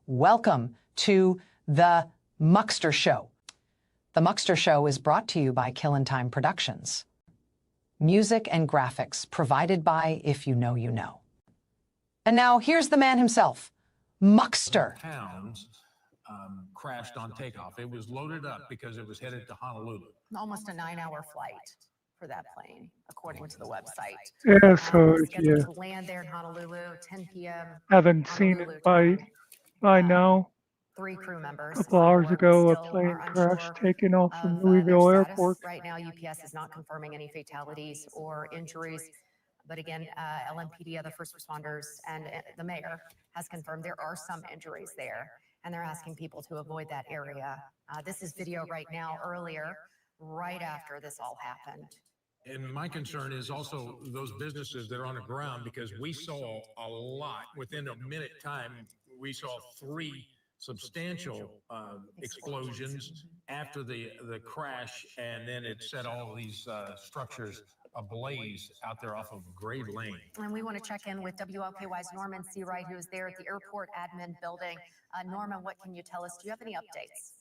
Welcome to the Muckster Show. The Muckster Show is brought to you by Kill and Time Productions. Music and graphics provided by If You Know, You Know. And now here's the man himself, Muckster. Pounds crashed on takeoff. It was loaded up because it was headed to Honolulu. Almost a 9-hour flight for that plane, according to the website. Yeah, so if Scheduled you to land there in Honolulu, 10 p.m. haven't seen it by now, 3 crew members. a couple hours ago, a still plane are crashed unsure taking off from of, their Louisville status. Airport. Right now, UPS is not confirming any fatalities or injuries. But again, LMPD, other first responders, and the mayor has confirmed there are some injuries there, and they're asking people to avoid that area. This is video right now, earlier, right after this all happened. And my concern is also those businesses that are on the ground, because we saw a lot within a minute time. We saw 3 substantial explosions after the crash, and then it set all these structures ablaze out there off of Grade Lane. And we want to check in with WLKY's Norman Seawright, who is there at the airport admin building. Norman, what can you tell us? Do you have any updates?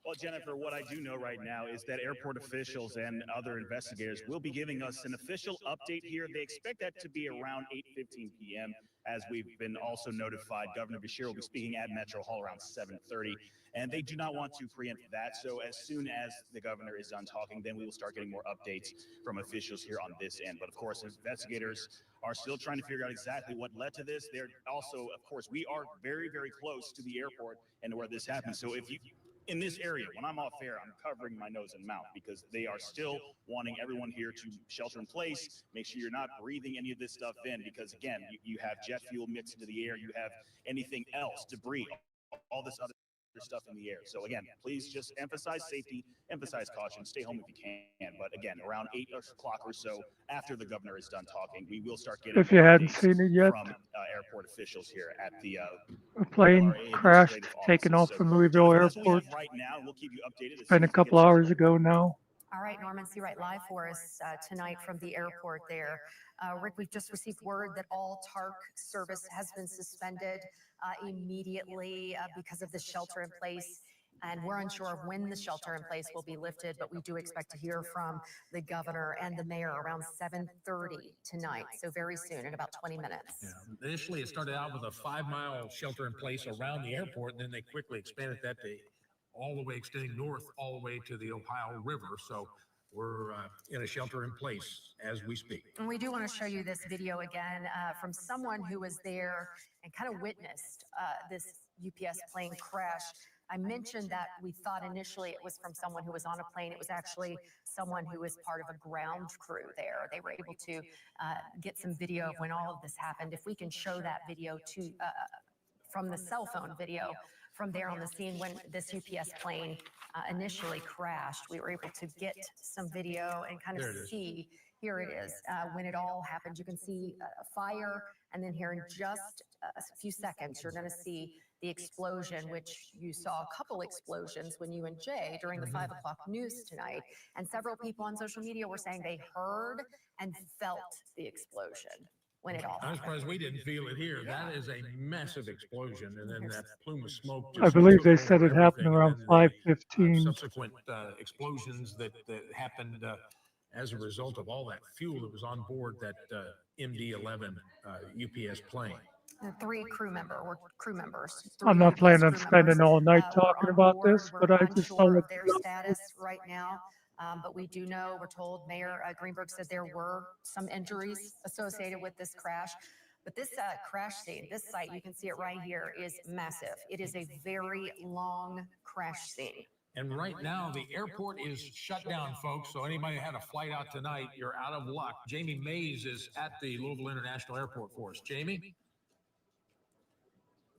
Well, Jennifer, what I do know right now is that airport officials and other investigators will be giving us an official update here. They expect that to be around 8:15 p.m. As we've been also notified, Governor Beshear will be speaking at Metro Hall around 7:30, and they do not want to preempt that. So as soon as the governor is done talking, then we will start getting more updates from officials here on this end. But of course, investigators are still trying to figure out exactly what led to this. They're also, of course, we are very, very close to the airport and where this happened. So if you in this area, when I'm off air, I'm covering my nose and mouth because they are still wanting everyone here to shelter in place, make sure you're not breathing any of this stuff in, because again, you have jet fuel mixed into the air, you have anything else, debris, all this other stuff in the air. So again, please just emphasize safety, emphasize caution, stay home if you can. But again, around 8 o'clock or so, after the governor is done talking, we will start getting, If you hadn't seen it yet, from airport officials here at the a plane crashed taking off from Louisville Airport. Right now, we'll keep you updated. It's been a couple hours ago now. All right, Norman Seawright live for us tonight from the airport there. Rick, we've just received word that all TARC service has been suspended immediately because of the shelter in place. And we're unsure of when the shelter in place will be lifted, but we do expect to hear from the governor and the mayor around 7:30 tonight. So very soon, in about 20 minutes. Yeah. Initially, it started out with a 5-mile shelter in place around the airport, and then they quickly expanded that to all the way extending north, all the way to the Ohio River. So we're in a shelter in place as we speak. And we do want to show you this video again from someone who was there and kind of witnessed this UPS plane crash. I mentioned that we thought initially it was from someone who was on a plane. It was actually someone who was part of a ground crew there. They were able to get some video of when all of this happened. If we can show that video to from the cell phone video from there on the scene when this UPS plane initially crashed, we were able to get some video and kind of see. Here it is. When it all happened, you can see a fire, and then here in just a few seconds, you're going to see the explosion, which you saw a couple explosions when you and Jay during the 5 o'clock news tonight. And several people on social media were saying they heard and felt the explosion when it all happened. I'm surprised we didn't feel it here. That is a massive explosion, and then that plume of smoke. I believe they said it happened around 5:15. Subsequent explosions that happened as a result of all that fuel that was on board that MD-11 UPS plane. 3 crew members. I'm not planning on spending all night talking about this, but I just saw of their status right now. But we do know, we're told Mayor Greenberg said there were some injuries associated with this crash. But this crash scene, this site, you can see it right here, is massive. It is a very long crash scene. And right now, the airport is shut down, folks. So anybody who had a flight out tonight, you're out of luck. Jamie Mays is at the Louisville International Airport for us. Jamie?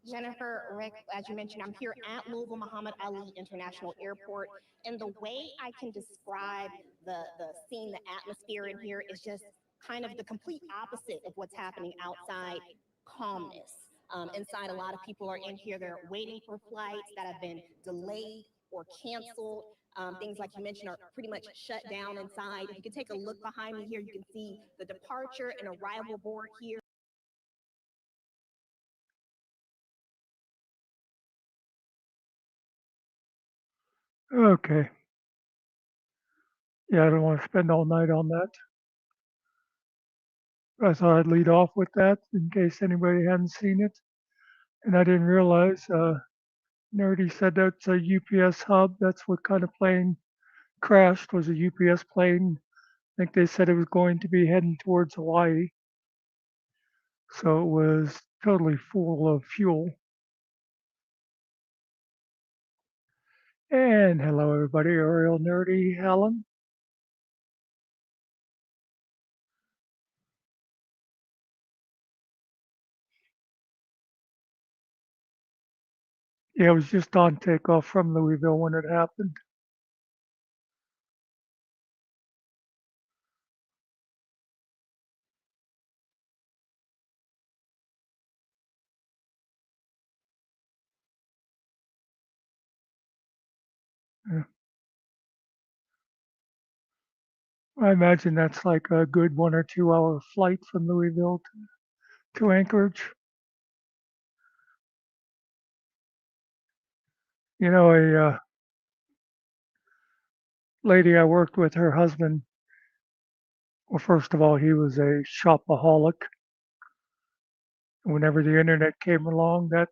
Jennifer, Rick, as you mentioned, I'm here at Louisville Muhammad Ali International Airport. And the way I can describe the scene, the atmosphere in here is just kind of the complete opposite of what's happening outside. Calmness. Inside, a lot of people are in here. They're waiting for flights that have been delayed or canceled. Things like you mentioned are pretty much shut down inside. You can take a look behind me here. You can see the departure and arrival board here. Okay. Yeah, I don't want to spend all night on that. I thought I'd lead off with that in case anybody hadn't seen it. And I didn't realize, Nerdy said that's a UPS hub. That's what kind of plane crashed, was a UPS plane. I think they said it was going to be heading towards Hawaii. So it was totally full of fuel. And hello, everybody. Ariel, Nerdy, Helen. Yeah, it was just on takeoff from Louisville when it happened. Yeah. I imagine that's like a good 1 or 2 hour flight from Louisville to Anchorage. You know, a lady I worked with, her husband, well, first of all, he was a shopaholic. Whenever the internet came along, that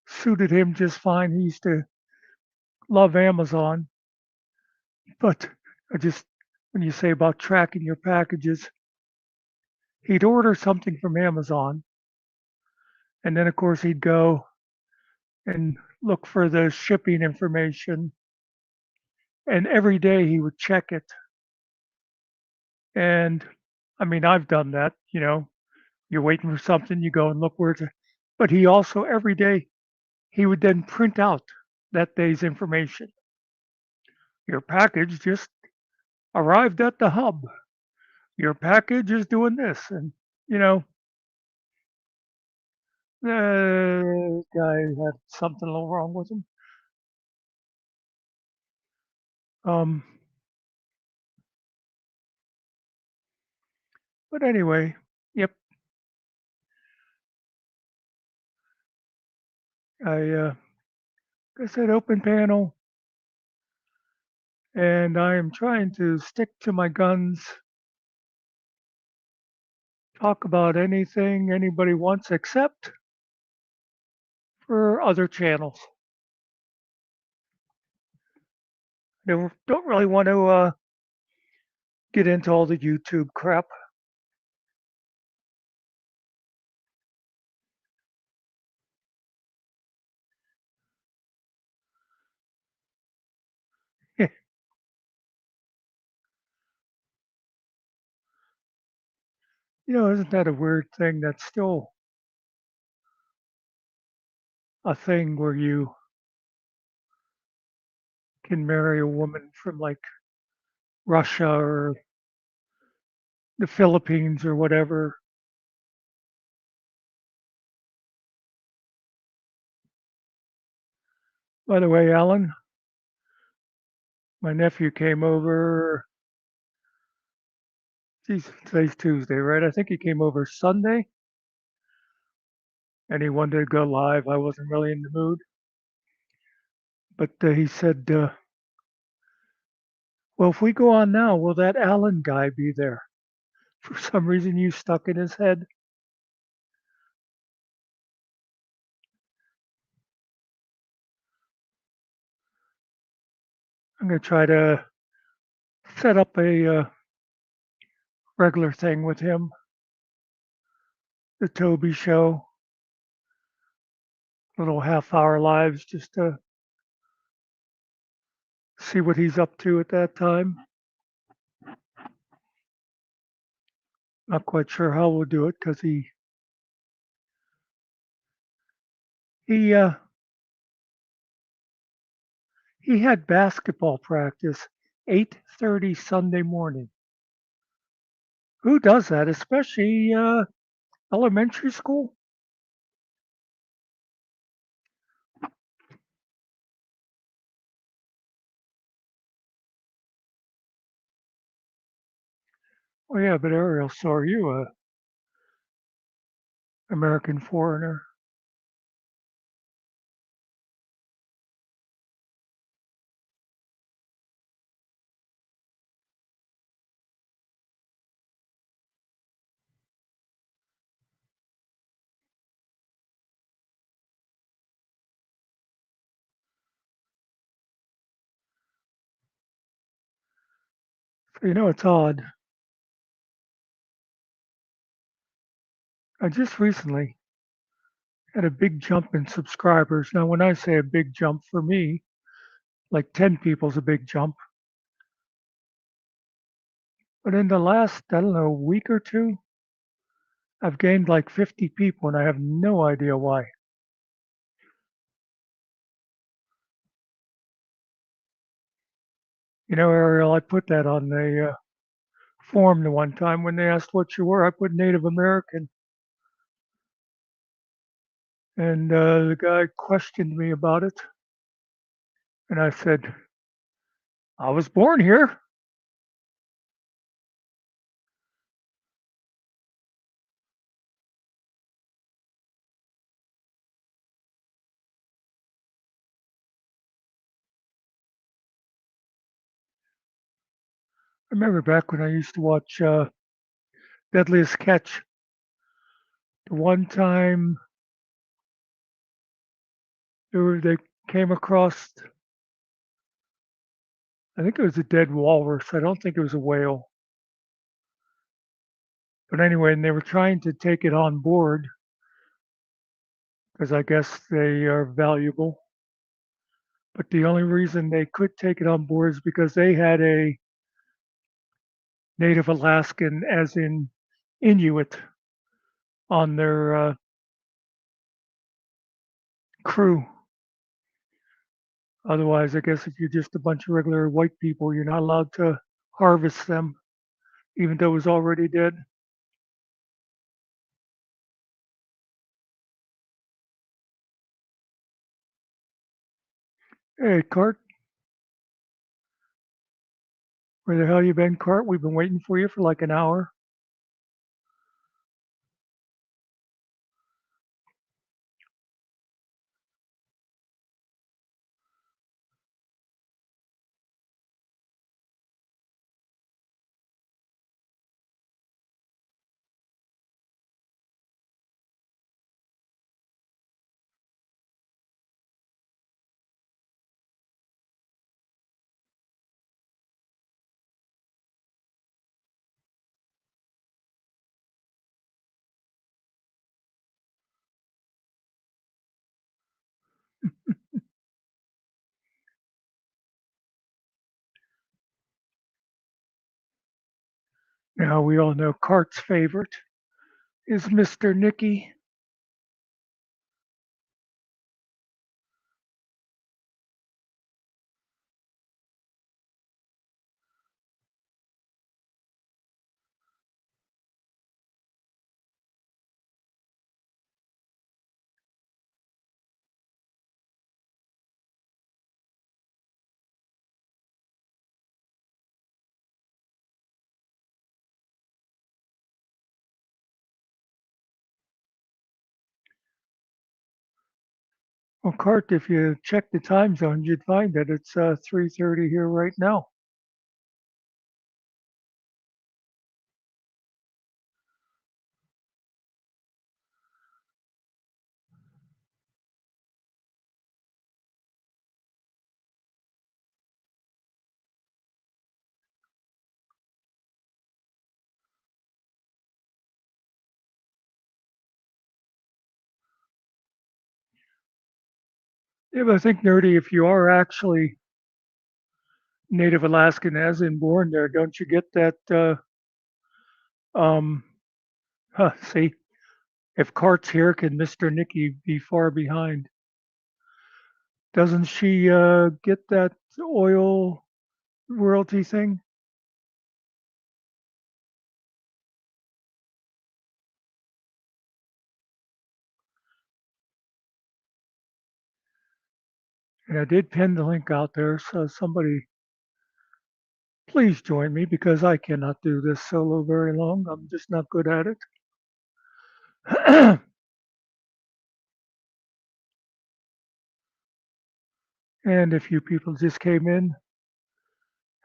suited him just fine. He used to love Amazon, but I just, when you say about tracking your packages, he'd order something from Amazon, and then of course he'd go and look for the shipping information, and every day he would check it. And I mean, I've done that, you're waiting for something, you go and look where it's, but he also every day he would then print out that day's information. Your package just arrived at the hub. Your package is doing this. And, you know, the guy had something a little wrong with him. Um, but anyway, yep. I said open panel, and I am trying to stick to my guns, talk about anything anybody wants, except for other channels. They don't really want to get into all the YouTube crap. Isn't that a weird thing? That's still a thing where you can marry a woman from like Russia or the Philippines or whatever. By the way, Alan, my nephew came over. Geez, today's Tuesday, right? I think he came over Sunday and he wanted to go live. I wasn't really in the mood. But he said, well, if we go on now, will that Alan guy be there? For some reason, you stuck in his head. I'm going to try to set up a regular thing with him, the Toby show, little half-hour lives, just to see what he's up to at that time. Not quite sure how we'll do it because he he had basketball practice 8:30 Sunday morning. Who does that, especially elementary school? Oh yeah, but Ariel, so are you a American foreigner? You know, it's odd. I just recently had a big jump in subscribers. Now, when I say a big jump for me, like 10 people's a big jump. But in the last, I don't know, week or two, I've gained like 50 people and I have no idea why. You know, Ariel, I put that on the form the one time when they asked what you were. I put Native American. And the guy questioned me about it. And I said, I was born here. I remember back when I used to watch Deadliest Catch. The one time they came across, I think it was a dead walrus. I don't think it was a whale. But anyway, and they were trying to take it on board because I guess they are valuable. But the only reason they could take it on board is because they had a Native Alaskan, as in Inuit, on their crew. Otherwise, I guess if you're just a bunch of regular white people, you're not allowed to harvest them, even though it was already dead. Hey, Cart, where the hell you been, Cart? We've been waiting for you for like an hour. Now we all know Cart's favorite is Mr. Nicky. Well, Cart, if you check the time zone, you'd find that it's 3:30 here right now. Yeah, but I think, Nerdy, if you are actually Native Alaskan, as in born there, don't you get that? Um, see, if Cart's here, can Mr. Nicky be far behind? Doesn't she get that oil royalty thing? And I did pin the link out there, so somebody please join me because I cannot do this solo very long. I'm just not good at it. And if you people just came in,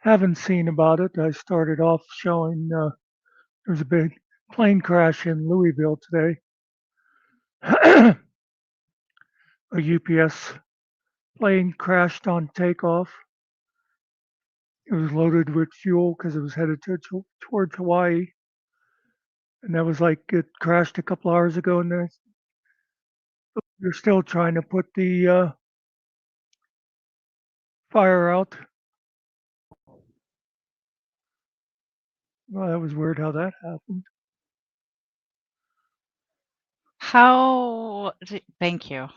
haven't seen about it, I started off showing there was a big plane crash in Louisville today. A UPS plane crashed on takeoff. It was loaded with fuel because it was headed towards Hawaii. And that was like it crashed a couple hours ago, and they're still trying to put the fire out. Well, that was weird how that happened. Thank you.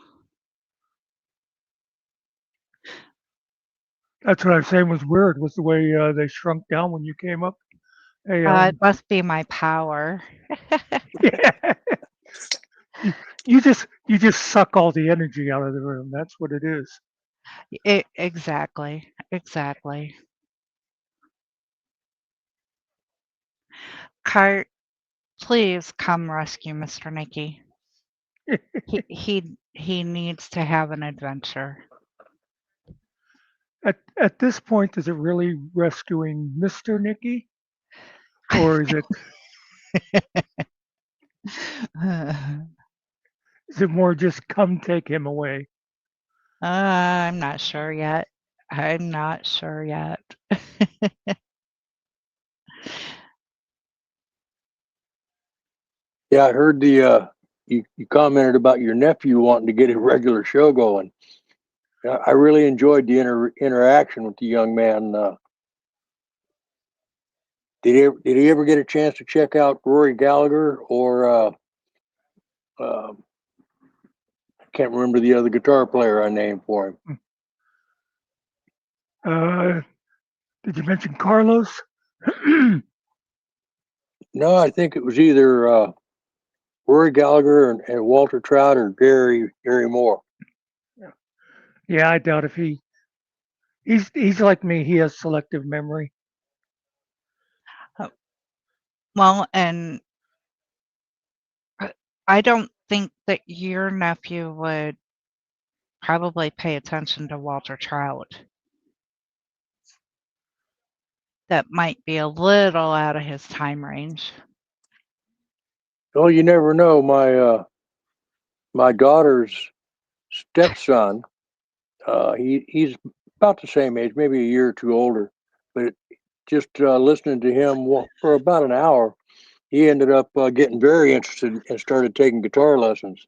That's what I'm saying was weird, was the way they shrunk down when you came up. Hey, It must be my power. yeah. You just suck all the energy out of the room. That's what it is. Exactly. Cart, please come rescue Mr. Nicky. He needs to have an adventure. At this point, is it really rescuing Mr. Nicky, or is it more just come take him away? I'm not sure yet. Yeah, I heard you commented about your nephew wanting to get a regular show going. I really enjoyed the interaction with the young man. Did he ever get a chance to check out Rory Gallagher or I can't remember the other guitar player I named for him. Did you mention Carlos? No, I think it was either Rory Gallagher and Walter Trout or Gary Moore. Yeah, I doubt if he's like me. He has selective memory. Well, and I don't think that your nephew would probably pay attention to Walter Trout. That might be a little out of his time range. Well, you never know. My daughter's stepson, he's about the same age, maybe a year or two older, but just listening to him for about an hour, he ended up getting very interested and started taking guitar lessons.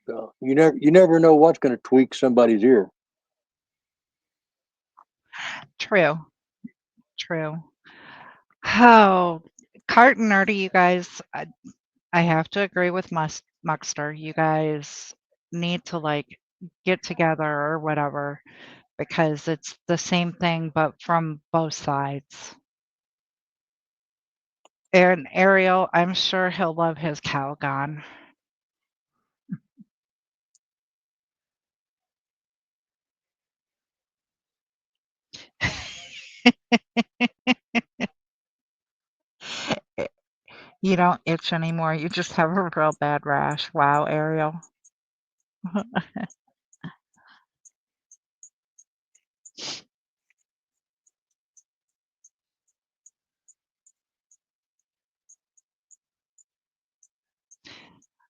So you never know what's going to tweak somebody's ear. True. Oh, Cart and Nerdy, you guys, I have to agree with Muckster. You guys need to like get together or whatever because it's the same thing but from both sides. And Ariel, I'm sure he'll love his Calgon. You don't itch anymore. You just have a real bad rash. Wow, Ariel.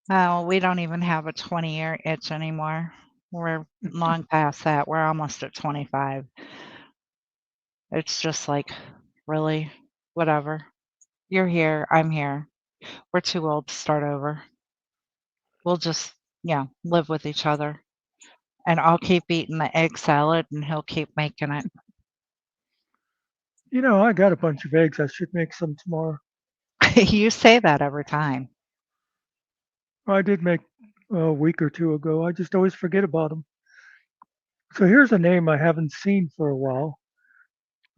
Oh, we don't even have a 20-year itch anymore. We're long past that. We're almost at 25. It's just like, really? Whatever. You're here. I'm here. We're too old to start over. We'll just, live with each other. And I'll keep eating the egg salad and he'll keep making it. I got a bunch of eggs. I should make some tomorrow. You say that every time. I did make a week or two ago. I just always forget about them. So here's a name I haven't seen for a while.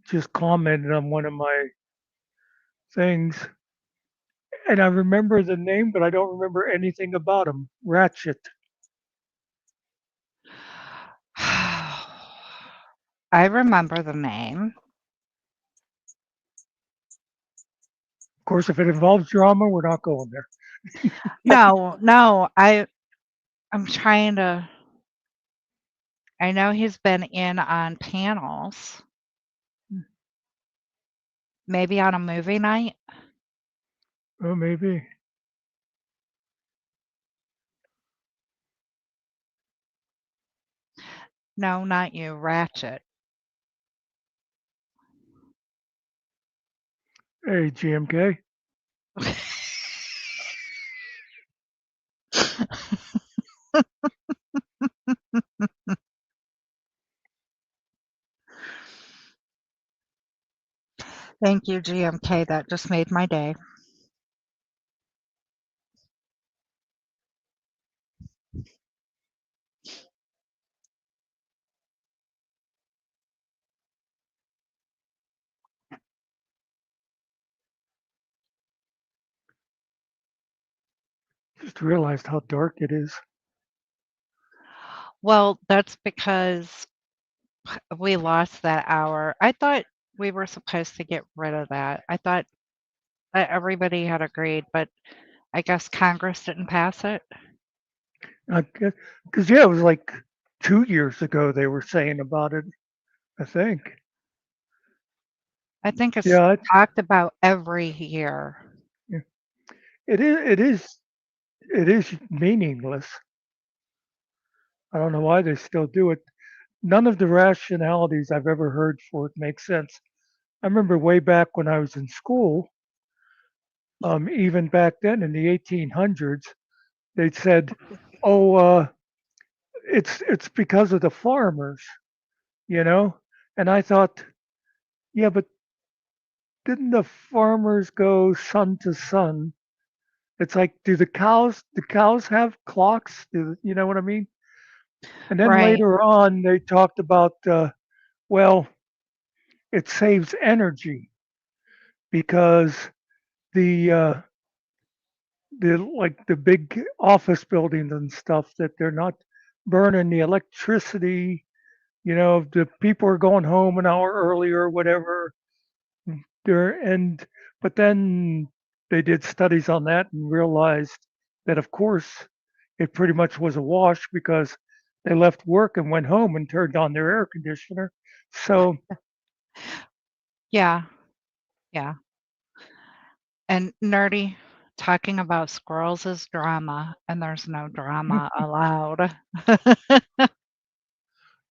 Just commented on one of my things. And I remember the name, but I don't remember anything about him. Ratchet. I remember the name. Of course, if it involves drama, we're not going there. No, I'm trying to. I know he's been in on panels. Maybe on a movie night. Oh, maybe. No, not you, Ratchet. Hey, GMK. Thank you, GMK. That just made my day. Just realized how dark it is. Well, that's because we lost that hour. I thought we were supposed to get rid of that. I thought that everybody had agreed, but I guess Congress didn't pass it. Because, yeah, it was like 2 years ago they were saying about it, I think. I think it's Yeah, talked about every year. it is meaningless. I don't know why they still do it. None of the rationalities I've ever heard for it make sense. I remember way back when I was in school, even back then in the 1800s, they said, "Oh, it's because of the farmers," you know. And I thought, yeah, but didn't the farmers go sun to sun? It's like, do the cows have clocks? You know what I mean? And then Right. later on, they talked about, well, it saves energy because the the big office buildings and stuff that they're not burning the electricity. You know, the people are going home an hour earlier, or whatever. There and but then they did studies on that and realized that, of course, it pretty much was a wash because they left work and went home and turned on their air conditioner. So Yeah. Yeah. And Nerdy, talking about squirrels is drama, and there's no drama allowed.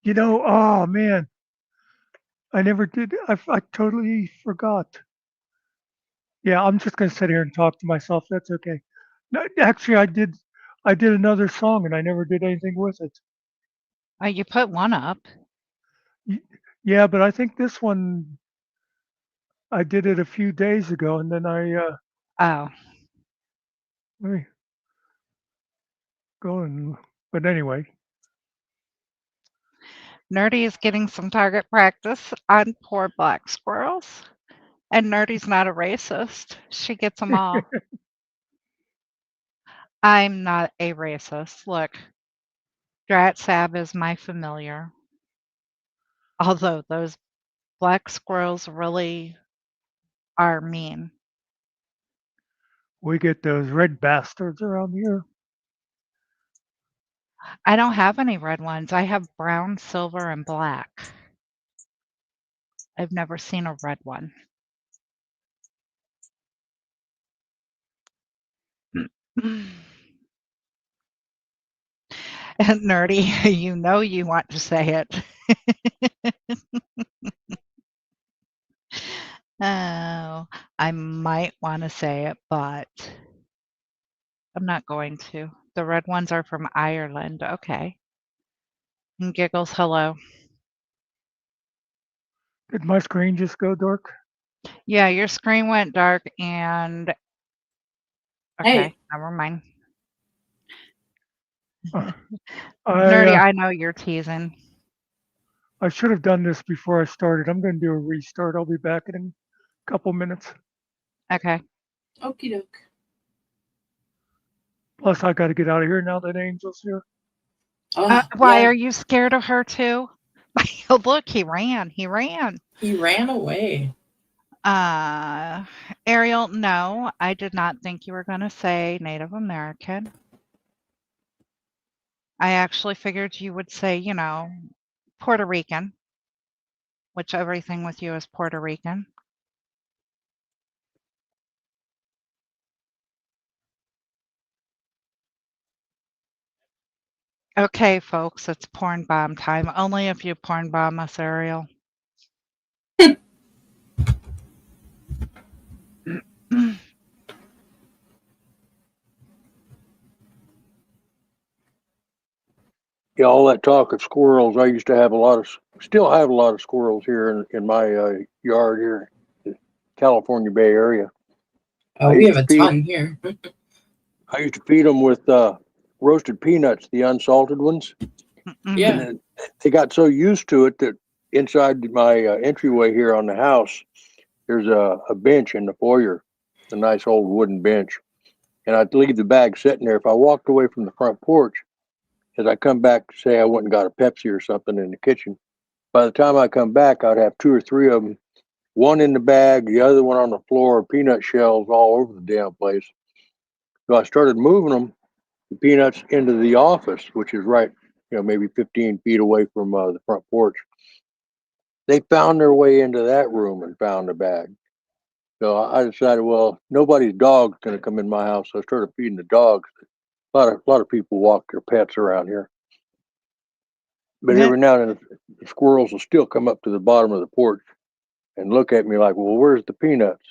oh man, I never did. I totally forgot. Yeah, I'm just gonna sit here and talk to myself. That's okay. No, actually, I did. I did another song and I never did anything with it. You put one up. Yeah, but I think this one I did it a few days ago, and then Oh, let me go and. But anyway, Nerdy is getting some target practice on poor black squirrels. And Nerdy's not a racist. She gets them all. I'm not a racist. Look, Drat Sab is my familiar. Although those black squirrels really are mean. we get those red bastards around here. I don't have any red ones. I have brown, silver, and black. I've never seen a red one. And Nerdy, you know you want to say it. Oh, I might want to say it, but I'm not going to. The red ones are from Ireland. Okay. And Giggles, hello. Did my screen just go dark? Yeah, your screen went dark and okay, Hey. never mind. I Nerdy, I know you're teasing. I should have done this before I started. I'm going to do a restart. I'll be back in a couple minutes. Okay. Okie doke. Plus, I got to get out of here now that Angel's here. Why Yeah, are you scared of her too? Oh, look, he ran. He ran. he ran away. Ariel, no, I did not think you were going to say Native American. I actually figured you would say, Puerto Rican, which everything with you is Puerto Rican. Okay, folks, it's porn bomb time. Only if you porn bomb us, Ariel. Yeah, all that talk of squirrels. I used to have still have a lot of squirrels here in my yard here, in the California Bay Area. Oh, we have a ton here. I used to feed them with roasted peanuts, the unsalted ones. Yeah. And then they got so used to it that inside my entryway here on the house, there's a bench in the foyer, a nice old wooden bench. And I'd leave the bag sitting there. If I walked away from the front porch, as I come back, say I went and got a Pepsi or something in the kitchen, by the time I come back, I'd have 2 or 3 of them, one in the bag, the other one on the floor, peanut shells all over the damn place. So I started moving them, the peanuts, into the office, which is right, maybe 15 feet away from the front porch. They found their way into that room and found the bag. So I decided, well, nobody's dog's going to come in my house. So I started feeding the dogs. A lot of people walk their pets around here. But every now and then, the squirrels will still come up to the bottom of the porch and look at me like, well, where's the peanuts?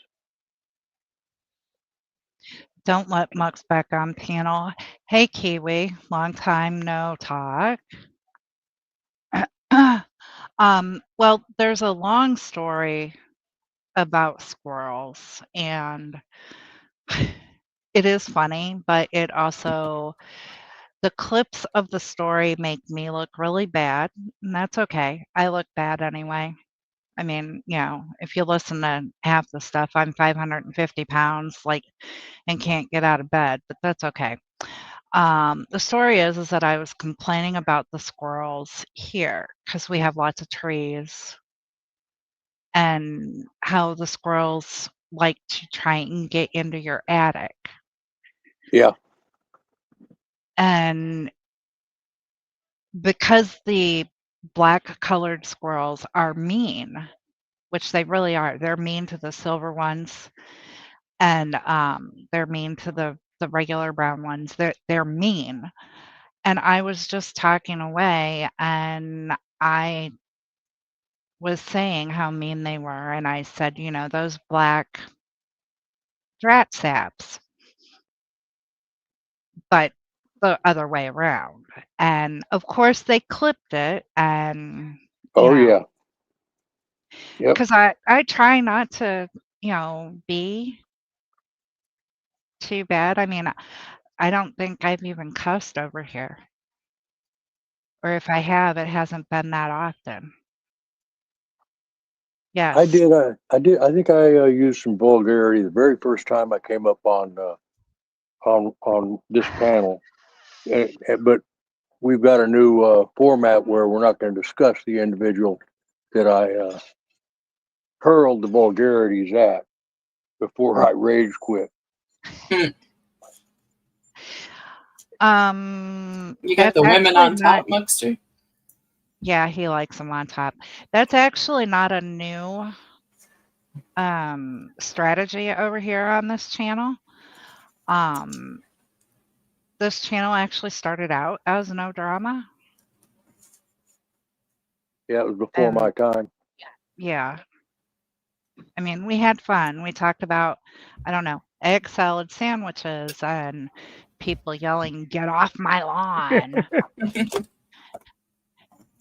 Don't let Mux back on panel. Hey, Kiwi, long time no talk. Well, there's a long story about squirrels, and it is funny, but it also, the clips of the story make me look really bad, and that's okay. I look bad anyway. I mean, if you listen to half the stuff, I'm 550 pounds, and can't get out of bed, but that's okay. The story is that I was complaining about the squirrels here because we have lots of trees, and how the squirrels like to try and get into your attic. Yeah. And because the black colored squirrels are mean, which they really are, they're mean to the silver ones, and they're mean to the regular brown ones. They're mean. And I was just talking away, and I was saying how mean they were, and I said, those black drat saps, but the other way around. And of course they clipped it, and Oh, yeah. Yep. because I try not to, be too bad. I mean, I don't think I've even cussed over here. Or if I have, it hasn't been that often. Yes. I did. I think I used some vulgarity the very first time I came up on this panel. But we've got a new format where we're not going to discuss the individual that I hurled the vulgarities at before I rage quit. You got the women on top, Muckster? Yeah, he likes them on top. That's actually not a new strategy over here on this channel. This channel actually started out as no drama. Yeah, it was before my time. Yeah. I mean, we had fun. We talked about, I don't know, egg salad sandwiches and people yelling, "Get off my lawn."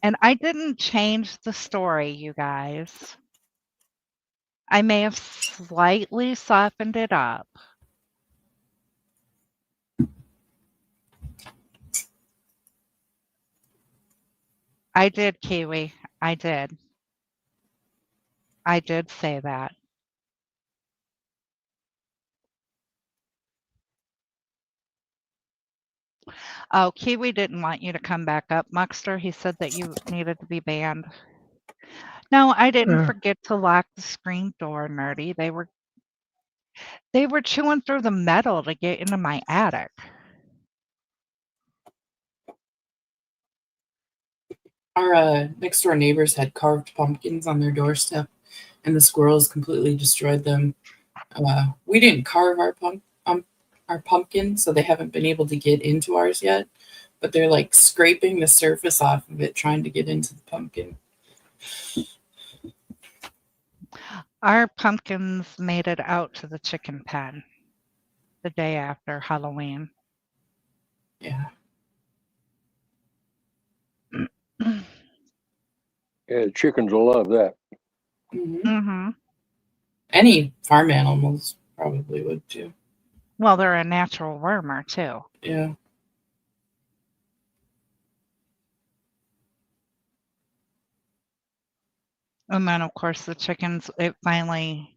And I didn't change the story, you guys. I may have slightly softened it up. I did, Kiwi. I did. I did say that. Oh, Kiwi didn't want you to come back up, Muckster. He said that you needed to be banned. No, I didn't forget to lock the screen door, Nerdy. They were chewing through the metal to get into my attic. Our next door neighbors had carved pumpkins on their doorstep, and the squirrels completely destroyed them. We didn't carve our pumpkin, so they haven't been able to get into ours yet. But they're like scraping the surface off of it, trying to get into the pumpkin. Our pumpkins made it out to the chicken pen the day after Halloween. Yeah. Yeah, chickens will love that. Mm-hmm. Any farm animals probably would too. Well, they're a natural wormer too. Yeah. And then, of course, the chickens, it finally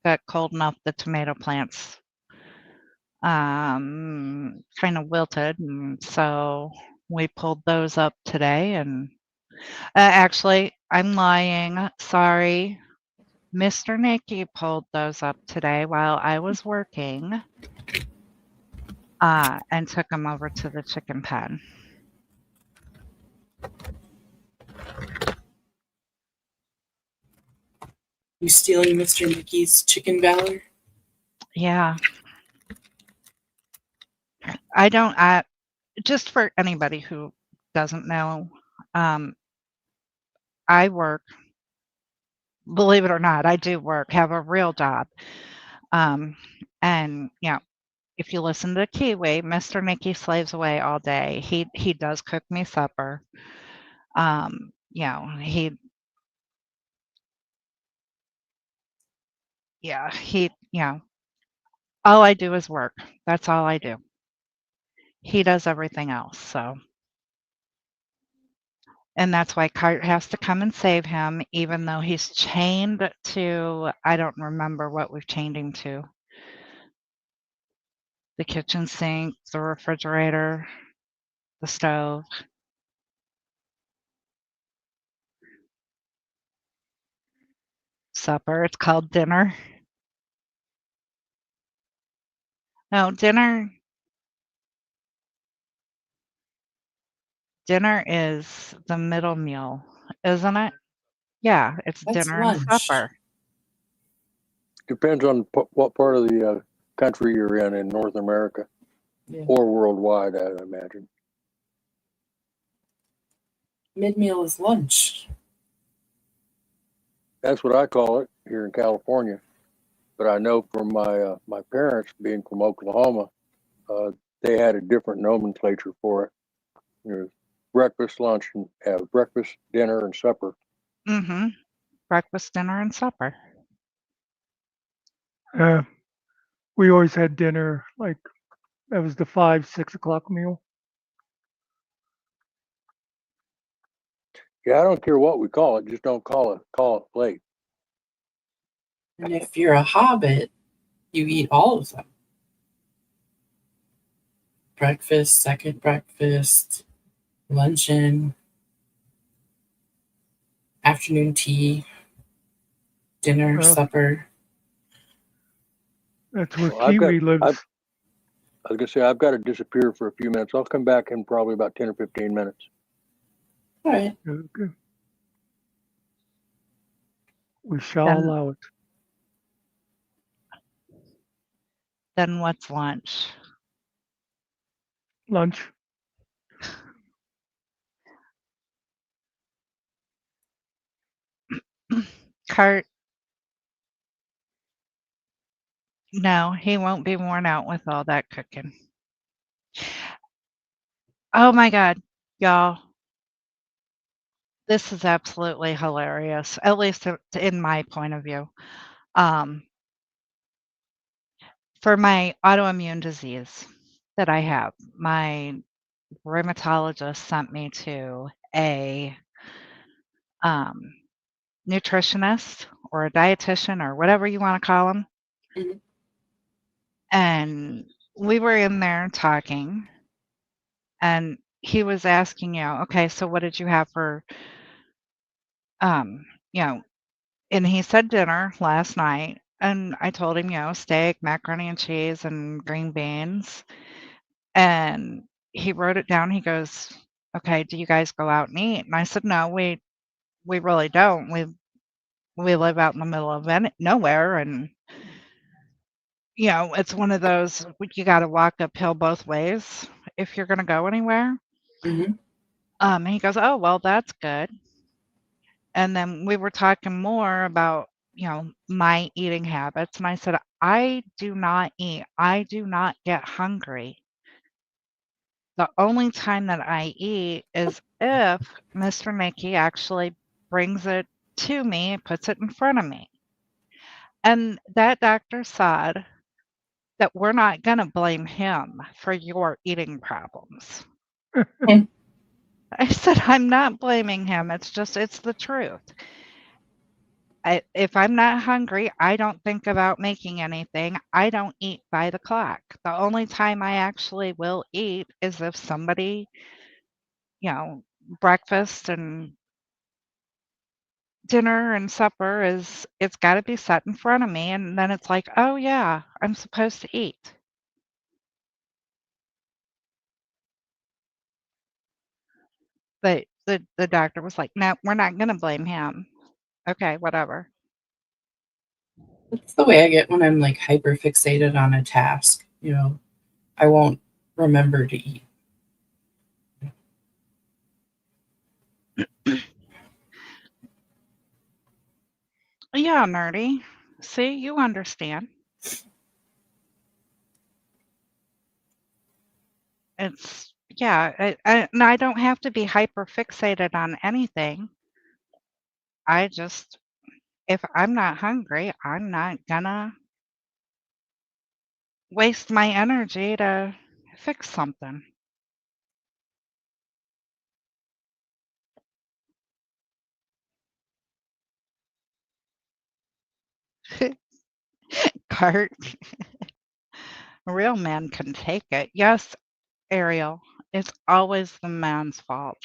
got cold enough, the tomato plants kind of wilted. And so we pulled those up today. And actually, I'm lying. Sorry. Mr. Nicky pulled those up today while I was working and took them over to the chicken pen. You stealing Mr. Nicky's chicken valor? Yeah. Just for anybody who doesn't know, I work, believe it or not, I do work, have a real job. And, you know, if you listen to Kiwi, Mr. Nicky slaves away all day. He does cook me supper. You know, you know, all I do is work. That's all I do. He does everything else, so. And that's why Cart has to come and save him, even though he's chained to, I don't remember what we've chained him to. The kitchen sink, the refrigerator, the stove. Supper, it's called dinner. No, dinner is the middle meal, isn't it? Yeah, it's That's dinner and lunch. supper. Depends on what part of the country you're in North America, or worldwide, I imagine. Mid-meal is lunch. That's what I call it here in California. But I know from my my parents being from Oklahoma, they had a different nomenclature for it. There's breakfast, lunch, and breakfast, dinner, and supper. Mm-hmm. Breakfast, dinner, and supper. We always had dinner, like that was the 5-6 o'clock meal. Yeah, I don't care what we call it, just don't call it late. And if you're a hobbit, you eat all of them. Breakfast, second breakfast, luncheon, afternoon tea, dinner, supper. That's where Kiwi lives. I was gonna say I've got to disappear for a few minutes. I'll come back in probably about 10 or 15 minutes. All right. Okay. We shall allow it. Then what's lunch? Lunch. Cart. No, he won't be worn out with all that cooking. Oh my God, y'all. This is absolutely hilarious, at least in my point of view. For my autoimmune disease that I have, my rheumatologist sent me to a nutritionist or a dietitian or whatever you want to call them. Mm-hmm. And we were in there talking, and he was asking, okay, so what did you have for, and he said dinner last night. And I told him, steak, macaroni and cheese, and green beans. And he wrote it down. He goes, okay, do you guys go out and eat? And I said, no, we really don't. We live out in the middle of nowhere. And, it's one of those, you got to walk uphill both ways if you're going to go anywhere. Mm-hmm. And he goes, oh, well, that's good. And then we were talking more about, my eating habits. And I said, I do not eat. I do not get hungry. The only time that I eat is if Mr. Nicky actually brings it to me, puts it in front of me. And that doctor said that we're not going to blame him for your eating problems. I said, I'm not blaming him. It's the truth. If I'm not hungry, I don't think about making anything. I don't eat by the clock. The only time I actually will eat is if somebody, breakfast and dinner and supper it's got to be set in front of me. And then it's like, oh, yeah, I'm supposed to eat. But the doctor was like, no, we're not going to blame him. Okay, whatever. That's the way I get when I'm like hyper fixated on a task. I won't remember to eat. Yeah, nerdy. See, you understand. It's, yeah, and I don't have to be hyper fixated on anything. If I'm not hungry, I'm not gonna waste my energy to fix something. Cart. A real man can take it. Yes, Ariel, it's always the man's fault.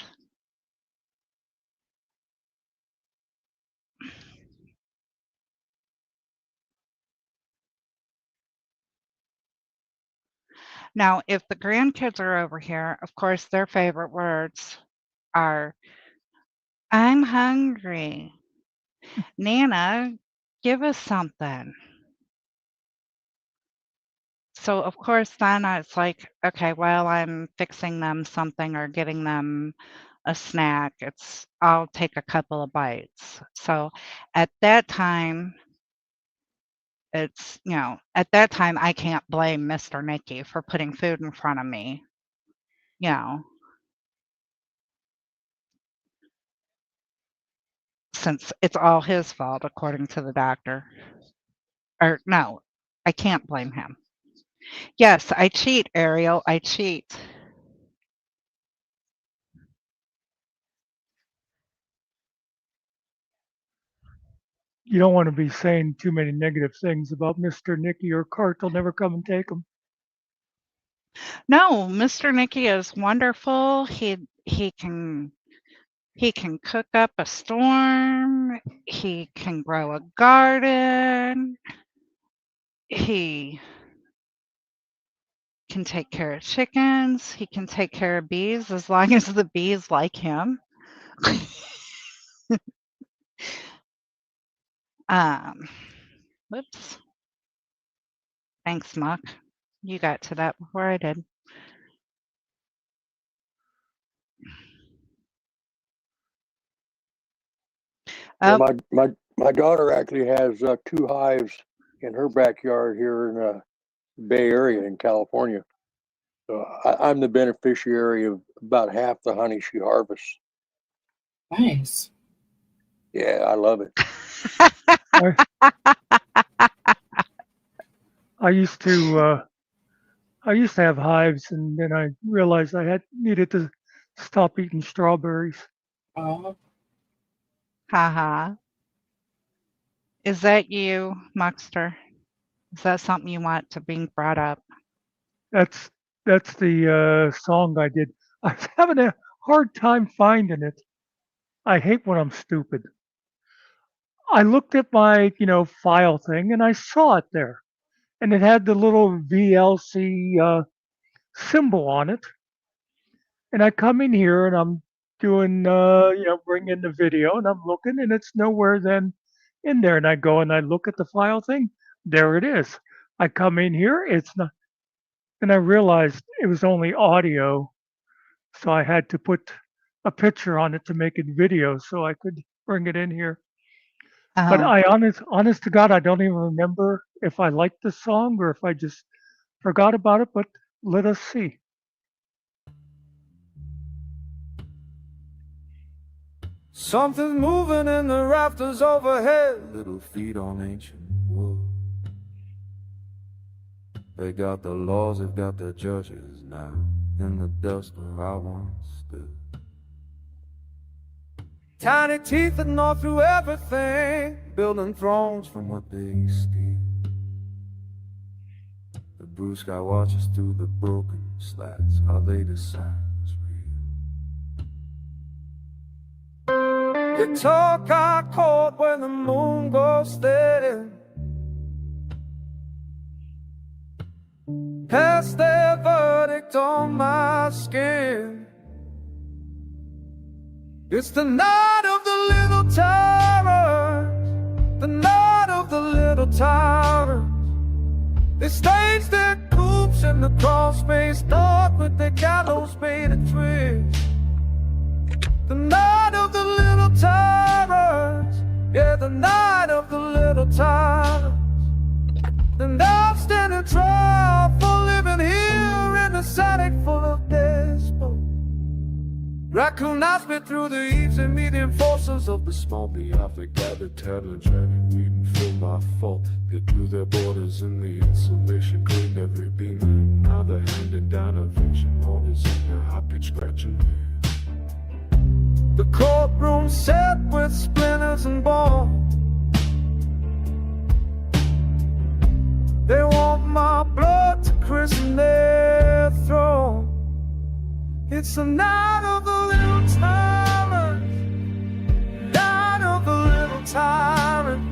Now, if the grandkids are over here, of course, their favorite words are, I'm hungry. Nana, give us something. So, of course, then it's like, okay, while I'm fixing them something or getting them a snack, I'll take a couple of bites. So at that time, at that time, I can't blame Mr. Nicky for putting food in front of me, since it's all his fault, according to the doctor. Or no, I can't blame him. Yes, I cheat, Ariel. I cheat. You don't want to be saying too many negative things about Mr. Nicky or Cart. They'll never come and take them. No, Mr. Nicky is wonderful. He can cook up a storm. He can grow a garden. He can take care of chickens. He can take care of bees as long as the bees like him. Whoops. Thanks, Muck. You got to that before I did. Yeah, Oh, my daughter actually has 2 hives in her backyard here in the Bay Area in California. So I'm the beneficiary of about half the honey she harvests. Nice. Yeah, I love it. I used to have hives, and then I realized I needed to stop eating strawberries. Oh, haha. Is that you, Muckster? Is that something you want to be brought up? That's the song I did. I was having a hard time finding it. I hate when I'm stupid. I looked at my file thing and I saw it there, and it had the little VLC symbol on it. And I come in here and I'm doing bring in the video, and I'm looking and it's nowhere then in there. And I go and I look at the file thing. There it is. I come in here, it's not, and I realized it was only audio. So I had to put a picture on it to make it video so I could bring it in here. But I honest to God, I don't even remember if I liked the song or if I just forgot about it, but let us see. Something's moving in the rafters overhead. Little feet on ancient wood. They got the laws, they've got their judges now. In the dust where I once stood. Tiny teeth that gnaw through everything, building thrones from what they steal. The blue sky watches through the broken slats. Our latest signs real. They talk our court when the moon goes steady. Pass their verdict on my skin. It's the night of the little tyrants, the night of the little tyrants. They stage their coops in the crawl space dark with their gallows made of twigs. The night of the little tyrants, yeah, the night of the little tyrants. And I'm standing trial for living here in a attic full of despots. Raccoon eyes me through the eaves and medium forces of the small bee. I've gathered, tattered, dragging, weeding, feel my fault. They blew their borders in the insulation, cleaned every beam. And now they're handing down eviction orders in their high-pitched scratching. The courtroom set with splinters and bones. They want my blood to christen their throne. It's the night of the little tyrant, night of the little tyrant.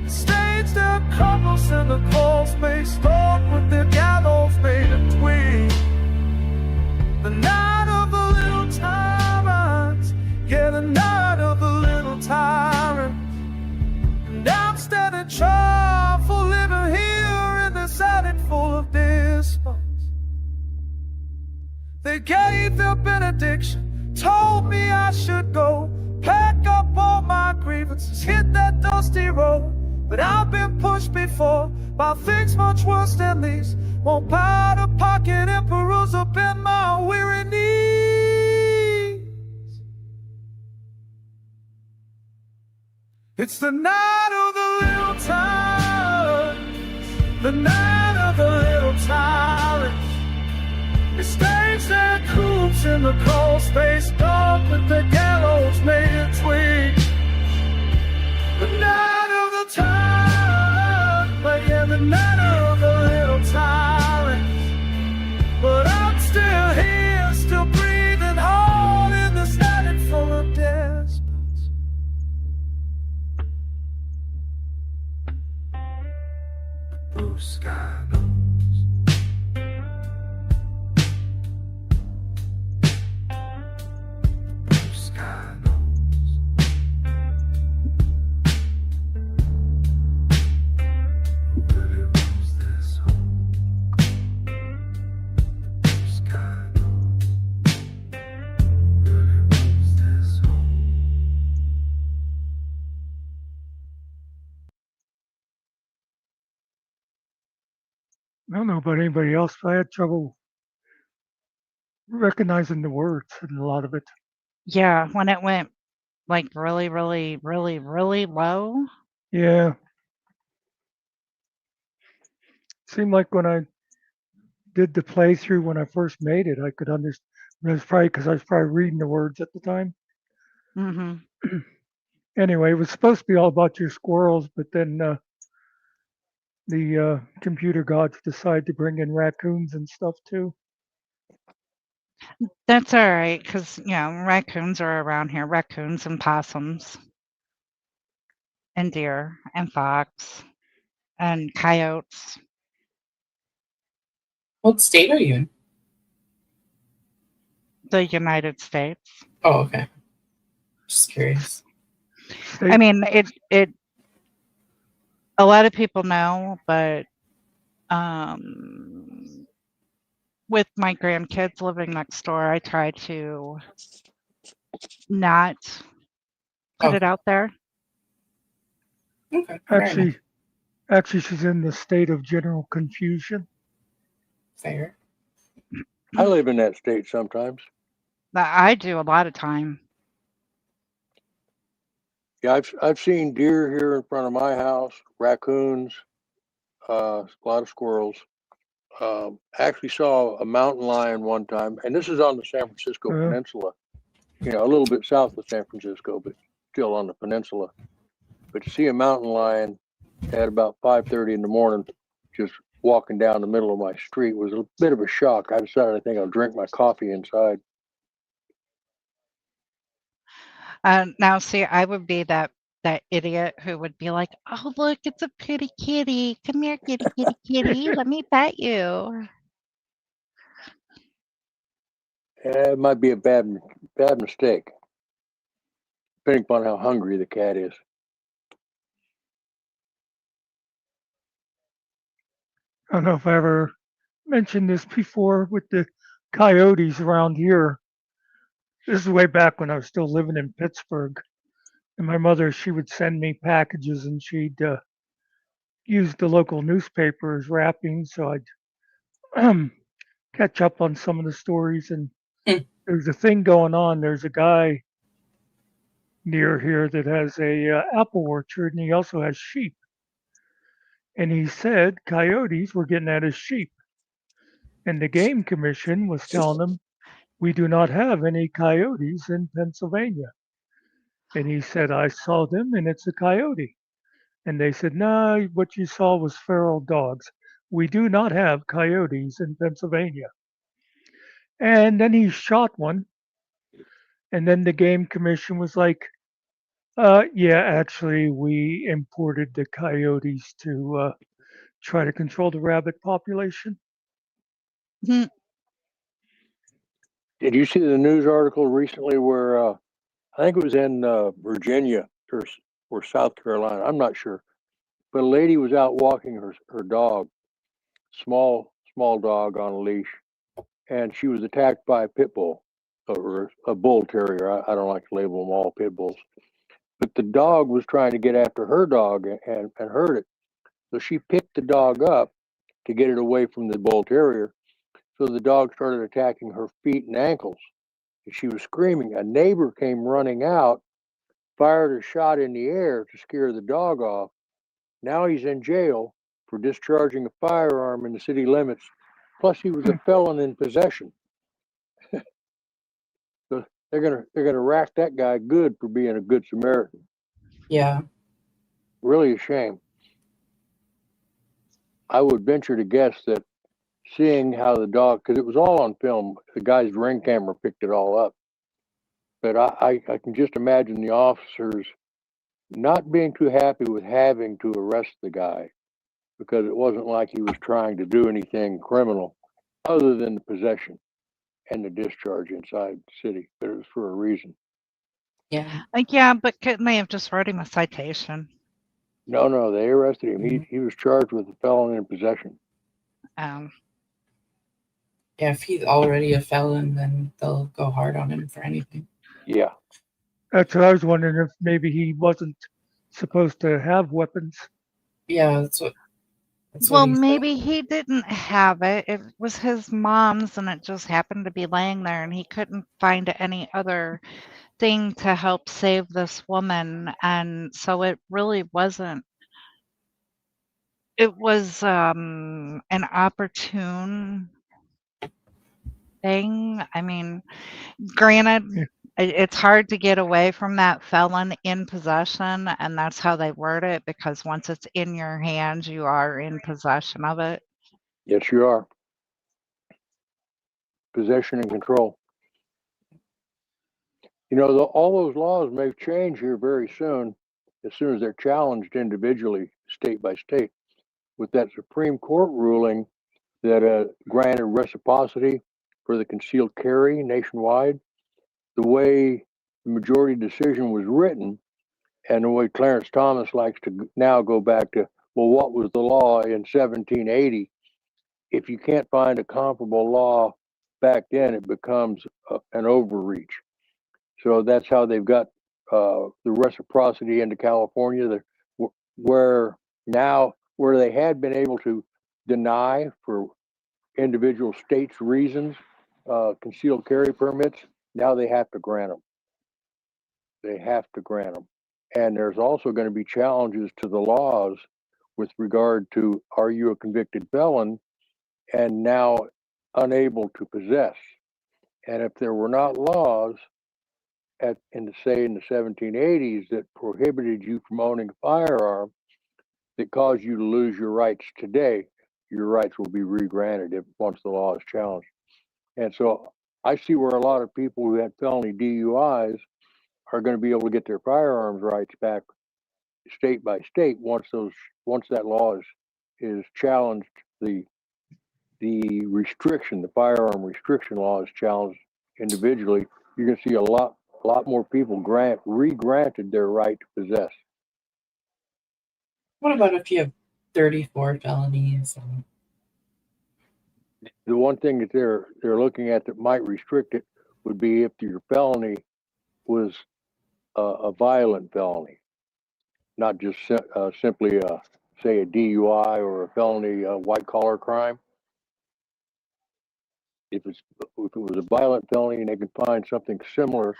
The stage that crumbles in the cold space dark with their gallows made of twigs. The night of the little tyrant, yeah, the night of the little tyrant. And I'm standing trial for living here in this attic full of despots. They gave their benediction, told me I should go, pack up all my grievances, hit that dusty road. But I've been pushed before by things much worse than these. Won't powder pocket emperors up in my weary knees. It's the night of the little tyrants, the night of the little tyrants. They stage their coops in the cold space dark with the gallows made of twigs. The night of the tyrant, but yeah, the night of the little tyrants. But I'm still here, still breathing hard in this attic full of despots. Blue sky knows. Blue sky knows. Who really rules this home? Blue sky knows. Who really rules this home? I don't know about anybody else, but I had trouble recognizing the words in a lot of it. Yeah, when it went like really, really, really, really low. Yeah. Seemed like when I did the playthrough when I first made it, I could understand. It was probably because I was probably reading the words at the time. Mm-hmm. Anyway, it was supposed to be all about your squirrels, but then the computer gods decided to bring in raccoons and stuff too. That's all right, because, you know, raccoons are around here. Raccoons and possums and deer and fox and coyotes. What state are you in? The United States. Oh, okay. Just curious. I mean, it a lot of people know, but with my grandkids living next door, I try to not put it out there. Okay. fair enough. Actually, she's in the state of general confusion. Fair. I live in that state sometimes. I do a lot of time. Yeah, I've seen deer here in front of my house, raccoons, a lot of squirrels. Actually saw a mountain lion one time, and this is on the San Francisco Uh, Peninsula. You know, a little bit south of San Francisco, but still on the peninsula. But to see a mountain lion at about 5:30 in the morning, just walking down the middle of my street was a bit of a shock. I decided I think I'll drink my coffee inside. Now, see, I would be that idiot who would be like, "Oh, look, it's a pretty kitty. Come here, kitty, kitty, kitty. Let me pet you." It might be a bad mistake, depending upon how hungry the cat is. I don't know if I ever mentioned this before with the coyotes around here. This is way back when I was still living in Pittsburgh. And my mother, she would send me packages and she'd use the local newspaper as wrapping. So I'd catch up on some of the stories. And Hmm. there's a thing going on. There's a guy near here that has a apple orchard and he also has sheep. And he said coyotes were getting at his sheep. And the game commission was telling him, we do not have any coyotes in Pennsylvania. And he said, I saw them and it's a coyote. And they said, no, what you saw was feral dogs. We do not have coyotes in Pennsylvania. And then he shot one. And then the game commission was like, yeah, actually, we imported the coyotes to try to control the rabbit population. Hmm. Did you see the news article recently where I think it was in Virginia or South Carolina? I'm not sure, but a lady was out walking her dog, small dog on a leash, and she was attacked by a pit bull or a bull terrier. I don't like to label them all pit bulls, but the dog was trying to get after her dog and hurt it. So she picked the dog up to get it away from the bull terrier. So the dog started attacking her feet and ankles. And she was screaming. A neighbor came running out, fired a shot in the air to scare the dog off. Now he's in jail for discharging a firearm in the city limits. Plus, he was a felon in possession. So they're gonna rack that guy good for being a good Samaritan. Yeah. Really a shame. I would venture to guess that seeing how the dog, because it was all on film, the guy's ring camera picked it all up. But I can just imagine the officers not being too happy with having to arrest the guy because it wasn't like he was trying to do anything criminal other than the possession and the discharge inside the city. But it was for a reason. Yeah. Yeah, but couldn't they have just wrote him a citation? No, they arrested him. Mhm. He was charged with a felon in possession. Um, Yeah, if he's already a felon, then they'll go hard on him for anything. Yeah. That's what I was wondering if maybe he wasn't supposed to have weapons. Yeah, that's what well, he said. maybe he didn't have it. It was his mom's, and it just happened to be laying there, and he couldn't find any other thing to help save this woman. And so it really wasn't. It was an opportune thing. I mean, granted, Yeah. it's hard to get away from that felon in possession, and that's how they word it, because once it's in your hands, you are in possession of it. Yes, you are. Possession and control. You know, all those laws may change here very soon, as soon as they're challenged individually, state by state. With that Supreme Court ruling that granted reciprocity for the concealed carry nationwide, the way the majority decision was written, and the way Clarence Thomas likes to now go back to, well, what was the law in 1780? If you can't find a comparable law back then, it becomes an overreach. So that's how they've got the reciprocity into California, where they had been able to deny for individual states' reasons concealed carry permits. Now they have to grant them. They have to grant them. And there's also going to be challenges to the laws with regard to, are you a convicted felon and now unable to possess? And if there were not laws in the 1780s that prohibited you from owning a firearm that caused you to lose your rights today, your rights will be re-granted once the law is challenged. And so I see where a lot of people who had felony DUIs are going to be able to get their firearms rights back state by state once that law is challenged. The restriction, the firearm restriction law is challenged individually. You're going to see a lot more people re-granted their right to possess. What about if you have 34 felonies? The one thing that they're looking at that might restrict it would be if your felony was a violent felony, not just simply say a DUI or a felony white collar crime. If it was a violent felony and they can find something similar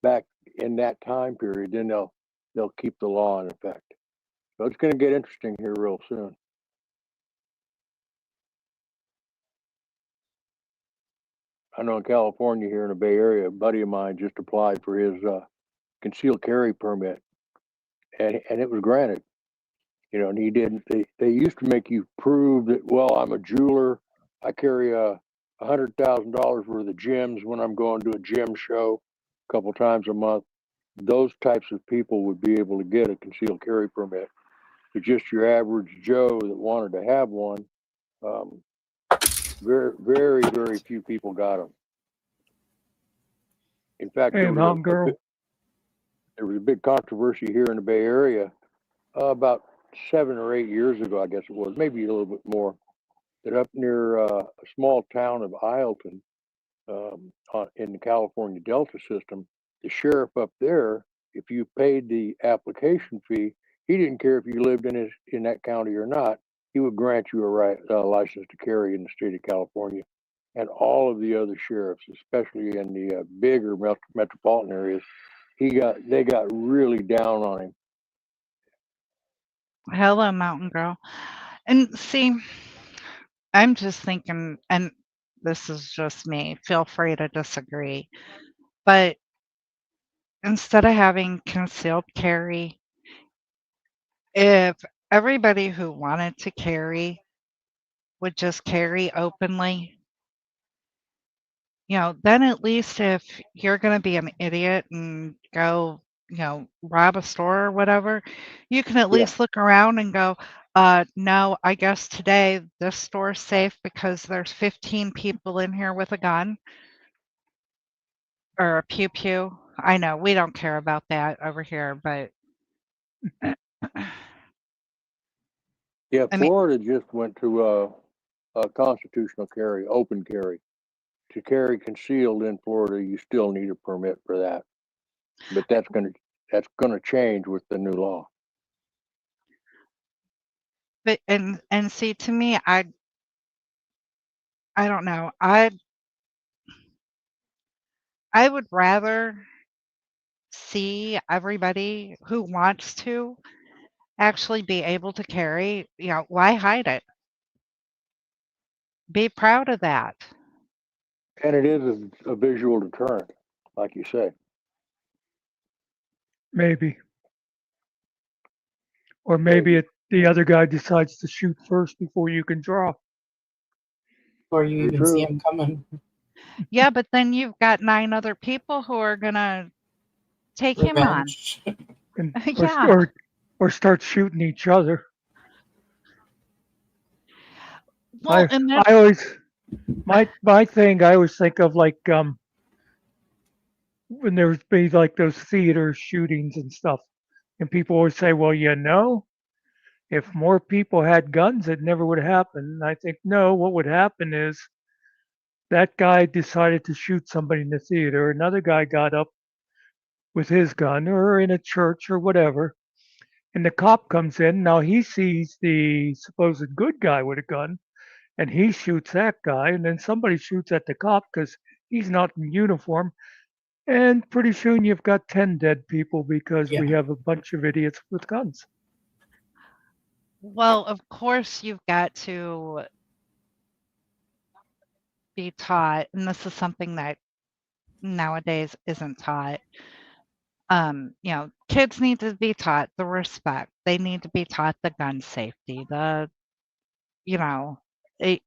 back in that time period, then they'll keep the law in effect. So it's going to get interesting here real soon. I know in California, here in the Bay Area, a buddy of mine just applied for his concealed carry permit, and it was granted. You know, and he didn't. They used to make you prove that. Well, I'm a jeweler. I carry $100,000 worth of gems when I'm going to a gem show a couple times a month. Those types of people would be able to get a concealed carry permit. But just your average Joe that wanted to have one, very, very, very few people got them. In fact, Hey, Mountain Girl. There was a big controversy here in the Bay Area about 7 or 8 years ago, I guess it was, maybe a little bit more, that up near a small town of Isleton in the California Delta system, the sheriff up there, if you paid the application fee, he didn't care if you lived in that county or not. He would grant you a license to carry in the state of California. And all of the other sheriffs, especially in the bigger metropolitan areas, they got really down on him. Hello, Mountain Girl. And see, I'm just thinking, and this is just me, feel free to disagree, but instead of having concealed carry, if everybody who wanted to carry would just carry openly, then at least if you're going to be an idiot and go, rob a store or whatever, you can at least look around and go, no, I guess today this store's safe because there's 15 people in here with a gun or a pew pew. I know we don't care about that over here, but yeah, Florida just went to a constitutional carry, open carry. To carry concealed in Florida, you still need a permit for that, but that's gonna change with the new law. But and see, to me, I don't know. I would rather see everybody who wants to actually be able to carry. Why hide it? Be proud of that. And it is a visual deterrent, like you say. Maybe. Or maybe the other guy decides to shoot first before you can draw. Or you even see him coming. Yeah, but then you've got 9 other people who are going to take him on. And, Yeah. or start shooting each other. Well, I always, my thing, I always think of like when there would be like those theater shootings and stuff, and people always say, well, if more people had guns, it never would happen. And I think, no, what would happen is that guy decided to shoot somebody in the theater. Another guy got up with his gun or in a church or whatever. And the cop comes in. Now he sees the supposed good guy with a gun and he shoots that guy. And then somebody shoots at the cop because he's not in uniform. And pretty soon you've got 10 dead people because we Yeah. have a bunch of idiots with guns. Well, of course, you've got to be taught, and this is something that nowadays isn't taught. Kids need to be taught the respect. They need to be taught the gun safety, you know, it,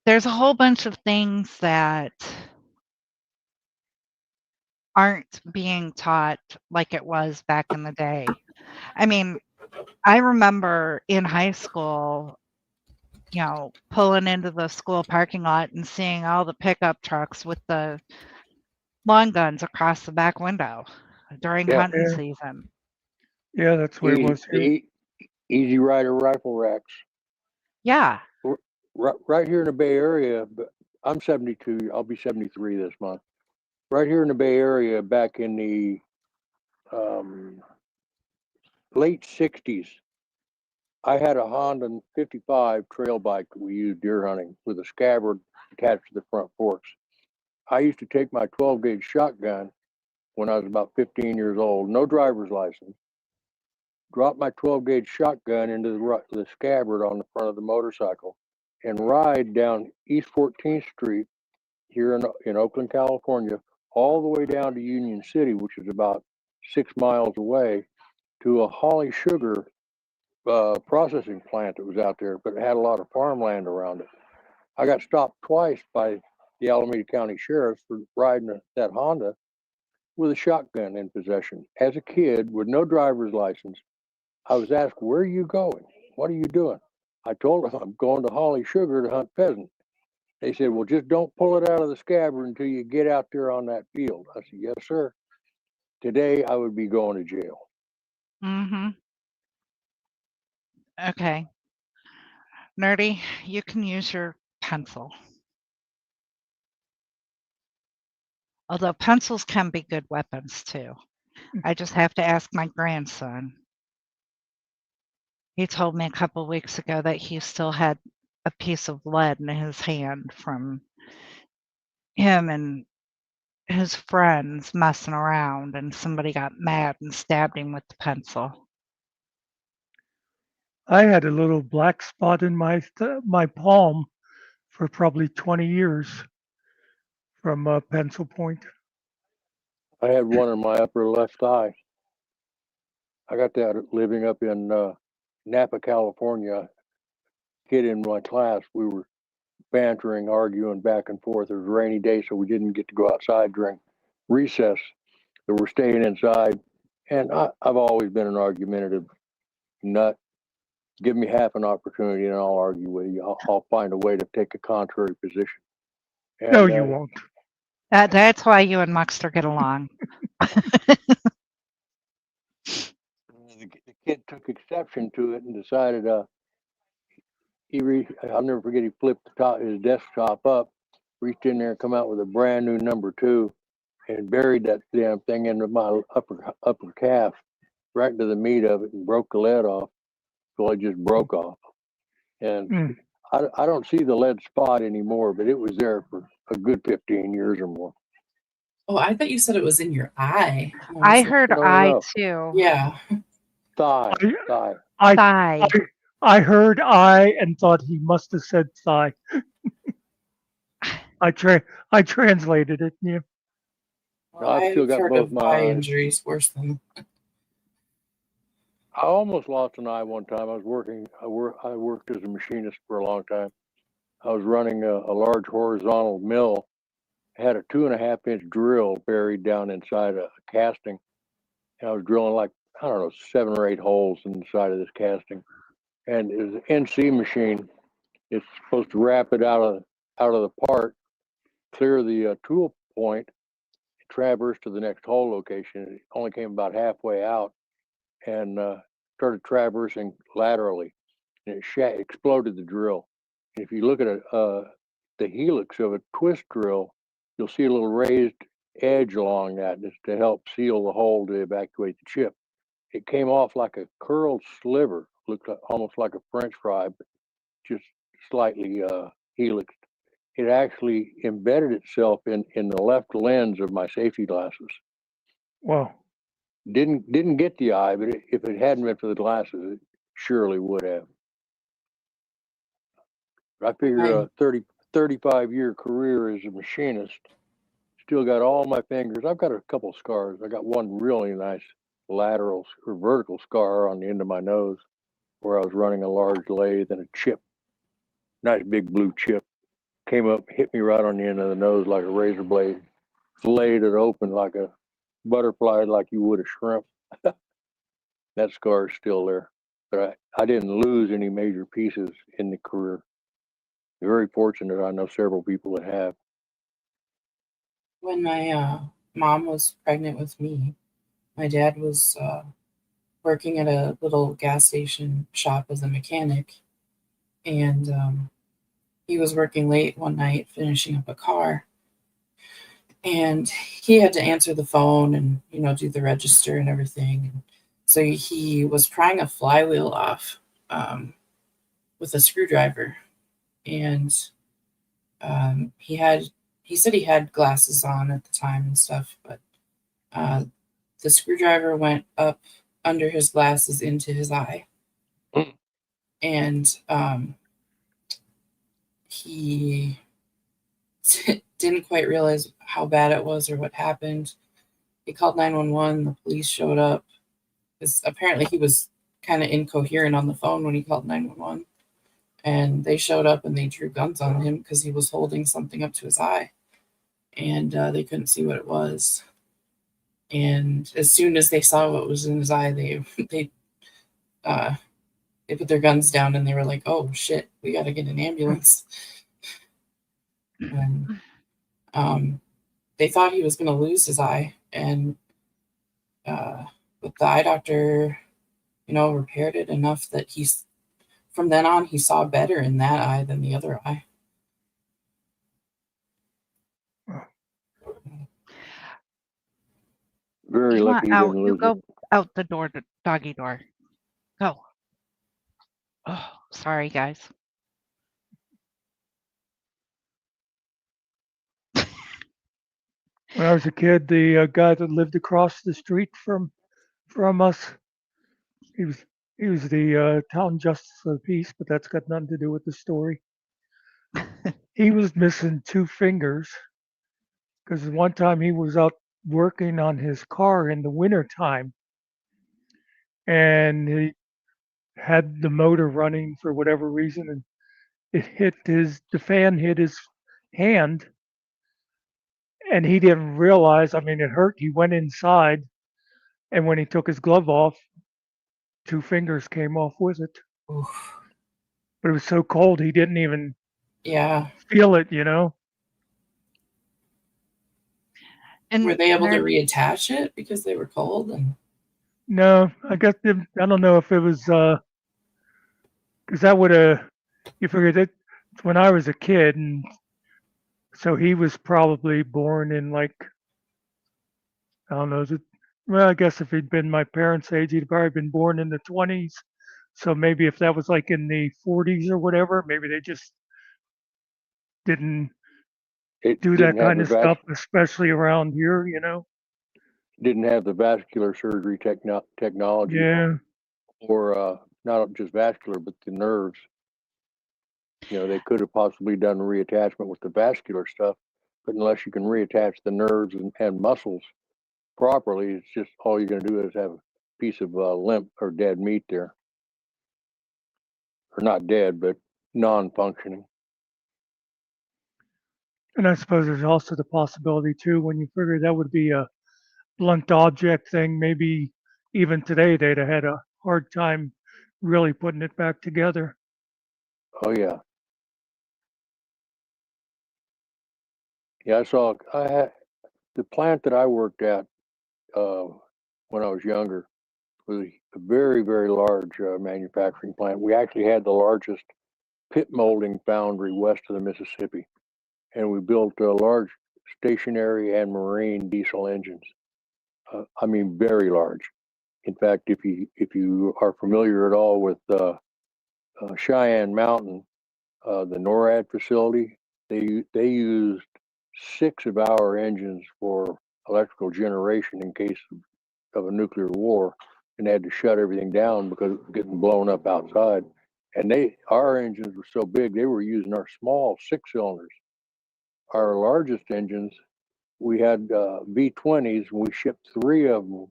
there's a whole bunch of things that aren't being taught like it was back in the day. I mean, I remember in high school, pulling into the school parking lot and seeing all the pickup trucks with the long guns across the back window during Yeah, hunting season. Yeah, that's where it was here. Easy Rider rifle racks. Yeah. Right here in the Bay Area, but I'm 72. I'll be 73 this month. Right here in the Bay Area, back in the late 60s, I had a Honda 55 trail bike that we used deer hunting with a scabbard attached to the front forks. I used to take my 12 gauge shotgun when I was about 15 years old, no driver's license, drop my 12 gauge shotgun into the scabbard on the front of the motorcycle and ride down East 14th Street here in Oakland, California, all the way down to Union City, which is about 6 miles away, to a Holly Sugar processing plant that was out there, but it had a lot of farmland around it. I got stopped twice by the Alameda County Sheriff for riding that Honda with a shotgun in possession. As a kid with no driver's license, I was asked, "Where are you going? What are you doing?" I told them I'm going to Holly Sugar to hunt pheasant. They said, "Well, just don't pull it out of the scabbard until you get out there on that field." I said, "Yes, sir." Today, I would be going to jail. Mm-hmm. Okay. Nerdy, you can use your pencil. Although pencils can be good weapons too. I just have to ask my grandson. He told me a couple weeks ago that he still had a piece of lead in his hand from him and his friends messing around, and somebody got mad and stabbed him with the pencil. I had a little black spot in my palm for probably 20 years from a pencil point. I had one in my upper left thigh. I got that living up in Napa, California. Kid in my class, we were bantering, arguing back and forth. It was a rainy day, so we didn't get to go outside during recess. So we're staying inside. And I've always been an argumentative nut. Give me half an opportunity and I'll argue with you. I'll find a way to take a contrary position. And, No, you won't. That's why you and Muckster get along. The kid took exception to it and decided I'll never forget, he flipped his desktop up, reached in there and come out with a brand new number 2 and buried that damn thing into my upper calf, right into the meat of it, and broke the lead off. So it just broke off. And I don't see the lead spot anymore, but it was there for a good 15 years or more. Oh, I thought you said it was in your eye. I heard eye No. too. Yeah. Thigh. I heard eye and thought he must have said thigh. I translated it. Yeah. Well, I've still got heard both of my eye eyes. injuries worse than. I almost lost an eye one time. I worked as a machinist for a long time. I was running a large horizontal mill. I had a 2.5-inch drill buried down inside a casting. And I was drilling like, I don't know, 7 or 8 holes inside of this casting. And it was an NC machine. It's supposed to wrap it out of the part, clear the tool point, traverse to the next hole location. It only came about halfway out and started traversing laterally, and it exploded the drill. And if you look at the helix of a twist drill, you'll see a little raised edge along that just to help seal the hole to evacuate the chip. It came off like a curled sliver, looked almost like a French fry, but just slightly helixed. it actually embedded itself in the left lens of my safety glasses. Wow. Didn't get the eye, but if it hadn't been for the glasses, it surely would have. I figure a 35-year career as a machinist, still got all my fingers. I've got a couple scars. I got one really nice lateral or vertical scar on the end of my nose where I was running a large lathe, and a chip, nice big blue chip, came up, hit me right on the end of the nose like a razor blade, flayed it open like a butterfly, like you would a shrimp. That scar is still there, but I didn't lose any major pieces in the career. Very fortunate. I know several people that have. When my mom was pregnant with me, my dad was working at a little gas station shop as a mechanic, and he was working late one night finishing up a car, and he had to answer the phone and do the register and everything. And so he was prying a flywheel off with a screwdriver, and he said he had glasses on at the time and stuff, but the screwdriver went up under his glasses into his eye. And he didn't quite realize how bad it was or what happened. He called 911. The police showed up. Because apparently he was kind of incoherent on the phone when he called 911. And they showed up and they drew guns on him because he was holding something up to his eye. And they couldn't see what it was. And as soon as they saw what was in his eye, they put their guns down and they were like, "Oh shit, we got to get an ambulance." And they thought he was going to lose his eye, and but the eye doctor, repaired it enough that from then on he saw better in that eye than the other eye. Very lucky he out. didn't You lose go it. out the door, the doggy door. Go. Oh, sorry, guys. When I was a kid, the guy that lived across the street from us, he was the town justice of the peace, but that's got nothing to do with the story. He was missing 2 fingers because one time he was out working on his car in the wintertime, and he had the motor running for whatever reason, and the fan hit his hand, and he didn't realize. I mean, it hurt. He went inside, and when he took his glove off, 2 fingers came off with it. Oof. But it was so cold he didn't even feel it, And were they able to reattach it because they were cold? And no, I guess I don't know if it was because that would have, you figured that when I was a kid, and so he was probably born in like, I don't know, well, I guess if he'd been my parents' age, he'd probably been born in the 20s. So maybe if that was like in the 40s or whatever, maybe they just didn't do that kind of stuff, especially around here, Didn't have the vascular surgery technology. Yeah. Or not just vascular, but the nerves. They could have possibly done reattachment with the vascular stuff, but unless you can reattach the nerves and muscles properly, it's just all you're going to do is have a piece of limp or dead meat there. Or not dead, but non-functioning. And I suppose there's also the possibility too, when you figure that would be a blunt object thing, maybe even today they'd have had a hard time really putting it back together. Oh yeah. Yeah, I had the plant that I worked at when I was younger was a very, very large manufacturing plant. We actually had the largest pit molding foundry west of the Mississippi, and we built large stationary and marine diesel engines. I mean, very large. In fact, if you are familiar at all with Cheyenne Mountain, the NORAD facility, they used 6 of our engines for electrical generation in case of a nuclear war, and they had to shut everything down because it was getting blown up outside. And our engines were so big, they were using our small 6-cylinders. Our largest engines, we had V20s, and we shipped 3 of them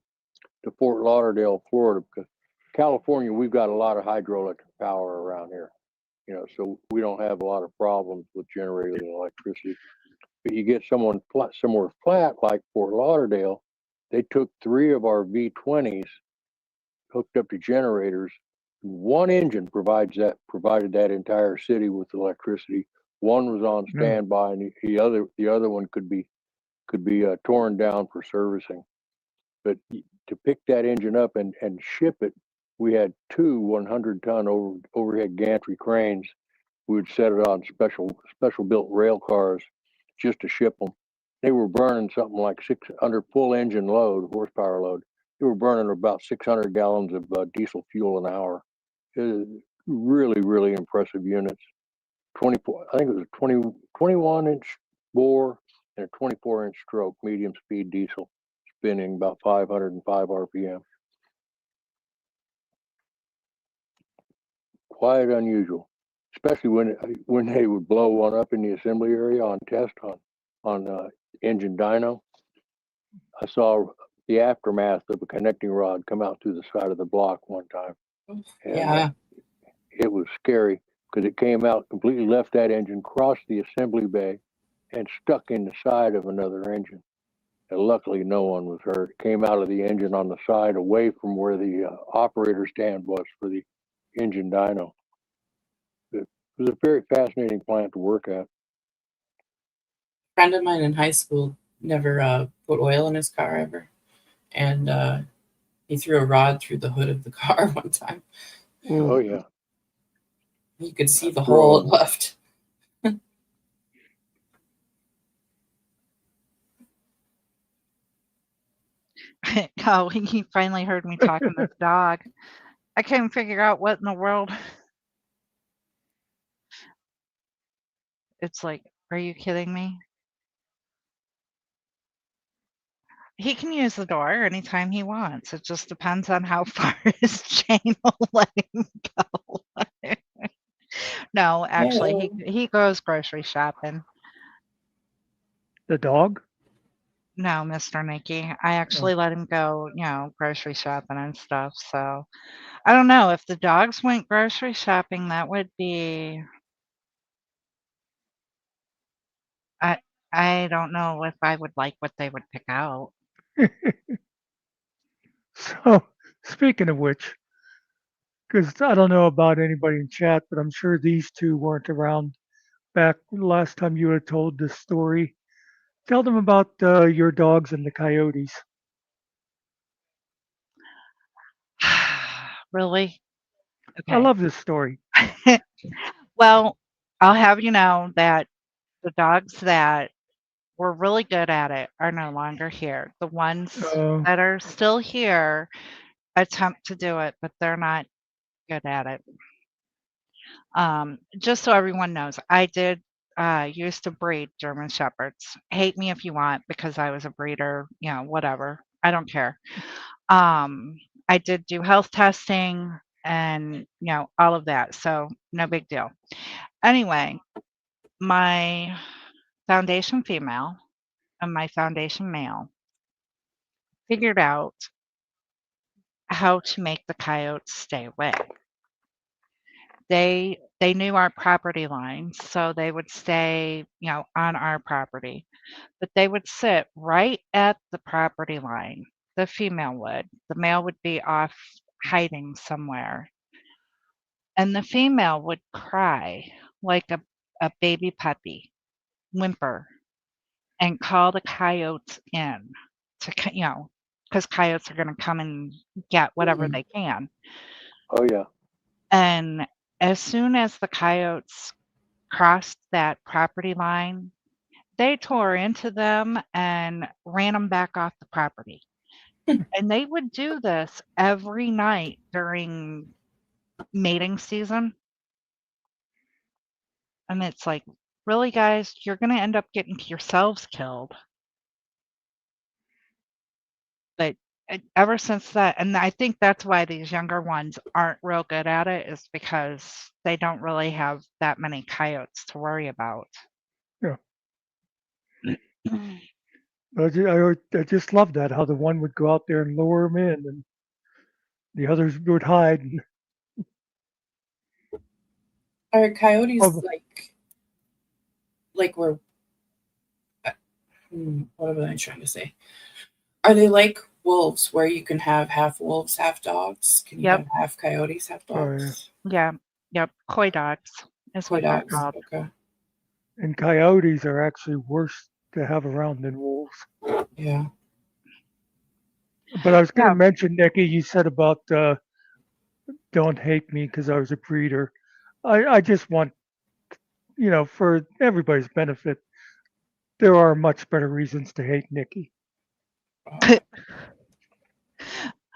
to Fort Lauderdale, Florida, because California, we've got a lot of hydroelectric power around here, so we don't have a lot of problems with generating electricity. But you get somewhere flat like Fort Lauderdale, they took 3 of our V20s, hooked up to generators. One engine provided that entire city with electricity. One was on standby, and the other one could be torn down for servicing. But to pick that engine up and ship it, we had 2 100-ton overhead gantry cranes. We would set it on special built rail cars just to ship them. They were burning something like under full engine load, horsepower load. They were burning about 600 gallons of diesel fuel an hour. It was really, really impressive units. 24, I think it was a 21-inch bore and a 24-inch stroke, medium speed diesel, spinning about 505 RPM. Quite unusual, especially when they would blow one up in the assembly area on test on engine dyno. I saw the aftermath of a connecting rod come out through the side of the block one time. And it was scary because it came out, completely left that engine, crossed the assembly bay, and stuck in the side of another engine. And luckily, no one was hurt. It came out of the engine on the side, away from where the operator stand was for the engine dyno. It was a very fascinating plant to work at. A friend of mine in high school never put oil in his car ever, and he threw a rod through the hood of the car one time. Oh yeah, you could see the hole it left. Oh, he finally heard me talking to the dog. I couldn't figure out what in the world. It's like, are you kidding me? He can use the door anytime he wants. It just depends on how far his chain will let him go. No, actually, he goes grocery shopping. The dog? No, Mr. Nicky. I actually let him go, grocery shopping and stuff. So I don't know if the dogs went grocery shopping, that would be. I don't know if I would like what they would pick out. So, speaking of which, because I don't know about anybody in chat, but I'm sure these two weren't around back last time you had told this story. Tell them about your dogs and the coyotes. Really? Okay. I love this story. Well, I'll have you know that the dogs that were really good at it are no longer here. The ones that are still here attempt to do it, but they're not good at it. Just so everyone knows, I did used to breed German Shepherds. Hate me if you want, because I was a breeder, whatever. I don't care. I did do health testing and, all of that. So no big deal. Anyway, my foundation female and my foundation male figured out how to make the coyotes stay away. They knew our property lines, so they would stay, on our property. But they would sit right at the property line. The female would. The male would be off hiding somewhere. And the female would cry like a baby puppy, whimper, and call the coyotes in to, because coyotes are going to come and get whatever they can. Oh yeah. And as soon as the coyotes crossed that property line, they tore into them and ran them back off the property. And they would do this every night during mating season. And it's like, really, guys, you're going to end up getting yourselves killed. But ever since that, and I think that's why these younger ones aren't real good at it, is because they don't really have that many coyotes to worry about. Yeah. I just love that, how the one would go out there and lure him in, and the others would hide. And, Are coyotes oh, like we're what am I trying to say? Are they like wolves, where you can have half wolves, half dogs? Can you Yep. have half coyotes, half oh yeah. dogs? Yeah. Yep. Coy dogs is Coy what they're dogs. called. Okay. And coyotes are actually worse to have around than wolves. Yeah. But I was going Yeah. to mention, Nikki, you said about don't hate me because I was a breeder. I just want, for everybody's benefit, there are much better reasons to hate Nikki.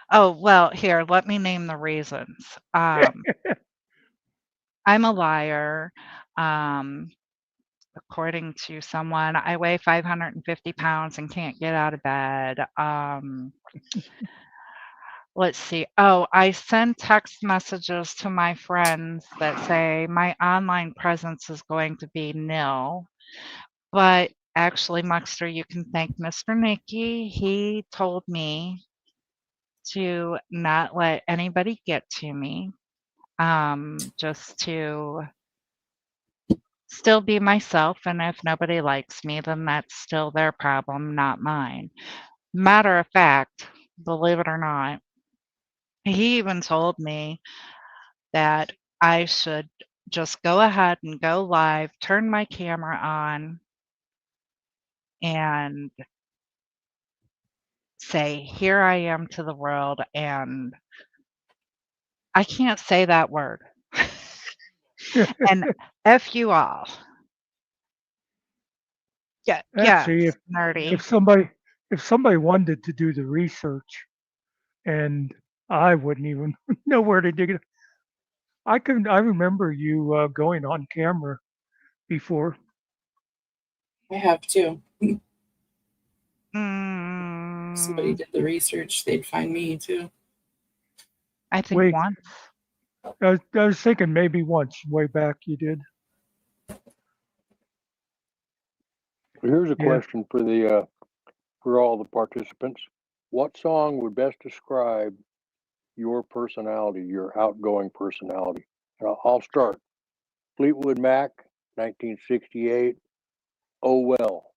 Oh, well, here, let me name the reasons. I'm a liar. According to someone, I weigh 550 pounds and can't get out of bed. Let's see. Oh, I send text messages to my friends that say my online presence is going to be nil. But actually, Muckster, you can thank Mr. Nicky. He told me to not let anybody get to me, just to still be myself. And if nobody likes me, then that's still their problem, not mine. Matter of fact, believe it or not, he even told me that I should just go ahead and go live, turn my camera on, and say, here I am to the world. And I can't say that word. And F you all. Yeah, Actually, yes, nerdy. if somebody wanted to do the research, and I wouldn't even know where to dig it. I remember you going on camera before. I have too. If somebody did the research, they'd find me too. I think Wait, once. I was thinking maybe once way back you did. Here's a Yeah. question for all the participants. What song would best describe your personality, your outgoing personality? I'll start. Fleetwood Mac, 1968. Oh well.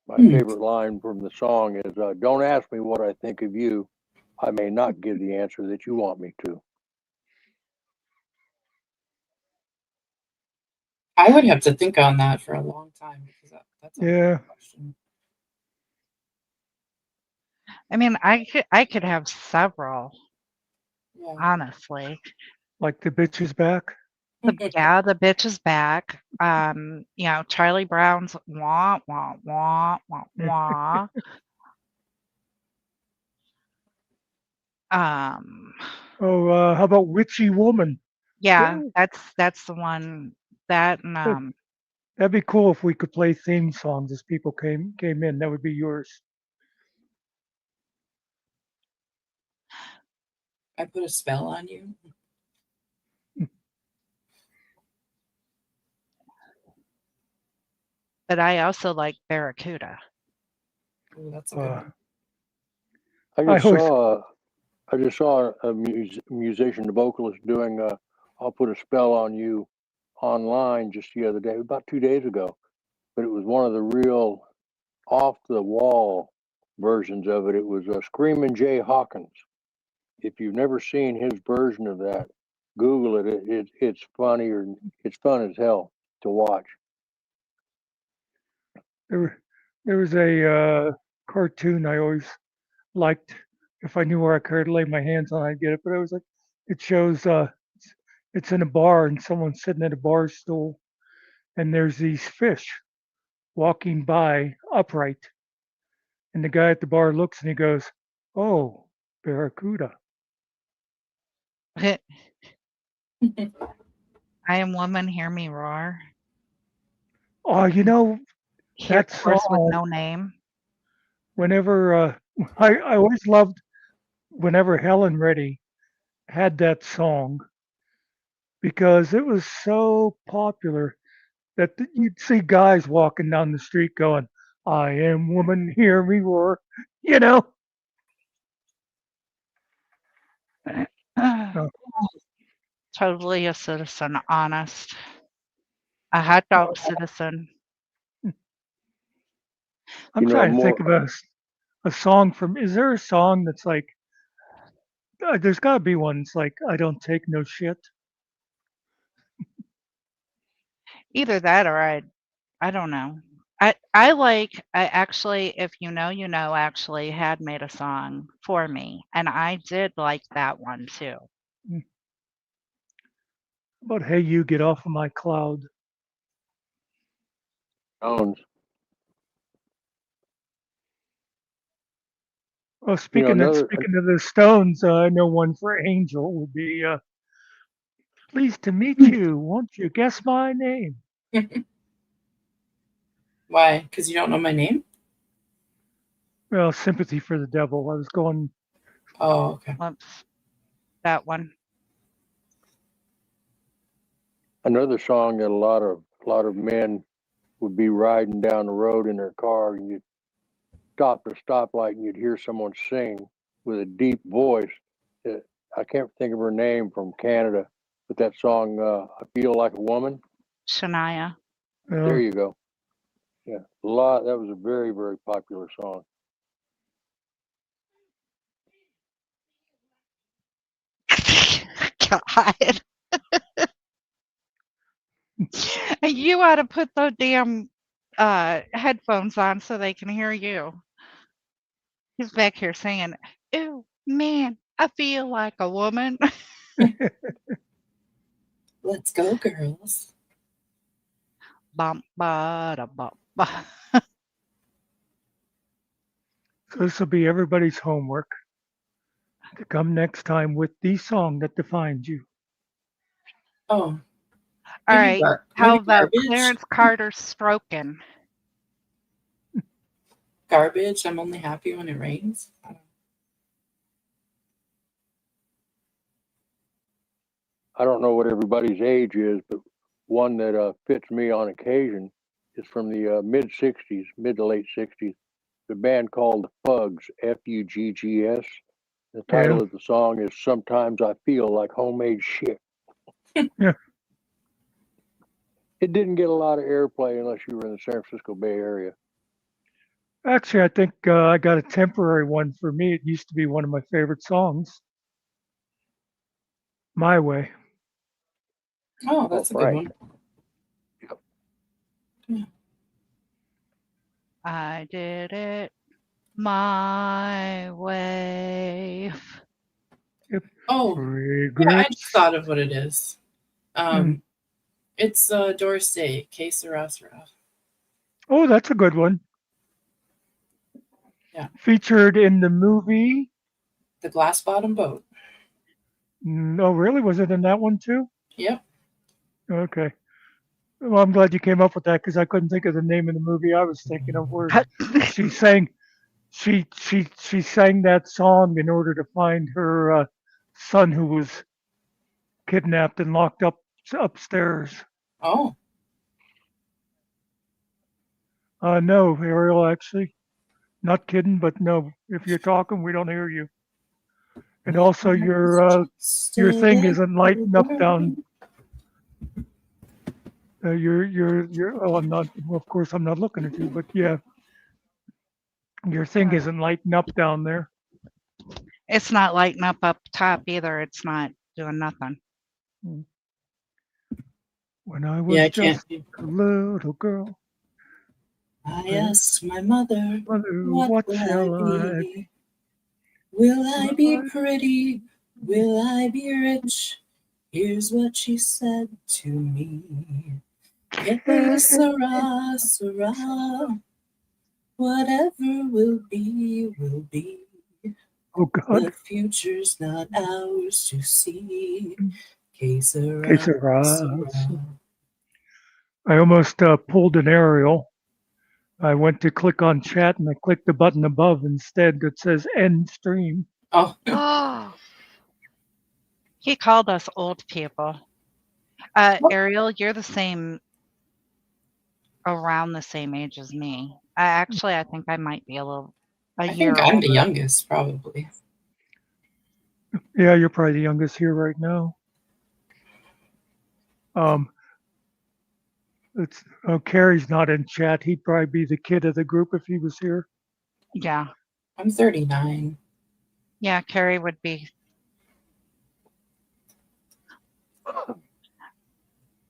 My favorite line from the song is, "Don't ask me what I think of you. I may not give the answer that you want me to." I would have to think on that for a long time, because that's a hard question. I mean, I could have several, Yeah. honestly. Like the bitch is back. Yeah, the bitch is back. Charlie Brown's wah wah wah wah wah. Oh, how about Witchy Woman? Yeah, that's the one. That and That'd be cool if we could play theme songs as people came in. That would be yours. I put a spell on you. but I also like Barracuda. Ooh, that's a good one. I just saw a musician, a vocalist doing "I'll Put a Spell on You" online just the other day, about 2 days ago. But it was one of the real off the wall versions of it. It was Screamin' Jay Hawkins. If you've never seen his version of that, Google it. It's funny, or it's fun as hell to watch. There was a cartoon I always liked. If I knew where I could lay my hands on, I'd get it. But I was like, it shows it's in a bar and someone's sitting at a bar stool, and there's these fish walking by upright, and the guy at the bar looks and he goes, "Oh, barracuda." I am woman, hear me roar. Oh, Hear, that of course, with song, no name. whenever I always loved whenever Helen Reddy had that song because it was so popular that you'd see guys walking down the street going, I am woman, hear me roar, you know? Uh, Totally a citizen, honest. A hot dog citizen. I'm trying to think of a song from, is there a song that's like, there's got to be one that's like, I don't take no shit. Either that or I don't know. I actually, if you know, you know, actually had made a song for me, and I did like that one too. About hey, you get off of my cloud. Stones. Well, speaking of the Stones, I know one for Angel would be pleased to meet you. Won't you guess my name? Why? Because you don't know my name? Well, sympathy for the devil. I was going. Oh, okay. That one. Another song that a lot of men would be riding down the road in their car, and you'd stop at a stoplight, and you'd hear someone sing with a deep voice. I can't think of her name, from Canada, but that song, "I Feel Like a Woman." Shania. There you go. Yeah, that was a very, very popular song. God. You ought to put those damn headphones on so they can hear you. He's back here singing, "Ooh, man, I feel like a woman." Let's go, girls. Bum, ba, da, bum, ba. So this will be everybody's homework to come next time with the song that defines you. Oh. All right. How about Clarence Carter's Stroking? Garbage. I'm only happy when it rains. I don't know what everybody's age is, but one that fits me on occasion is from the mid to late 60s. The band called Fugs, Fuggs. The title of the song is "Sometimes I Feel Like Homemade Shit." Yeah. It didn't get a lot of airplay unless you were in the San Francisco Bay Area. Actually, I think I got a temporary one for me. It used to be one of my favorite songs. My Way. Oh, that's a good one. Yep. Yeah. I did it my way. Oh, yeah, I just thought of what it is. It's Doris Day, Que Sera Sera. Oh, that's a good one. Yeah. Featured in the movie The Glass Bottom Boat. No, really? Was it in that one too? Yep. Okay. Well, I'm glad you came up with that because I couldn't think of the name of the movie I was thinking of where she sang that song in order to find her son who was kidnapped and locked up upstairs. Oh. No, Ariel, actually. Not kidding, but no. If you're talking, we don't hear you. And also your thing isn't lighting up down. Oh, I'm not, well, of course I'm not looking at you, but yeah. Your thing isn't lighting up down there. It's not lighting up top either. It's not doing nothing. When I was just a little girl, I asked my mother, what shall I be? Will I be pretty? Will I be rich? Here's what she said to me. Que sera, sera. Whatever will be, will be. Oh God. The future's not ours to see. Que sera, Que sera. sera. I almost pulled an aerial. I went to click on chat and I clicked the button above instead that says end stream. Oh, Oh, he called us old people. Ariel, you're the same, around the same age as me. I think I might be a I year think I'm older. the youngest, probably. Yeah, you're probably the youngest here right now. Carrie's not in chat. He'd probably be the kid of the group if he was here. Yeah. I'm 39. Yeah, Carrie would be.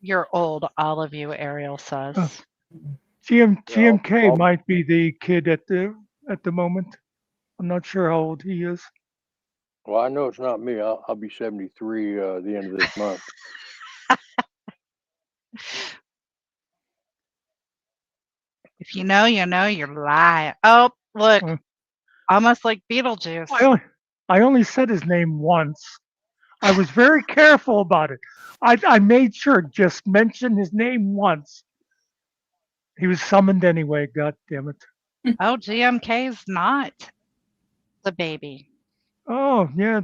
You're old, all of you, Ariel says. GMK might be the kid at the moment. I'm not sure how old he is. Well, I know it's not me. I'll be 73 the end of this month. If you know, you know, you're lying. Oh, look, almost like Beetlejuice. I only said his name once. I was very careful about it. I made sure just mention his name once. He was summoned anyway. God damn it. Oh, GMK's not the baby. Oh yeah,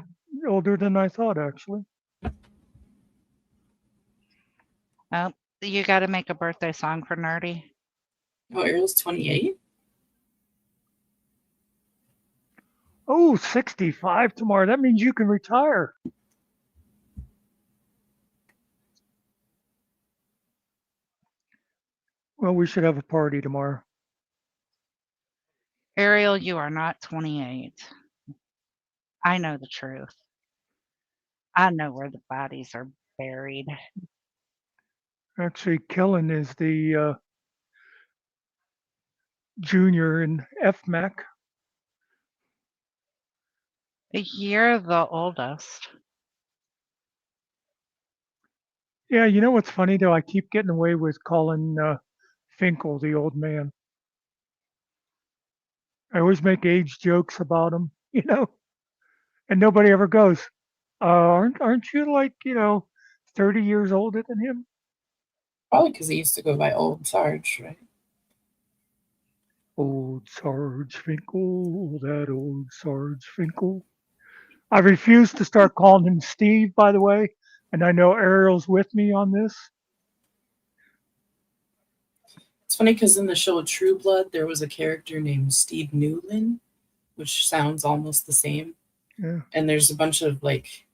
older than I thought actually. Oh, you got to make a birthday song for Nerdy. Oh, Ariel's 28? Oh, 65 tomorrow. That means you can retire. Well, we should have a party tomorrow. Ariel, you are not 28. I know the truth. I know where the bodies are buried. Actually, Kellen is the junior in FMAC. You're the oldest. Yeah, you know what's funny though? I keep getting away with calling Finkel the old man. I always make age jokes about him, you know, and nobody ever goes, aren't you like, 30 years older than him? Probably because he used to go by Old Sarge, right? Old Sarge Finkel, that old Sarge Finkel. I refuse to start calling him Steve, by the way, and I know Ariel's with me on this. It's funny because in the show True Blood, there was a character named Steve Newlin, which sounds almost the same. Yeah. And there's a bunch of like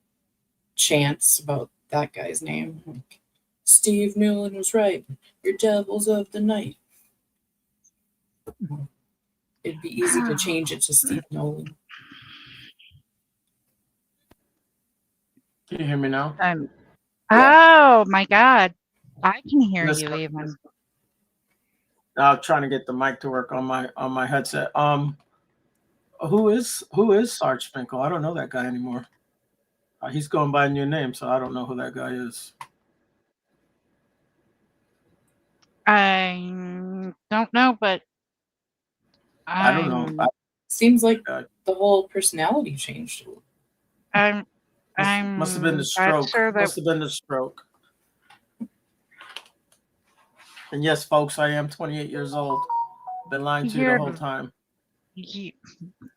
chants about that guy's name. Like, Steve Newlin was right. You're devils of the night. It'd be easy to change it to Steve Nolan. Can you hear me now? Oh my God. I can hear you even. I'm trying to get the mic to work on my headset. Who is Sarge Finkel? I don't know that guy anymore. He's going by a new name, so I don't know who that guy is. I don't know, but I don't know. Seems like the whole personality changed. Must have been the stroke. Sure that... Must have been the stroke. And yes, folks, I am 28 years old. Been lying to you the whole time.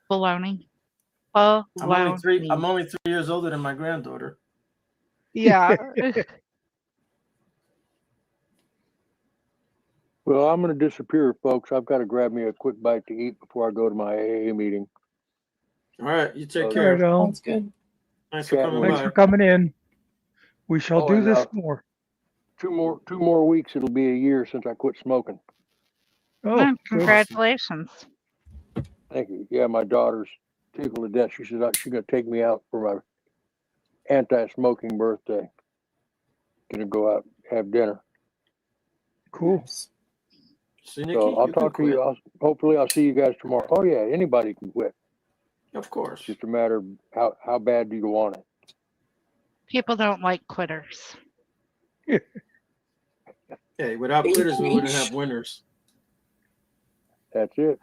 Baloney. I'm only 3 years older than my granddaughter. Yeah. Well, I'm going to disappear, folks. I've got to grab me a quick bite to eat before I go to my AA meeting. All right, you take care. Right, Sounds good. Thanks for coming in. We shall do this more. 2 more weeks. It'll be a year since I quit smoking. Oh, congratulations! Thank you. Yeah, my daughter's tickled to death. She said she's going to take me out for my anti-smoking birthday. Gonna go out and have dinner. Cool. See, Nikki, so I'll talk to you. Hopefully, I'll see you guys tomorrow. Oh yeah, anybody can quit. Of course. It's just a matter of how bad do you want it. People don't like quitters. Hey, without quitters, we wouldn't have winners. That's it.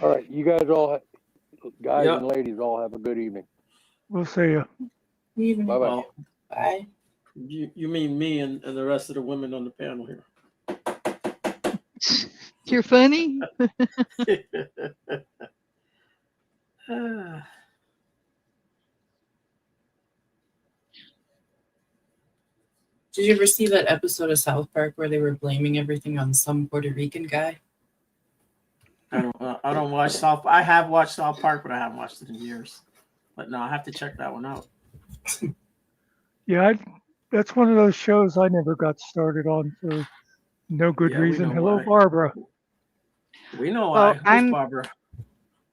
All right, you guys all guys Yep. and ladies all have a good evening. We'll see you. Evening. Bye bye. Well, Bye. you mean me and the rest of the women on the panel here. You're funny. Did you ever see that episode of South Park where they were blaming everything on some Puerto Rican guy? I don't watch South. I have watched South Park, but I haven't watched it in years. But no, I have to check that one out. Yeah, that's one of those shows I never got started on for no good Yeah, we reason. know Hello, why. Barbara. We know Well, why. Who's Barbara?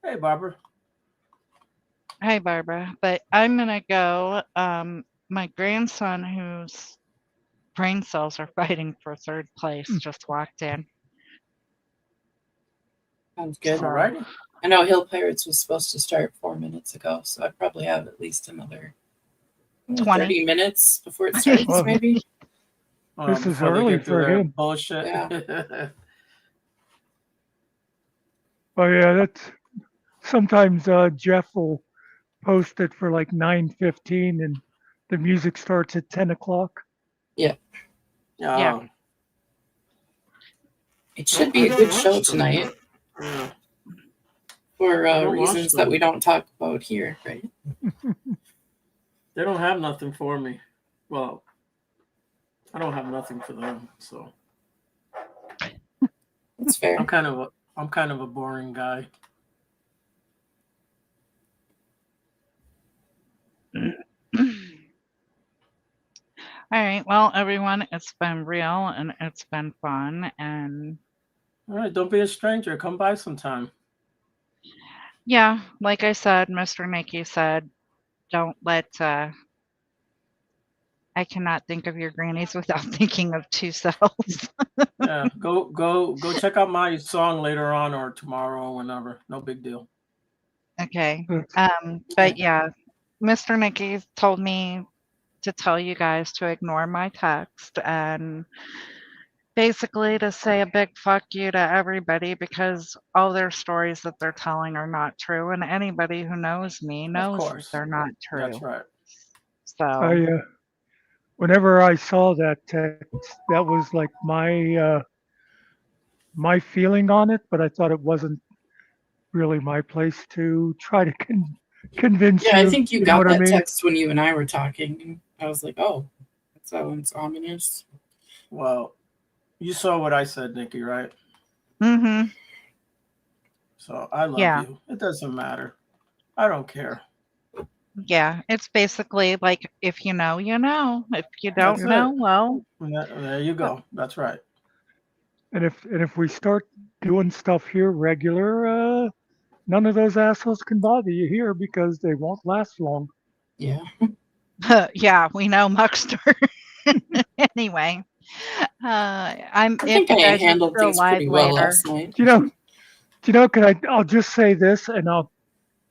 Hey, Barbara. Hi, Barbara. But I'm gonna go. My grandson, whose brain cells are fighting for third place, just walked in. Sounds good. So, Alrighty. I know Hill Pirates was supposed to start 4 minutes ago, so I probably have at least another 20. 30 minutes before it starts, Well, maybe. This is Before they early get through for their him. bullshit. Yeah. Oh yeah, that's sometimes Jeff will post it for like 9:15, and the music starts at 10 o'clock. yeah. It should be a good show watch them. tonight Yeah. for I don't watch reasons that them. we don't talk about here, right? They don't have nothing for me. Well, I don't have nothing for them, so That's fair. I'm kind of a boring guy. All right. Well, everyone, it's been real and it's been fun. And All right, don't be a stranger. Come by sometime. yeah, like I said, Mr. Nicky said, don't let. I cannot think of your grannies without thinking of two cells. Yeah, go check out my song later on or tomorrow or whenever. No big deal. Okay. That's- But yeah, Mr. Nicky told me to tell you guys to ignore my text and basically to say a big fuck you to everybody because all their stories that they're telling are not true. And anybody who knows me Of knows that course. they're not true. That's right. So, whenever I saw that text, that was like my my feeling on it, but I thought it wasn't really my place to try to convince you. Yeah, I think you know got what that I mean? text when you and I were talking. And I was like, oh, that sounds ominous. Well, you saw what I said, Nikki, right? mm-hmm. So I love Yeah. you. It doesn't matter. I don't care. Yeah, it's basically like if you know, you know. If you don't That's it. know, well, There you go. That's right. And if we start doing stuff here regular, none of those assholes can bother you here because they won't last long. Yeah. yeah, we know Muckster. Anyway, I'm. I If think you I guys are handled still things live pretty well later, last night. Do you know? I'll just say this, and I'll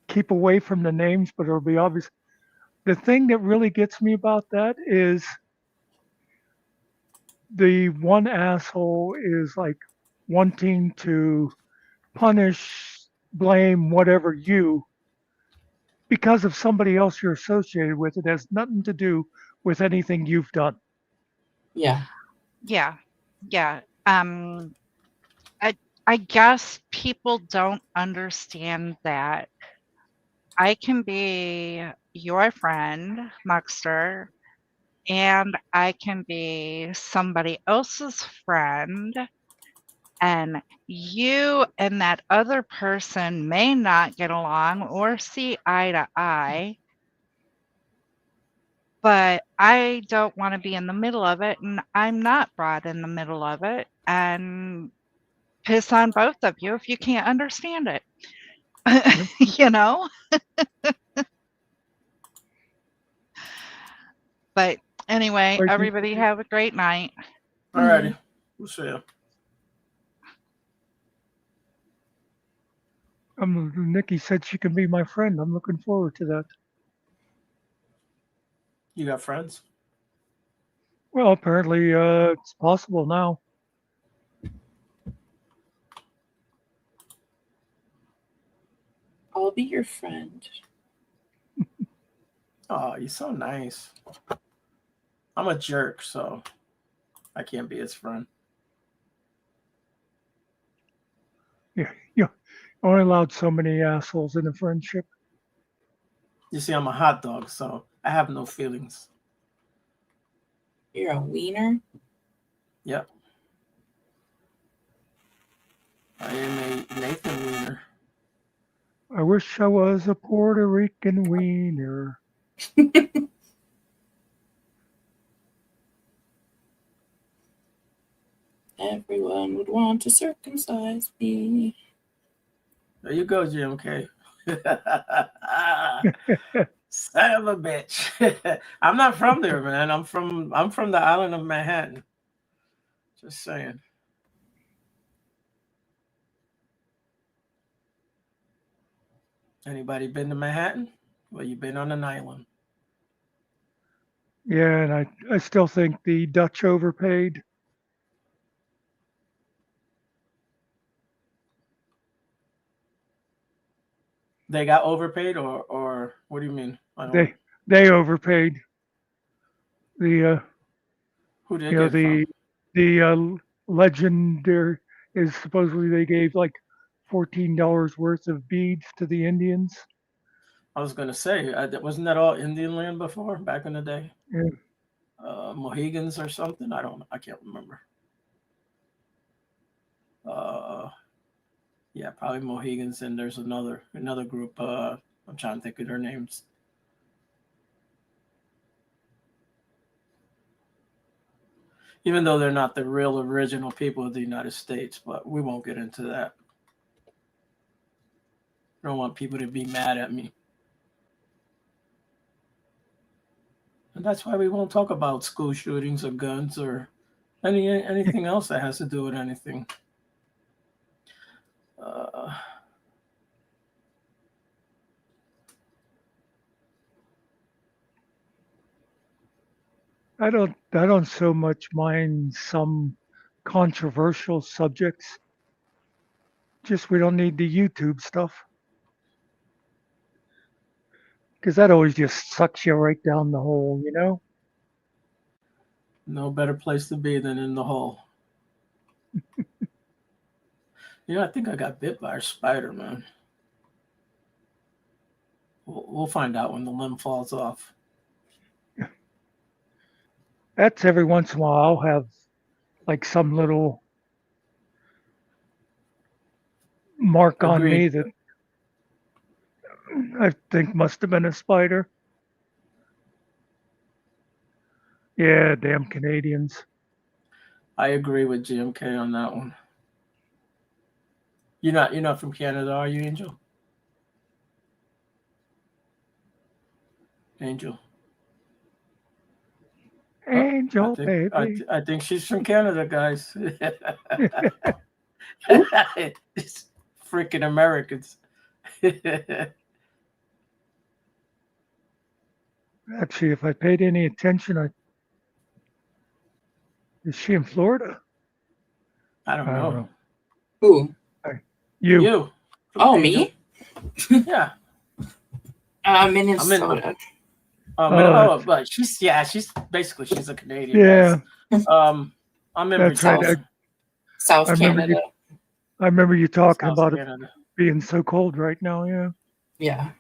keep away from the names, but it'll be obvious. The thing that really gets me about that is the one asshole is like wanting to punish, blame, whatever you because of somebody else you're associated with. It has nothing to do with anything you've done. Yeah. yeah. I guess people don't understand that I can be your friend, Muckster, and I can be somebody else's friend, and you and that other person may not get along or see eye to eye, but I don't want to be in the middle of it, and I'm not brought in the middle of it, and piss on both of you if you can't understand it. You know? But anyway, Like, everybody have a great night. All righty. We'll see you. Nikki said she can be my friend. I'm looking forward to that. You got friends? Well, apparently it's possible now. I'll be your friend. Oh, you're so nice. I'm a jerk, so I can't be his friend. Yeah, you're only allowed so many assholes in a friendship. You see, I'm a hot dog, so I have no feelings. You're a wiener. Yep. I am a Nathan Wiener. I wish I was a Puerto Rican wiener. Everyone would want to circumcise me. There you go, Jim K. Son of a bitch. I'm not from there, man. I'm from the island of Manhattan. Just saying. Anybody been to Manhattan? Well, you've been on an island. Yeah, and I still think the Dutch overpaid. They got overpaid, or what do you mean? I don't. They overpaid. The Who did you know get from? the legendary is supposedly they gave like $14 worth of beads to the Indians. I was gonna say, wasn't that all Indian land before, back in the day? Yeah. Mohegans or something? I can't remember. Yeah, probably Mohegans, and there's another group. I'm trying to think of their names. Even though they're not the real original people of the United States, but we won't get into that. I don't want people to be mad at me. And that's why we won't talk about school shootings or guns or anything else that has to do with anything. I don't so much mind some controversial subjects. Just we don't need the YouTube stuff. Because that always just sucks you right down the hole, you know? No better place to be than in the hole. I think I got bit by a spider, man. We'll find out when the limb falls off. That's every once in a while I'll have like some little mark on Agreed. me that I think must have been a spider. Yeah, damn Canadians. I agree with GMK on that one. You're not from Canada, are you, Angel? Angel. Angel, baby. I think she's from Canada, guys. It's freaking Americans. Actually, if I paid any attention, is she in Florida? I don't know. Who? You. Oh, Angel. me? Yeah. Minnesota. But she's basically she's a Canadian. Yeah. Guys. I'm in That's Virginia. right. South Canada. I remember you talking South about Canada. it being so cold right now. Yeah. Yeah.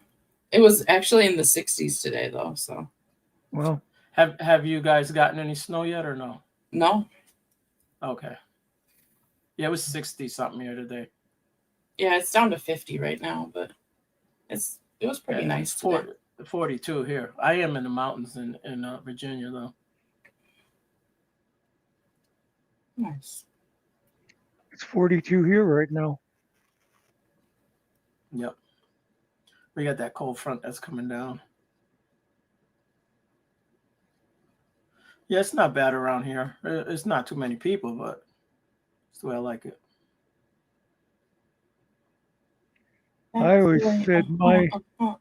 It was actually in the 60s today, though. So. Well. Have you guys gotten any snow yet or no? No. Okay. Yeah, it was 60 something here today. Yeah, it's down to 50 right now, but it was pretty nice today. 42 here. I am in the mountains in Virginia, though. Nice. It's 42 here right now. Yep. We got that cold front that's coming down. Yeah, it's not bad around here. It's not too many people, but it's the way I like it. I always said I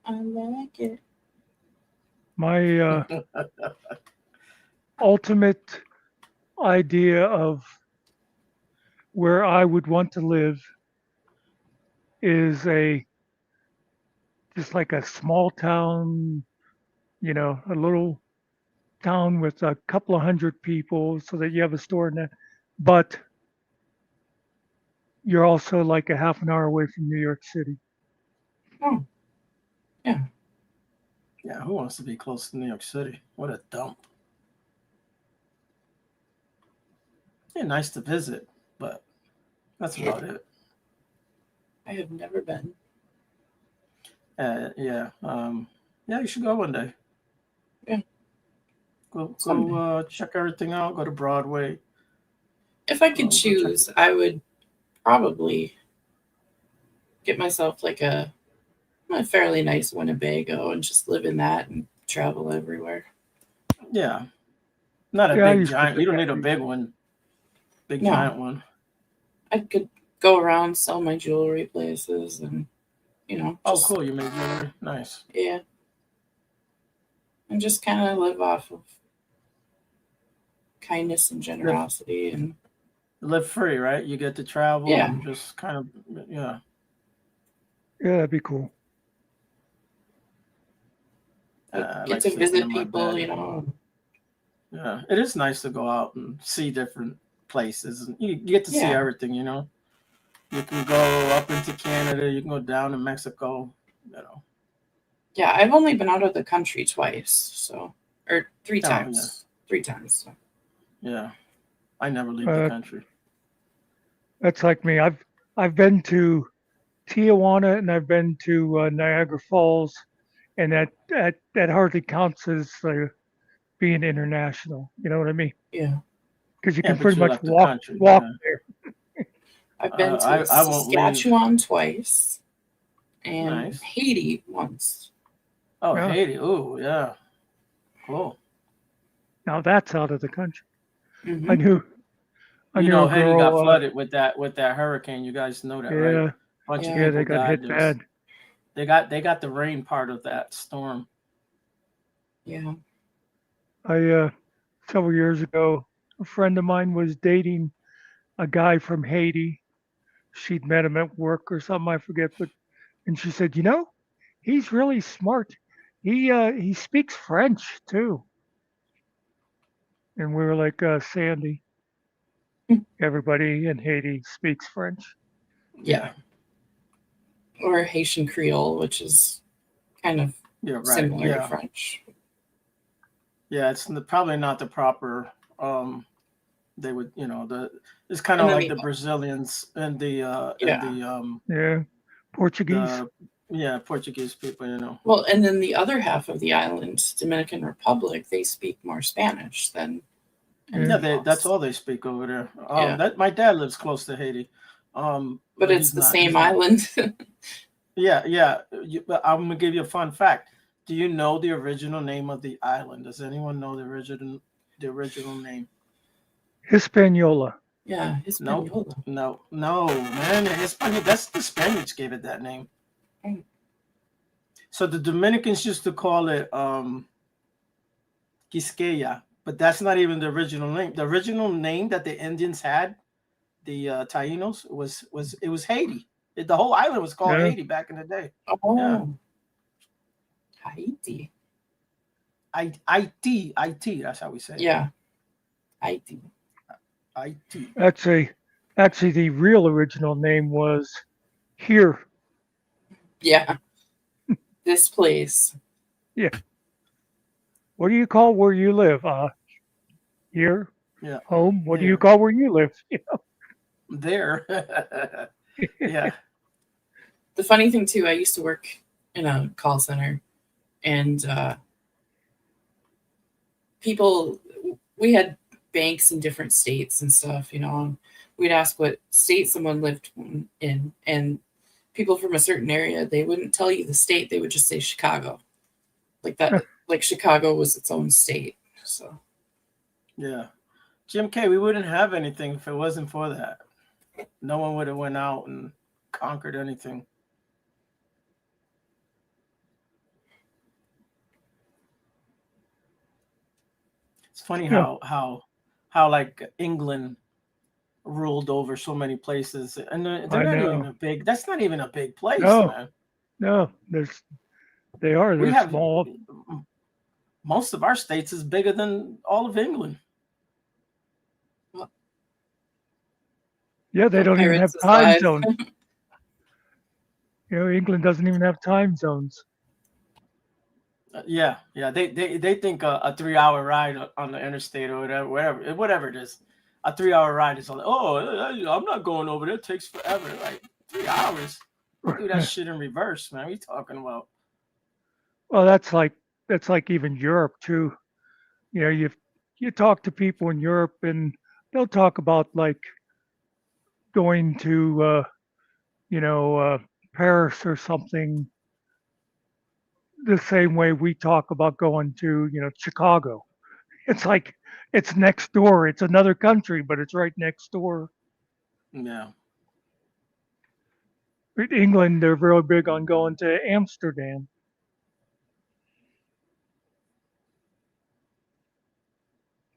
like it. My ultimate idea of where I would want to live is a just like a small town, a little town with a couple of hundred people so that you have a store in that. But you're also like a half an hour away from New York City. Oh, yeah. Yeah, who wants to be close to New York City? What a dump. Yeah, nice to visit, but that's about it. I have never been. Yeah. Yeah, you should go one day. Yeah. Go check everything out. Go to Broadway. If I could choose, I would probably get myself like a fairly nice Winnebago and just live in that and travel everywhere. Yeah. Not a big giant. You don't need a big one. Giant one. I could go around, sell my jewelry places, and oh, cool! You make jewelry, nice. Yeah, and just kind of live off of kindness and generosity, and live free, right? You get to travel, and just kind of, yeah, that'd be cool. Get to visit people, Yeah, it is nice to go out and see different places, and you get to see everything. You can go up into Canada, you can go down to Mexico. Yeah, I've only been out of the country twice, or 3 times. Yeah. 3 times. So. Yeah, I never leave the country. That's like me. I've been to Tijuana and I've been to Niagara Falls, and that hardly counts as being international. You know what I mean? Yeah. Because you can pretty much walk there. I've been to Saskatchewan twice and Haiti once. Oh, yeah. Haiti. Oh, yeah. Cool. Now that's out of the country. Mm-hmm. I knew Haiti got flooded with that hurricane. You guys know that, right? Bunch of people they got hit bad. They got the rain part of that storm. Yeah. Several years ago, a friend of mine was dating a guy from Haiti. She'd met him at work or something, I forget, and she said, he's really smart. He speaks French too. And we were like, Sandy, everybody in Haiti speaks French. Yeah. Or Haitian Creole, which is kind of similar to French. Yeah, it's probably not the proper. They would, it's kind of like the Brazilians and the Portuguese. Portuguese people, Well, and then the other half of the island, Dominican Republic, they speak more Spanish than. That's all they speak over there. My dad lives close to Haiti. But it's the same island. Yeah. But I'm gonna give you a fun fact. Do you know the original name of the island? Does anyone know the original name? Hispaniola. Yeah, Hispaniola. No, man. Hispaniola. That's the Spaniards gave it that name. So the Dominicans used to call it Quisqueya, but that's not even the original name. The original name that the Indians had, the Tainos, was Haiti. The whole island was called Haiti back in the day. Oh, yeah. Haiti. IT. That's how we say it. Yeah, IT. Actually, the real original name was here. Yeah. This place. Yeah. What do you call where you live? Here. Yeah. Home. What do you call where you live? There. Yeah. The funny thing too, I used to work in a call center, and we had banks in different states and stuff, and we'd ask what state someone lived in, and people from a certain area, they wouldn't tell you the state, they would just say Chicago. Like that, like Chicago was its own state. So yeah. Jim K, we wouldn't have anything if it wasn't for that. No one would have went out and conquered anything. It's funny how like England ruled over so many places, and they're not even a big. That's not even a big place, man. No, there's They are. We They're have small. most of our states is bigger than all of England. Yeah, they don't even have Pirates is time live. zones. England doesn't even have time zones. Yeah. They think a 3-hour ride on the interstate or whatever it is, a 3-hour ride is like, oh, I'm not going over there. It takes forever. Like 3 hours. Do that shit in reverse, man. What are you talking about? Well, that's like even Europe too. You talk to people in Europe and they'll talk about like going to Paris or something the same way we talk about going to Chicago. It's like it's next door. It's another country, but it's right next door. Yeah. In England, they're very big on going to Amsterdam.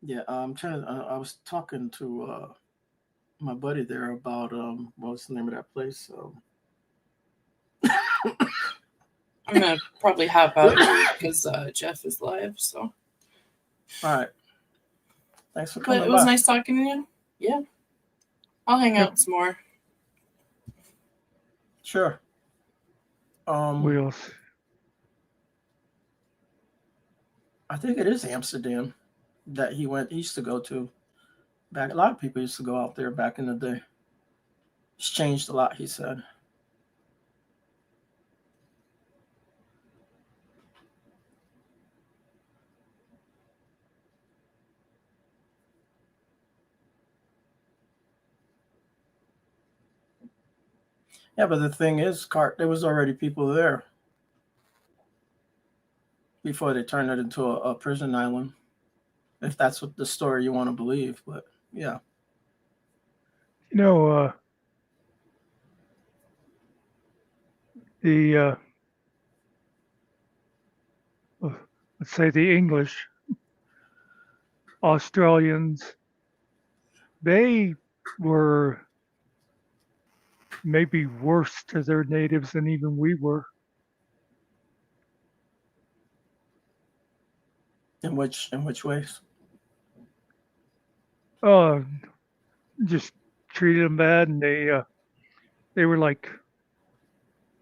Yeah. I'm trying to, I was talking to my buddy there about what was the name of that place? I'm gonna probably hop out because Jeff is live. So. All right. Thanks for coming. But it was nice talking to you. Yeah. I'll hang out some more. Sure. Wheels. I think it is Amsterdam that he used to go to. A lot of people used to go out there back in the day. It's changed a lot, he said. Yeah, but the thing is, there was already people there before they turned it into a prison island, if that's what the story you want to believe. But yeah. The let's say the English, Australians, they were maybe worse to their natives than even we were. In which ways? Just treated them bad, and they were like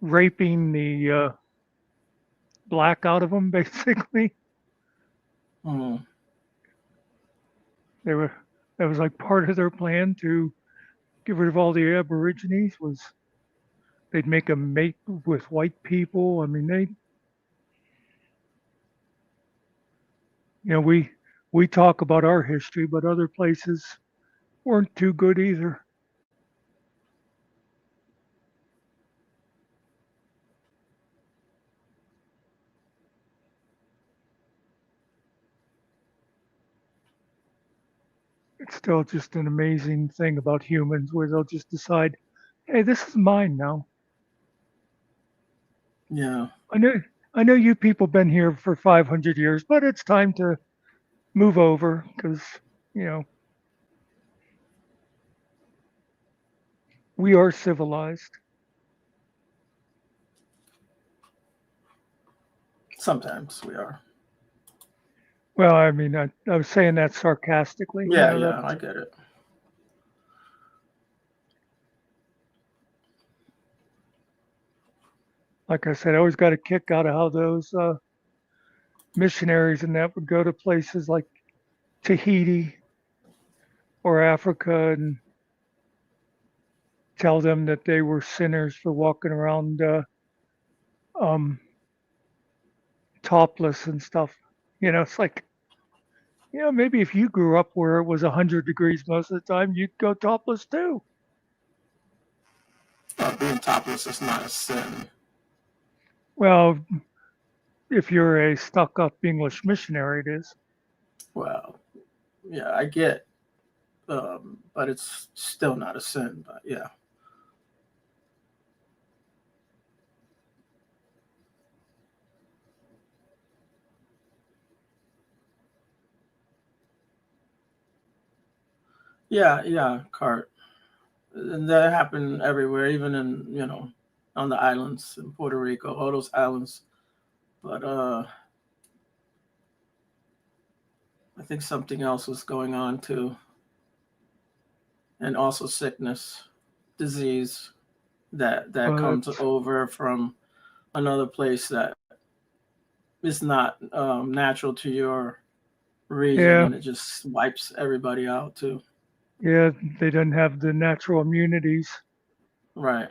raping the black out of them, basically. Mm. That was like part of their plan to get rid of all the Aborigines. Was they'd make them mate with white people. I mean, we talk about our history, but other places weren't too good either. It's still just an amazing thing about humans where they'll just decide, hey, this is mine now. Yeah. I know you people been here for 500 years, but it's time to move over because, we are civilized. Sometimes we are. Well, I mean, I was saying that sarcastically. Yeah, I get it. Like I said, I always got a kick out of how those missionaries and that would go to places like Tahiti or Africa and tell them that they were sinners for walking around topless and stuff. It's like, maybe if you grew up where it was 100 degrees most of the time, you'd go topless too. Being topless is not a sin. Well, if you're a stuck-up English missionary, it is. Well, yeah, I get, but it's still not a sin. But yeah. Yeah, Cart. And that happened everywhere, even in, on the islands in Puerto Rico, all those islands. But I think something else was going on too, and also sickness, disease that comes It's, over from another place that is not natural to your region, yeah, and it just wipes everybody out too. yeah, they didn't have the natural immunities. Right.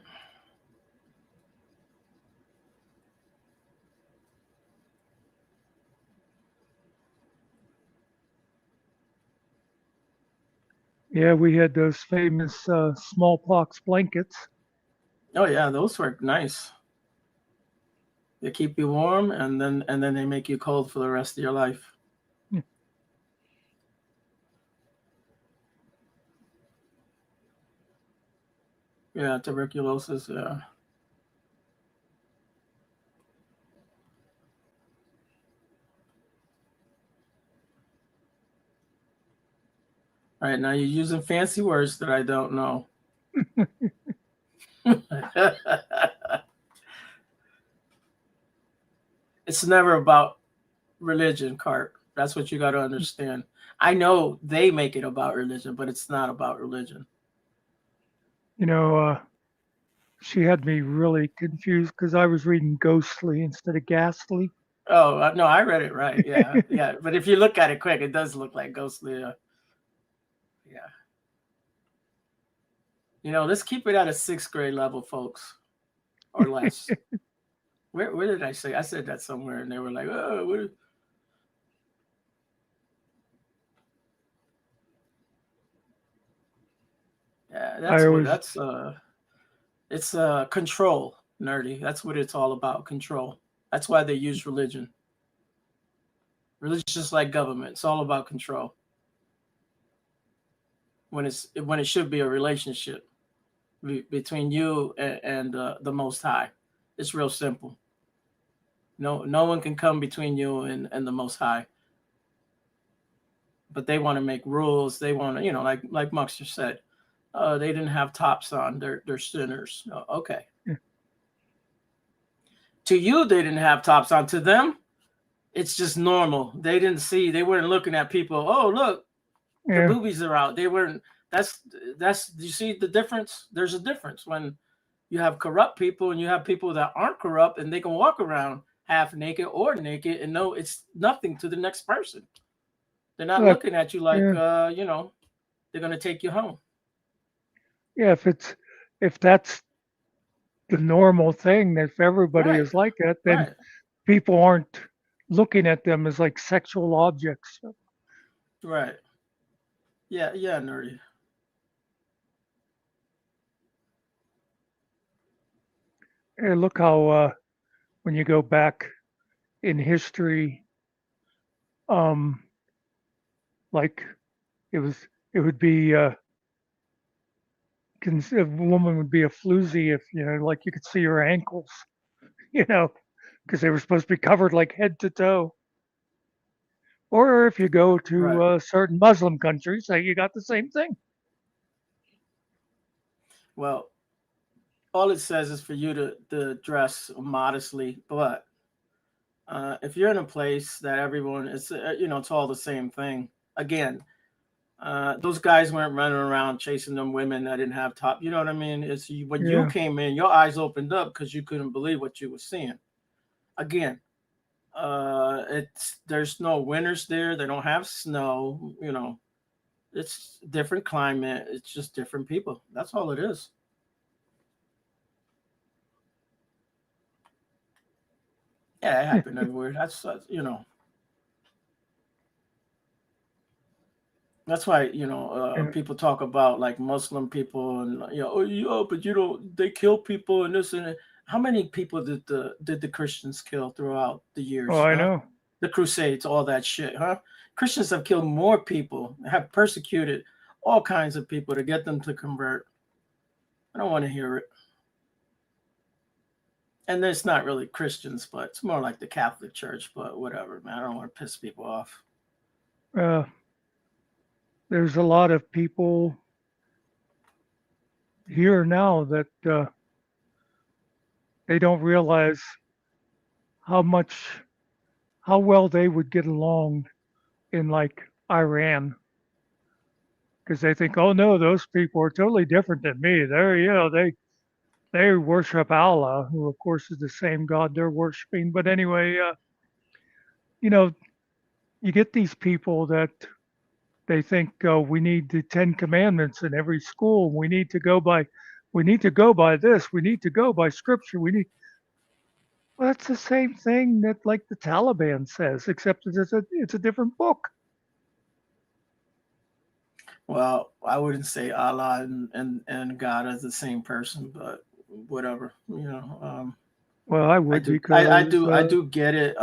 Yeah, we had those famous smallpox blankets. Oh yeah, those were nice. They keep you warm, and then they make you cold for the rest of your life. Yeah, tuberculosis. Yeah. All right, now you're using fancy words that I don't know. It's never about religion, Cart. That's what you got to understand. I know they make it about religion, but it's not about religion. You know, she had me really confused because I was reading ghostly instead of ghastly. Oh no, I read it right. Yeah, yeah. But if you look at it quick, it does look like ghostly. Yeah. You know, let's keep it at a sixth grade level, folks, or less. Where did I say? I said that somewhere, and they were like, "Oh, what?" Yeah, I that's what. always, That's it's control, nerdy. That's what it's all about. Control. That's why they use religion. Religion's just like government. It's all about control. When it should be a relationship between you and the Most High. It's real simple. No one can come between you and the Most High. But they want to make rules. They want to, like Muckster said, they didn't have tops on. They're sinners. Okay. To you, they didn't have tops on. To them, it's just normal. They didn't see. They weren't looking at people. Oh, look, the yeah, boobies are out. They weren't. That's. You see the difference? There's a difference when you have corrupt people and you have people that aren't corrupt and they can walk around half naked or naked and know it's nothing to the next person. They're not look, looking at you like yeah, they're gonna take you home. yeah. If that's the normal thing, if everybody Right. is like that, then Right. people aren't looking at them as like sexual objects. Right. Yeah. Yeah. Nerdy. Hey, look how when you go back in history, um, like it was, it would be a woman would be a floozy if like you could see her ankles, you know, because they were supposed to be covered like head to toe. Or if you go to Right. certain Muslim countries, you got the same thing. Well, all it says is for you to dress modestly, but if you're in a place that everyone is, it's all the same thing. Again, those guys weren't running around chasing them women that didn't have top. You know what I mean? When you Yeah. came in, your eyes opened up because you couldn't believe what you were seeing. Again, it's there's no winters there. They don't have snow. It's different climate. It's just different people. That's all it is. Yeah, it happened everywhere. That's why Yeah. people talk about like Muslim people and oh yeah, but they kill people and this and that. How many people did the Christians kill throughout the Oh, years? I Huh? know. The Crusades, all that shit, huh? Christians have killed more people, have persecuted all kinds of people to get them to convert. I don't want to hear it. And it's not really Christians, but it's more like the Catholic Church. But whatever, man. I don't want to piss people off. Uh, there's a lot of people here now that they don't realize how well they would get along in like Iran, because they think, oh no, those people are totally different than me. They're, they worship Allah, who of course is the same God they're worshiping. But anyway, you know, you get these people that they think we need the Ten Commandments in every school. We need to go by this. We need to go by Scripture. Well, that's the same thing that like the Taliban says, except it's a different book. Well, I wouldn't say Allah and God as the same person, but whatever. Well, I I would do I because do I do get it.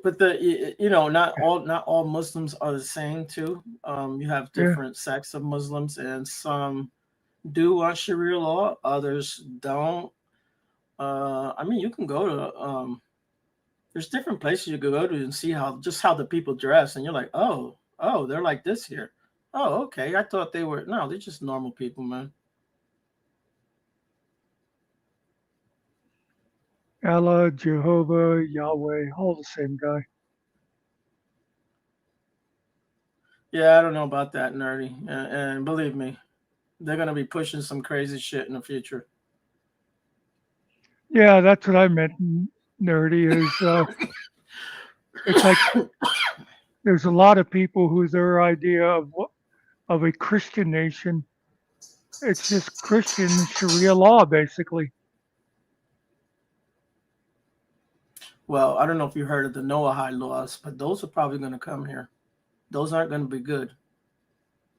But not all Muslims are the same too. You have yeah, different sects of Muslims, and some do want Sharia law, others don't. I mean, you can go to there's different places you can go to and see how the people dress, and you're like, oh, they're like this here. Oh, okay. I thought they were. No, they're just normal people, man. Allah, Jehovah, Yahweh, all the same guy. Yeah, I don't know about that, nerdy, and believe me, they're gonna be pushing some crazy shit in the future. Yeah, that's what I meant. Nerdy is it's like there's a lot of people who their idea of a Christian nation, it's just Christian Sharia law, basically. Well, I don't know if you heard of the Noahide laws, but those are probably going to come here. Those aren't going to be good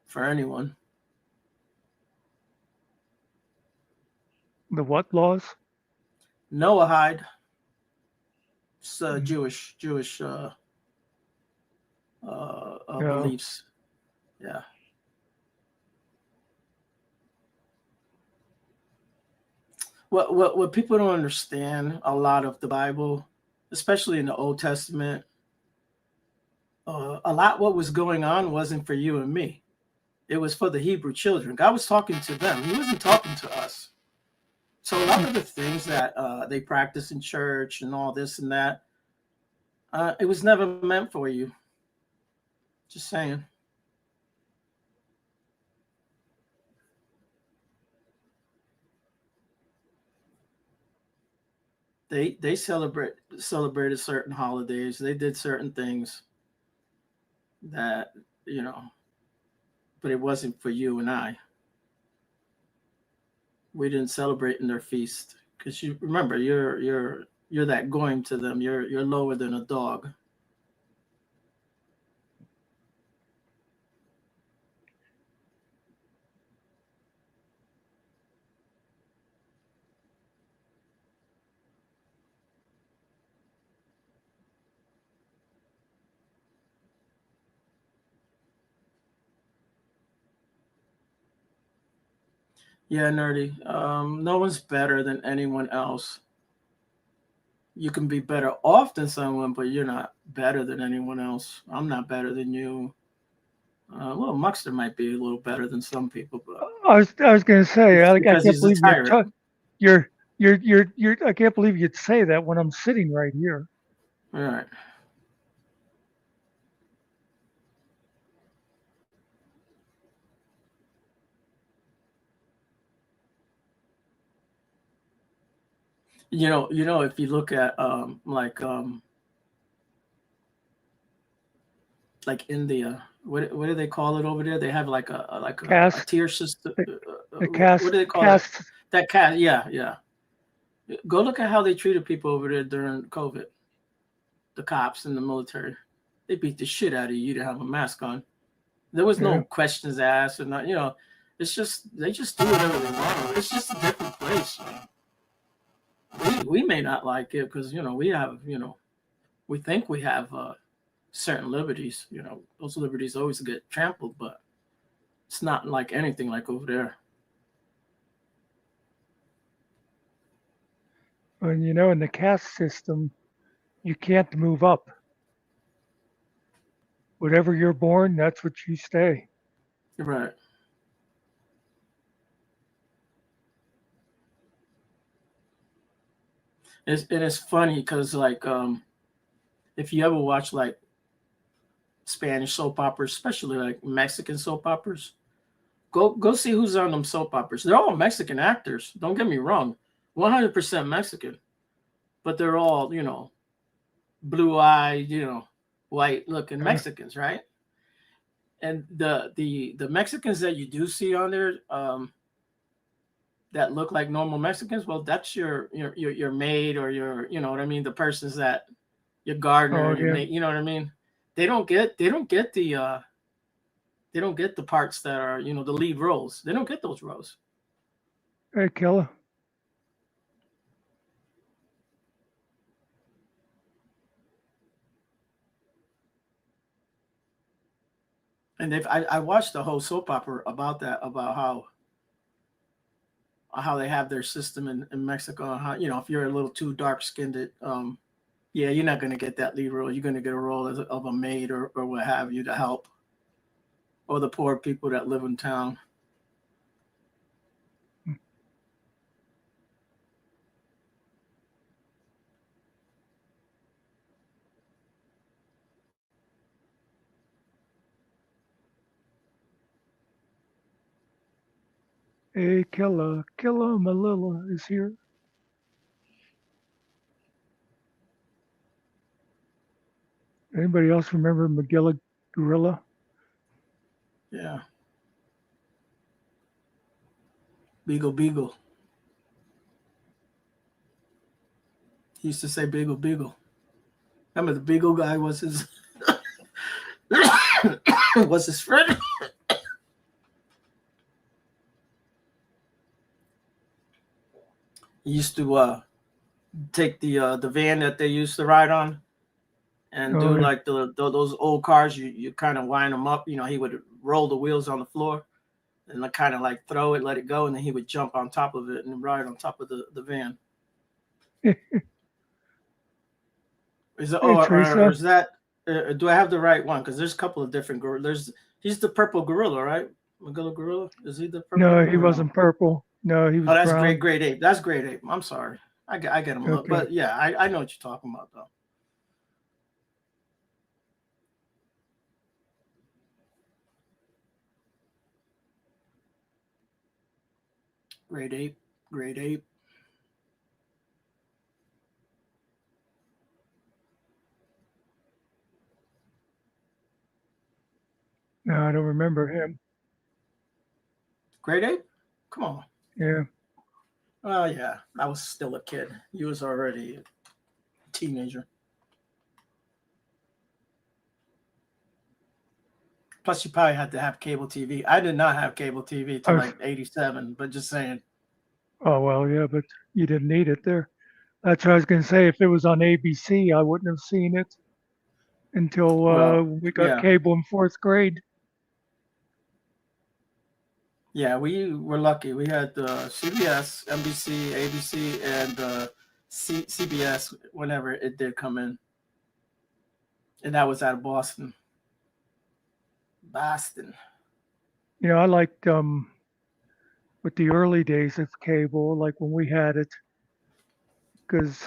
for anyone. The what laws? Noahide, it's Mm, Jewish no. beliefs. Yeah. What people don't understand a lot of the Bible, especially in the Old Testament, a lot what was going on wasn't for you and me. It was for the Hebrew children. God was talking to them. He wasn't talking to us. So a lot of the things that they practice in church and all this and that, it was never meant for you. Just saying. They celebrated certain holidays. They did certain things that you know, but it wasn't for you and I. We didn't celebrate in their feast because you remember you're that going to them. You're lower than a dog. Yeah, nerdy. No one's better than anyone else. You can be better off than someone, but you're not better than anyone else. I'm not better than you. Well, Muckster might be a little better than some people, but I was going to say, it's I because can't he's a believe tyrant. I can't believe you'd say that when I'm sitting right here. All right. If you look at like India, what do they call it over there? They have like a Caste, tier system. the What do they call that? caste. That cat, yeah, yeah. Go look at how they treated people over there during COVID. The cops and the military, they beat the shit out of you to have a mask on. There was no Yeah. questions asked or not. It's just they just do whatever they want. It's just a different place. We may not like it because we have we think we have certain liberties. Those liberties always get trampled, but it's not like anything like over there. And in the caste system, you can't move up. Whatever you're born, that's what you stay. Right. It's funny because like if you ever watch like Spanish soap operas, especially like Mexican soap operas, go see who's on them soap operas. They're all Mexican actors. Don't get me wrong, 100% Mexican, but they're all blue eyed, white looking Mexicans, right? And the Mexicans that you do see on there, that look like normal Mexicans, well, that's your maid or what I mean, the persons that your gardener, your maid, you know what I mean. They don't get the parts that are the lead roles. They don't get those roles. Hey, Killer. And I watched the whole soap opera about that, about how they have their system in Mexico. How if you're a little too dark skinned, yeah, you're not going to get that lead role. You're going to get a role of a maid or what have you to help, or the poor people that live in town. Hey, Killer Malilla is here. Anybody else remember Magilla Gorilla? Yeah. Beagle Beagle. He used to say Beagle Beagle. Remember the Beagle guy was his was his friend. He used to take the van that they used to ride on and do like those old cars. You kind of wind them up. He would roll the wheels on the floor and kind of like throw it, let it go, and then he would jump on top of it and ride on top of the van. Is it, or is that? Do I have the right one? Because there's a couple of different gorillas. He's the purple gorilla, right? Magilla Gorilla. Is he the purple? No, he wasn't purple. No, he was. Oh, that's brown. Great Ape. That's Great Ape. I'm sorry. I get him up, but yeah, I know what you're talking about though. Great Ape. Great Ape. No, I don't remember him. Great Ape? Come on. Yeah. Oh, yeah. I was still a kid. You was already a teenager. Plus, you probably had to have cable TV. I did not have cable TV till like 87, but just saying. Oh, well, yeah, but you didn't need it there. That's what I was going to say. If it was on ABC, I wouldn't have seen it until we got cable in 4th grade. Yeah, we were lucky. We had CBS, NBC, ABC, and CBS whenever it did come in. And that was out of Boston. I liked with the early days of cable, like when we had it, because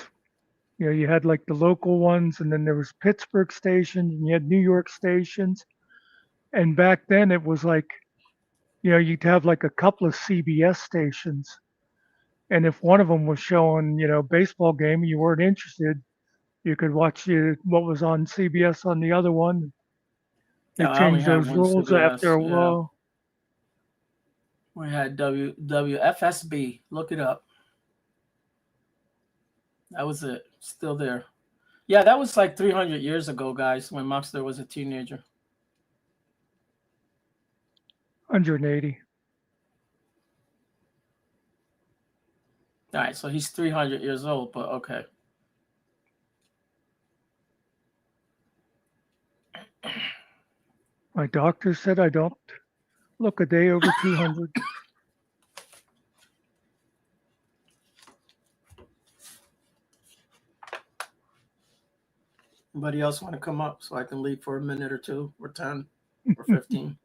you had like the local ones, and then there was Pittsburgh stations, and you had New York stations, and back then it was like, you'd have like a couple of CBS stations, and if one of them was showing, baseball game, and you weren't interested, you could watch what was on CBS on the other one. They changed those rules CBS, after a while. We had WFSB. Look it up. That was it. Still there. Yeah, that was like 300 years ago, guys, when Muckster was a teenager. 180. All right, so he's 300 years old, but okay. My doctor said I don't look a day over 200. Anybody else want to come up so I can leave for a minute or two, or 10, or 15?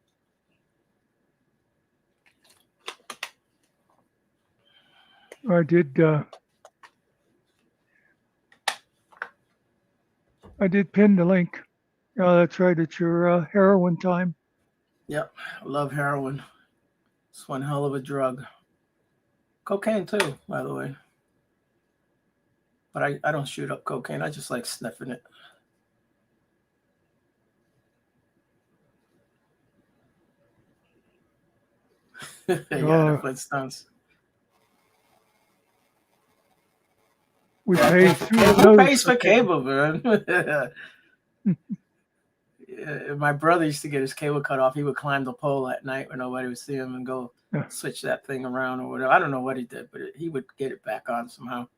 I did I did pin the link. Oh, that's right. It's your heroin time. Yep. I love heroin. It's one hell of a drug. Cocaine too, by the way. But I don't shoot up cocaine. I just like sniffing it. Yeah, the Flintstones. We pay through the Who nose pays for for cable, man? Yeah, my brother used to get his cable cut off. He would climb the pole at night when nobody would see him and go Yeah. switch that thing around or whatever. I don't know what he did, but he would get it back on somehow.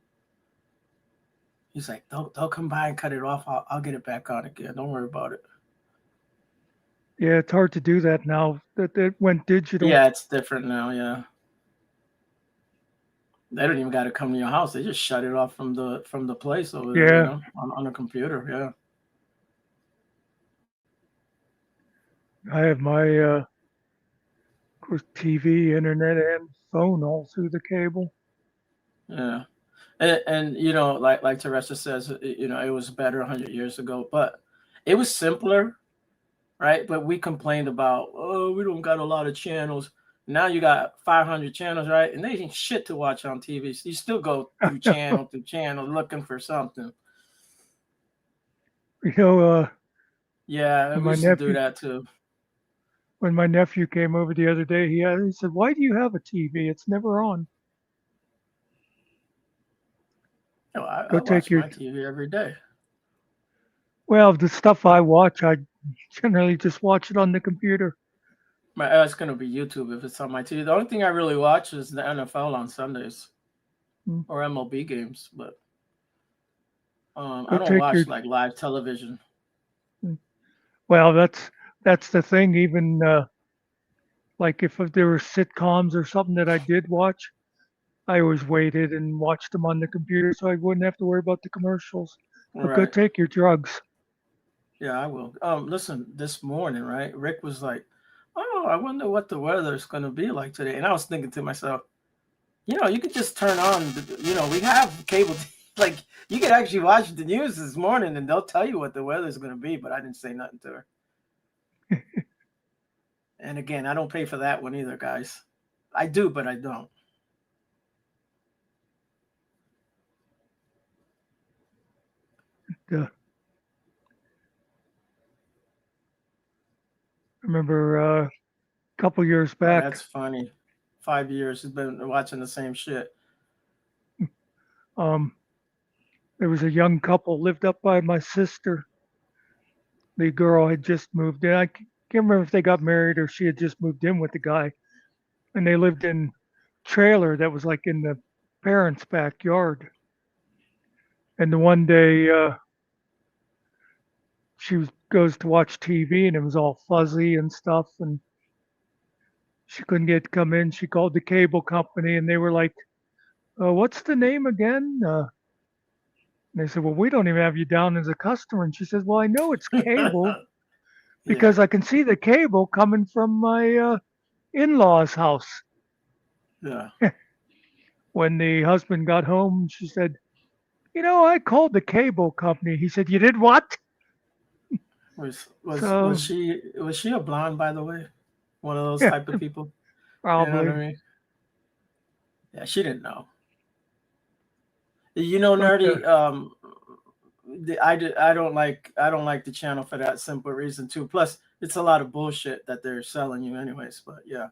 He's like, don't come by and cut it off. I'll get it back on again. Don't worry about it. Yeah, it's hard to do that now that it went digital. Yeah, it's different now. Yeah. They don't even got to come to your house. They just shut it off from the place over there, Yeah. on a computer. Yeah. I have my of course TV, internet, and phone all through the cable. Yeah. And like Teresa says, it was better 100 years ago, but it was simpler, right? But we complained about, oh, we don't got a lot of channels. Now you got 500 channels, right? And they ain't shit to watch on TV. So you still go through channel to channel looking for something. Yeah, we used to do that too. When my nephew came over the other day, he said, "Why do you have a TV? It's never on." I Go watch take your my TV every day. Well, the stuff I watch, I generally just watch it on the computer. It's going to be YouTube if it's on my TV. The only thing I really watch is the NFL on Sundays or MLB games, but I don't watch like live television. Well, that's the thing. Even like if there were sitcoms or something that I did watch, I always waited and watched them on the computer so I wouldn't have to worry about the commercials. But go Right. take your drugs. Yeah, I will. Listen, this morning, right? Rick was like, "Oh, I wonder what the weather's going to be like today." And I was thinking to myself, you could just turn on, we have cable. Like, you could actually watch the news this morning and they'll tell you what the weather's going to be, but I didn't say nothing to her. And again, I don't pay for that one either, guys. I do, but I don't. I remember a couple years back. That's funny. 5 years has been watching the same shit. There was a young couple lived up by my sister. The girl had just moved in. I can't remember if they got married or she had just moved in with the guy. And they lived in a trailer that was like in the parents' backyard. And the one day she goes to watch TV and it was all fuzzy and stuff. And she couldn't get to come in. She called the cable company and they were like, what's the name again? And they said, well, we don't even have you down as a customer. And she says, well, I know it's cable because I can see the cable coming from my in-laws' house. Yeah. When the husband got home, she said, I called the cable company. He said, you did what? Was she a blonde, by the way? One of those type of people? Probably. You know what I mean? Yeah, she didn't know. Nerdy. I don't like the channel for that simple reason too. Plus, it's a lot of bullshit that they're selling you, anyways. But yeah.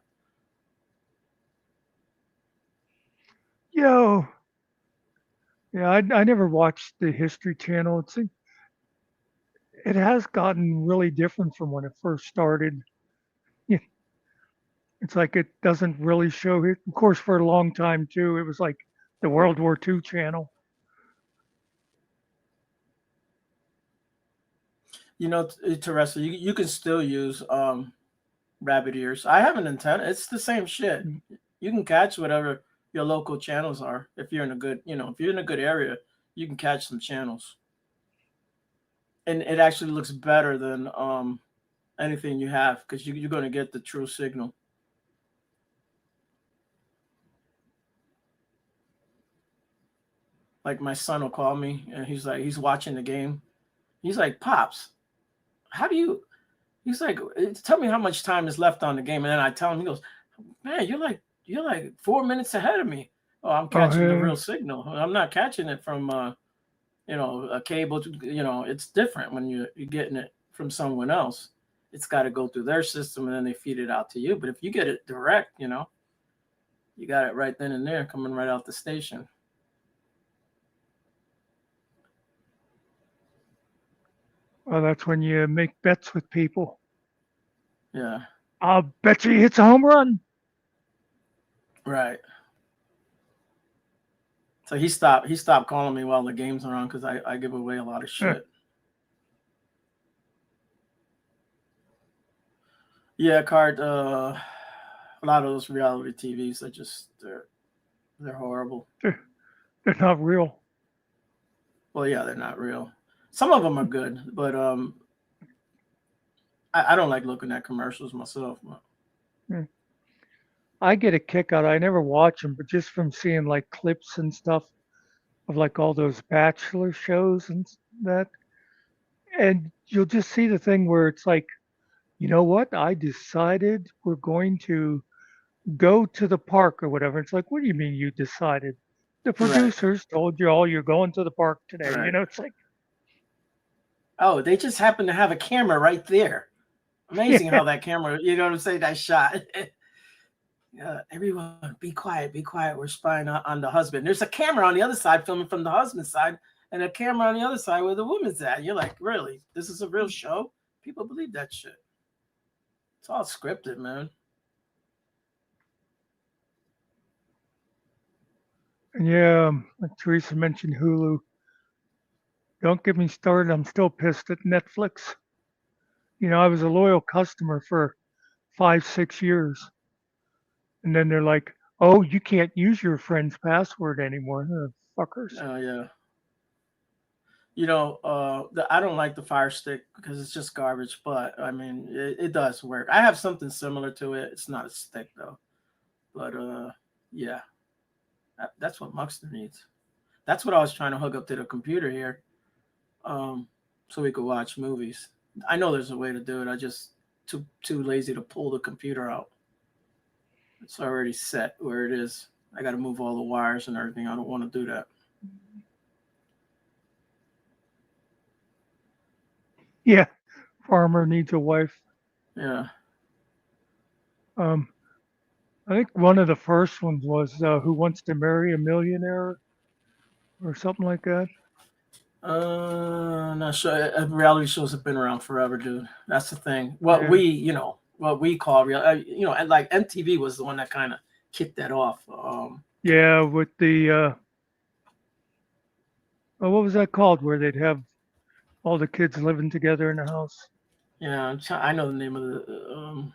Yeah, I never watched the History Channel. It has gotten really different from when it first started. It's like it doesn't really show it. Of course, for a long time too, it was like the World War II channel. Teresa, you can still use rabbit ears. I have an antenna. It's the same shit. You can catch whatever your local channels are. If you're in a good, if you're in a good area, you can catch some channels. And it actually looks better than anything you have because you're going to get the true signal. Like my son will call me and he's watching the game He's like, Pops, how do you? He's like, tell me how much time is left on the game, and then I tell him. He goes, man, you're like 4 minutes ahead of me. Oh, I'm Oh, catching the yeah. real signal. I'm not catching it from a cable. It's different when you're getting it from someone else. It's got to go through their system, and then they feed it out to you. But if you get it direct, you got it right then and there, coming right out the station. Well, that's when you make bets with people. Yeah, I'll bet you he hits a home run. right. So he stopped calling me while the games are on because I give away a lot of shit. Yeah, Card. A lot of those reality TVs are just they're horrible. They're not real. Well, yeah, they're not real. Some of them are good, but I don't like looking at commercials myself. I get a kick out. I never watch them, but just from seeing like clips and stuff of like all those bachelor shows and that, and you'll just see the thing where it's like, you know what? I decided we're going to go to the park or whatever. It's like, what do you mean you decided? The Right, producers told you all you're going to the park today. right. It's like, Oh, they just happen to have a camera right there. Amazing yeah, how that camera, you know what I'm saying? That shot. Everyone, be quiet, be quiet. We're spying on the husband. There's a camera on the other side filming from the husband's side, and a camera on the other side where the woman's at. You're like, really? This is a real show? People believe that shit. It's all scripted, man. and yeah, like Teresa mentioned Hulu. Don't get me started. I'm still pissed at Netflix. I was a loyal customer for 5, 6 years. And then they're like, oh, you can't use your friend's password anymore. Fuckers. Oh yeah. I don't like the Fire Stick because it's just garbage, but I mean, it does work. I have something similar to it. It's not a stick though, but yeah, that's what Muckster needs. That's what I was trying to hook up to the computer here, so we could watch movies. I know there's a way to do it. I just too lazy to pull the computer out. It's already set where it is. I got to move all the wires and everything. I don't want to do that. Yeah. Farmer needs a wife. Yeah. I think one of the first ones was Who Wants to Marry a Millionaire or something like that. I'm not sure. Reality shows have been around forever, dude. That's the thing. What we call real, and like MTV was the one that kind of kicked that off. Yeah, with the what was that called? Where they'd have all the kids living together in a house. Yeah, I know the name of the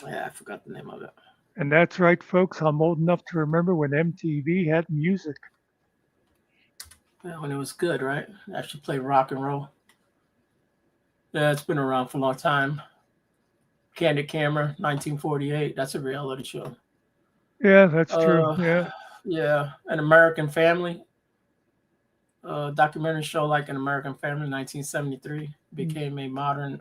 yeah, I forgot the name of it. And that's right, folks. I'm old enough to remember when MTV had music. Yeah, when it was good, right? Actually play rock and roll. Yeah, it's been around for a long time. Candid Camera, 1948. That's a reality show. Yeah, that's true. Yeah. Yeah, An American Family. Documentary show like An American Family, 1973, became a modern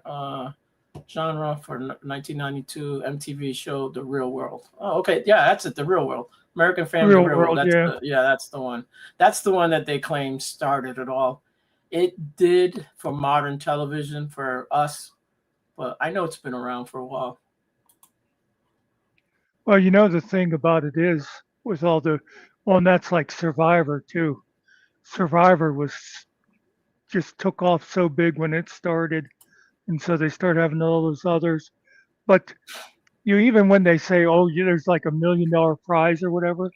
genre for 1992 MTV show The Real World. Oh, okay, yeah, that's it. The Real World, American Family, Real The Real World. World, yeah. That's the one. That's the one that they claim started it all. It did for modern television for us, but I know it's been around for a while. Well, the thing about it is with all and that's like Survivor too. Survivor just took off so big when it started, and so they started having all those others. But even when they say, oh, there's like $1 million prize or whatever,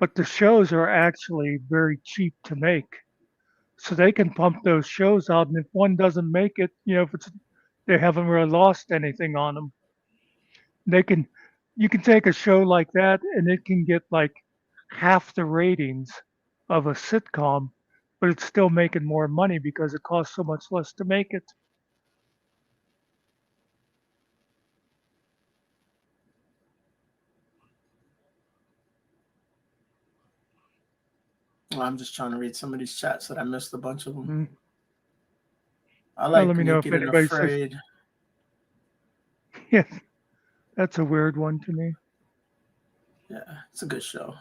but the shows are actually very cheap to make. So they can pump those shows out, and if one doesn't make it, if they haven't really lost anything on them, you can take a show like that and it can get like half the ratings of a sitcom, but it's still making more money because it costs so much less to make it. Well, I'm just trying to read some of these chats that I missed a bunch of them. Mm. I Well, like let me know if Naked and anybody says, Afraid. yes, that's a weird one to me. Yeah, it's a good show.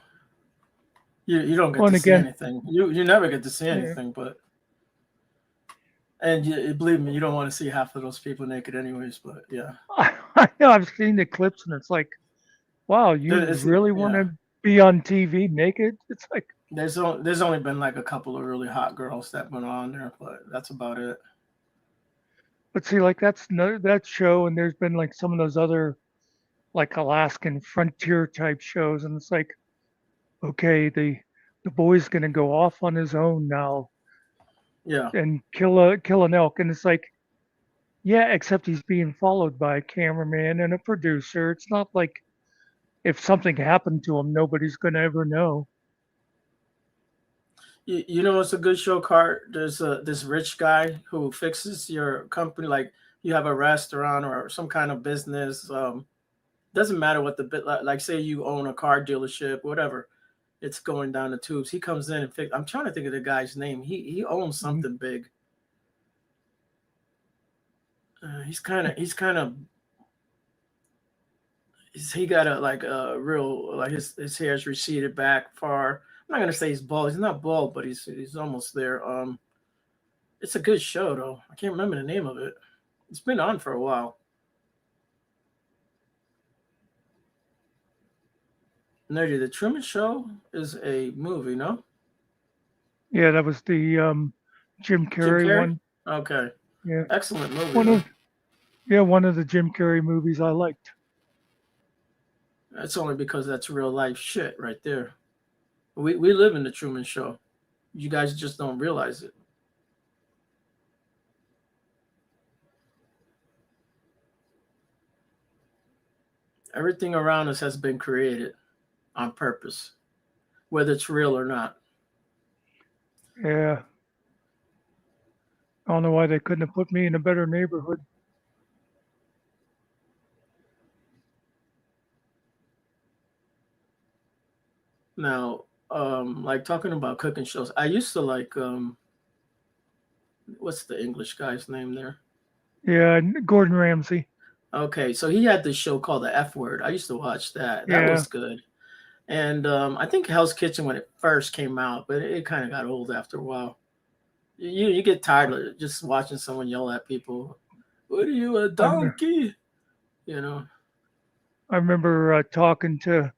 You don't get Well, to and see again, anything. You never get to see yeah, anything, but and believe me, you don't want to see half of those people naked anyways. But yeah, I know I've seen the clips and it's like, wow, you it's really want yeah. to be on TV naked? It's like, There's only been like a couple of really hot girls that went on there, but that's about it. but see, like that's no that show, and there's been like some of those other like Alaskan frontier type shows, and it's like, okay, the boy's gonna go off on his own now Yeah. and kill an elk, and it's like, yeah, except he's being followed by a cameraman and a producer. It's not like if something happened to him, nobody's gonna ever know. You know what's a good show, Cart? There's this rich guy who fixes your company, like you have a restaurant or some kind of business. Doesn't matter what the bit like. Say you own a car dealership, whatever. It's going down the tubes. He comes in and fix. I'm trying to think of the guy's name. He owns Mhm. something big. He's kind of he got a like a real like his hair's receded back far. I'm not gonna say he's bald. He's not bald, but he's almost there. It's a good show though. I can't remember the name of it. It's been on for a while. Nerdy, the Truman Show is a movie, no? Yeah, that was the Jim Jim Carrey Carrey? one. Okay. Yeah, Excellent movie one though. of one of the Jim Carrey movies I liked. That's only because that's real life shit right there. We live in the Truman Show. You guys just don't realize it. Everything around us has been created on purpose, whether it's real or not. Yeah, I don't know why they couldn't have put me in a better neighborhood. Now, like talking about cooking shows, I used to like what's the English guy's name there? Yeah, Gordon Ramsay. Okay, so he had this show called The F Word. I used to watch that. That Yeah, was good. And I think Hell's Kitchen when it first came out, but it kind of got old after a while. You get tired of just watching someone yell at people. What are you, a I remember, donkey? You know. I remember talking to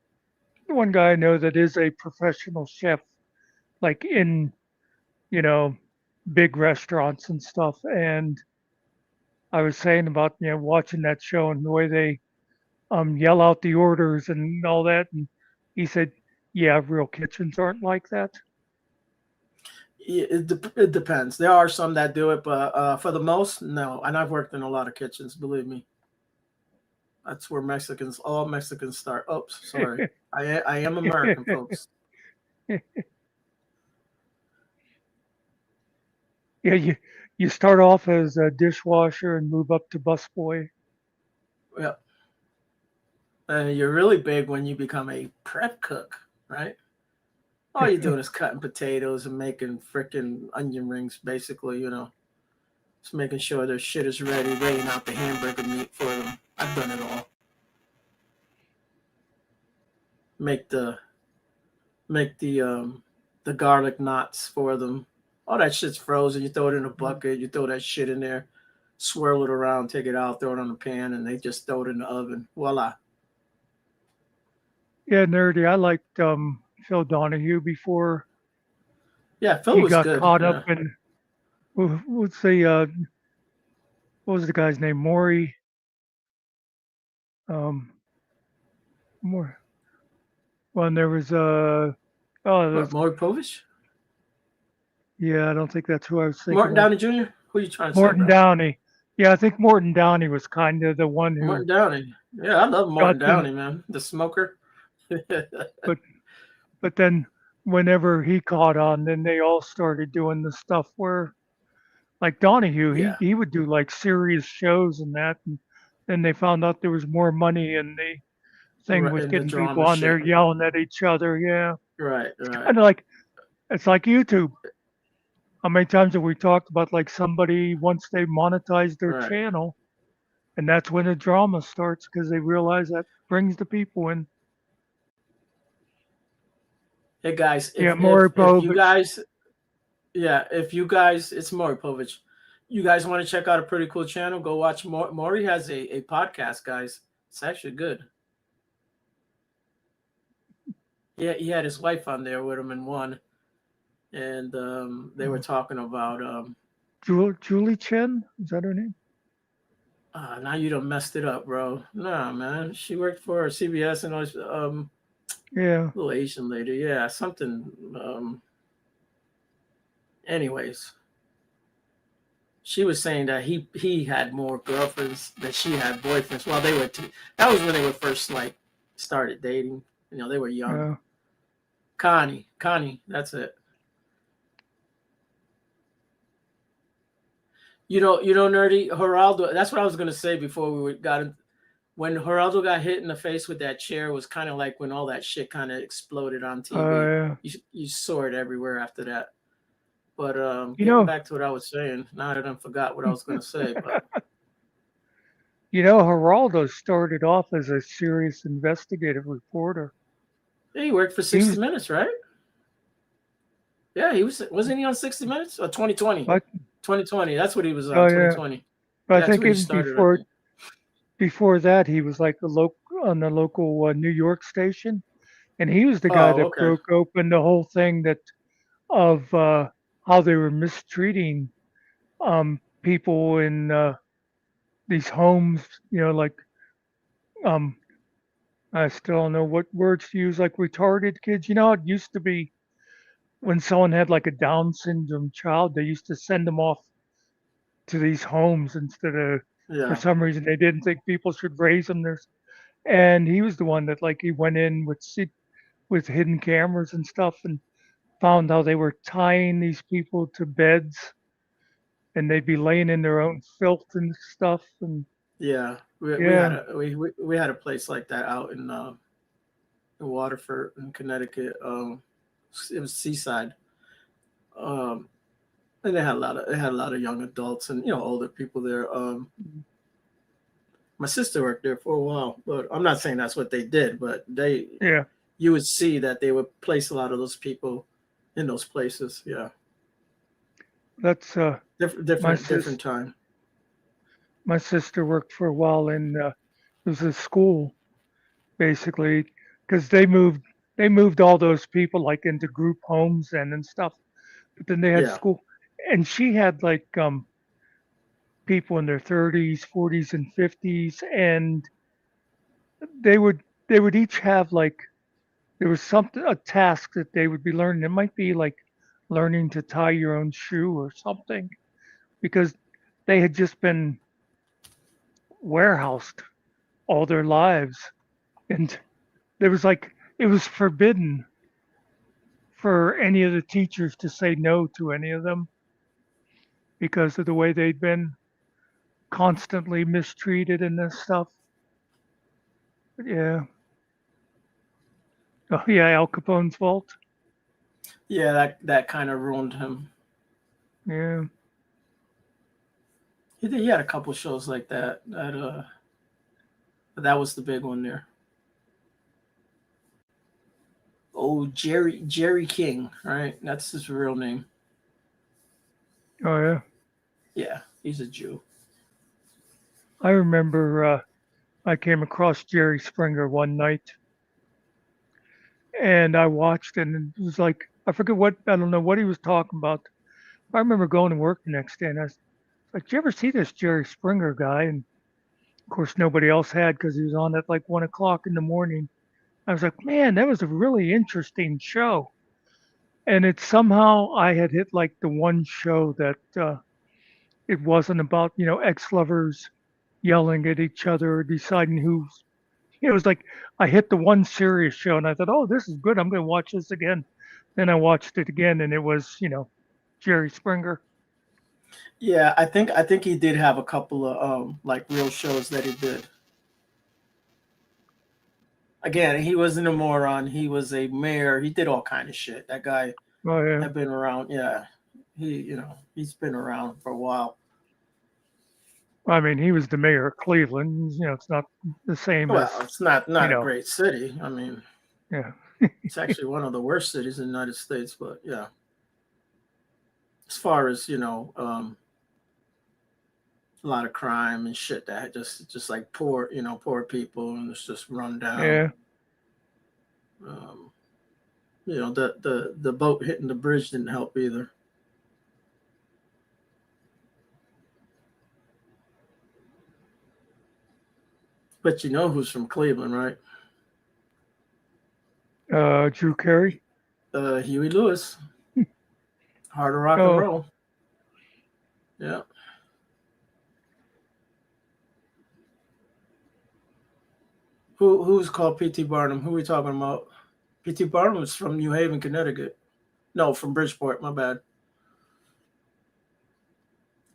one guy I know that is a professional chef, like in you know big restaurants and stuff, and I was saying about watching that show and the way they yell out the orders and all that, and he said, "Yeah, real kitchens aren't like that." It depends. There are some that do it, but for the most, no. And I've worked in a lot of kitchens, believe me. That's where all Mexicans start. Oops, sorry. I am American, folks. Yeah, you start off as a dishwasher and move up to busboy. Yeah. And you're really big when you become a prep cook, right? All you're doing is cutting potatoes and making freaking onion rings, basically, Just making sure their shit is ready, laying out the hamburger meat for them. I've done it all. Make the garlic knots for them. All that shit's frozen. You throw it in a bucket, you throw that shit in there, swirl it around, take it out, throw it on the pan, and they just throw it in the oven. Voila. Yeah, nerdy. I liked Phil Donahue before Yeah, Phil he was got good. caught up Yeah. in what's the what was the guy's name? Maury. More. Well, and there was oh, What, there's, Maury Povich? yeah, I don't think that's who I was thinking Morton of. Downey Jr.? Who are you trying to say, Morton bro? Downey. Yeah, I think Morton Downey was kind of the one who Morton Downey. Yeah, I love Morton got the Downey, man. The smoker. but but then whenever he caught on, then they all started doing the stuff where like Donahue, he Yeah. he would do like serious shows and that, and then they found out there was more money in the thing Right with in the getting people drama on there shit. yelling at each other. Yeah, Right, it's right. kind of like It's like YouTube. How many times have we talked about like somebody once they monetize their Right. channel, and that's when the drama starts because they realize that brings the people in. Hey guys, Yeah, if you Maury guys, yeah, if you guys, it's Maury Povich. You guys want to check out a pretty cool channel? Go watch Maury has a podcast, guys. It's actually good. Yeah, he had his wife on there with him in one, and they were talking about Julie Chen, is that her name? now you done messed it up, bro. Nah, man, she worked for CBS and always Yeah. little Asian lady. Yeah, something. Anyways, she was saying that he had more girlfriends than she had boyfriends. While they were that was when they were first like started dating. You know, they were young. Yeah. Connie, that's it. Nerdy Geraldo. That's what I was gonna say before we got in. When Geraldo got hit in the face with that chair was kind of like when all that shit kind of exploded on TV. Yeah. You saw it everywhere after that. But You getting know, back to what I was saying, now that I forgot what I was gonna say, but Geraldo started off as a serious investigative reporter. yeah, he worked for He 60 was, Minutes, right? Yeah, wasn't he on 60 Minutes or 2020? but 2020. That's what he was on. oh yeah, 2020. but I Yeah, that's think where he even started. I think. before that, he was like on the local New York station, and he was the guy Oh, that okay. broke open the whole thing of how they were mistreating people in these homes. Like um, I still don't know what words to use, like retarded kids. It used to be when someone had like a Down syndrome child, they used to send them off to these homes instead of, for Yeah, some reason, they didn't think people should raise them there. And he was the one that like he went in with hidden cameras and stuff and found how they were tying these people to beds and they'd be laying in their own filth and stuff. And yeah. We had yeah, we had a place like that out in Waterford in Connecticut. It was Seaside. Um, and they had a lot of young adults and older people there. My sister worked there for a while, but I'm not saying that's what they did, but yeah, you would see that they would place a lot of those people in those places. Yeah, that's my different time. my sister worked for a while in it was a school basically because they moved all those people like into group homes and stuff. But then they had Yeah, school, and she had like people in their 30s, 40s, and 50s, and they would they would each have like there was something a task that they would be learning. It might be like learning to tie your own shoe or something because they had just been warehoused all their lives, and there was like it was forbidden for any of the teachers to say no to any of them because of the way they'd been constantly mistreated and this stuff. But yeah. Oh yeah, Al Capone's fault. yeah. That kind of ruined him. Yeah. He had a couple shows like that. That was the big one there. Oh, Jerry King, right? That's his real name. Oh yeah. Yeah, he's a Jew. I remember I came across Jerry Springer one night and I watched it and it was like I don't know what he was talking about. I remember going to work the next day and I was like, "Did you ever see this Jerry Springer guy?" And of course nobody else had because he was on at like 1 o'clock in the morning. I was like, "Man, that was a really interesting show." And it's somehow I had hit like the one show that it wasn't about ex-lovers yelling at each other or deciding who's. It was like I hit the one serious show and I thought, oh, this is good. I'm going to watch this again. Then I watched it again and it was Jerry Springer. Yeah, I think he did have a couple of like real shows that he did. Again, he wasn't a moron. He was a mayor. He did all kind of shit. That guy Oh yeah. have been around. Yeah, he's been around for a while. I mean, he was the mayor of Cleveland. It's not the same as Well, it's not a know. great city. I mean, Yeah. it's actually one of the worst cities in the United States. But yeah, as far as a lot of crime and shit that just like poor people, and it's just run down. Yeah. The boat hitting the bridge didn't help either. But you know who's from Cleveland, right? Drew Carey. Huey Lewis. Hard rock and roll. Yeah. Who's called P.T. Barnum? Who are we talking about? P.T. Barnum is from New Haven, Connecticut. No, from Bridgeport. My bad.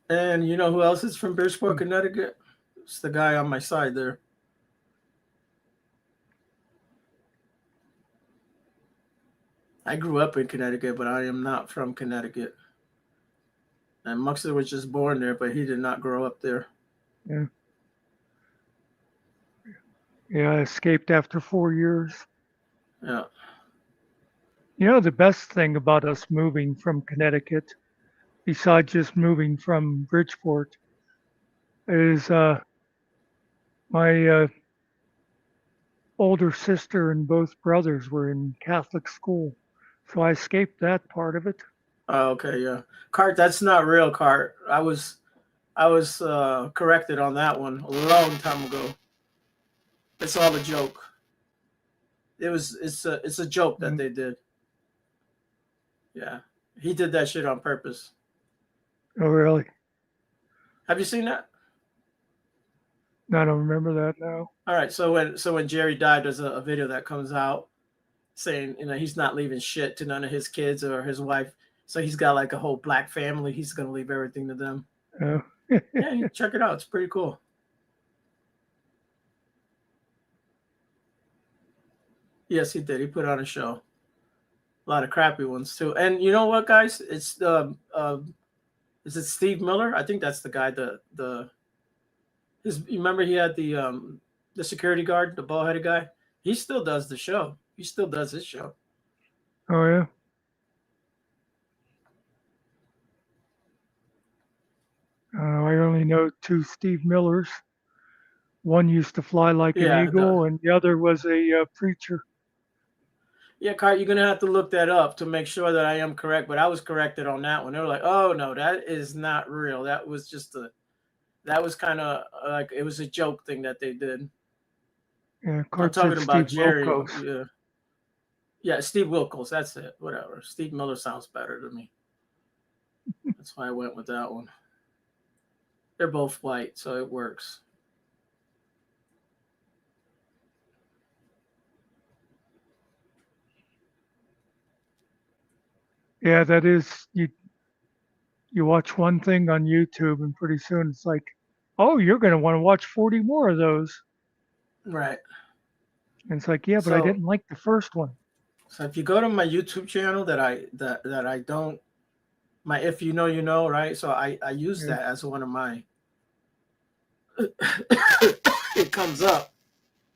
And you know who else is from Bridgeport, Connecticut? It's the guy on my side there. I grew up in Connecticut, but I am not from Connecticut. And Muckster was just born there, but he did not grow up there. Yeah. Yeah, I escaped after 4 years. Yeah. The best thing about us moving from Connecticut, besides just moving from Bridgeport, is my older sister and both brothers were in Catholic school. So I escaped that part of it. Oh, okay, yeah. Cart, that's not real, Cart. I was corrected on that one a long time ago. It's all a joke. It's a joke that they did. Yeah. He did that shit on purpose. Oh, really? Have you seen that? I don't remember that now. All right. So when Jerry died, there's a video that comes out saying, he's not leaving shit to none of his kids or his wife. So he's got like a whole black family. He's going to leave everything to them. Oh. Yeah, check it out. It's pretty cool. Yes, he did. He put on a show. A lot of crappy ones too. And you know what, guys? It's is it Steve Miller? I think that's the guy. You remember he had the security guard, the bald-headed guy. He still does the show. He still does his show. Oh yeah. I only know 2 Steve Millers. One used to fly like an eagle, and the other was a preacher. Yeah, Cart, you're gonna have to look that up to make sure that I am correct. But I was corrected on that one. They were like, "Oh no, that is not real. That was kind of like it was a joke thing that they did." Yeah, I'm talking about Steve Jerry. Wilkos. Yeah, Steve Wilkos. That's it. Whatever. Steve Miller sounds better to me. That's why I went with that one. They're both white, so it works. Yeah, that is you watch one thing on YouTube and pretty soon it's like, oh, you're going to want to watch 40 more of those. Right. And it's like, yeah, but I didn't like the first one. So if you go to my YouTube channel that I don't, my If You Know, You Know, right? So I use that as one of my, it comes up.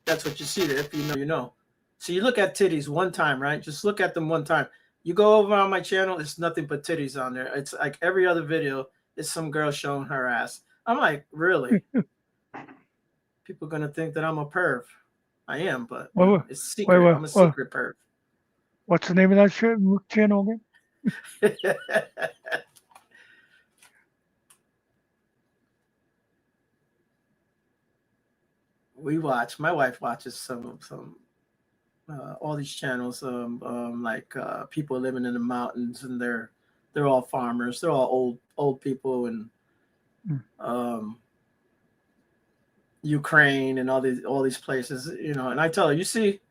That's what you see there. If you know, you know. So you look at titties one time, right? Just look at them one time. You go over on my channel, it's nothing but titties on there. It's like every other video is some girl showing her ass. I'm like, really? People are going to think that I'm a perv. I am, but it's secret. I'm a secret perv. What's the name of that channel again? My wife watches some all these channels, like people living in the mountains, and they're all farmers. They're all old people, and Ukraine and all these places, And I tell her, you see,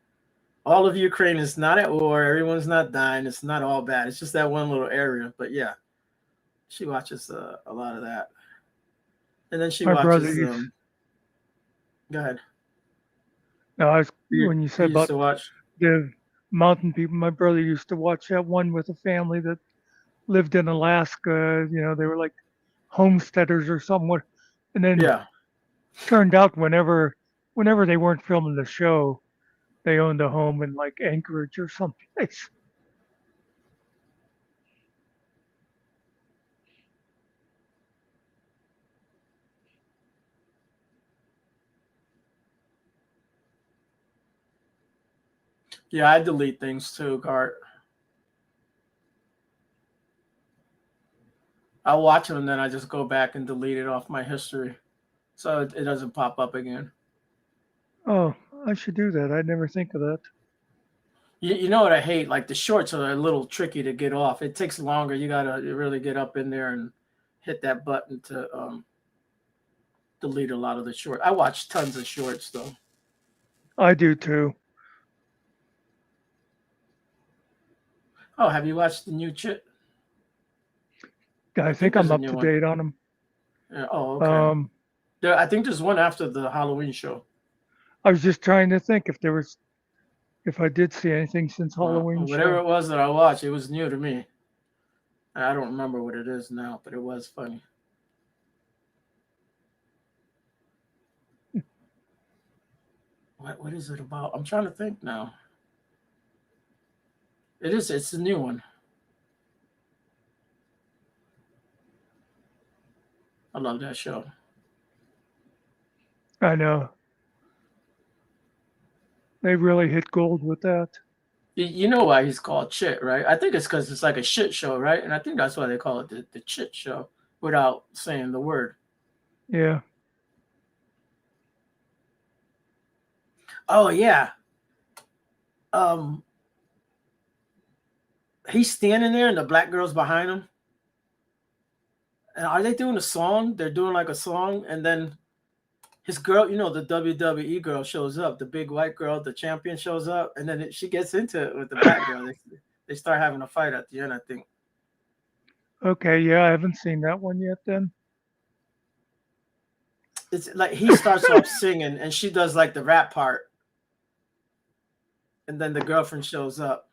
all of Ukraine is not at war. Everyone's not dying. It's not all bad. It's just that one little area. But yeah, she watches a lot of that, and then she watches. Go ahead. No, when you said about mountain people. My brother used to watch that one with a family that lived in Alaska. You know, they were like homesteaders or somewhat. And then Yeah. turned out whenever they weren't filming the show, they owned a home in like Anchorage or someplace. Yeah, I delete things too, Gart. I watch them and then I just go back and delete it off my history, so it doesn't pop up again. Oh, I should do that. I never think of that. You know what I hate? Like the shorts are a little tricky to get off. It takes longer. You gotta really get up in there and hit that button to delete a lot of the short. I watch tons of shorts though. I do too. Oh, have you watched the new Chit? I I think think I'm there's a up new to one. date on them. Yeah, oh, okay. Um, I think there's one after the Halloween show. I was just trying to think if I did see anything since Halloween Whatever show. it was that I watched, it was new to me. I don't remember what it is now, but it was funny. What is it about? I'm trying to think now. It's a new one. I love that show. I know they really hit gold with that. You know why he's called Chit, right? I think it's because it's like a shit show, right? And I think that's why they call it the Chit show without saying the word. Yeah. Oh yeah. He's standing there and the black girl's behind him. And are they doing a song? They're doing like a song, and then his girl, the WWE girl shows up, the big white girl, the champion shows up, and then she gets into it with the black girl. They start having a fight at the end, I think. Okay. Yeah, I haven't seen that one yet. Then. It's like he starts off singing and she does like the rap part. And then the girlfriend shows up.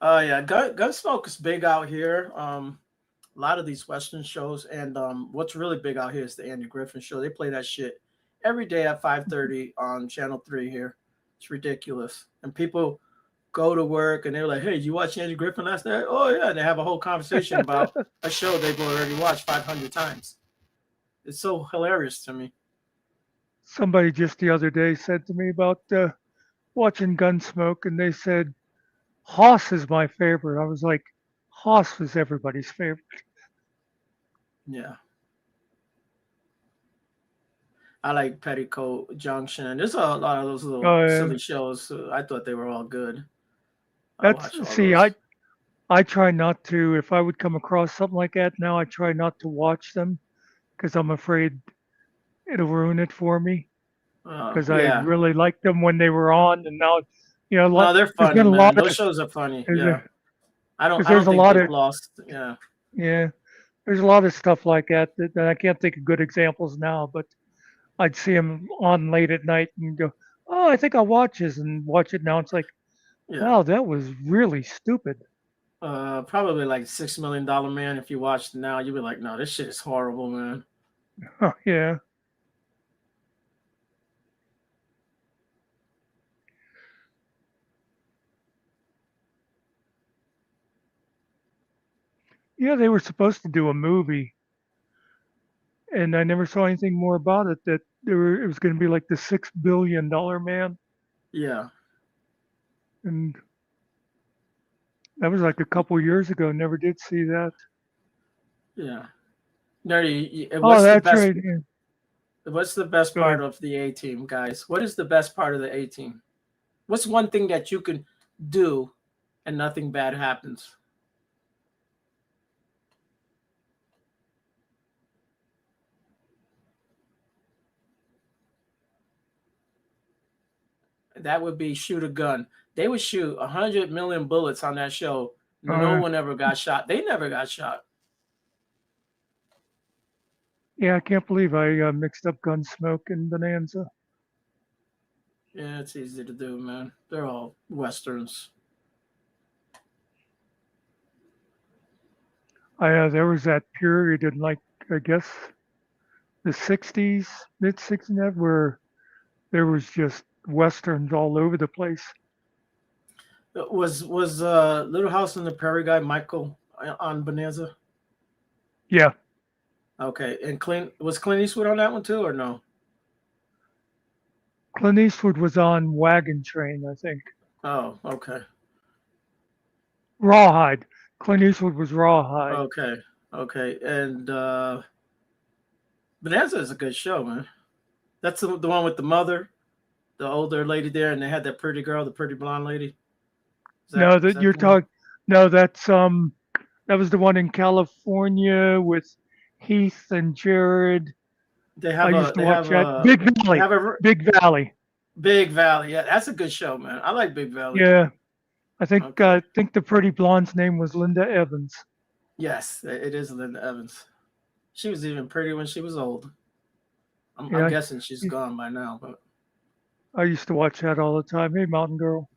Oh yeah, Gunsmoke is big out here. A lot of these Western shows, and what's really big out here is the Andy Griffin show. They play that shit every day at 5:30 on Channel 3 here. It's ridiculous. And people go to work and they're like, "Hey, you watch Andy Griffin last night?" Oh yeah, and they have a whole conversation about a show they've already watched 500 times. It's so hilarious to me. Somebody just the other day said to me about watching Gunsmoke, and they said Hoss is my favorite. I was like, Hoss was everybody's favorite. Yeah. I like Petticoat Junction. There's a lot of those little Oh, yeah. silly shows. I thought they were all good. I try not to. If I would come across something like that now, I try not to watch them because I'm afraid it'll ruin it for me. Because I Yeah. really liked them when they were on, and now, No, they're there's funny, been a man. lot Those of shows are funny. there's Yeah. I don't there's a think lot they've of lost. Yeah. yeah, there's a lot of stuff like that I can't think of good examples now, but I'd see them on late at night and go, oh, I think I'll watch this and watch it now. It's like, Yeah. wow, that was really stupid. Probably like $6 Million Man. If you watched it now, you'd be like, no, this shit is horrible, man. Oh, yeah. Yeah, they were supposed to do a movie, and I never saw anything more about it. That it was going to be like the $6 billion man, Yeah. and that was like a couple years ago. Never did see that. Yeah. Nerdy, Oh, what's the that's best? right. Yeah. What's the best Go part ahead. of the A Team, guys? What is the best part of the A Team? What's one thing that you can do and nothing bad happens? That would be shoot a gun. They would shoot 100 million bullets on that show. No Uh, one ever got shot. They never got shot. Yeah, I can't believe I mixed up Gunsmoke and Bonanza. Yeah, it's easy to do, man. They're all westerns. There was that period in like I guess the '60s, mid '60s, where there was just westerns all over the place. Was Little House on the Prairie guy Michael on Bonanza? Yeah, Okay, and Clint Eastwood on that one too, or no? Clint Eastwood was on Wagon Train, I think. Oh, okay, Rawhide. Clint Eastwood was Rawhide. okay, okay. And Bonanza is a good show, man. That's the one with the mother, the older lady there, and they had that pretty girl, the pretty blonde lady. No, Is that that you're the one? talking. No, that was the one in California with Heath and Jared. They I have used a to they watch have that. a Big they Valley. have a Big Valley. Big Valley. Yeah, that's a good show, man. I like Big Valley. Yeah, Okay. I think the pretty blonde's name was Linda Evans. Yes, it is Linda Evans. She was even pretty when she was old. I'm Yeah, guessing she's gone by now, but I used to watch that all the time. Hey, Mountain Girl.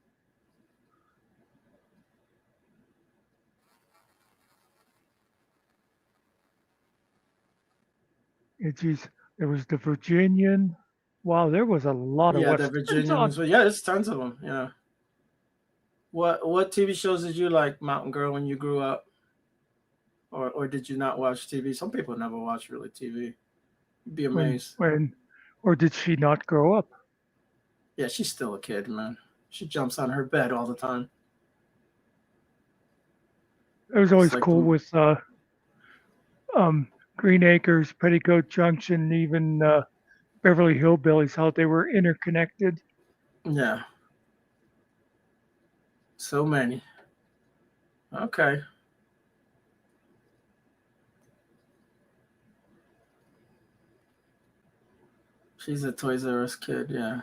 Yeah, geez, there was the Virginian. Wow, there was a lot of yeah, the westerns Virginian on. was. Yeah, there's tons of them. Yeah. What TV shows did you like, Mountain Girl, when you grew up, or did you not watch TV? Some people never watch really TV. You'd be when amazed. when or did she not grow up? Yeah, she's still a kid, man. She jumps on her bed all the time. It was It's always like cool the with Green Acres, Petticoat Junction, even Beverly Hillbillies, how they were interconnected. yeah, so many. Okay. She's a Toys R Us kid, yeah.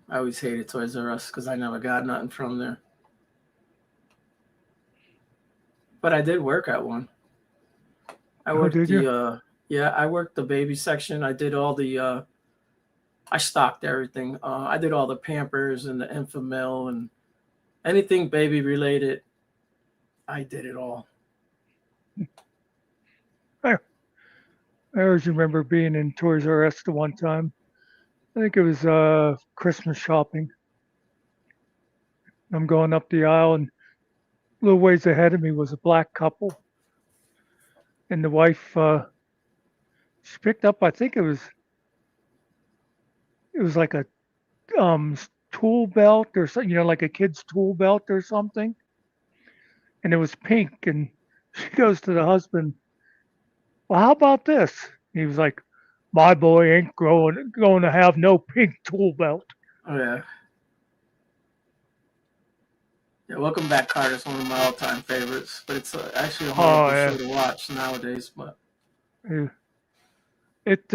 I always hated Toys R Us because I never got nothing from there. But I did work at one. I Oh, worked did you? I worked the baby section. I did all the I stocked everything. I did all the Pampers and the Enfamil and anything baby related. I did it all. I always remember being in Toys R Us the one time. I think it was Christmas shopping. I'm going up the aisle, and a little ways ahead of me was a black couple, and the wife she picked up. I think it was like a tool belt or something, like a kid's tool belt or something, and it was pink. And she goes to the husband, "Well, how about this?" He was like, "My boy ain't going to have no pink tool belt." Oh yeah. Yeah, Welcome Back, Carter is one of my all-time favorites, but it's actually a Oh horrible show yeah, to watch nowadays. But it. it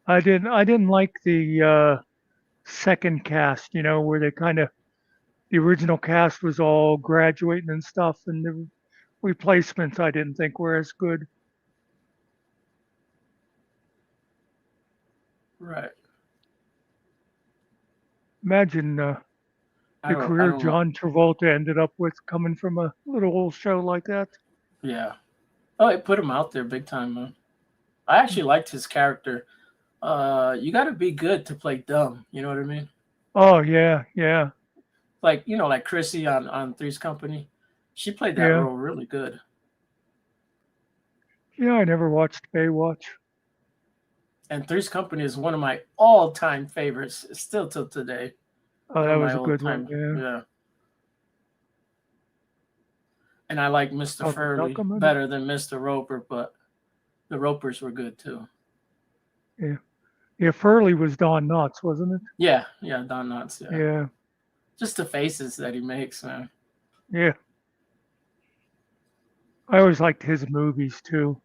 I didn't like the second cast. Where they kind of the original cast was all graduating and stuff, and the replacements I didn't think were as good. right, Imagine the I career don't know. John Travolta ended up with coming from a little old show like that. Yeah. Oh, it put him out there big time, man. I actually liked his character. You got to be good to play dumb. You know what I mean? Oh yeah, yeah, Like like Chrissy on Three's Company. She played that yeah. role really good. Yeah, I never watched Baywatch. And Three's Company is one of my all-time favorites, still till today. Oh, One that of was my a good one. all-time, Yeah. yeah. And I like Mr. Oh, the Furley documentary. better than Mr. Roper, but the Ropers were good too. Yeah, yeah. Furley was Don Knotts, wasn't it? Yeah, yeah, Don Knotts, yeah. Yeah, Just the faces that he makes, man. yeah. I always liked his movies too.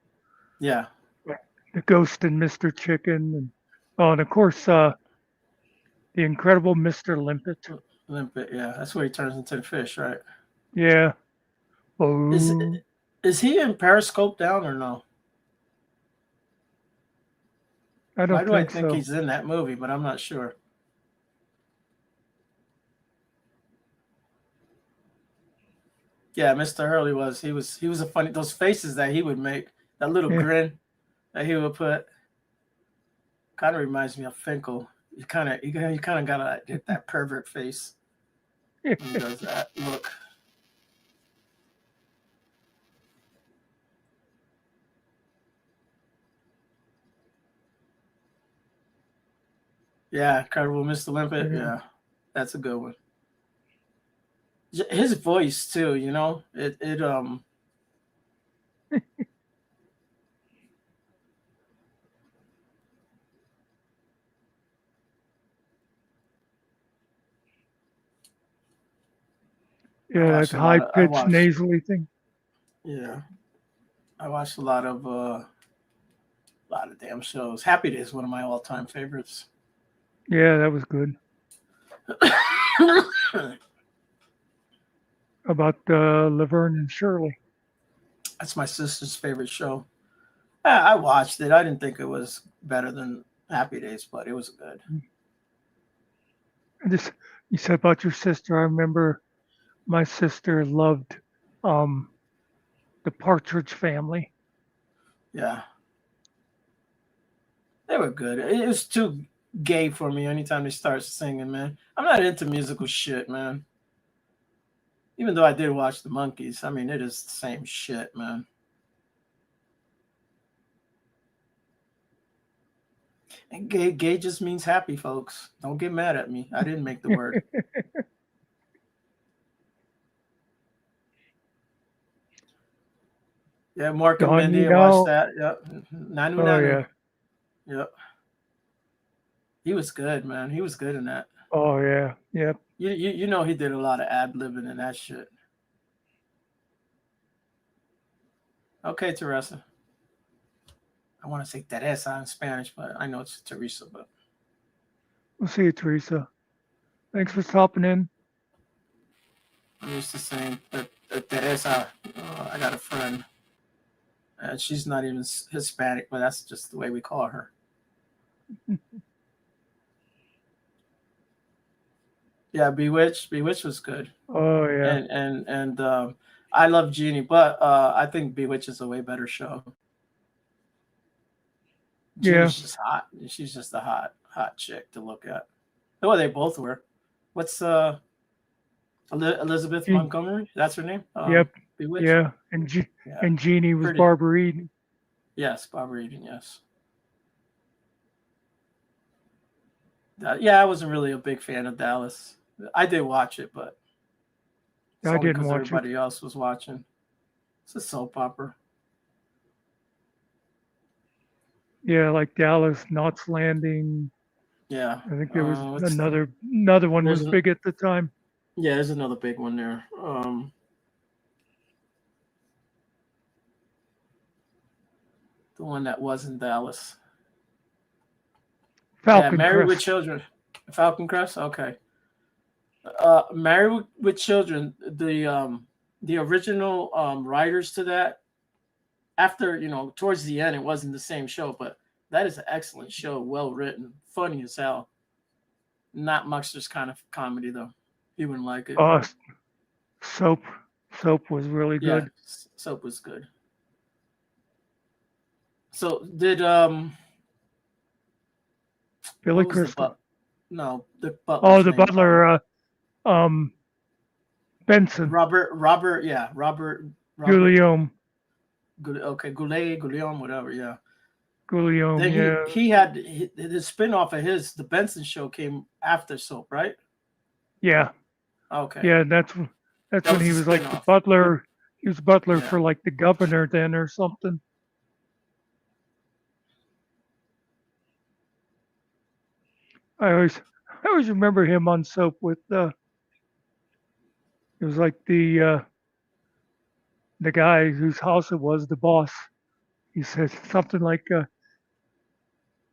Yeah, The Ghost and Mr. Chicken, and of course the Incredible Mr. Limpet. Limpet, yeah. That's where he turns into the fish, right? Yeah. Is Oh. Is he in Periscope down or no? I Why don't do I think think so. he's in that movie, but I'm not sure. Yeah, Mr. Hurley was. He was a funny. Those faces that he would make, that little Yeah. grin that he would put, kind of reminds me of Finkel. You kind of gotta get that pervert face when he does that look. Yeah, Incredible Mr. Limpet. Yeah. Yeah, that's a good one. His voice too, it. I Yeah, that watched a lot high of. I pitched watched. nasally thing. Yeah, I watched a lot of damn shows. Happy Days is one of my all-time favorites. Yeah, that was good. About Laverne and Shirley. That's my sister's favorite show. I watched it. I didn't think it was better than Happy Days, but it was good. And just you said about your sister. I remember my sister loved um, the Partridge Family. Yeah, they were good. It was too gay for me anytime they start singing, man. I'm not into musical shit, man. Even though I did watch the Monkeys, I mean, it is the same shit, man. And gay just means happy, folks. Don't get mad at me. I didn't make the word. Yeah, Mark and Don, Mindy, you I watched know. that. Yep. Nanu Oh Nanu. yeah. Yep. He was good, man. He was good in that. Oh yeah. Yep. You know he did a lot of ad libbing and that shit. Okay, Teresa. I want to say Teresa in Spanish, but I know it's Teresa. But We'll see you, Teresa. Thanks for stopping in. I'm used to saying Teresa. I got a friend, and she's not even Hispanic, but that's just the way we call her. Yeah, Bewitched. Bewitched was good, Oh yeah. and I love Jeannie, but I think Bewitched is a way better show. Yeah. Jeannie's just hot. She's just a hot chick to look at. Oh, they both were. What's Elizabeth Je- Montgomery? That's her name. Yep. Bewitched. Yeah. Yeah, And Jeannie was pretty. Barbara Eden. Yes, Barbara Eden. Yes. Yeah, I wasn't really a big fan of Dallas. I did watch it, but it's I only didn't because watch it. everybody else was watching. It's a soap opera. Yeah, like Dallas, Knots Landing. Yeah. I think there was It's, another one there's was big at the time. yeah, there's another big one there. The one that was in Dallas. Falcon Married with Crest. Children. Falcon Crest. Okay. Married with Children. The original writers to that. After towards the end, it wasn't the same show, but that is an excellent show. Well written, funny as hell. Not Muckster's kind of comedy though. He wouldn't like it. Soap. Soap was really Yeah, good. Soap was good. So did Billy what was the Crystal. no the butler's Oh, the name? butler. Benson. Robert. Yeah, Robert. Guillaume. Okay, Guillaume, whatever. Yeah. Guillaume. Then Yeah. he had his spinoff of the Benson show came after Soap, right? Yeah. Okay. Yeah, that's That when was he the was like the spin-off. butler. He was butler Yeah. for like the governor then or something. I always remember him on Soap with it was like the guy whose house it was, the boss. He said something like,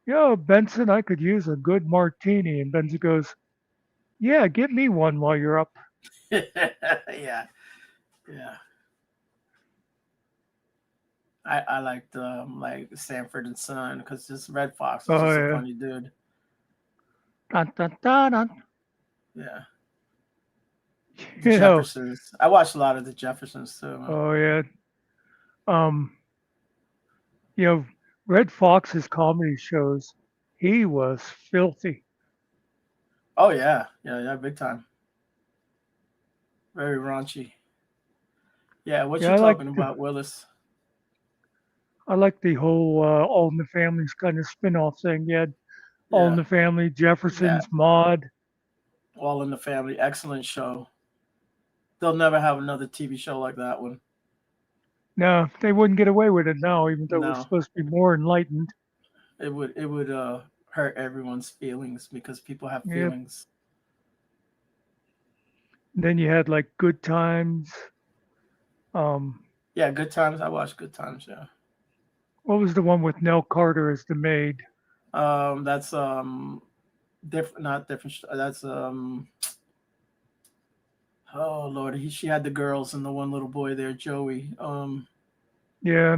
"Yo, Benson, I could use a good martini," and Benson goes, "Yeah, get me one while you're up." Yeah. Yeah. I liked like Sanford and Son because this Red Fox is Oh just a yeah. funny dude. Dun, dun, dun, dun. Yeah. The You know. Jeffersons. I watched a lot of the Jeffersons too. Man. Oh yeah. Um. You know, Red Fox's comedy shows. He was filthy. Oh yeah, yeah, big time. Very raunchy. Yeah, what Yeah, you talking about, Willis? I like the whole All in the Family's kind of spin-off thing. You had All in Yeah, the Family, yeah. Jefferson's, Maud. All in the Family, excellent show. They'll never have another TV show like that one. No, they wouldn't get away with it now, even though it was No, supposed to be more enlightened. it would hurt everyone's feelings because people have Yep. feelings. Then you had like Good Times. Um, Yeah, Good Times. I watched Good Times. Yeah. what was the one with Nell Carter as the maid? That's different, not different. That's oh Lord, she had the girls and the one little boy there, Joey. Yeah,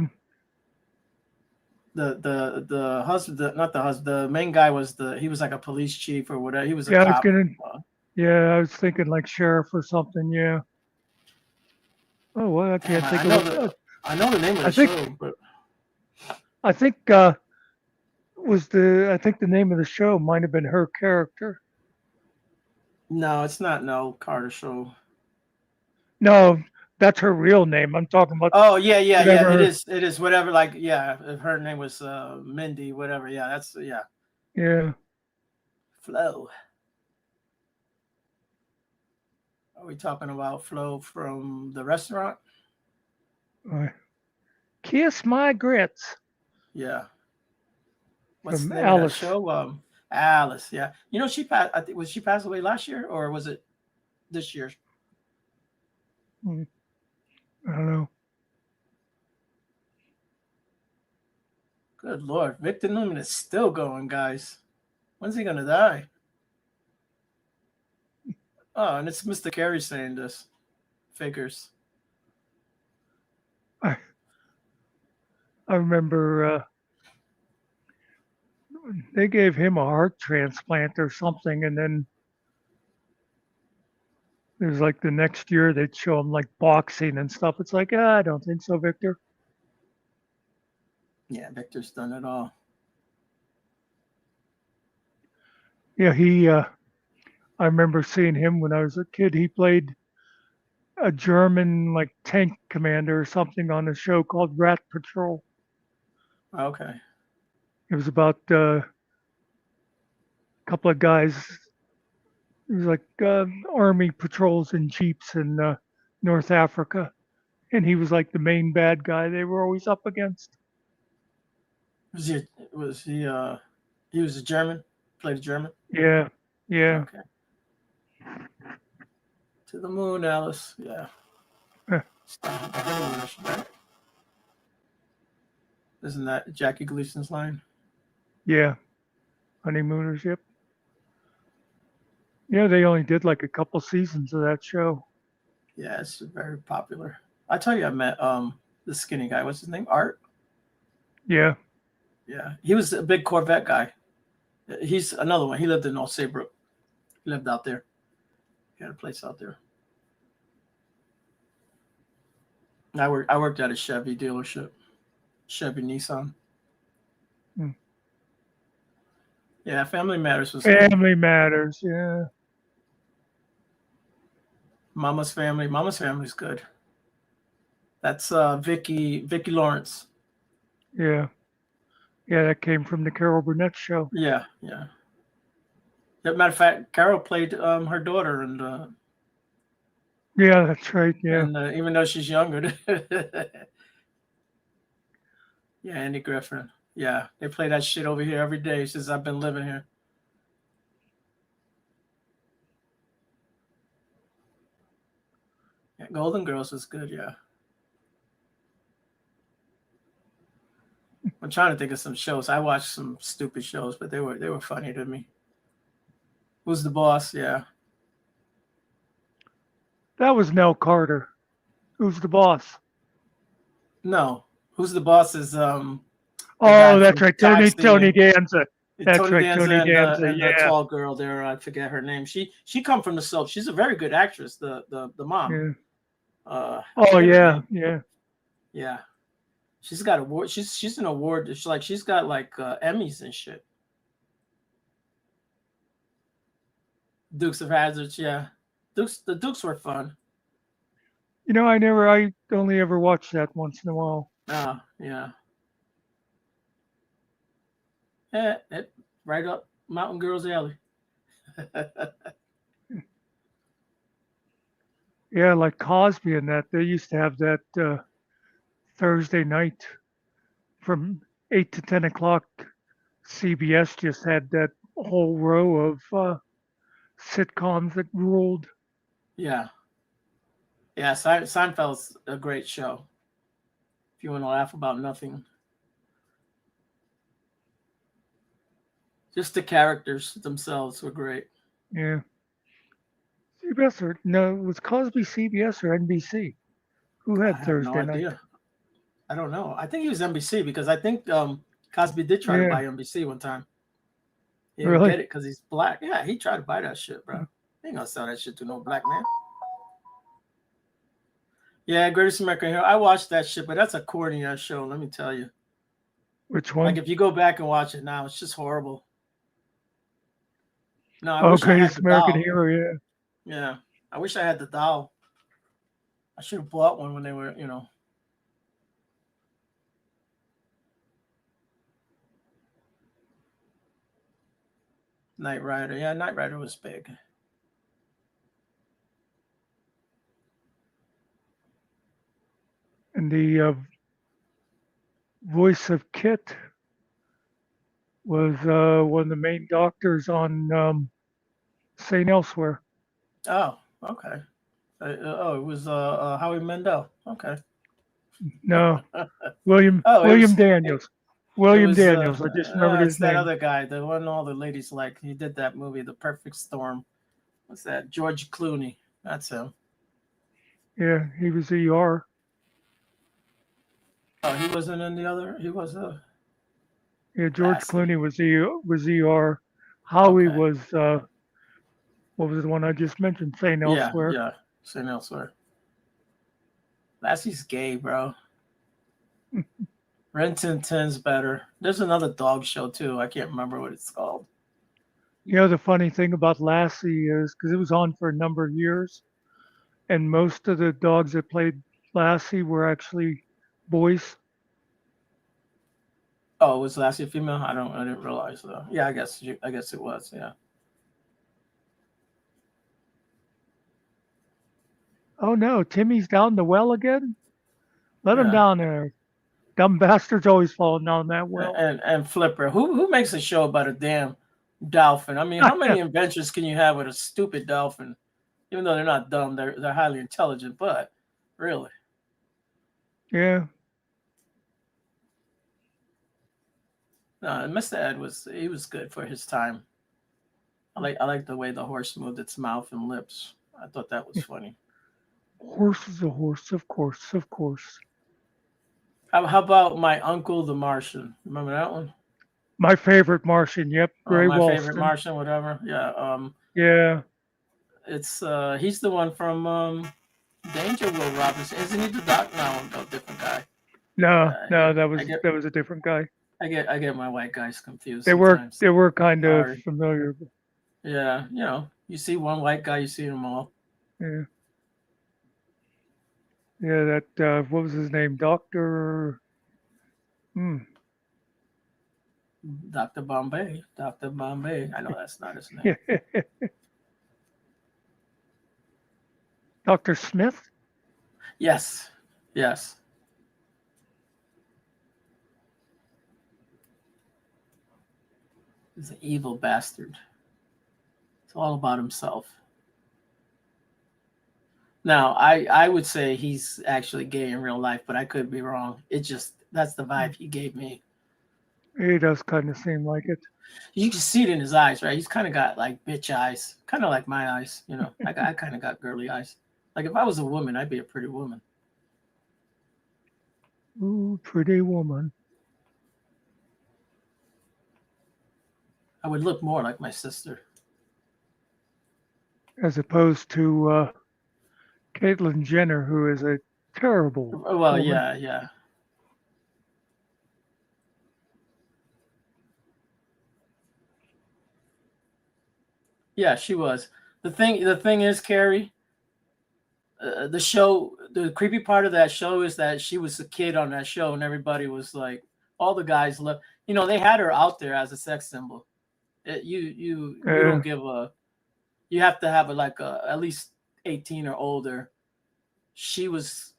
The husband, not the husband, the main guy was he was like a police chief or whatever. He was a yeah. I was cop. gonna. Yeah, I was thinking like sheriff or something. Yeah. Oh well, I can't think I of know what. I know the name of I the think. show, but I think was the. I think the name of the show might have been her character. no, it's not. No, Carter show. No, that's her real name. I'm talking about Oh yeah. It whatever. is. It is whatever. Like yeah, if her name was Mindy, whatever. Yeah, that's yeah. Yeah. Flo. Are we talking about Flo from the restaurant? Kiss My Grits Yeah. What's from the name of that Alice. show? Alice. Yeah. You know, she passed. I think was she passed away last year or was it this year? I don't know. Good Lord, Victor Newman is still going, guys. When's he gonna die? Oh, and it's Mr. Carey saying this. Figures. I remember they gave him a heart transplant or something, and then it was like the next year they'd show him like boxing and stuff. It's like, I don't think so, Victor. Yeah, Victor's done it all. Yeah, he. I remember seeing him when I was a kid. He played a German like tank commander or something on a show called Rat Patrol. Okay. It was about a couple of guys. It was like army patrols in jeeps in North Africa, and he was like the main bad guy they were always up against. He was a German? Played a German? Yeah, yeah. Okay. To the moon, Alice. Yeah. Isn't that Jackie Gleason's line? Yeah, Honeymooners. Yep. Yeah, they only did like a couple seasons of that show. Yeah, it's very popular. I tell you, I met the skinny guy. What's his name? Art. Yeah. Yeah, he was a big Corvette guy. He's another one. He lived in Old Saybrook. He lived out there. He had a place out there. I worked at a Chevy dealership, Chevy Nissan. Yeah, Family Matters was Family good. Matters. Yeah. Mama's Family. Mama's Family's good. That's Vicky Lawrence. Yeah. Yeah, that came from the Carol Burnett show. Yeah. As a matter of fact, Carol played her daughter, and yeah, that's right. Yeah. And even though she's younger, yeah, Andy Griffin. Yeah, they play that shit over here every day since I've been living here. Yeah, Golden Girls is good. Yeah. I'm trying to think of some shows. I watched some stupid shows, but they were funny to me. Who's the Boss? Yeah. That was Nell Carter. Who's the Boss? No, Who's the boss is Oh, that's right. Tony Danza. That's Tony right. Danza Tony and, Danza. and the Yeah. tall girl there. I forget her name. She come from the soap. She's a very good actress. The mom. Yeah. I Oh forget her yeah. name. Yeah. Yeah. She's got award. She's an award. She's got like Emmys and shit. Dukes of Hazzard. Yeah. The Dukes were fun. You know, I only ever watched that once in a while. Yeah. Yeah, right up Mountain Girls Alley. Yeah, like Cosby and that. They used to have that Thursday night from 8 to 10 o'clock. CBS just had that whole row of sitcoms that ruled. Yeah. Yeah, Seinfeld's a great show. If you want to laugh about nothing. Just the characters themselves were great. Yeah. CBS or no, was Cosby CBS or NBC? Who I had have Thursday no idea. night? I don't know. I think he was NBC because I think Cosby did try to buy NBC one time. He didn't get it because he's black. Yeah, he tried to buy that shit, bro. He ain't gonna sell that shit to no black man. Yeah, Greatest American Hero. I watched that shit, but that's a corny ass show. Let me tell you. Which one? Like if you go back and watch it now, it's just horrible. No, I wish I had Greatest the American doll. Hero. Yeah. Yeah, I wish I had the doll. I should have bought one when they were, Knight Rider. Yeah, Knight Rider was big. And the voice of Kit was one of the main doctors on St. Elsewhere. Oh, okay. It was Howie Mandel. Okay. No, William Daniels. William Daniels. I just remembered his name. That other guy, the one all the ladies like. He did that movie, The Perfect Storm. What's that? George Clooney. That's him. Yeah, he was ER. Oh, he wasn't in the other. He was Yeah, George Clooney was ER. Howie was what was the one I just mentioned? St. Elsewhere. Yeah, St. Elsewhere. Lassie's gay, bro. Ren Tin Tin's better. There's another dog show too. I can't remember what it's called. You know, the funny thing about Lassie is because it was on for a number of years, and most of the dogs that played Lassie were actually boys. Oh, was Lassie a female? I didn't realize though. Yeah, I guess it was. Yeah. Oh no, Timmy's down the well again. Let him down there. Dumb bastard's always falling down that well. And Flipper. Who makes a show about a damn dolphin? I mean, how many adventures can you have with a stupid dolphin? Even though they're not dumb, they're highly intelligent. But really, yeah. No, Mr. Ed was good for his time. I like the way the horse moved its mouth and lips. I thought that was funny. Horse is a horse, of course, of course. How about My Uncle the Martian? Remember that one? My Favorite Martian. Yep, Gray My Walston. Favorite Martian, whatever. Yeah. Yeah. It's he's the one from Danger, Will Robinson. Isn't he the doc? No, different guy. No, that was a different guy. I get my white guys confused. They sometimes. were kind of familiar. Yeah, you see one white guy, you see them all. Yeah. Yeah, that what was his name? Dr. Dr. Bombay. Dr. Bombay. I know that's not his name. Dr. Smith? Yes. Yes. He's an evil bastard. It's all about himself. Now, I would say he's actually gay in real life, but I could be wrong. That's the vibe he gave me. He does kind of seem like it. You can see it in his eyes, right? He's kind of got like bitch eyes, kind of like my eyes. I kind of got girly eyes. Like if I was a woman, I'd be a pretty woman. Ooh, pretty woman. I would look more like my sister. As opposed to Caitlyn Jenner, who is a terrible Well, woman. yeah. Yeah, she was. The thing is, Carrie, the creepy part of that show is that she was a kid on that show, and everybody was like, all the guys love. They had her out there as a sex symbol. You don't give a. You have to have at least 18 or older. She was,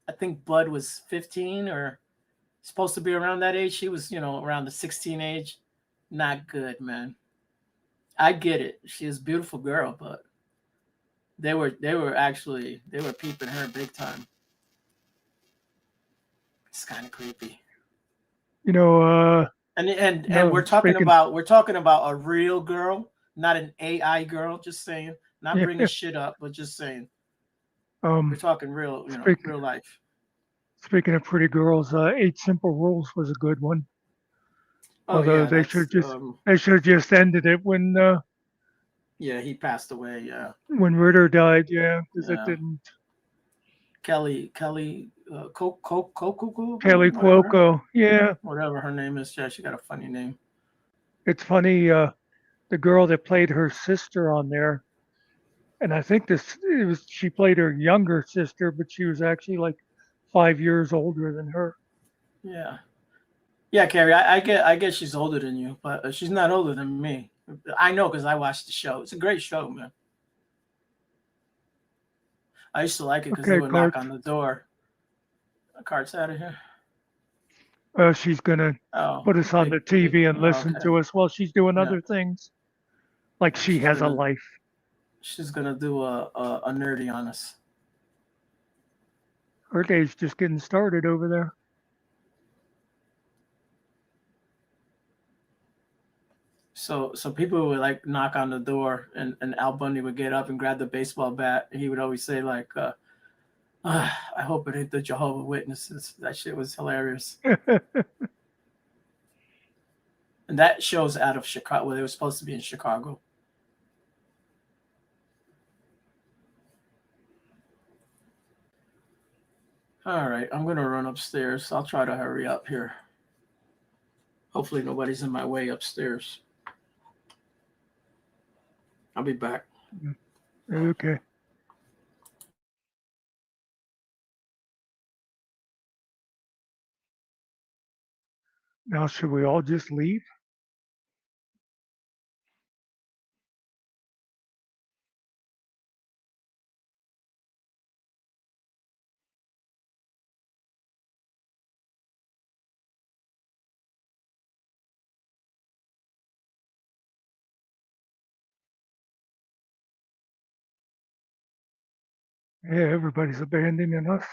I think Bud was 15 or supposed to be around that age. She was, around the 16 age. Not good, man. I get it. She's a beautiful girl, but they were peeping her big time. It's kind of creepy. And And no, we're talking about a real girl, not an AI girl. Just saying, not yeah, bringing shit up, but just saying we're talking real, speak, real life. speaking of pretty girls, Eight Simple Rules was a good one. Oh Although yeah, they that's should have just ended it yeah, he passed away. Yeah, when Ritter died. Yeah, because it yeah. didn't. Kelly, Kelly whatever, Cuoco. Yeah, whatever her name is. Yeah, she got a funny name. it's funny. The girl that played her sister on there, and I think she played her younger sister, but she was actually like 5 years older than her. Yeah, yeah, Carrie. I get she's older than you, but she's not older than me. I know because I watched the show. It's a great show, man. I used to like it because they Okay, would knock Cart. on the door. Cart's out of here. She's gonna Oh, put us on big, the big. TV and Oh, listen okay. to us while she's doing Yeah, other things. Like yeah. she has a life. She's gonna do a nerdy on us. Her day's just getting started over there. So people would like knock on the door, and Al Bundy would get up and grab the baseball bat. And he would always say like, "I hope it ain't the Jehovah Witnesses." That shit was hilarious. And that show's out of Chicago. Well, they were supposed to be in Chicago. All right, I'm gonna run upstairs. I'll try to hurry up here. Hopefully nobody's in my way upstairs. I'll be back. Okay. Now, should we all just leave? Yeah, everybody's abandoning us.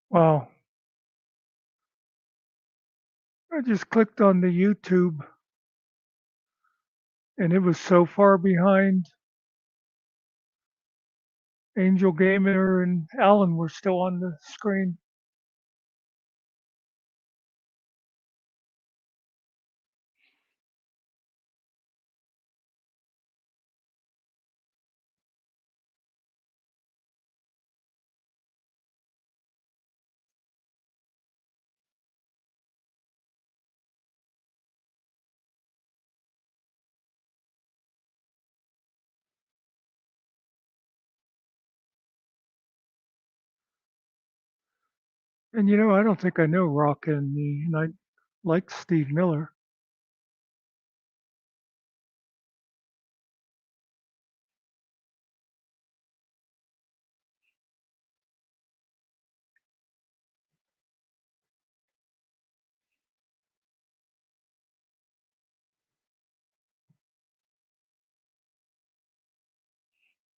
Wow. I just clicked on the YouTube and it was so far behind. Angel Gamer and Alan were still on the screen. And I don't think I know Rock and Me, and I like Steve Miller.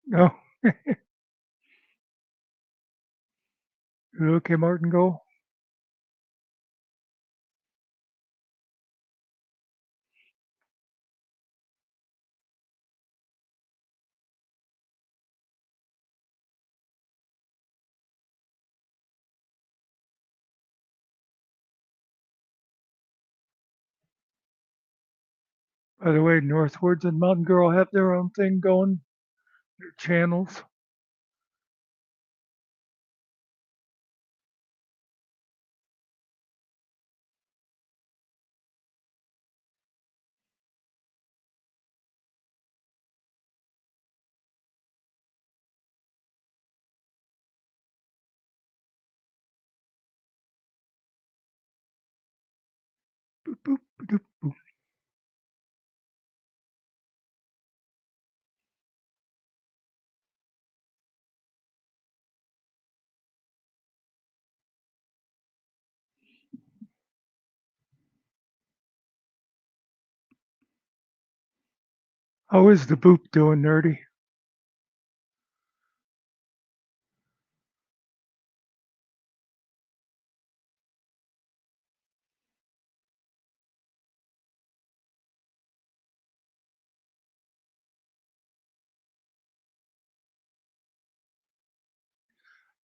No. Okay, Martin, go. By the way, Northwoods and Mountain Girl have their own thing going, their channels. Boop, boop, boop, boop. How is the boop doing, Nerdy?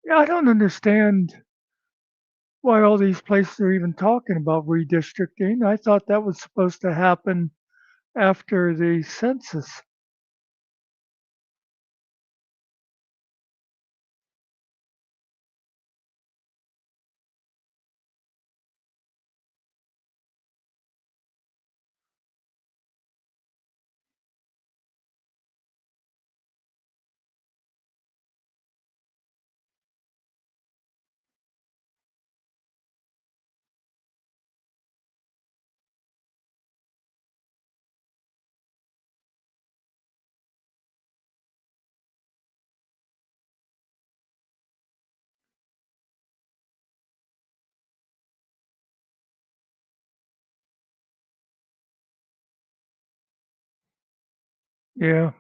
Yeah, I don't understand why all these places are even talking about redistricting. I thought that was supposed to happen after the census. Yeah.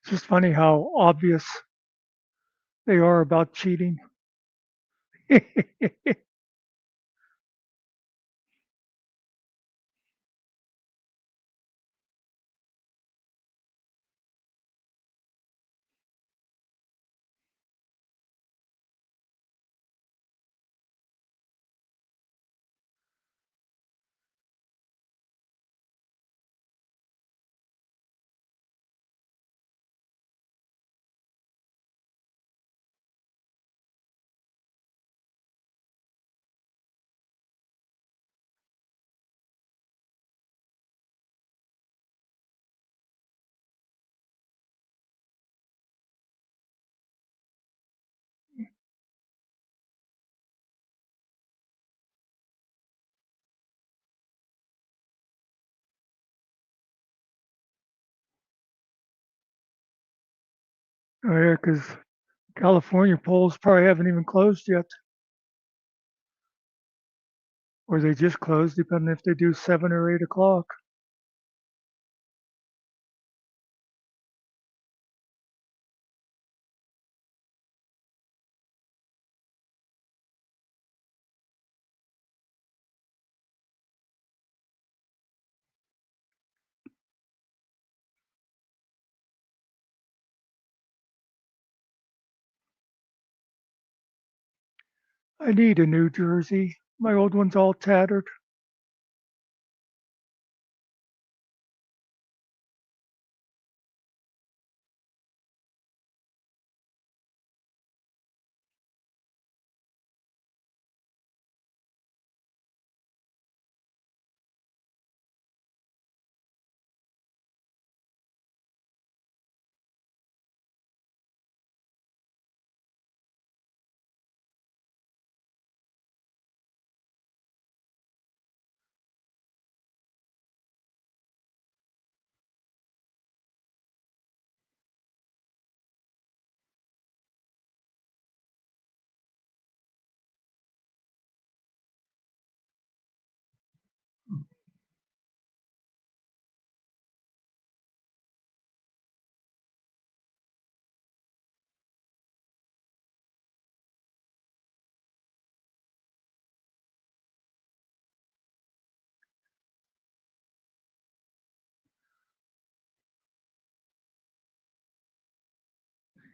It's just funny how obvious they are about cheating. Oh, yeah, because California polls probably haven't even closed yet, or they just closed, depending if they do 7 or 8 o'clock. I need a new jersey. My old one's all tattered.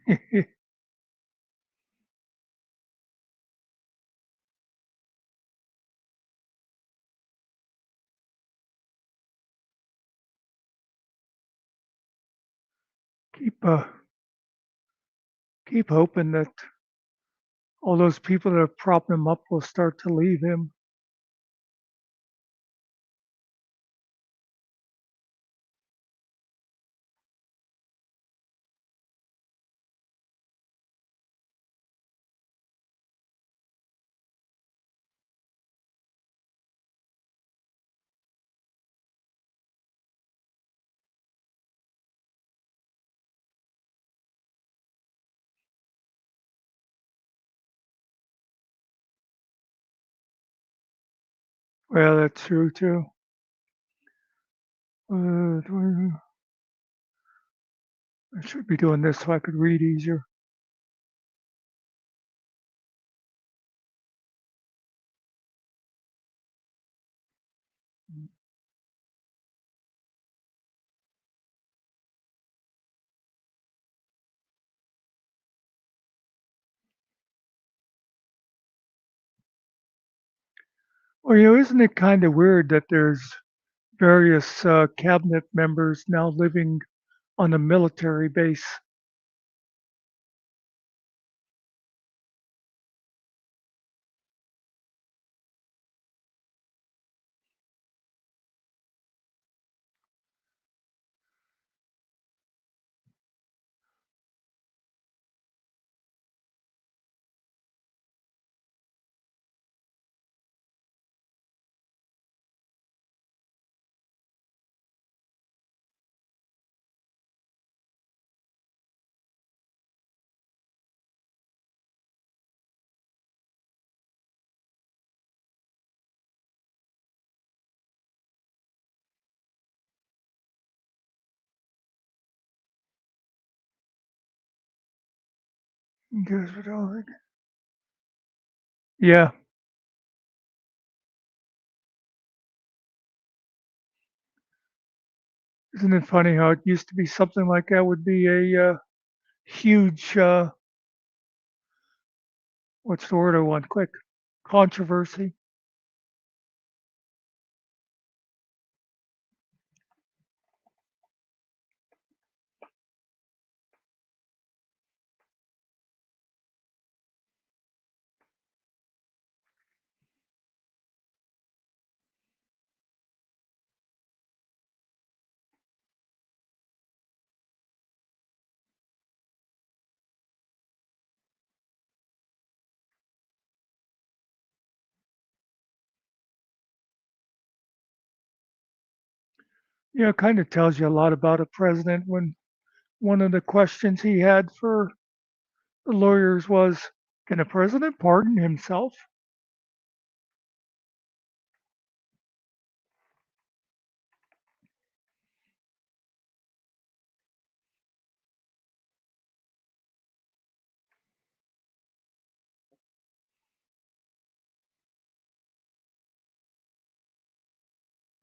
keep keep hoping that all those people that are propping him up will start to leave him. Well, that's true too. I should be doing this so I could read easier. Well, isn't it kind of weird that there's various cabinet members now living on a military base? Guess what I think? Yeah, isn't it funny how it used to be something like that would be a huge, what's the word I want? Quick, controversy. Yeah, it kind of tells you a lot about a president when one of the questions he had for the lawyers was, can a president pardon himself?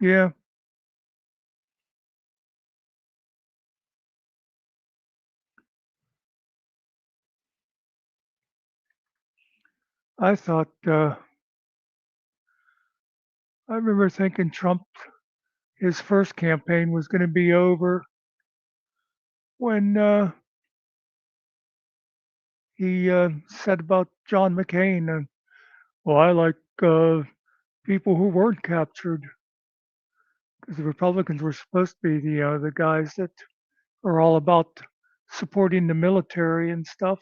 Yeah, I thought, I remember thinking Trump, his first campaign was going to be over when he said about John McCain, well, I like people who weren't captured because the Republicans were supposed to be the guys that are all about supporting the military and stuff.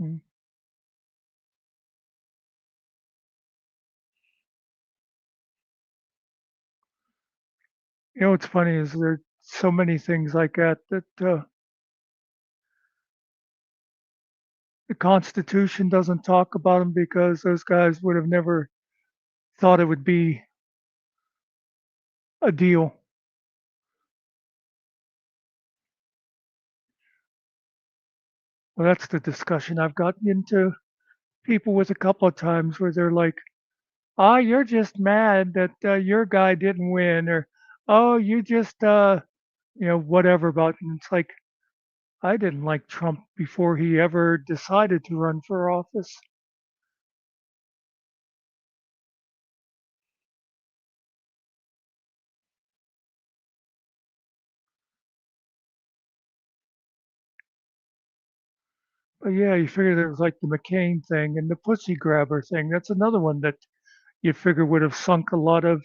Mm. What's funny is there are so many things like that that the Constitution doesn't talk about them because those guys would have never thought it would be a deal. Well, that's the discussion I've gotten into people with a couple of times where they're like, oh, you're just mad that your guy didn't win, or oh, you just whatever about. And it's like I didn't like Trump before he ever decided to run for office. But yeah, you figure there was like the McCain thing and the pussy grabber thing. That's another one that you figure would have sunk a lot of,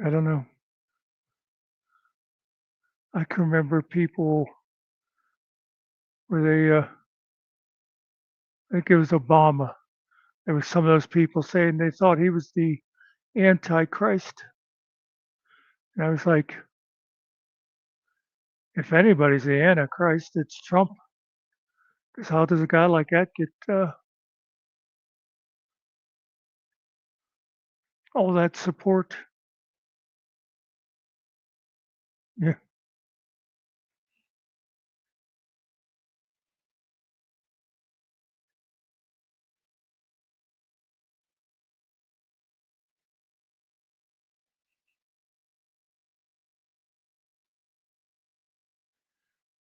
I don't know. I can remember people where I think it was Obama. There was some of those people saying they thought he was the Antichrist. And I was like, if anybody's the Antichrist, it's Trump. Because how does a guy like that get all that support? Yeah.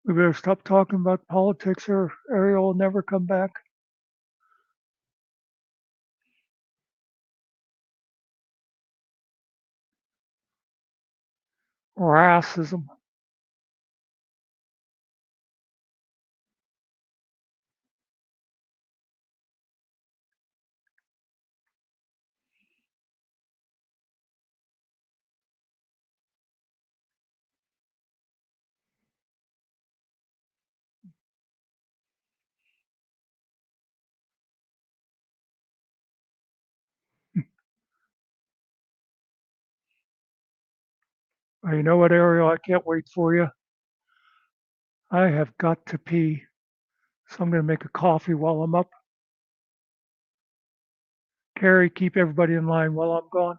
We better stop talking about politics or Ariel will never come back. Racism. You know what, Ariel? I can't wait for you. I have got to pee. So I'm going to make a coffee while I'm up. Carrie, keep everybody in line while I'm gone.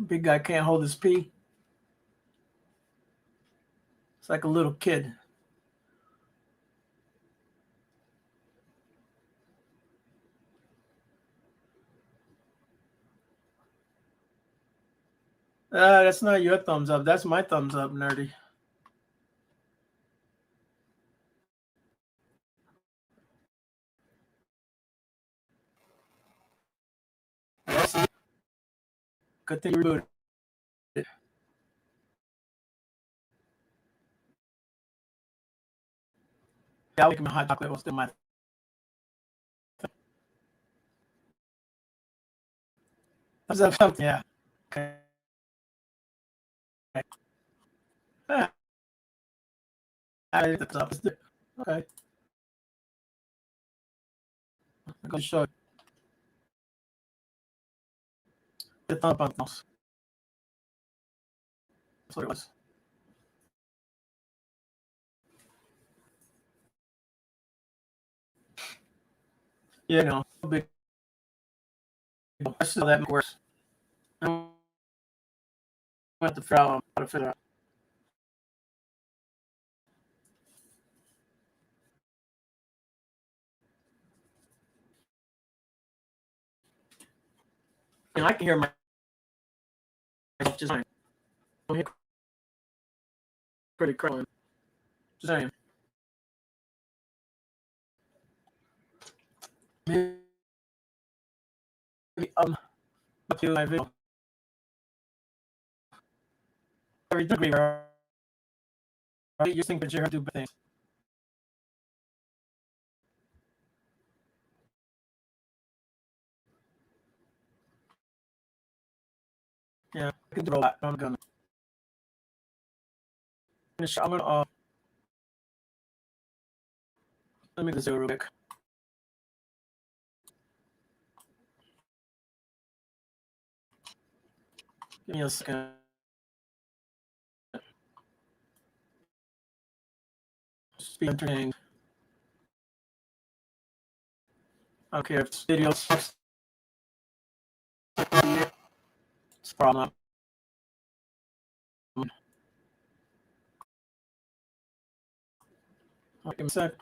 Big guy can't hold his pee. It's like a little kid. That's not your thumbs up. That's my thumbs up, nerdy. Good thing you rebooted it. Yeah, I'll make him a hot chocolate. Will still my. Thumbs up, thumbs. Yeah. Okay. Yeah. I hit the thumbs up. Okay. I'm gonna show you. The thumb up on mouse. That's what it was. Yeah, no, big. I still that worse. I'm going to figure out how to figure out. And I can hear myself just fine. I'm here pretty crawling. Just saying. Maybe up to my video. Every degree, right? You think that you have to do bad things. Yeah, I can throw that. I'm gonna finish. I'm gonna let me just do it real quick. Give me a second. Just be entertained. I don't care if it's video sucks. It's a problem. Give me a sec.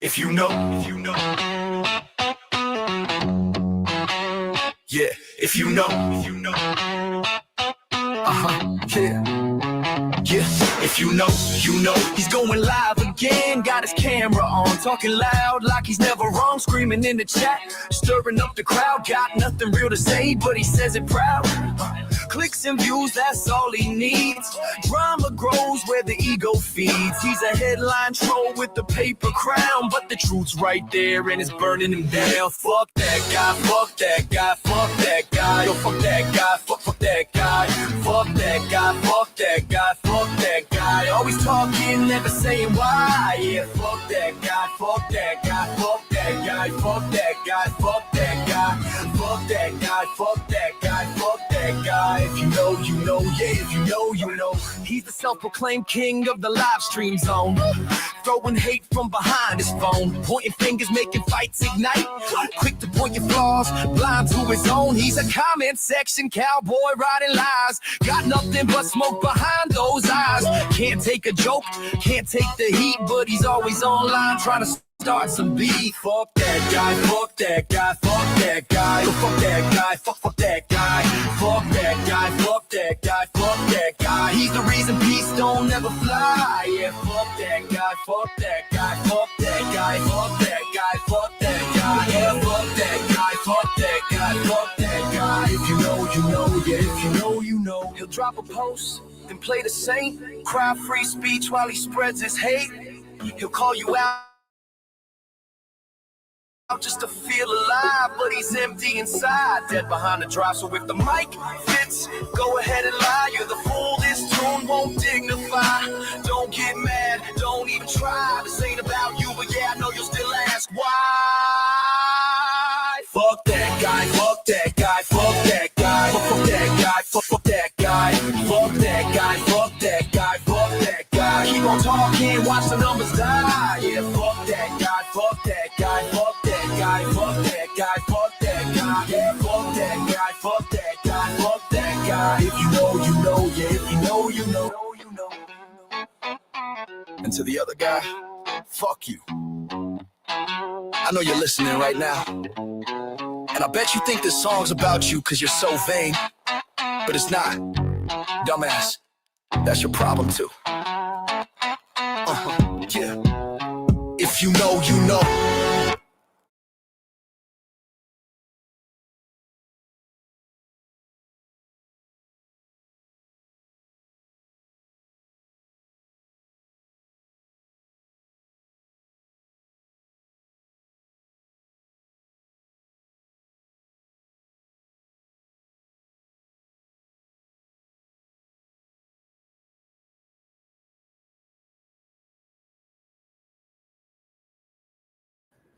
If you know, yeah, if you know, yeah. Yeah, if you know, he's going live again, got his camera on, talking loud like he's never wrong, screaming in the chat, stirring up the crowd, got nothing real to say, but he says it proud. Clicks and views, that's all he needs. Drama grows where the ego feeds. He's a headline troll with the paper crown, but the truth's right there and it's burning him down. Fuck that guy, fuck that guy, fuck that guy. Yo, fuck that guy, fuck that guy. Fuck that guy, fuck that guy, fuck that guy. Always talking, never saying why. Yeah, fuck that guy, fuck that guy, fuck that guy, fuck that guy, fuck that guy. Fuck that guy, fuck that guy, fuck that guy. If you know, you know, yeah, if you know, you know. He's the self-proclaimed king of the live stream zone. Throwing hate from behind his phone. Pointing fingers, making fights ignite. Quick to point your flaws, blind to his own. He's a comment section cowboy riding lies. Got nothing but smoke behind those eyes. Can't take a joke, can't take the heat, but he's always online trying to start some beef. Fuck that guy, fuck that guy, fuck that guy. Fuck that guy, fuck that guy. Fuck that guy, fuck that guy, fuck that guy. He's the reason peace don't ever fly. Yeah, fuck that guy, fuck that guy, fuck that guy, fuck that guy, fuck that guy. Yeah, fuck that guy, fuck that guy, fuck that guy. If you know, you know, yeah, if you know, you know. He'll drop a post, then play the saint. Cry free speech while he spreads his hate. He'll call you out just to feel alive, but he's empty inside, dead behind the drive. So if the mic fits, go ahead and lie. You're the fool this tune won't dignify. Don't get mad, don't even try. This ain't about you, but yeah, I know you'll still ask why. Fuck that guy, fuck that guy, fuck that guy. Fuck that guy, fuck that guy. Fuck that guy, fuck that guy, fuck that guy. Keep on talking, watch the numbers die. Yeah, fuck that guy, fuck that guy, fuck that guy, fuck that guy, fuck that guy. Yeah, fuck that guy, fuck that guy, fuck that guy. If you know, you know, yeah, if you know, you know, you know. And to the other guy, fuck you. I know you're listening right now. And I bet you think this song's about you because you're so vain. But it's not. Dumbass. That's your problem too. Yeah. If you know, you know.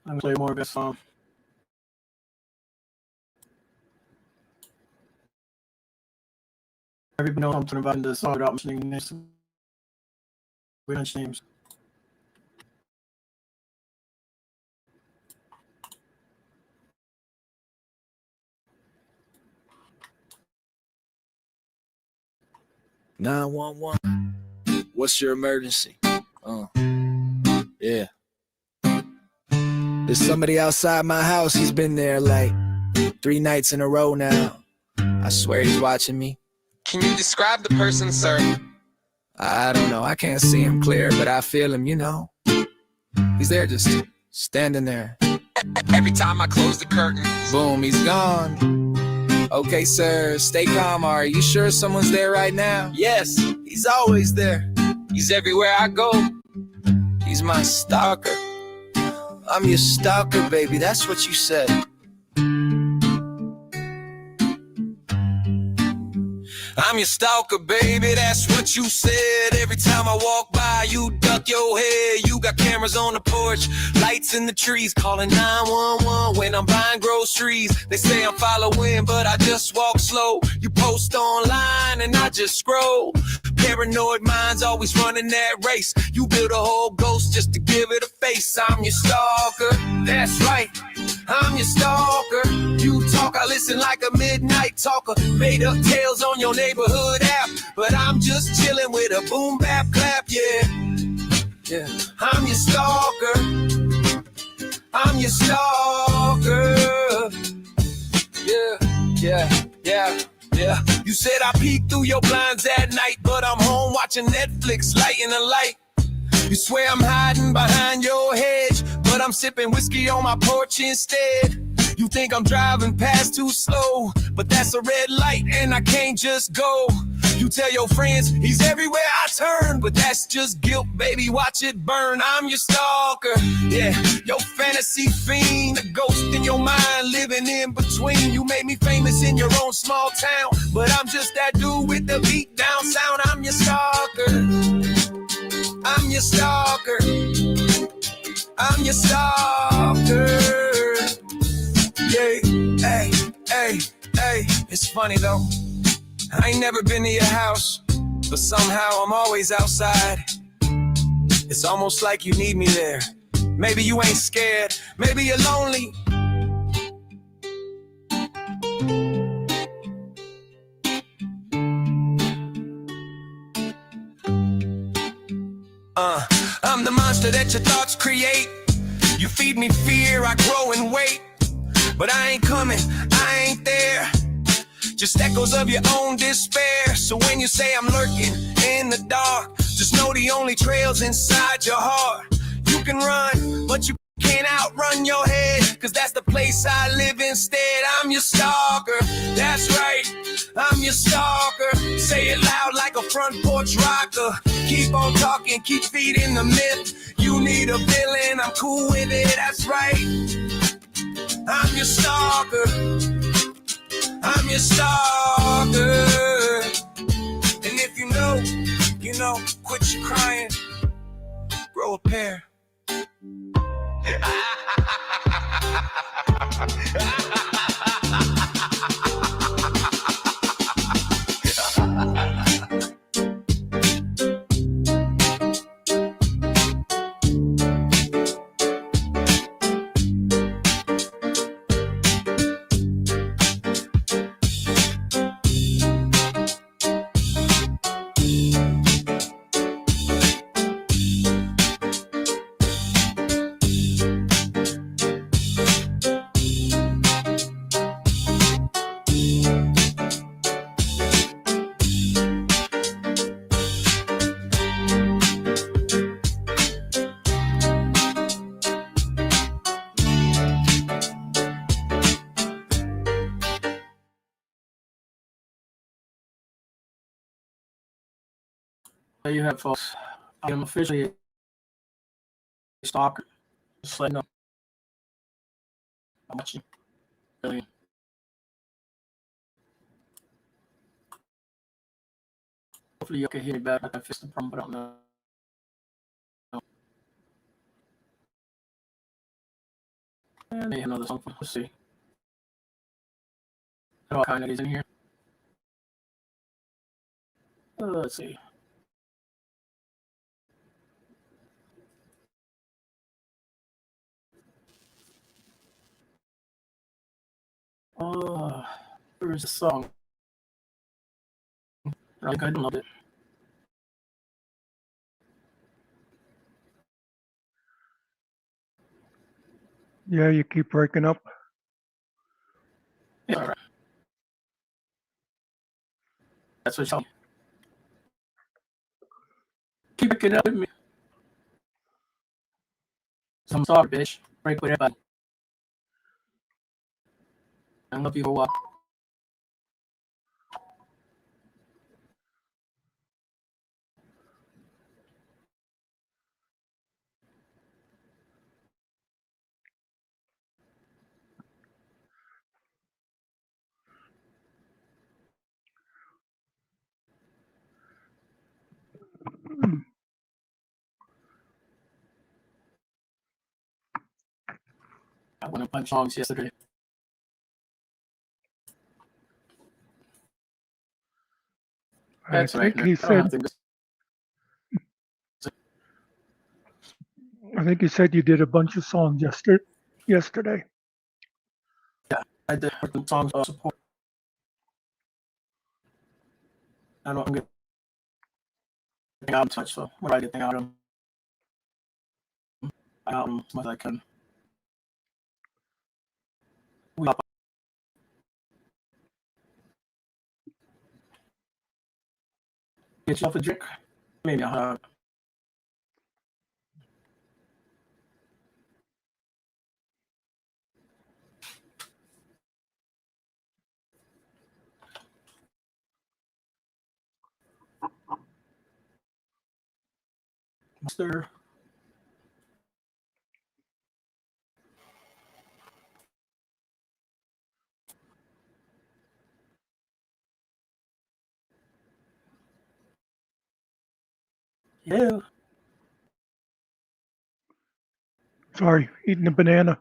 I'm gonna play more of this song. Everybody knows something about the song without mentioning names. We don't mention names. What's your emergency? Yeah. There's somebody outside my house. He's been there like 3 nights in a row now. I swear he's watching me. Can you describe the person, sir? I don't know. I can't see him clear, but I feel him, you know. He's there just standing there. Every time I close the curtain, boom, he's gone. Okay, sir, stay calm. Are you sure someone's there right now? Yes, he's always there. He's everywhere I go. He's my stalker. I'm your stalker, baby. That's what you said. I'm your stalker, baby, that's what you said. Every time I walk by, you duck your head. You got cameras on the porch, lights in the trees, calling 911 when I'm buying groceries. They say I'm following, but I just walk slow. You post online and I just scroll. Paranoid minds always running that race. You build a whole ghost just to give it a face. I'm your stalker, that's right, I'm your stalker. You talk, I listen like a midnight talker. Made up tales on your neighborhood app, but I'm just chilling with a boom bap clap, yeah. Yeah, I'm your stalker. I'm your stalker. Yeah. You said I peek through your blinds at night, but I'm home watching Netflix, lighting a light. You swear I'm hiding behind your hedge, but I'm sipping whiskey on my porch instead. You think I'm driving past too slow, but that's a red light and I can't just go. You tell your friends he's everywhere I turn, but that's just guilt, baby, watch it burn. I'm your stalker, yeah, your fantasy fiend, a ghost in your mind living in between. You made me famous in your own small town, but I'm just that dude with the beat down sound. I'm your stalker, I'm your stalker, I'm your stalker. Yeah, hey, it's funny though, I ain't never been to your house, but somehow I'm always outside. It's almost like you need me there. Maybe you ain't scared, maybe you're lonely. I'm the monster that your thoughts create. You feed me fear, I grow in weight. But I ain't coming, I ain't there. Just echoes of your own despair. So when you say I'm lurking in the dark, just know the only trail's inside your heart. You can run, but you can't outrun your head, cause that's the place I live instead. I'm your stalker, that's right, I'm your stalker. Say it loud like a front porch rocker. Keep on talking, keep feeding the myth. You need a villain, I'm cool with it, that's right. I'm your stalker, I'm your stalker. And if you know, you know, quit your crying, grow a pair. There you have, folks. I am officially a stalker. Just let you know. I'm watching. Really. Hopefully you can hear me better. I can fix the problem, but I don't know. And they have another song. Let's see. All kind of these in here. Let's see. Where is the song? I think I downloaded it. Yeah, you keep breaking up. Yeah, all right. That's what you keep picking up with me. I'm sorry, bitch. Break with everybody. I love you for a while. I went a bunch of songs yesterday. That's right. think he said. I think you said you did a bunch of songs yesterday. Yeah, I did some songs of support. I don't get out touch, so what I get out of album as much as I can. Get yourself a drink. Maybe I'll have. Muckster. Yeah. Sorry, eating a banana.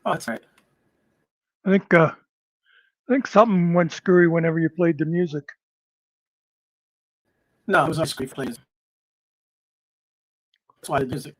Oh, that's right. I think something went screwy whenever you played the music. No, it was on screen plays. That's why the music.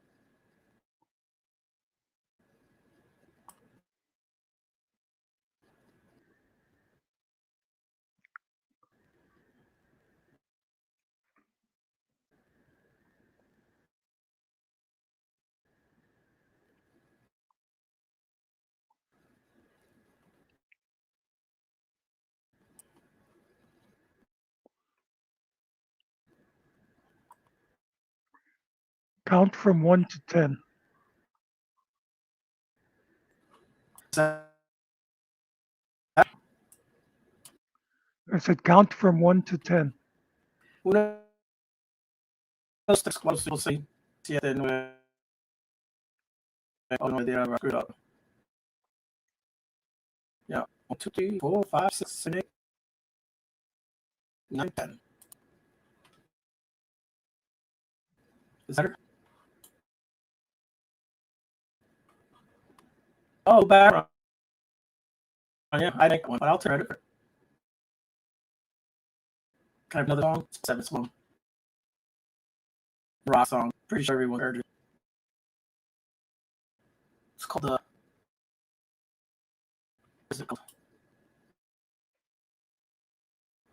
Count from 1 to 10. I said count from 1 to 10. Una dos, tres, cuatro, cinco, seis, siete, nueve. Oh no, I screwed up. Yeah, 1, 2, 3, 4, 5, 6, 7, 8, 9, 10. Is that her? Oh, background. Yeah, I think one, but I'll turn it. Can I have another song? 7 song. Rock song. Pretty sure everyone heard it. It's called the. What's it called?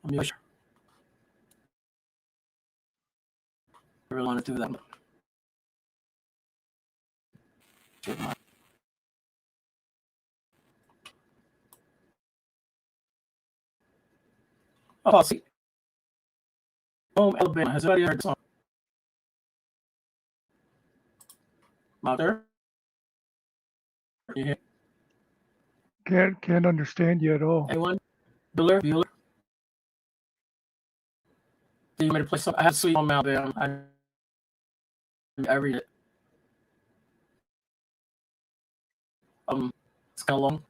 Let me sure. I really want to do that. Oh, see. Home Alabama. Has anybody heard the song? Mother? Yeah. Can't understand you at all. Anyone? Bueller? Do you want me to play some? I have Sweet Home Alabama. I read it. It's kind of long.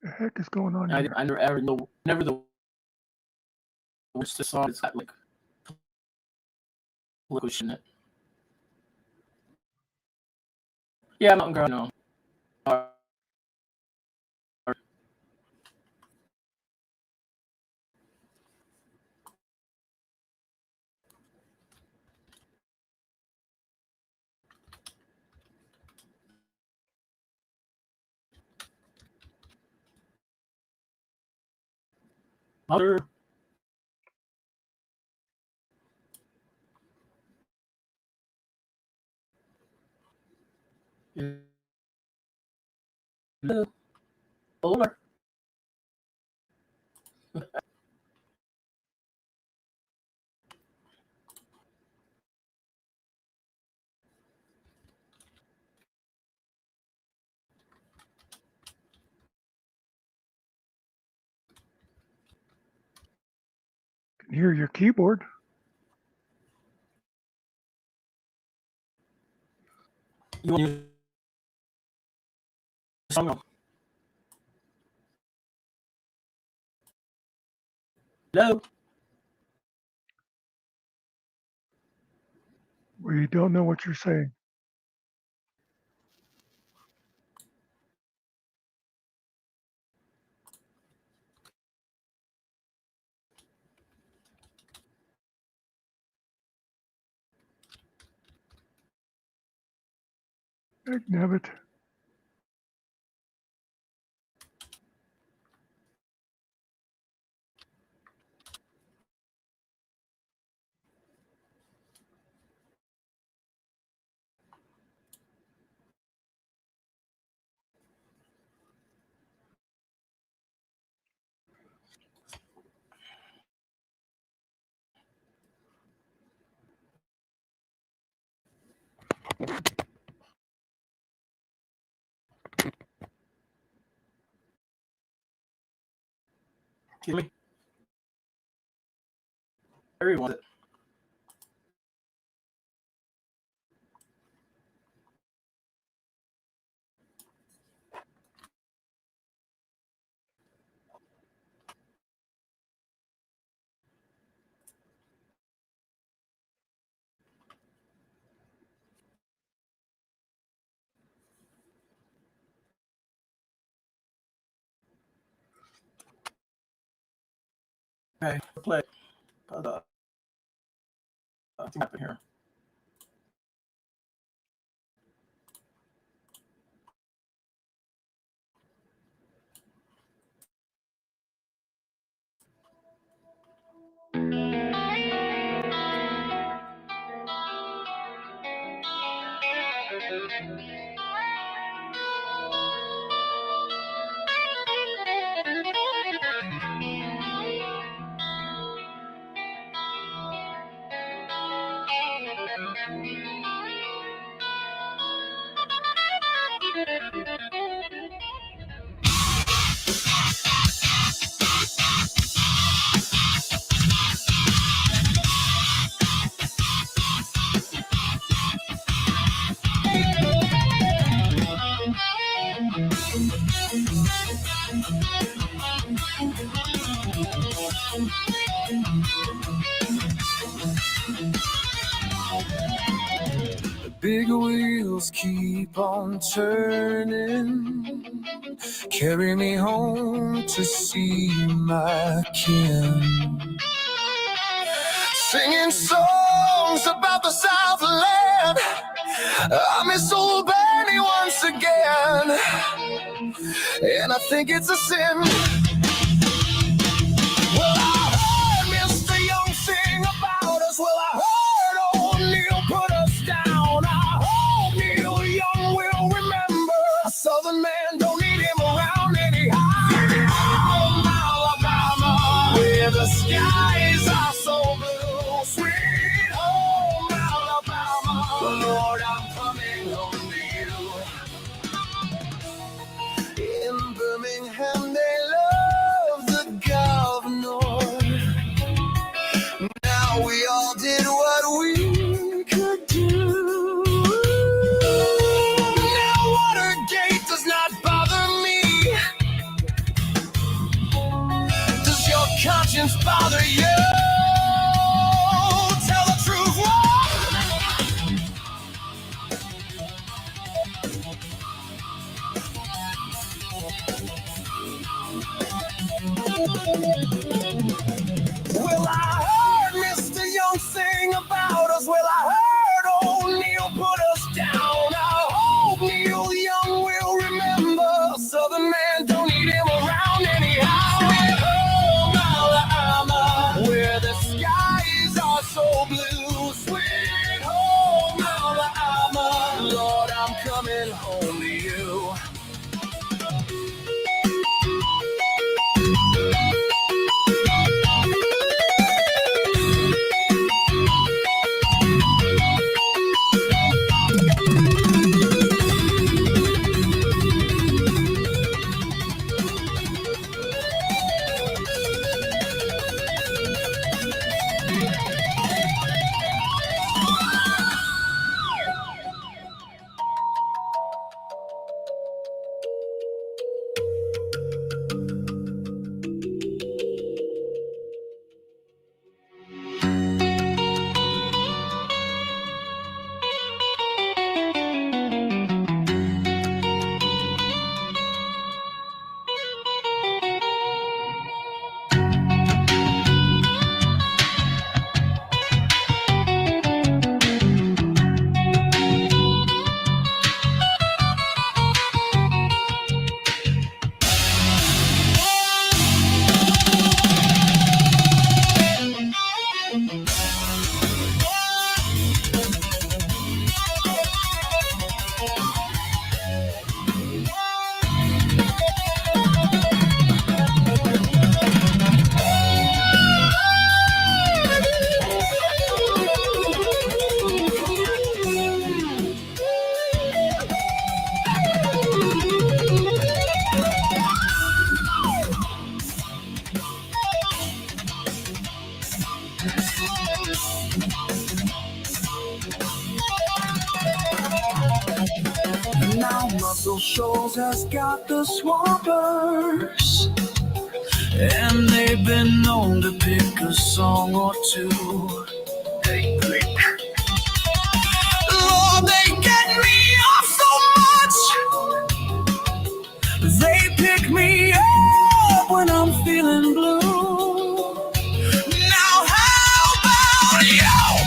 The heck is going on I here? never ever know. Never the words to the song. It's got like political in it. Yeah, Mountain Girl. No. Mother. Older. Can hear your keyboard. You want to use the song? Hello. We don't know what you're saying. Heck, nabbit. Give me. Harry wants it. Okay, play. What's happening here? Big wheels keep on turning, carry me home to see my kin. Singing songs about the Southland, I miss old Benny once again, and I think it's a sin. Well, I heard Mr. Young sing about us. Well, I heard old Neil put us down. I hope Neil Young will remember a Southern man don't need him around anyhow. Home Alabama, where the skies are so blue. Sweet home Alabama, Lord, I'm coming home to you. In Birmingham, they love the governor. Now Muscle Shoals has got the swampers, and they've been known to pick a song or two. Lord, they get me off so much. They pick me up when I'm feeling blue. Now how about you?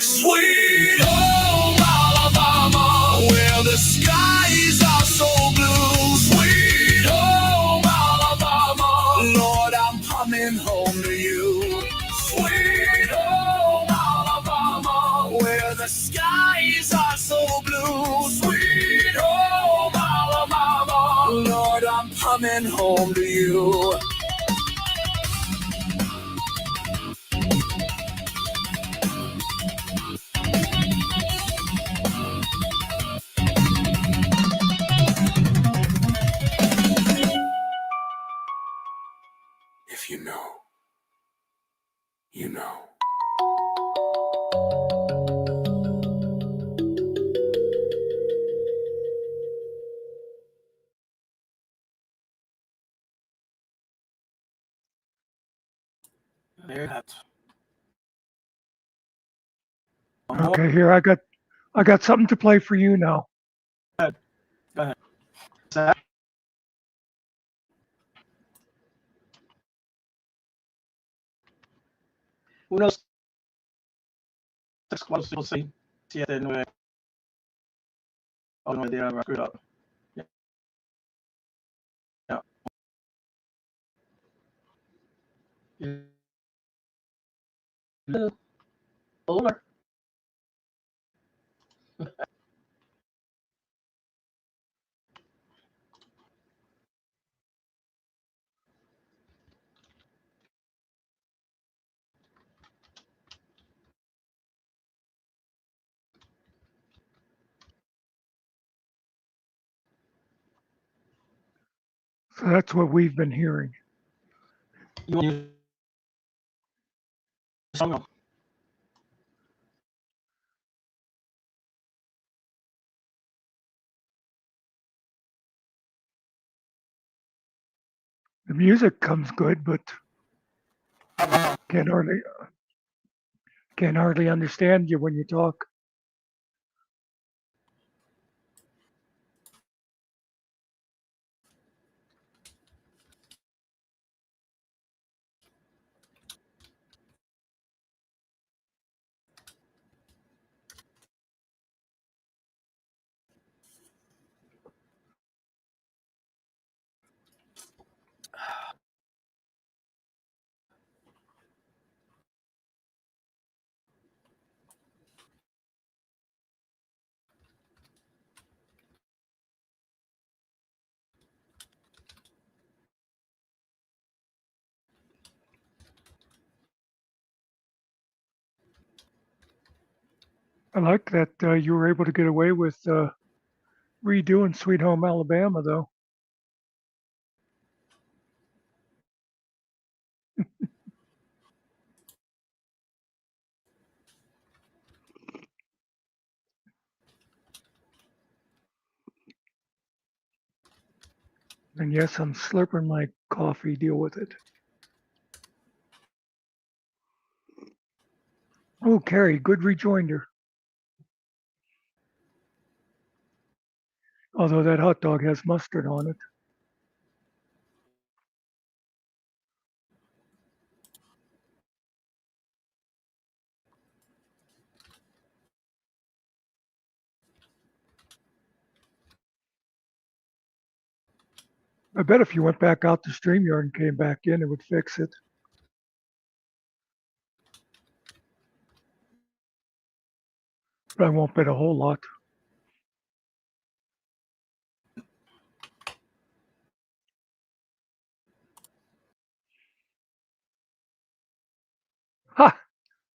Sweet home Alabama, where the skies are so blue. Sweet home Alabama, Lord, I'm coming home to you. Sweet home Alabama, where the skies are so blue. Sweet home Alabama, Lord, I'm coming home to you. If you know, you know. There you have it. Okay, here I got something to play for you now. Go ahead. Zach? Uno 646 79. Oh no, I screwed up. Yeah. Yeah. Yeah. Older. So that's what we've been hearing. You want to use the song? The music comes good, but can't hardly understand you when you talk. I like that you were able to get away with redoing Sweet Home Alabama, though. And yes, I'm slurping my coffee. Deal with it. Oh, Carrie, good rejoinder. Although that hot dog has mustard on it. I bet if you went back out to StreamYard and came back in, it would fix it. But I won't bet a whole lot. Ha!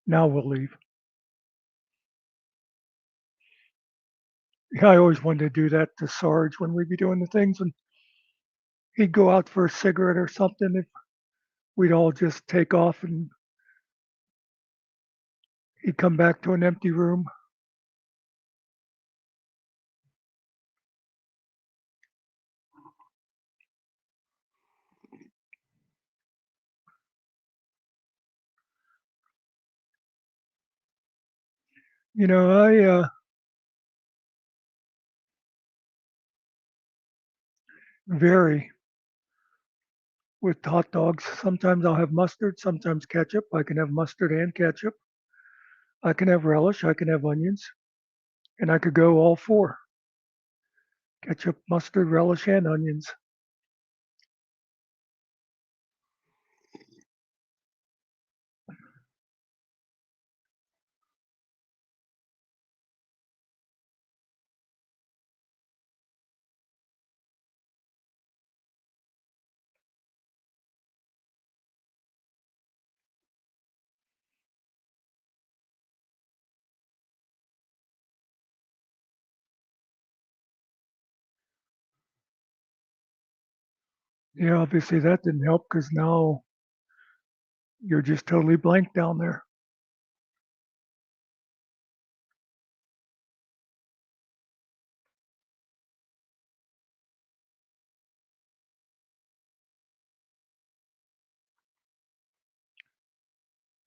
Now we'll leave. Yeah, I always wanted to do that to Sarge when we'd be doing the things, and he'd go out for a cigarette or something. If we'd all just take off and he'd come back to an empty room. You know, I vary with hot dogs. Sometimes I'll have mustard, sometimes ketchup. I can have mustard and ketchup. I can have relish, I can have onions, and I could go all four. Ketchup, mustard, relish, and onions. Yeah, obviously that didn't help because now you're just totally blank down there.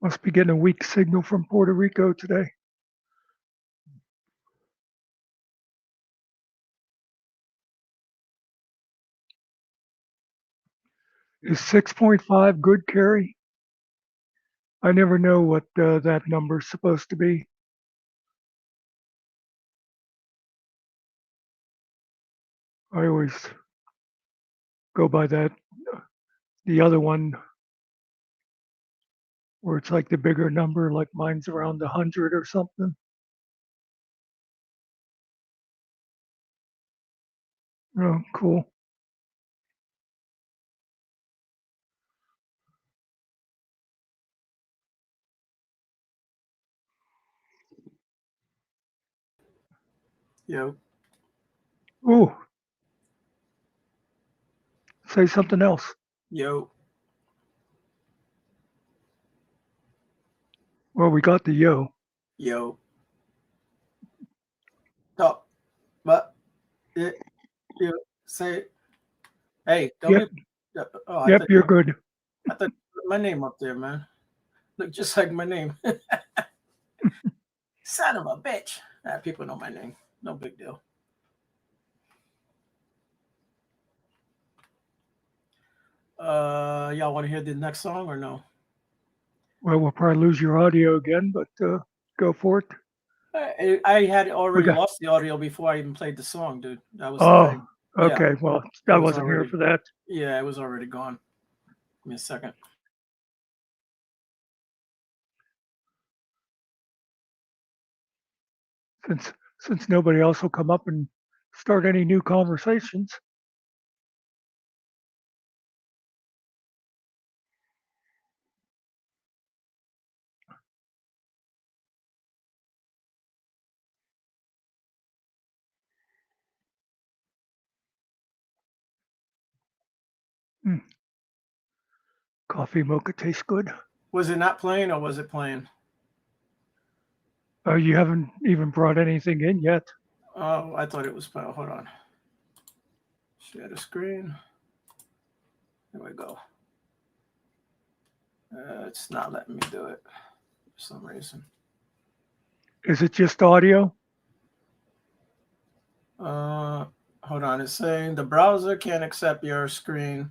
Must be getting a weak signal from Puerto Rico today. Is 6.5 good, Carrie? I never know what that number's supposed to be. I always go by that. The other one, where it's like the bigger number, like mine's around 100 or something. Oh, cool. Yo, Ooh, say something else. yo, Well, we got the yo. yo. Talk, but it, you say, hey, don't Yep, make. Oh, I yep, thought you're good. I thought you put my name up there, man. Look just like my name. Son of a bitch. People know my name. No big deal. Y'all want to hear the next song or no? Well, we'll probably lose your audio again, but go for it. I had We already got. lost the audio before I even played the song, dude. That was the Oh, thing. Yeah, okay. Well, it I was wasn't here already. for that. Yeah, it was already gone. Give me a second. Since nobody else will come up and start any new conversations. Mm, coffee mocha tastes good. Was it not playing or was it playing? You haven't even brought anything in yet. Oh, I thought it was playing. Hold on. Share the screen. Here we go. It's not letting me do it for some reason. Is it just audio? Hold on. It's saying the browser can't accept your screen.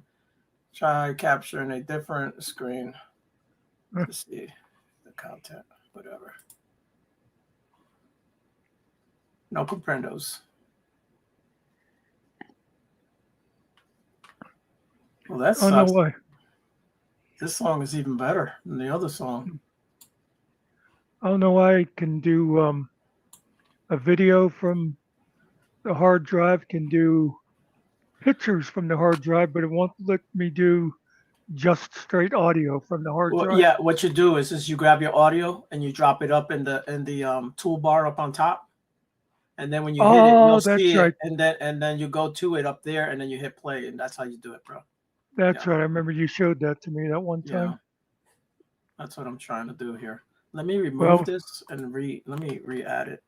Try capturing a different screen to see the content, whatever. No comprendos. Well, that Oh, no sucks. way. This song is even better than the other song. I don't know why I can do a video from the hard drive, can do pictures from the hard drive, but it won't let me do just straight audio from the hard Well, drive. yeah, what you do is you grab your audio and you drop it up in the toolbar up on top, and then when you hit it, you'll that's see right. it, and then you go to it up there, and then you hit play, and that's how you do it, bro. That's Yeah. right. I remember you showed that to me that one time. Yeah, that's what I'm trying to do here. Let me remove this and let me re-add it.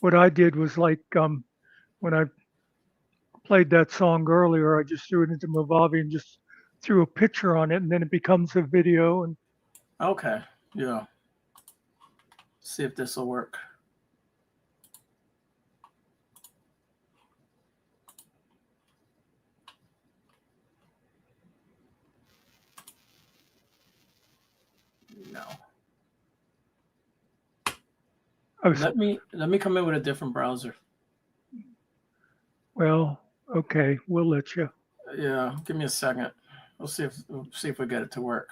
What I did was like when I played that song earlier, I just threw it into Movavi and just threw a picture on it, and then it becomes a video. And Okay, yeah. See if this will work. No. Let me come in with a different browser. Well, okay, we'll let you. Yeah, give me a second. We'll see if we get it to work.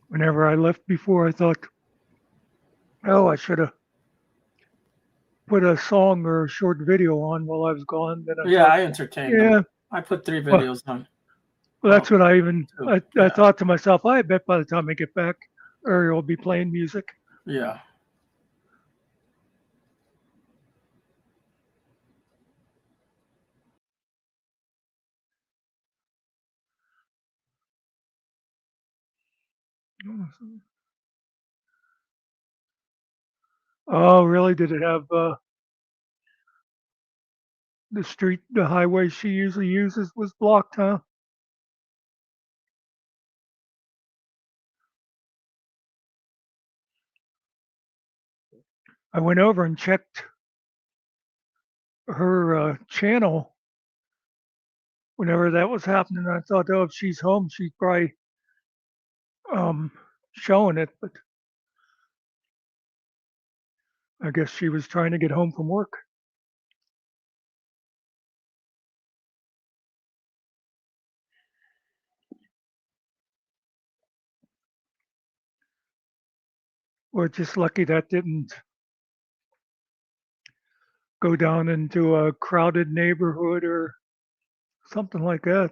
Whenever I left before, I thought, oh, I should have put a song or a short video on while I was gone. Then I entertained them. I put 3 videos on. Well, that's what I thought to myself. I bet by the time I get back, Ariel will be playing music. Yeah. Oh, really? Did it have the highway she usually uses was blocked, huh? I went over and checked her channel whenever that was happening. I thought, oh, if she's home, she's probably showing it, but I guess she was trying to get home from work. We're just lucky that didn't go down into a crowded neighborhood or something like that.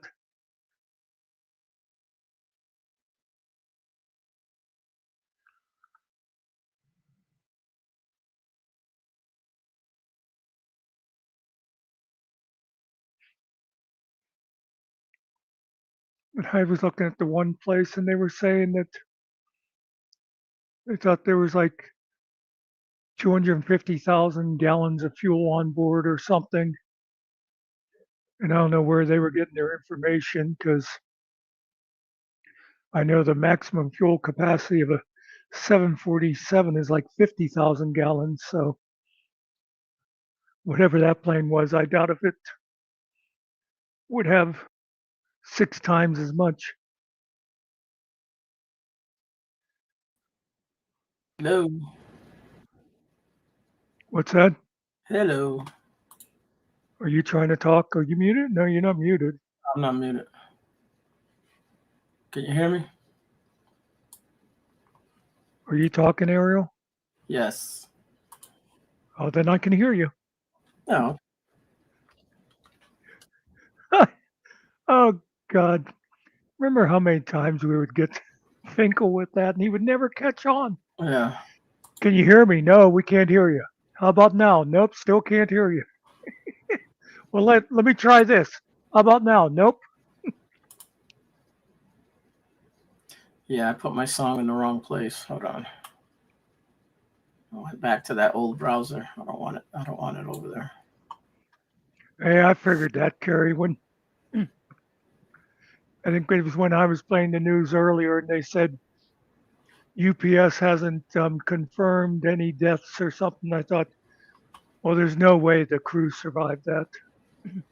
But I was looking at the one place and they were saying that they thought there was like 250,000 gallons of fuel on board or something. And I don't know where they were getting their information because I know the maximum fuel capacity of a 747 is like 50,000 gallons. So whatever that plane was, I doubt if it would have 6 times as much. Hello. What's that? Hello. Are you trying to talk? Are you muted? No, you're not muted. I'm not muted. Can you hear me? Are you talking, Ariel? Yes. Oh, then I can hear you. No. Oh, God. Remember how many times we would get Finkel with that and he would never catch on? Yeah. Can you hear me? No, we can't hear you. How about now? Nope, still can't hear you. Well, let me try this. How about now? Nope. Yeah, I put my song in the wrong place. Hold on. I went back to that old browser. I don't want it over there. Hey, I figured that, Kerry. When I think it was when I was playing the news earlier, and they said UPS hasn't confirmed any deaths or something. I thought, well, there's no way the crew survived that. Do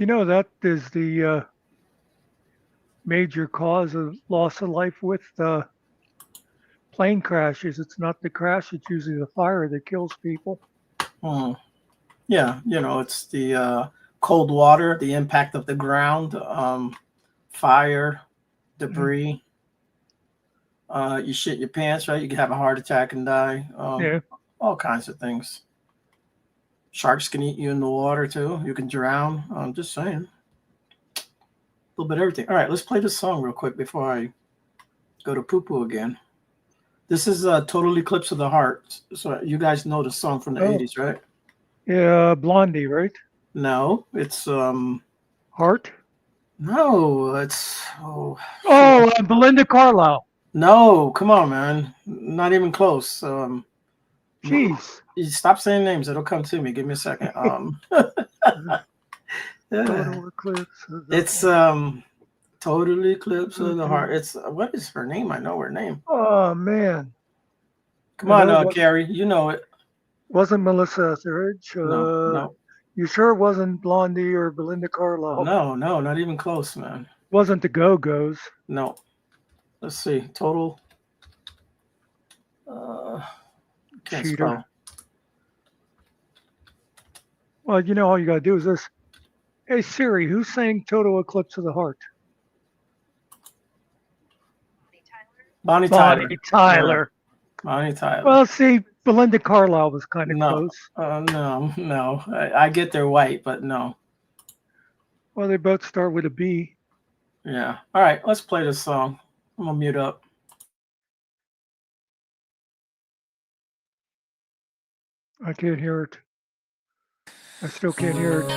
you know that is the major cause of loss of life with plane crashes? It's not the crash; it's usually the fire that kills people. Yeah, it's the cold water, the impact of the ground, fire, debris. You shit your pants, right? You can have a heart attack and die. Yeah. All kinds of things. Sharks can eat you in the water too. You can drown. I'm just saying. A little bit of everything. All right, let's play this song real quick before I go to poo-poo again. This is Total Eclipse of the Heart. So you guys know the song from the 80s, right? Yeah, Blondie, right? No, it's Heart? No, it's Belinda Carlisle. No, come on, man. Not even close. Jeez. You stop saying names. It'll come to me. Give me a second. Total Eclipse of the It's Total Eclipse of the Heart. It's what is her name? I know her name. Oh man. Come on, Carrie. You know it. Wasn't Melissa Etheridge? No. You sure it wasn't Blondie or Belinda Carlisle? No, not even close, man. Wasn't the Go-Go's? No. Let's see. Total. Can't Cheater. spell. Well, all you gotta do is this. Hey Siri, who sang Total Eclipse of the Heart? Bonnie Tyler. Bonnie Tyler. Well, see, Belinda Carlisle was kind of close. No. I get they're white, but no. Well, they both start with a B. Yeah. All right, let's play this song. I'm gonna mute up. I can't hear it. I still can't hear it.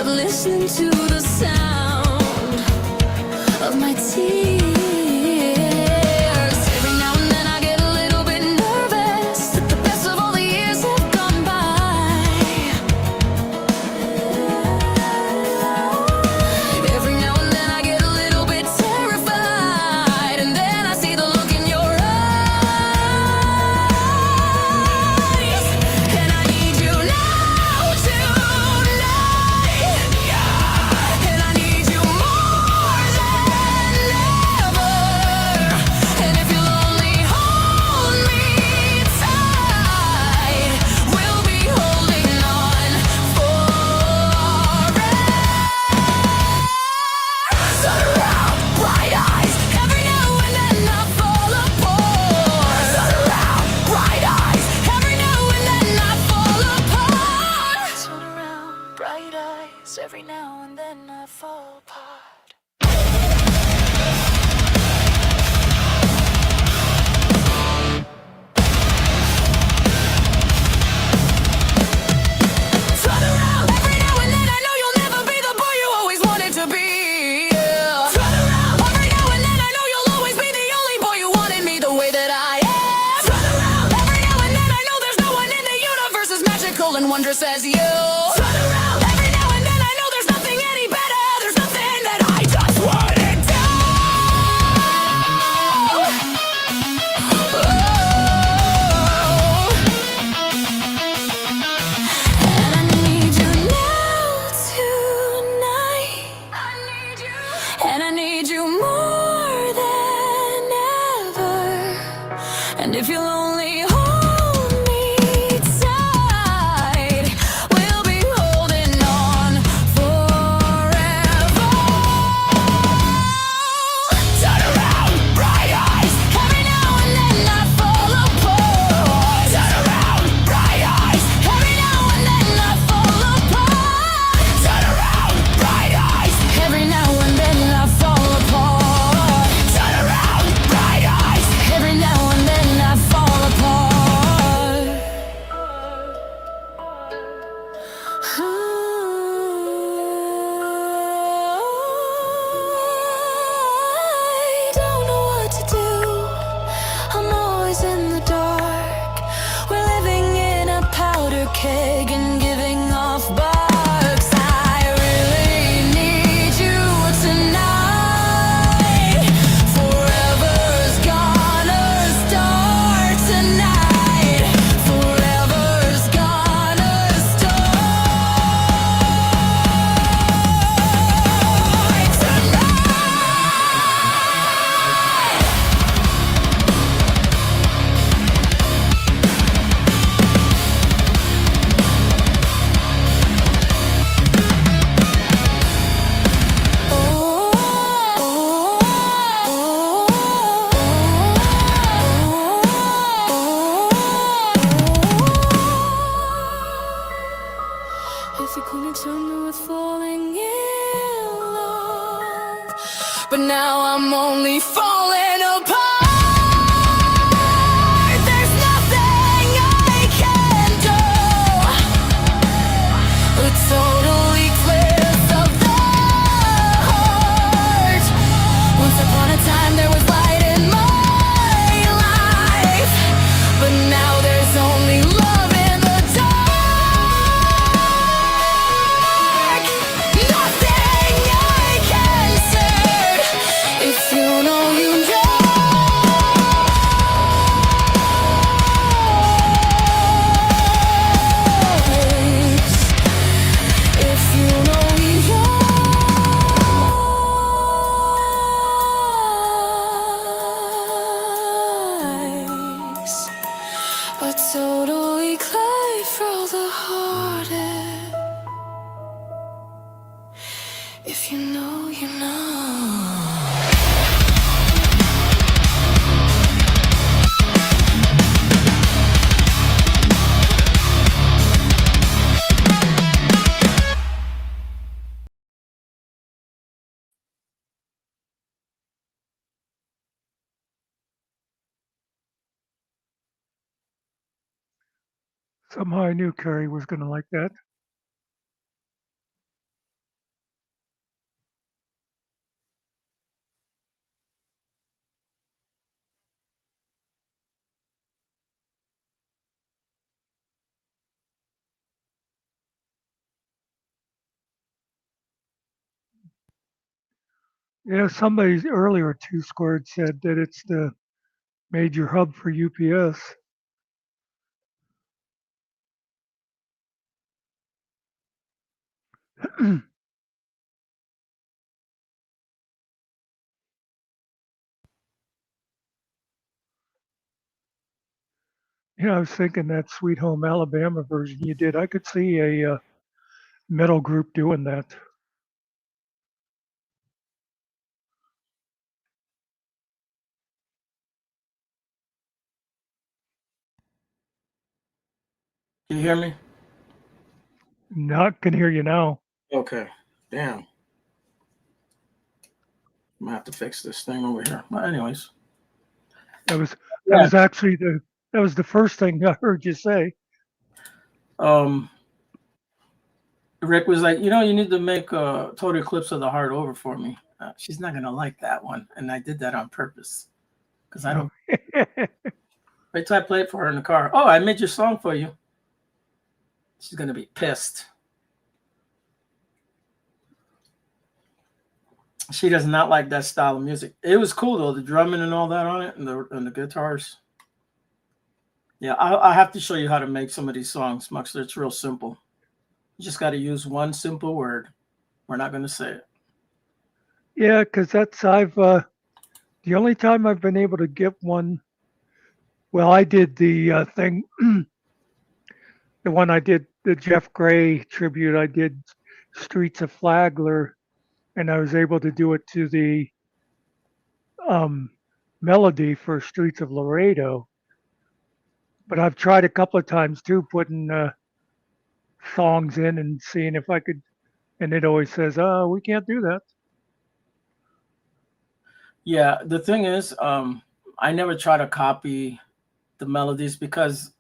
Listen to the sound of my tears. Every now and then I get a little bit nervous that the best of all the years have gone by. Every now and then I get a little bit terrified, and then I see the look in your eyes, and I need you now tonight. And I need you more than ever. And if you'll only hold me tight, we'll be holding on forever. Turn around, bright eyes. Every now and then I fall apart. Turn around, bright eyes. Every now and then I fall apart. Turn around, bright eyes. Every now and then I fall apart. Turn around, every now and then I know you'll never be the boy you always wanted to be. Turn around, every now and then I know you'll always be the only boy who wanted me the way that I am. Turn around, every now and then I know there's no one in the universe as magical and wondrous as you. Turn around, every now and then I know there's nothing any better. There's nothing that I just wouldn't do. And I need you now she couldn't tell me with falling in love. But now I'm only falling apart. There's nothing I can do. A total eclipse of the heart. Once upon a time there was light in my life, but now there's only love in the dark. Nothing I can say. If you know, you know. If you know, you know. A total eclipse for the hearted. If you know, you know. Somehow I knew Carrie was going to like that. Yeah, somebody earlier, 2 Squared, said that it's the major hub for UPS. Yeah, I was thinking that Sweet Home Alabama version you did. I could see a metal group doing that. Can you hear me? Not can hear you now. Okay. Damn. I'm gonna have to fix this thing over here. But anyways. That was Yeah. actually the first thing I heard you say. Rick was like, you need to make a total eclipse of the heart over for me. She's not gonna like that one, and I did that on purpose because I don't. Wait till I play it for her in the car. Oh, I made your song for you. She's gonna be pissed. She does not like that style of music. It was cool though, the drumming and all that on it, and the guitars. Yeah, I have to show you how to make some of these songs, Muckster. It's real simple. You just got to use one simple word. We're not going to say it. Yeah, because the only time I've been able to get one. Well, I did the thing, the one I did, the Jeff Gray tribute. I did Streets of Flagler, and I was able to do it to the melody for Streets of Laredo. But I've tried a couple of times too, putting songs in and seeing if I could, and it always says, "Oh, we can't do that." Yeah, the thing is, I never try to copy the melodies because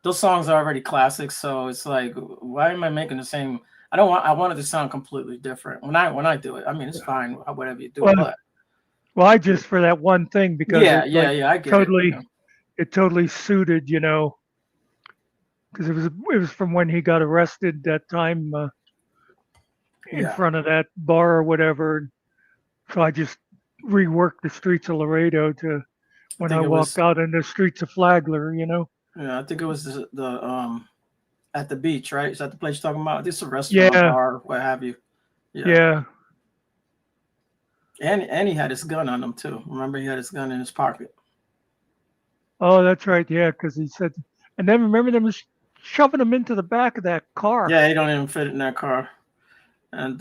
those songs are already classics. So it's like, why am I making the same? I want it to sound completely different when I do it. I mean, it's fine, whatever you do, but well, I just for that one thing because yeah, I get totally, it. It totally suited, because it was from when he got arrested that time in front of that bar or whatever. So I just reworked the Streets of Laredo to when I walked out in the Streets of Flagler, Yeah, I think it was the at the beach, right? Is that the place you're talking about? This is a restaurant, bar, what have you. Yeah. And he had his gun on him too. Remember, he had his gun in his pocket. Oh, that's right. Yeah, because he said, and then remember them shoving him into the back of that car. Yeah, he don't even fit in that car. And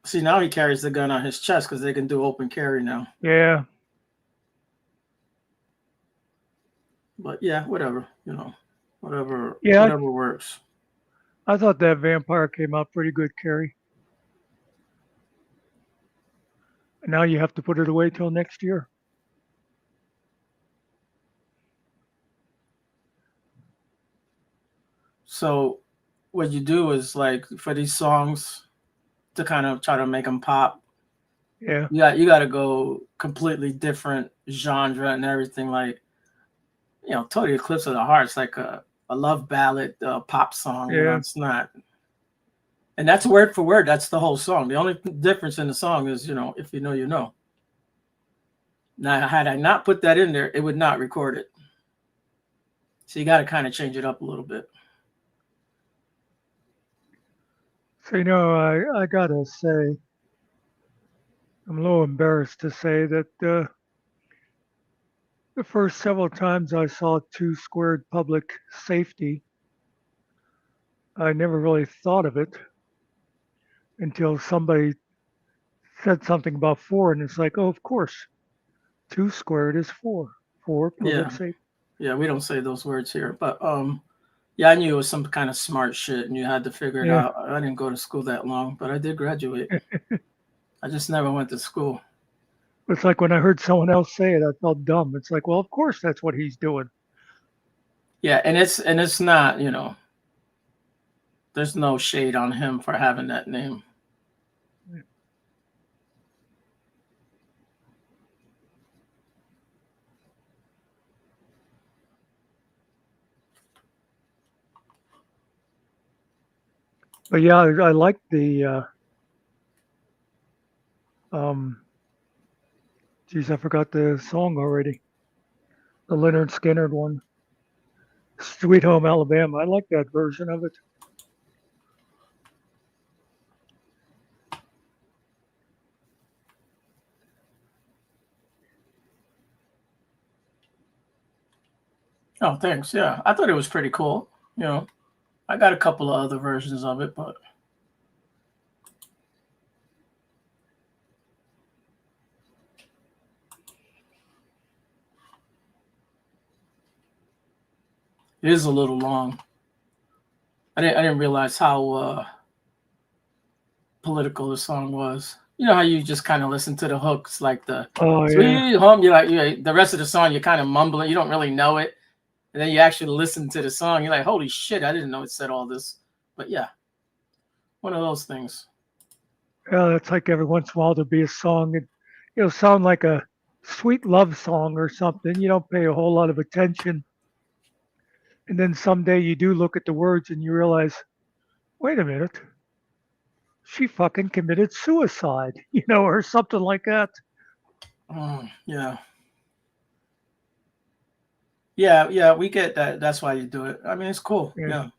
see, now he carries the gun on his chest because they can do open carry now. Yeah. But yeah, whatever, whatever Yeah, whatever works. I thought that vampire came out pretty good, Carrie. And now you have to put it away till next year. So what you do is like for these songs to kind of try to make them pop. Yeah. You got to go completely different genre and everything. Like, Total Eclipse of the Heart's like a love ballad, pop song. Yeah. It's not. And that's word for word. That's the whole song. The only difference in the song is, if you know, you know. Now, had I not put that in there, it would not record it. So you got to kind of change it up a little bit. So, I got to say, I'm a little embarrassed to say that the first several times I saw 2 squared public safety, I never really thought of it until somebody said something about 4, and it's like, oh, of course, 2 squared is 4. 4 public safety. Yeah, we don't say those words here, but yeah, I knew it was some kind of smart shit, and you had to figure it out. I didn't go to school that long, but I did graduate. I just never went to school. It's like when I heard someone else say it, I felt dumb. It's like, well, of course that's what he's doing. Yeah, and it's not, there's no shade on him for having that name. But yeah, I like the geez, I forgot the song already. The Leonard Skinner one. Sweet Home Alabama. I like that version of it. Oh, thanks. Yeah, I thought it was pretty cool. I got a couple of other versions of it, but it is a little long. I didn't realize how political the song was. You know how you just kind of listen to the hooks, like the sweet home. You're like, the rest of the song, you're kind of mumbling. You don't really know it. And then you actually listen to the song. You're like, holy shit, I didn't know it said all this. But yeah, one of those things. Yeah, it's like every once in a while there'll be a song. It'll sound like a sweet love song or something. You don't pay a whole lot of attention. And then someday you do look at the words and you realize, wait a minute, she fucking committed suicide, or something like that. Yeah. Yeah, we get that. That's why you do it. I mean, it's cool. Yeah.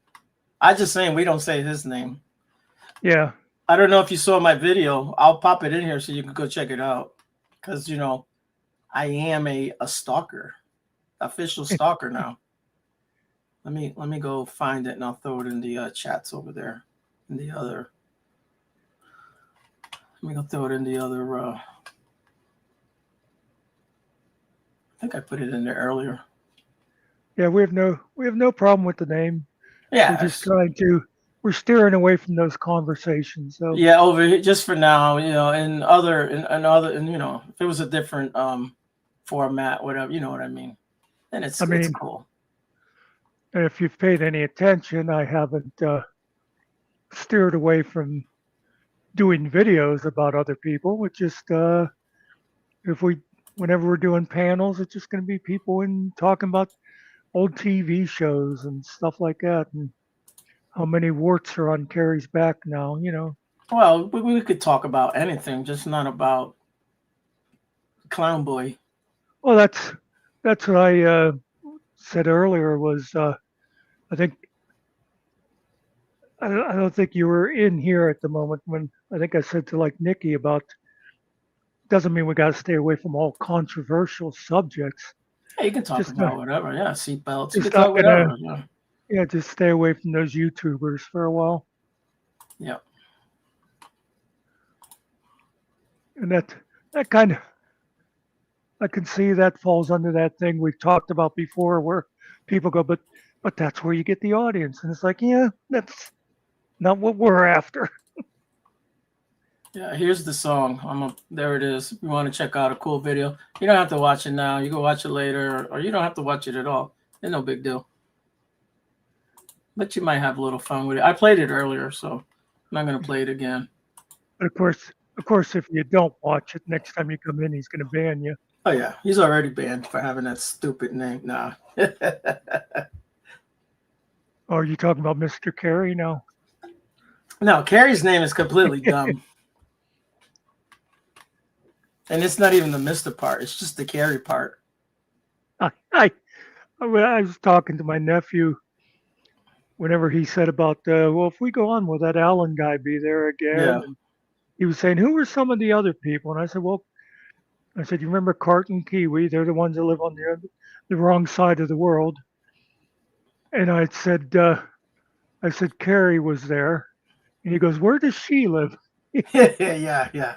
I just saying we don't say his name. Yeah. I don't know if you saw my video. I'll pop it in here so you can go check it out. Because, I am a stalker, official stalker now. Let me go find it and I'll throw it in the chats over there. In the other. Let me go throw it in the other. I think I put it in there earlier. Yeah, we have no problem with the name. Yeah, we're steering away from those conversations. So yeah, over here just for now, and if it was a different format, whatever, you know what I mean. Then it's cool. And if you've paid any attention, I haven't steered away from doing videos about other people. It's just whenever we're doing panels, it's just going to be people talking about old TV shows and stuff like that, and how many warts are on Carrie's back now, Well, we could talk about anything, just not about Clown Boy. Well, that's what I said earlier was I don't think you were in here at the moment when I think I said to like Nikki about doesn't mean we got to stay away from all controversial subjects. Yeah, you can talk about whatever. Yeah, seatbelts. You Just can talk whatever. Yeah, just stay away from those YouTubers for a while. Yeah. And that kind of, I can see that falls under that thing we talked about before where people go, but that's where you get the audience. And it's like, yeah, not what we're after. Yeah, here's the song. There it is. If you want to check out a cool video, you don't have to watch it now. You can watch it later, or you don't have to watch it at all. It's no big deal. But you might have a little fun with it. I played it earlier, so I'm not going to play it again. But of course, if you don't watch it, next time you come in, he's going to ban you. Oh yeah, he's already banned for having that stupid name. Nah. Oh, are you talking about Mr. Carey? No. No, Carrie's name is completely dumb. And it's not even the Mr. part. It's just the Carrie part. I was talking to my nephew whenever he said about, well, if we go on, will that Allen guy be there again? Yeah. And he was saying, who were some of the other people? And I said, well, you remember Cart and Kiwi? They're the ones that live on the wrong side of the world. And I said, Carrie was there. And he goes, where does she live? Yeah.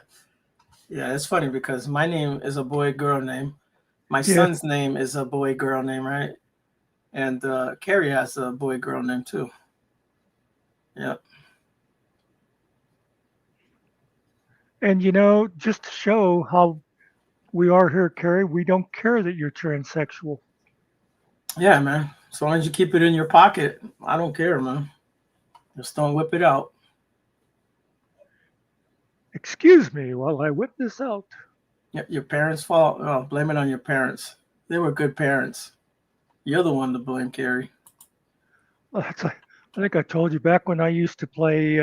It's funny because my name is a boy-girl name. My son's name is a boy-girl name, right? And Carrie has a boy-girl name too. Yep. And just to show how we are here, Carrie, we don't care that you're transsexual. Yeah, man. As long as you keep it in your pocket, I don't care, man. Just don't whip it out. Excuse me while I whip this out. Your parents' fault? Oh, blame it on your parents. They were good parents. You're the one to blame, Carrie. Well, I think I told you back when I used to play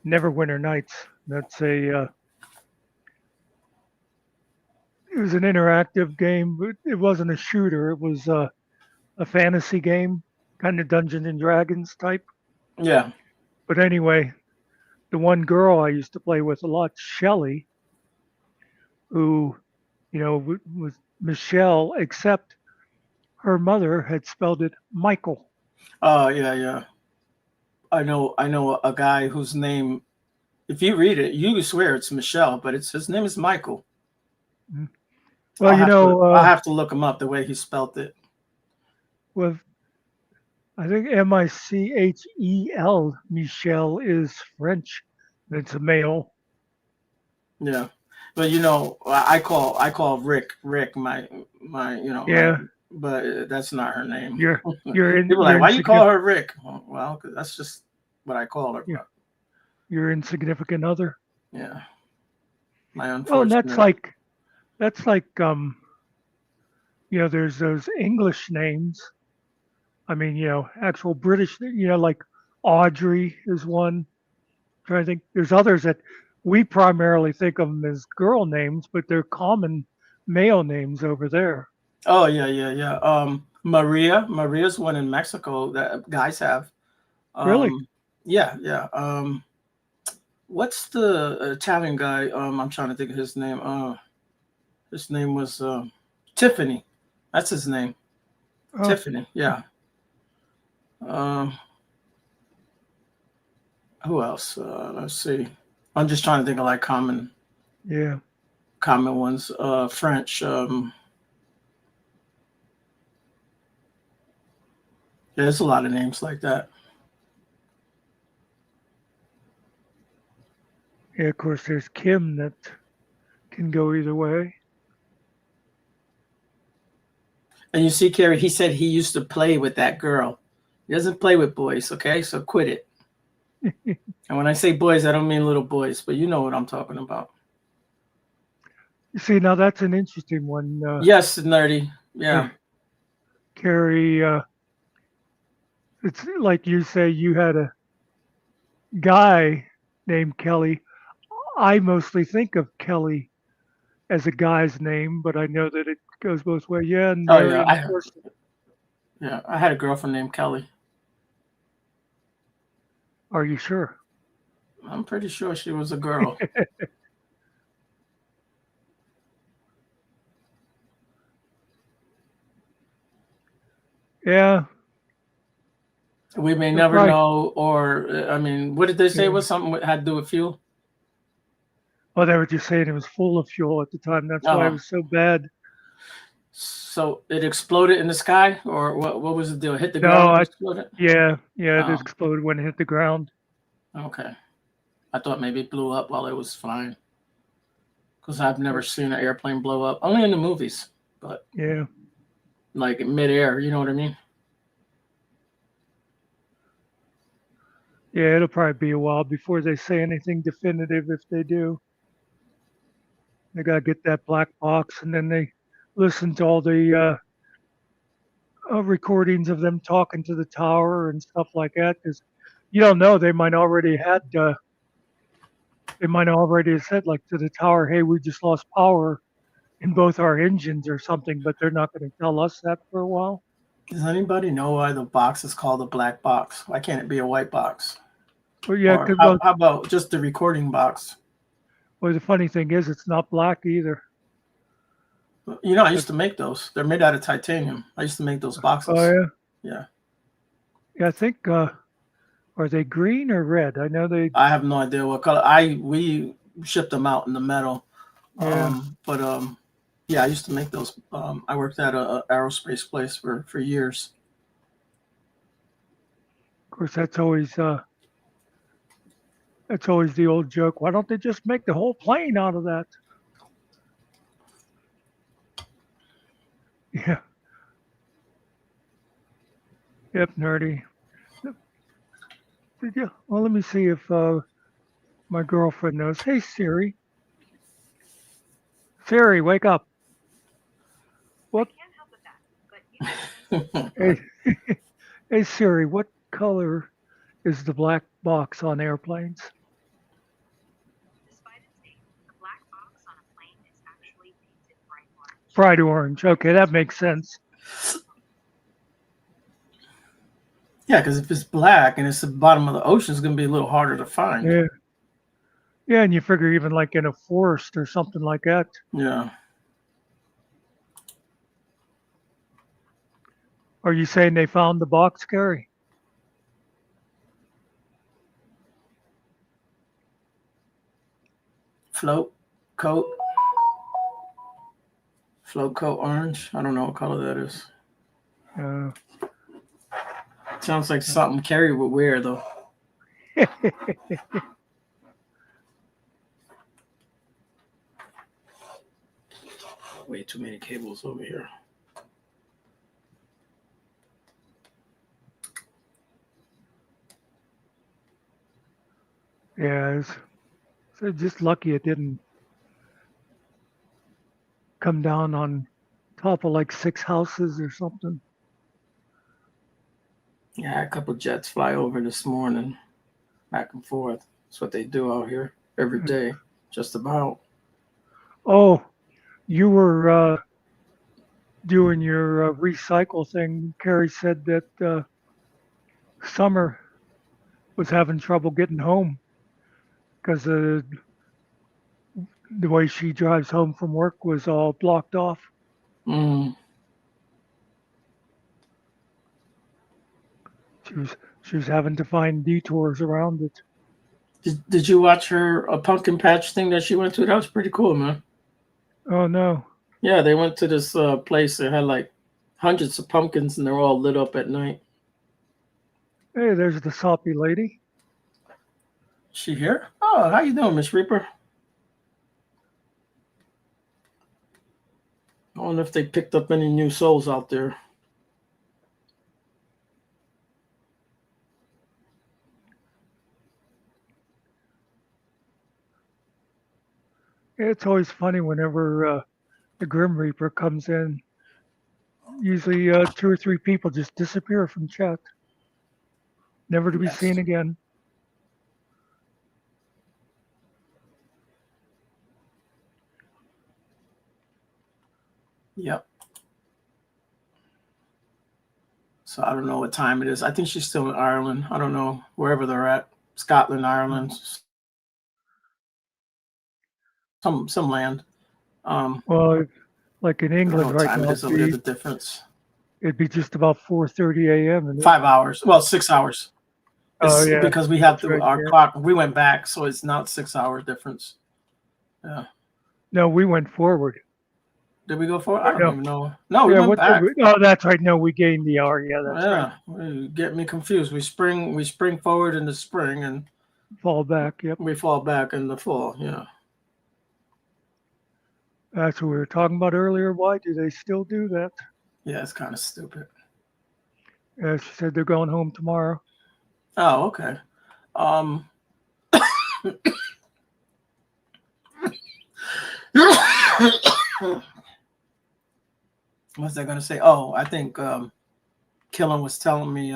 Neverwinter Nights. That's it was an interactive game, but it wasn't a shooter. It was a fantasy game, kind of Dungeons and Dragons type. Yeah. But anyway, the one girl I used to play with a lot, Shelly, who, was Michelle, except her mother had spelled it Michael. Oh, yeah. I know a guy whose name, if you read it, you swear it's Michelle, but his name is Michael. Well, I'll have to look him up the way he spelled it. Well, I think Michel, Michel is French. It's a male. Yeah, but I call Rick my Yeah. but that's not her name. People like, why you call her Rick? Well, cause that's just what I call her. Yeah. Your insignificant other. Yeah. My unfortunate. Well, that's like there's those English names. I mean, actual British, like Audrey is one. I'm trying to think. There's others that we primarily think of them as girl names, but they're common male names over there. Oh, yeah. Maria's one in Mexico that guys have. Really? Yeah. What's the Italian guy? I'm trying to think of his name. His name was Tiffany. That's his name. Oh. Tiffany. Yeah. Who else? Let's see. I'm just trying to think of like common ones. French. There's a lot of names like that. Yeah, of course, there's Kim that can go either way. And you see, Carrie, he said he used to play with that girl. He doesn't play with boys, okay? So quit it. And when I say boys, I don't mean little boys, but you know what I'm talking about. You see, now that's an interesting one. Yes, nerdy. Yeah. Carrie, it's like you say you had a guy named Kelly. I mostly think of Kelly as a guy's name, but I know that it goes both ways. Yeah. And I had a girlfriend named Kelly. Are you sure? I'm pretty sure she was a girl. Yeah. We may never know, or I mean, what did they say was something had to do with fuel? Oh, they were just saying it was full of fuel at the time. That's why it was so bad. So it exploded in the sky, or what was the deal? Hit the ground? Yeah, it exploded when it hit the ground. Okay. I thought maybe it blew up while it was flying. Because I've never seen an airplane blow up. Only in the movies. But Yeah. like in midair, you know what I mean? Yeah, it'll probably be a while before they say anything definitive if they do. They got to get that black box and then they listen to all the recordings of them talking to the tower and stuff like that. Because you don't know, they might already have said like to the tower, hey, we just lost power in both our engines or something, but they're not going to tell us that for a while. Does anybody know why the box is called a black box? Why can't it be a white box? Well, yeah, Or how about just the recording box? well, the funny thing is, it's not black either. You know, I used to make those. They're made out of titanium. I used to make those boxes. Oh yeah. Yeah. Yeah, I think are they green or red? I know they. I have no idea what color. We shipped them out in the metal. Yeah. Yeah, I used to make those. I worked at a aerospace place for years. Of course, that's always the old joke. Why don't they just make the whole plane out of that? Yeah. Yep, nerdy. Did you? Well, let me see if my girlfriend knows. Hey, Siri. Siri, wake up. What? Hey, hey, Siri, what color is the black box on airplanes? Bright orange. Okay, that makes sense. Yeah, because if it's black and it's the bottom of the ocean, it's going to be a little harder to find. Yeah. Yeah, and you figure even like in a forest or something like that. Yeah. Are you saying they found the box, Gary? Float coat orange. I don't know what color that is. Sounds like something Carrie would wear, though. Way too many cables over here. Yeah, so just lucky it didn't come down on top of like 6 houses or something. Yeah, I had a couple jets fly over this morning, back and forth. That's what they do out here every day, just about. Oh, you were doing your recycle thing. Carrie said that Summer was having trouble getting home because the way she drives home from work was all blocked off. Mm. She was having to find detours around it. Did you watch her pumpkin patch thing that she went to? That was pretty cool, man. Oh no. Yeah, they went to this place that had like hundreds of pumpkins and they're all lit up at night. Hey, there's the soppy lady. She here? Oh, how you doing, Miss Reaper? I wonder if they picked up any new souls out there. It's always funny whenever the Grim Reaper comes in. Usually 2 or 3 people just disappear from chat. Never to be seen again. Yep. So I don't know what time it is. I think she's still in Ireland. I don't know, wherever they're at. Scotland, Ireland, some land. Well, like in England right now, the difference. It'd be just about 4:30 a.m. 5 hours. Well, 6 hours. Oh yeah. Because we have right, our clock. We went back, so it's not 6 hour difference. Yeah. No, we went forward. Did we go forward? I don't even know. No, we went back. Oh, that's right. No, we gained the hour. Yeah, that's right. You get me confused. We spring forward in the spring, and fall back. Yep. We fall back in the fall. Yeah. That's what we were talking about earlier. Why do they still do that? Yeah, it's kind of stupid. She said they're going home tomorrow. Oh, okay. What's I gonna say? Oh, I think Killen was telling me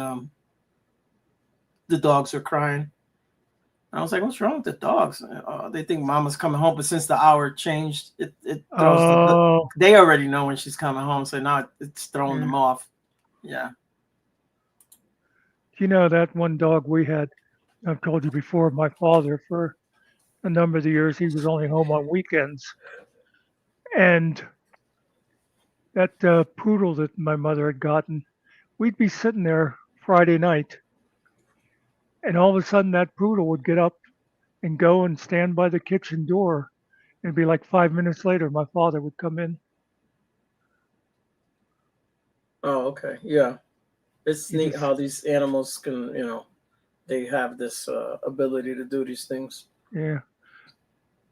the dogs are crying. I was like, "What's wrong with the dogs? They think Mama's coming home." But since the hour changed, it throws they already know when she's coming home, so now it's throwing them off. Yeah. You know that one dog we had? I've told you before. My father, for a number of the years, he was only home on weekends, and that poodle that my mother had gotten, we'd be sitting there Friday night, and all of a sudden that poodle would get up and go and stand by the kitchen door. It'd be like 5 minutes later, my father would come in. Oh, okay. Yeah. It's neat how these animals can, they have this ability to do these things. Yeah.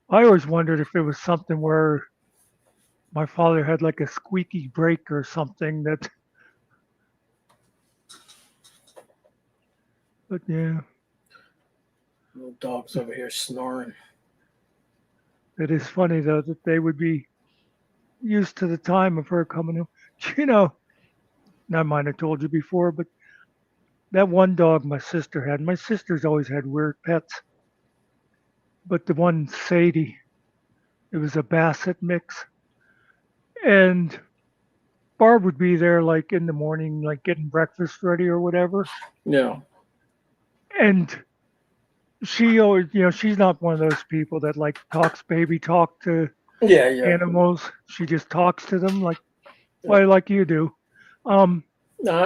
I always wondered if it was something where my father had like a squeaky brake or something that. But yeah. Little dogs over here snoring. It is funny though that they would be used to the time of her coming home. You know, I might have told you before, but that one dog my sister had, my sister's always had weird pets. But the one Sadie, it was a Basset mix. And Barb would be there like in the morning, like getting breakfast ready or whatever. Yeah. And she always, she's not one of those people that like talks baby talk to animals. She just talks to them like you do. No,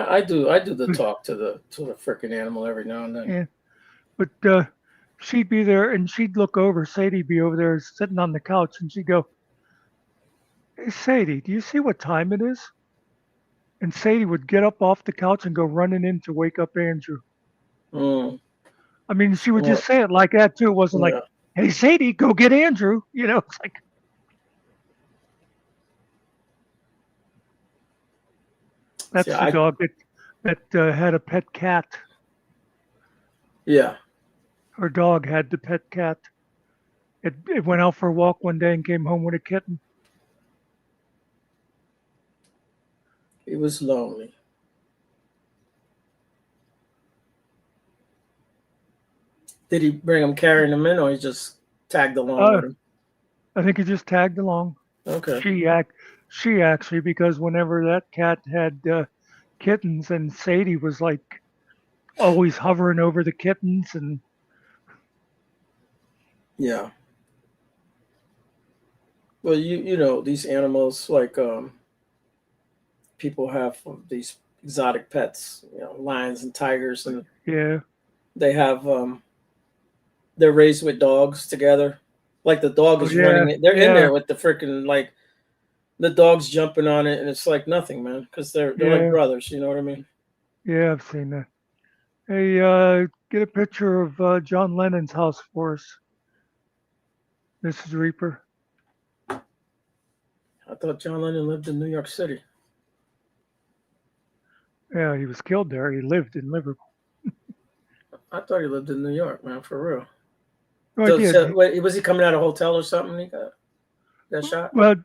I do the talk to the freaking animal every now and then. Yeah. But she'd be there and she'd look over. Sadie'd be over there sitting on the couch and she'd go, "Hey Sadie, do you see what time it is?" And Sadie would get up off the couch and go running in to wake up Andrew. I mean, she would just say it like that too. It wasn't like, "Hey Sadie, go get Andrew." It's like. That's the dog that had a pet cat. Yeah. Her dog had the pet cat. It went out for a walk one day and came home with a kitten. He was lonely. Did he bring him carrying him in, or he just tagged along with him? I think he just tagged along. Okay. She actually, because whenever that cat had kittens, and Sadie was like always hovering over the kittens and. Yeah. Well, you know these animals like people have these exotic pets, lions and tigers, and they have they're raised with dogs together. Like the dog is running, they're in there with the freaking like the dog's jumping on it, and it's like nothing, man, because they're like brothers. You know what I mean? Yeah, I've seen that. Hey, get a picture of John Lennon's house for us, Mrs. Reaper. I thought John Lennon lived in New York City. Yeah, he was killed there. He lived in Liverpool. I thought he lived in New York, man, for real. Oh, wait, was he coming out of a hotel or something? He got shot? Well,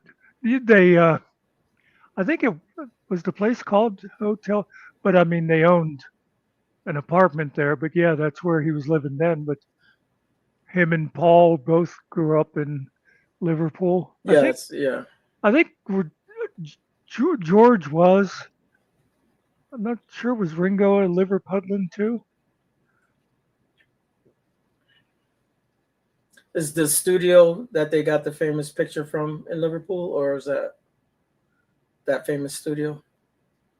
they, I think it was the place called Hotel, but I mean, they owned an apartment there. But yeah, that's where he was living then. But him and Paul both grew up in Liverpool. I think George was. I'm not sure. Was Ringo a Liverpudlian too? Is the studio that they got the famous picture from in Liverpool, or is that famous studio?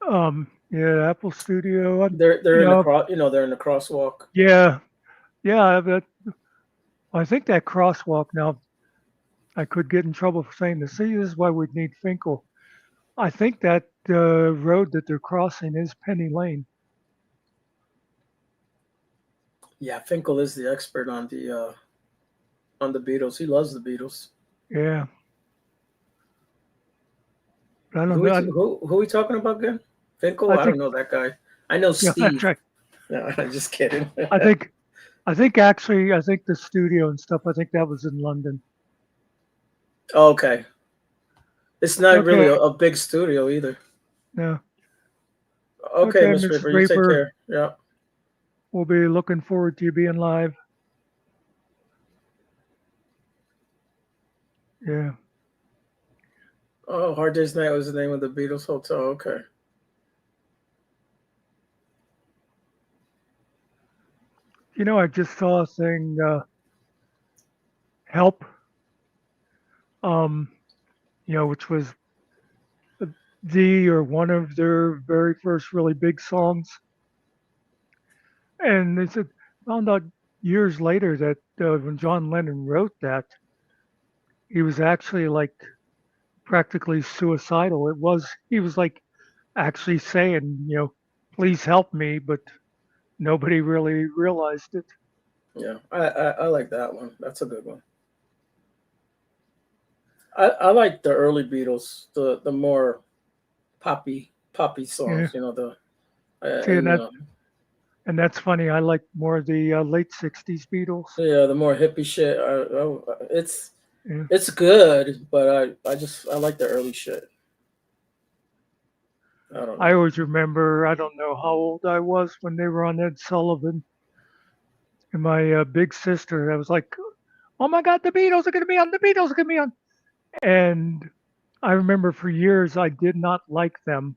Yeah, Apple Studio. They're in they're in the crosswalk. Yeah, but I think that crosswalk now. I could get in trouble for saying this. See, this is why we'd need Finkel. I think that road that they're crossing is Penny Lane. Yeah, Finkel is the expert on the Beatles. He loves the Beatles. Yeah. But I don't Who know. who we talking about again? Finkel? I I don't think, know that guy. I know yeah, that's Steve. right. No, I'm just kidding. I think, I think the studio and stuff, I think that was in London. Okay. It's not really Okay. a big studio either. No. Okay, Okay, Miss Mrs. Reaper, you take Reaper, care. Yeah. we'll be looking forward to you being live. Yeah. Oh, Hard Day's Night was the name of the Beatles hotel. Okay. You know, I just saw a thing, Help, um, which was or one of their very first really big songs. And they said, found out years later that when John Lennon wrote that, he was actually like practically suicidal. He was like actually saying, please help me, but nobody really realized it. Yeah, I like that one. That's a good one. I like the early Beatles, the more poppy Yeah. songs. The See, and that's funny. I like more of the late '60s Beatles. yeah, the more hippie shit. It's Yeah. it's good, but I like the early shit. I don't know. I always remember. I don't know how old I was when they were on Ed Sullivan, and my big sister. I was like, "Oh my God, the Beatles are going to be on! The Beatles are going to be on!" And I remember for years I did not like them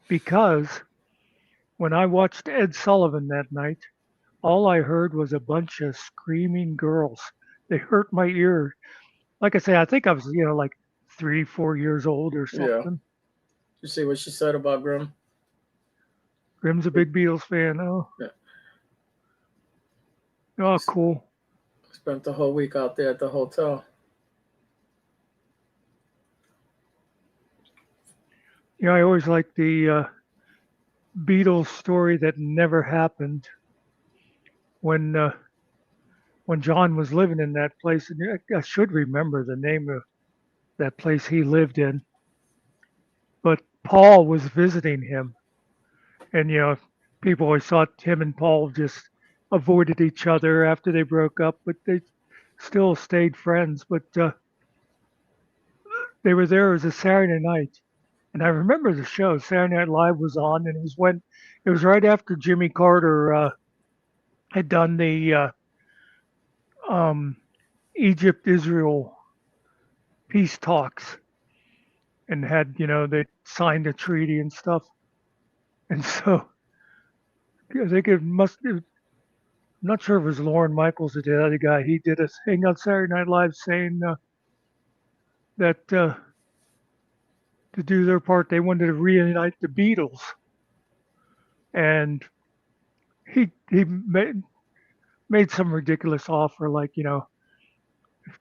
because when I watched Ed Sullivan that night, all I heard was a bunch of screaming girls. They hurt my ear. Like I say, I think I was, like 3, 4 years old or Yeah. something. You see what she said about Grim? Grim's a big Beatles fan. Oh, Yeah. oh, cool. Spent the whole week out there at the hotel. I always liked the Beatles story that never happened when John was living in that place. And I should remember the name of that place he lived in. But Paul was visiting him, and people always thought him and Paul just avoided each other after they broke up, but they still stayed friends. But they were there. It was a Saturday night, and I remember the show. Saturday Night Live was on, and it was right after Jimmy Carter had done the um, Egypt Israel peace talks, and had they signed a treaty and stuff, and so I think I'm not sure if it was Lauren Michaels or the other guy. He did a thing on Saturday Night Live saying that to do their part, they wanted to reunite the Beatles, and he made some ridiculous offer like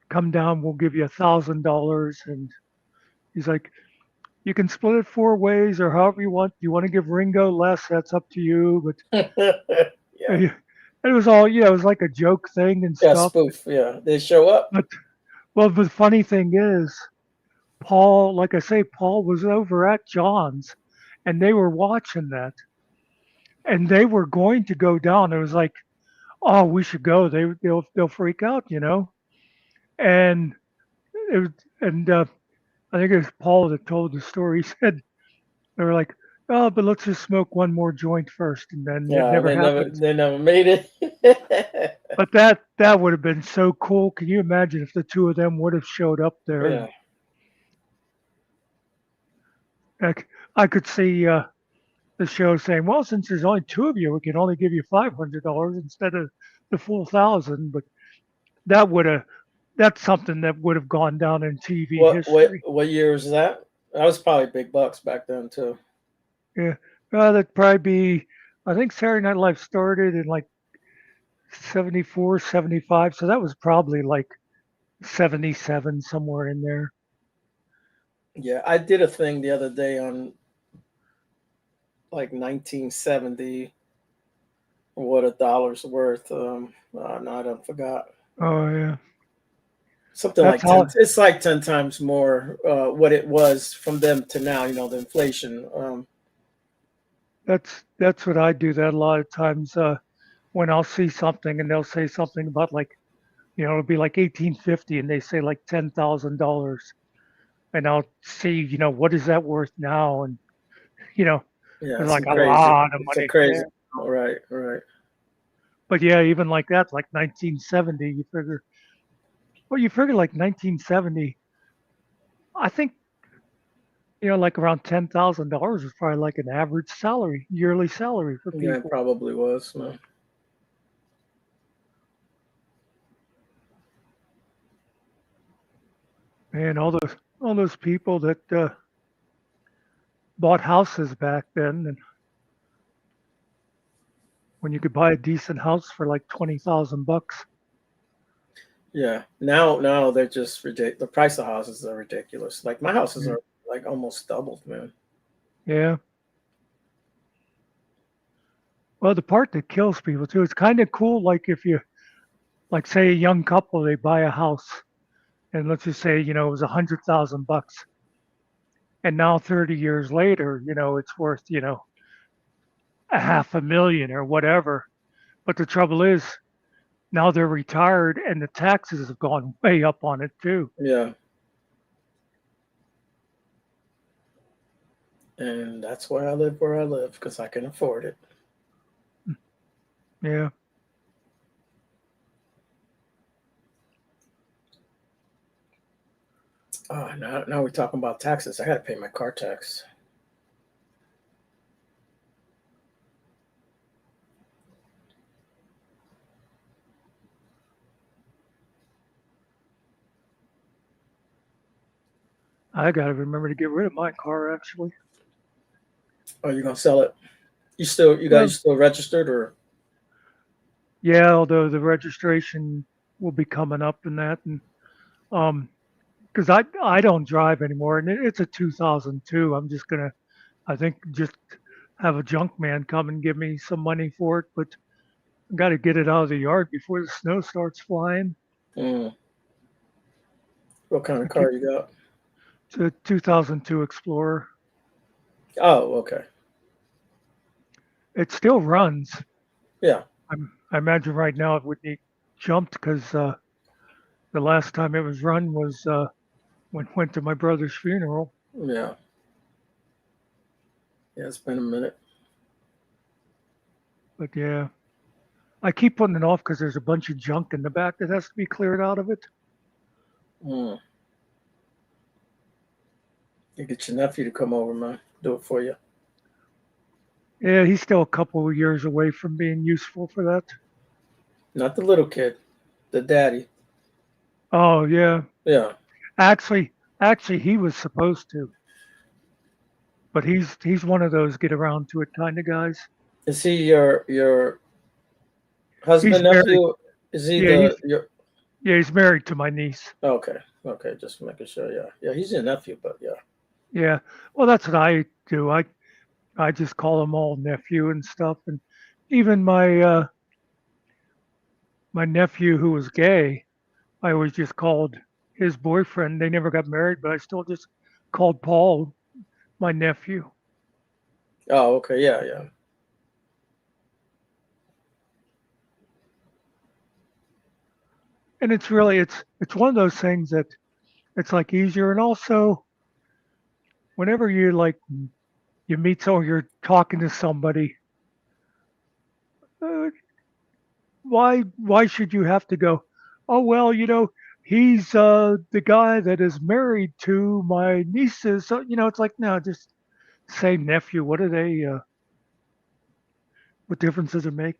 come down, we'll give you $1,000, and he's like, you can split it 4 ways or however you want. You want to give Ringo less? That's up to you. But Yeah. it was all it was like a joke thing and Yeah, stuff. spoof. Yeah, they show up. But the funny thing is, Paul, like I say, Paul was over at John's, and they were watching that, and they were going to go down. It was like, oh, we should go. They'll freak out, and it was, and I think it was Paul that told the story. He said they were like, oh, but let's just smoke one more joint first, and then it Yeah, never happened. they never made it. But that would have been so cool. Can you imagine if the two of them would have showed up there? Yeah. Like, I could see the show saying, "Well, since there's only two of you, we can only give you $500 instead of the full 1,000." But that would have that's something that would have gone down in TV history. What year was that? That was probably big bucks back then too. Yeah, that'd probably be. I think Saturday Night Live started in like 74, 75, so that was probably like 77, somewhere in there. Yeah, I did a thing the other day on like 1970 what a dollar's worth. No, I don't forgot. Oh yeah, Something that's like 10. how. It's like 10 times more what it was from them to now. The inflation. That's what I do. That a lot of times when I'll see something and they'll say something about like it'll be like 1850 and they say like $10,000 and I'll see what is that worth now and you know Yeah, it's it's like some a crazy. lot of It's a money crazy. there. Right, right. But yeah, even like that, like 1970, you figure like 1970. I think like around $10,000 is probably like an average salary, yearly salary for Yeah, it people. probably was. Man. And all those people that bought houses back then, and when you could buy a decent house for like $20,000. Yeah. Now they're just ridiculous. The price of houses are ridiculous. Like my houses Yeah. are like almost doubled, man. Yeah. Well, the part that kills people too, it's kind of cool. Like if you, like, say a young couple, they buy a house, and let's just say it was $100,000, and now 30 years later, it's worth a half a million or whatever. But the trouble is, now they're retired, and the taxes have gone way up on it too. Yeah. And that's why I live where I live because I can afford it. Yeah. Oh, now we're talking about taxes. I got to pay my car tax. I got to remember to get rid of my car actually. Oh, you're gonna sell it? You Well, guys still registered or? yeah, although the registration will be coming up in that, and because I don't drive anymore, and it's a 2002. I'm just gonna, I think, just have a junk man come and give me some money for it, but I got to get it out of the yard before the snow starts flying. Mm. What kind I of keep car you got? It's a 2002 Explorer. Oh, okay. It still runs. Yeah. I imagine right now it would need jumped because the last time it was run was when went to my brother's funeral. Yeah. Yeah, it's been a minute. But yeah, I keep putting it off because there's a bunch of junk in the back that has to be cleared out of it. Mm. You get your nephew to come over, man. Do it for you. Yeah, he's still a couple of years away from being useful for that. Not the little kid, the daddy. Oh yeah, Yeah. actually, he was supposed to, but he's one of those get around to it kind of guys. Is he your He's husband, married. nephew? Is he Yeah, your? he's married to my niece. Okay. Okay. Just making sure. Yeah. Yeah. He's your nephew, but yeah. Yeah, well, that's what I do. I just call them all nephew and stuff, and even my nephew who was gay, I always just called his boyfriend. They never got married, but I still just called Paul my nephew. Oh, okay. Yeah. Yeah. And it's one of those things that it's like easier, and also whenever you meet someone, you're talking to somebody. Uh, why should you have to go? Oh well, he's the guy that is married to my nieces. So it's like no, just say nephew. What are they? What difference does it make?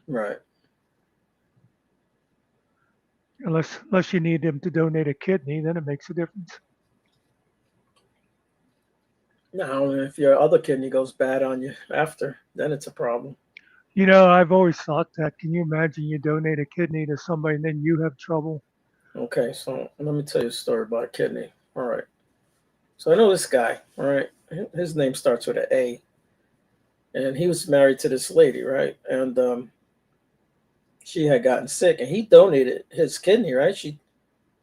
Right. Unless you need him to donate a kidney, then it makes a difference. Now, if your other kidney goes bad on you after, then it's a problem. I've always thought that. Can you imagine you donate a kidney to somebody and then you have trouble? Okay, so let me tell you a story about a kidney. All right. So I know this guy. All right. His name starts with an A, and he was married to this lady, right? And she had gotten sick, and he donated his kidney, right? She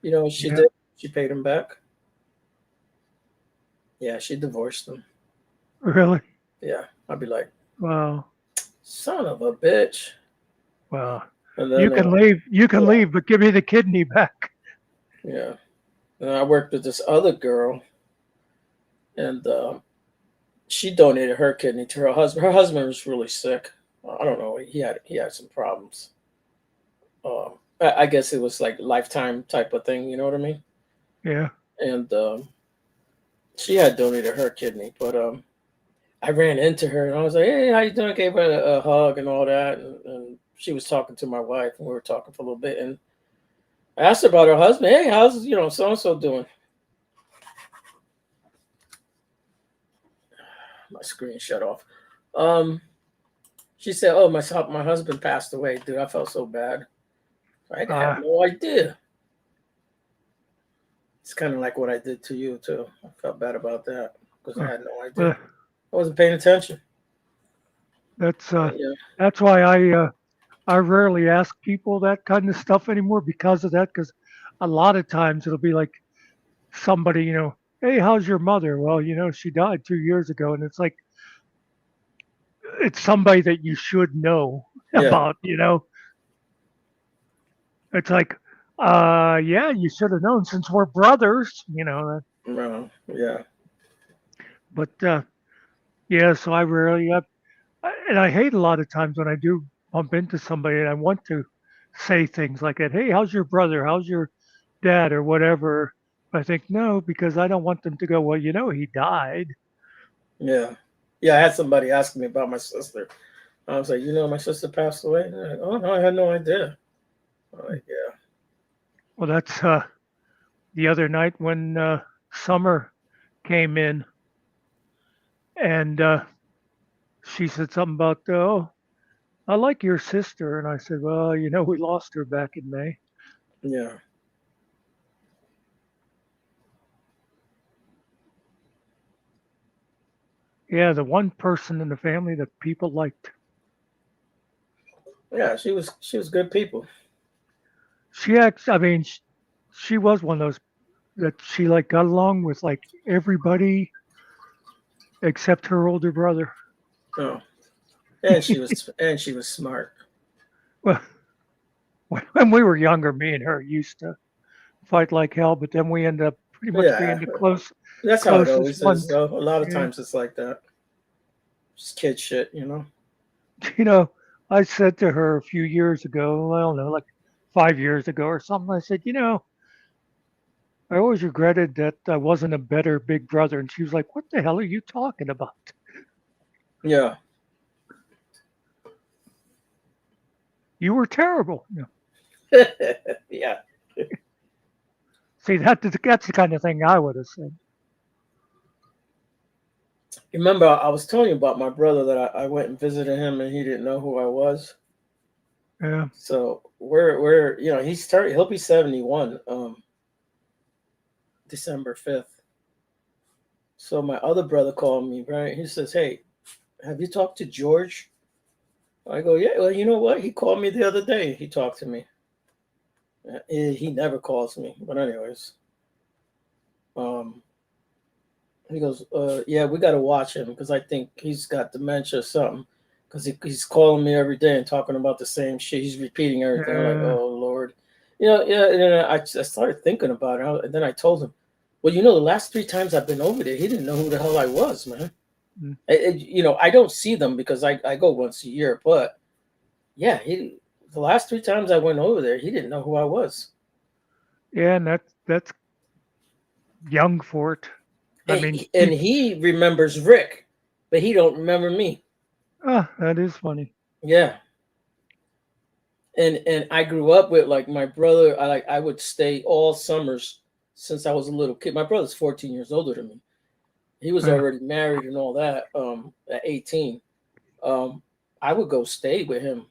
Yeah. did. She paid him back. Yeah, she divorced him. Really? Yeah, I'd be like, Wow. son of a bitch. Well, And you then, can leave. You can yeah, leave, but give me the kidney back. yeah. And I worked with this other girl, and she donated her kidney to her husband. Her husband was really sick. I don't know. He had some problems. I guess it was like lifetime type of thing. You know what I mean? Yeah. And she had donated her kidney, but I ran into her and I was like, "Hey, how you doing?" I gave her a hug and all that, and she was talking to my wife, and we were talking for a little bit, and I asked her about her husband. Hey, how's so and so doing? My screen shut off. She said, "Oh, my husband passed away, dude. I felt so bad. I had no idea." It's kind of like what I did to you too. I felt bad about that because I had no idea. I wasn't paying attention. That's Yeah. that's why I rarely ask people that kind of stuff anymore because of that. Because a lot of times it'll be like somebody, hey, how's your mother? Well, she died 2 years ago, and it's like it's somebody that you should know Yeah. about. It's like, yeah, you should have known since we're brothers. No. Yeah. But yeah, so I rarely, and I hate a lot of times when I do bump into somebody and I want to say things like that. Hey, how's your brother? How's your dad or whatever? I think no, because I don't want them to go, well, he died. Yeah. Yeah. I had somebody asking me about my sister. I was like, my sister passed away. And they're like, oh no, I had no idea. I'm like, yeah. Well, that's the other night when Summer came in and she said something about, oh, I like your sister. And I said, well, we lost her back in May. Yeah. Yeah, the one person in the family that people liked. Yeah, she was good people. She actually, I mean, she was one of those that she like got along with like everybody except her older brother. Oh. And she was smart. Well, when we were younger, me and her used to fight like hell, but then we ended up pretty much being Yeah. the That's how it closest always is, ones. though. A lot of Yeah. times it's like that. Just kid shit. I said to her a few years ago, I don't know, like 5 years ago or something, I said, I always regretted that I wasn't a better big brother. And she was like, what the hell are you talking about? Yeah. You were terrible. Yeah. See, that's the kind of thing I would have said. Remember, I was telling you about my brother that I went and visited him and he didn't know who I was. Yeah. So we're he'll be 71 December 5th. So my other brother called me, right? He says, "Hey, have you talked to George?" I go, "Yeah, well, you know what? He called me the other day. He talked to me. He never calls me. But anyways, he goes, yeah, we got to watch him because I think he's got dementia or something because he's calling me every day and talking about the same shit. He's repeating everything." I'm like, "Oh, Lord." Yeah. And then I started thinking about it. And then I told him, well, the last 3 times I've been over there, he didn't know who the hell I was, man. I don't see them because I go once a year. But, yeah, the last 3 times I went over there, he didn't know who I was. Yeah, and that's young for it. I mean, and he remembers Rick, but he don't remember me. That is funny. Yeah. And I grew up with like my brother. I would stay all summers since I was a little kid. My brother's 14 years older than me. He was already married and all that. At 18, I would go stay with him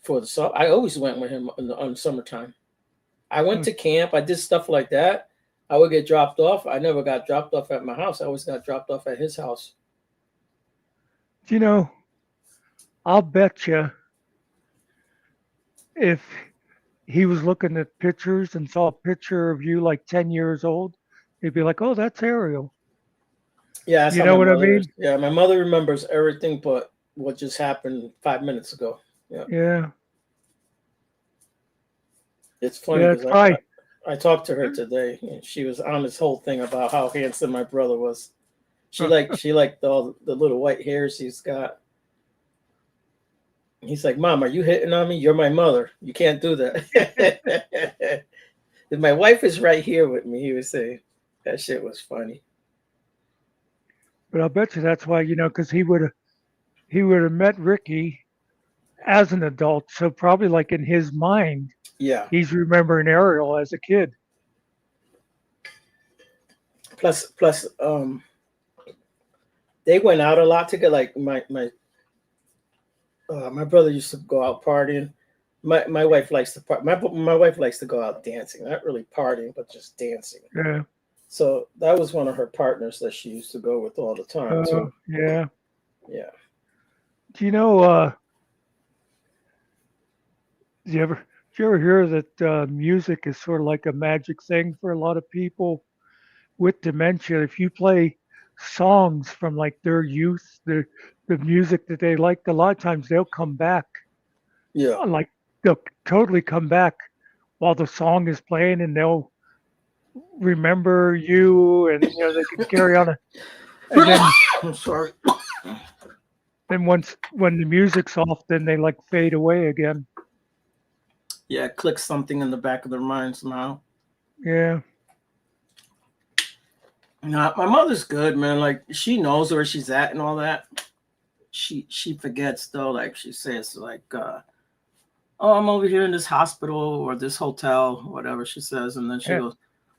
for the summer. I always went with him on summertime. I went to camp. I did stuff like that. I would get dropped off. I never got dropped off at my house. I always got dropped off at his house. I'll bet you if he was looking at pictures and saw a picture of you like 10 years old, he'd be like, "Oh, that's Ariel." Yeah, that's You how know my what I mother is. mean? Yeah, my mother remembers everything but what just happened 5 minutes ago. Yeah, Yeah. it's funny Yeah, because it's probably I talked to her today, and she was on this whole thing about how handsome my brother was. She liked all the little white hairs he's got. He's like, "Mom, are you hitting on me? You're my mother. You can't do that." If my wife is right here with me, he would say. That shit was funny. but I'll bet you that's why, because he would have met Ricky as an adult. So probably like in his mind, Yeah. he's remembering Ariel as a kid. Plus, they went out a lot together. Like my brother used to go out partying. My wife likes to my wife likes to go out dancing, not really partying, but just dancing. Yeah. So that was one of her partners that she used to go with all the time too. Yeah. Yeah. Do you know? Do you ever hear that music is sort of like a magic thing for a lot of people with dementia? If you play songs from like their youth, the music that they liked, a lot of times they'll come back. Yeah. Like they'll totally come back while the song is playing, and they'll remember you, and they can carry on. And then I'm sorry. when the music's off, then they like fade away again. Yeah, it clicks something in the back of their mind somehow. Yeah. No, my mother's good, man. Like she knows where she's at and all that. She forgets though. Like she says, like, "Oh, I'm over here in this hospital or this hotel, whatever." She says, and then she Yeah. goes,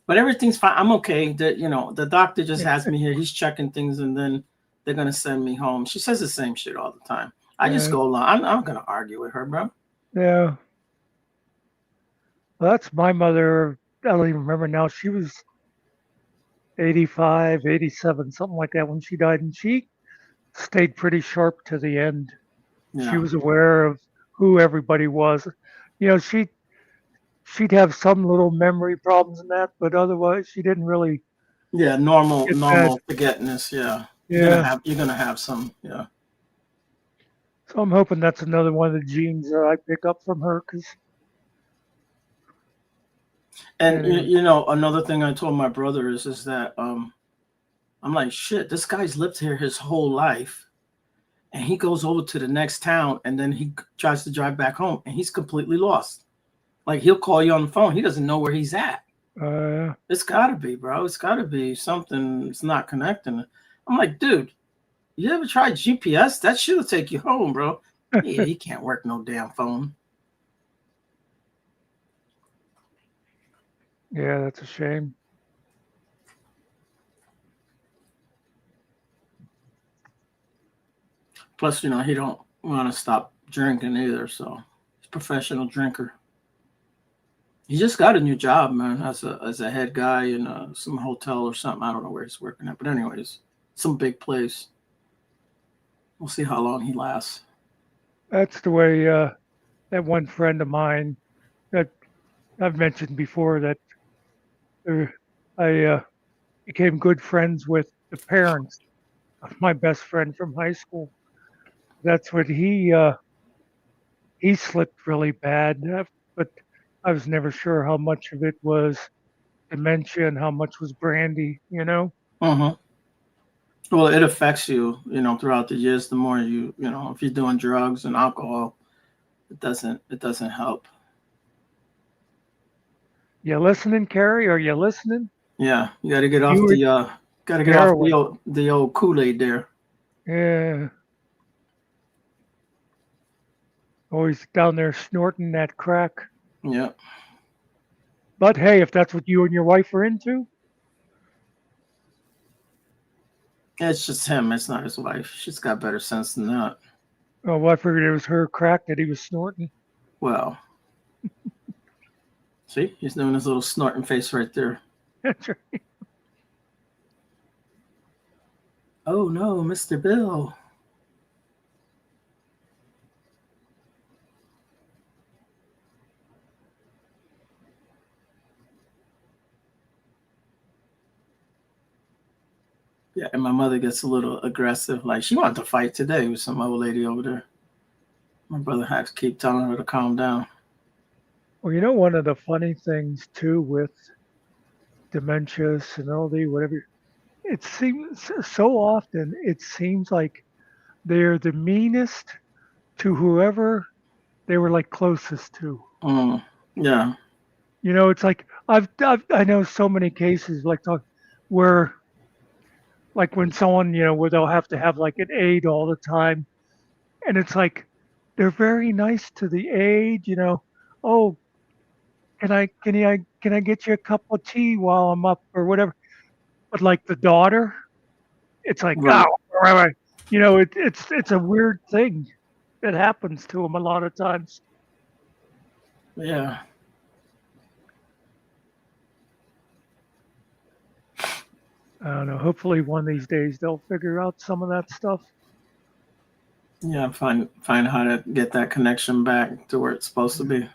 "But everything's fine. I'm okay. The doctor just has me here. He's checking things, and then they're gonna send me home." She says the same shit all the time. I just Yeah. go along. I'm not gonna argue with her, bro. Yeah. Well, that's my mother. I don't even remember now. She was 85, 87, something like that when she died. And she stayed pretty sharp to the end. She Yeah. was aware of who everybody was. She'd have some little memory problems and that, but otherwise she didn't really Yeah, normal get bad. forgetness. Yeah. Yeah. You're gonna have some. Yeah. So I'm hoping that's another one of the genes that I pick up from her. Because And anyway, another thing I told my brother is that I'm like, shit, this guy's lived here his whole life, and he goes over to the next town, and then he tries to drive back home, and he's completely lost. Like he'll call you on the phone, he doesn't know where he's at. It's gotta be, bro. It's gotta be something that's not connecting. I'm like, dude, you ever tried GPS? That shit'll take you home, bro. Yeah, he can't work no damn phone. yeah, that's a shame. Plus, he don't want to stop drinking either, so he's a professional drinker. He just got a new job, man, as a head guy in some hotel or something. I don't know where he's working at, but anyways, some big place. We'll see how long he lasts. That's the way that one friend of mine that I've mentioned before that I became good friends with the parents of my best friend from high school. That's what he slipped really bad, but I was never sure how much of it was dementia and how much was brandy. Uh-huh. Well, it affects you, throughout the years. The more if you're doing drugs and alcohol, it doesn't help. You listening, Carrie? Are you listening? Yeah, you got to get off You were the old Kool-Aid there. Yeah. Always down there snorting that crack. Yeah. But hey, if that's what you and your wife are into, It's just him. It's not his wife. She's got better sense than that. well, I figured it was her crack that he was snorting. Well, see, he's doing his little snorting face right there. That's right. Oh no, Mr. Bill. Yeah, and my mother gets a little aggressive. Like she wanted to fight today with some old lady over there. My brother had to keep telling her to calm down. Well, you know, one of the funny things too with dementia, senility, whatever, it seems so often it seems like they're the meanest to whoever they were like closest to. Yeah. You know, it's like I know so many cases like talk where like when someone, you know, where they'll have to have like an aide all the time, and it's like they're very nice to the aide, you know. Oh, can I get you a cup of tea while I'm up or whatever? But like the daughter, it's like Right. oh, right, right. You know, it's a weird thing that happens to them a lot of times. Yeah. I don't know. Hopefully, one of these days they'll figure out some of that stuff. Yeah. Find how to get that connection back to where it's supposed to be.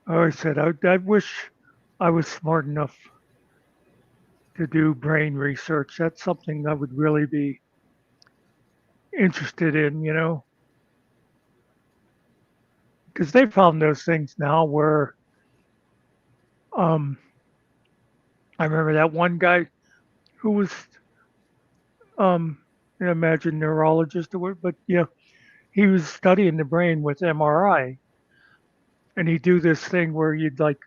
I said I wish I was smart enough to do brain research. That's something I would really be interested in, you know, because they found those things now where um, I remember that one guy who was I imagine neurologist or what, but yeah, he was studying the brain with MRI, and he'd do this thing where you'd like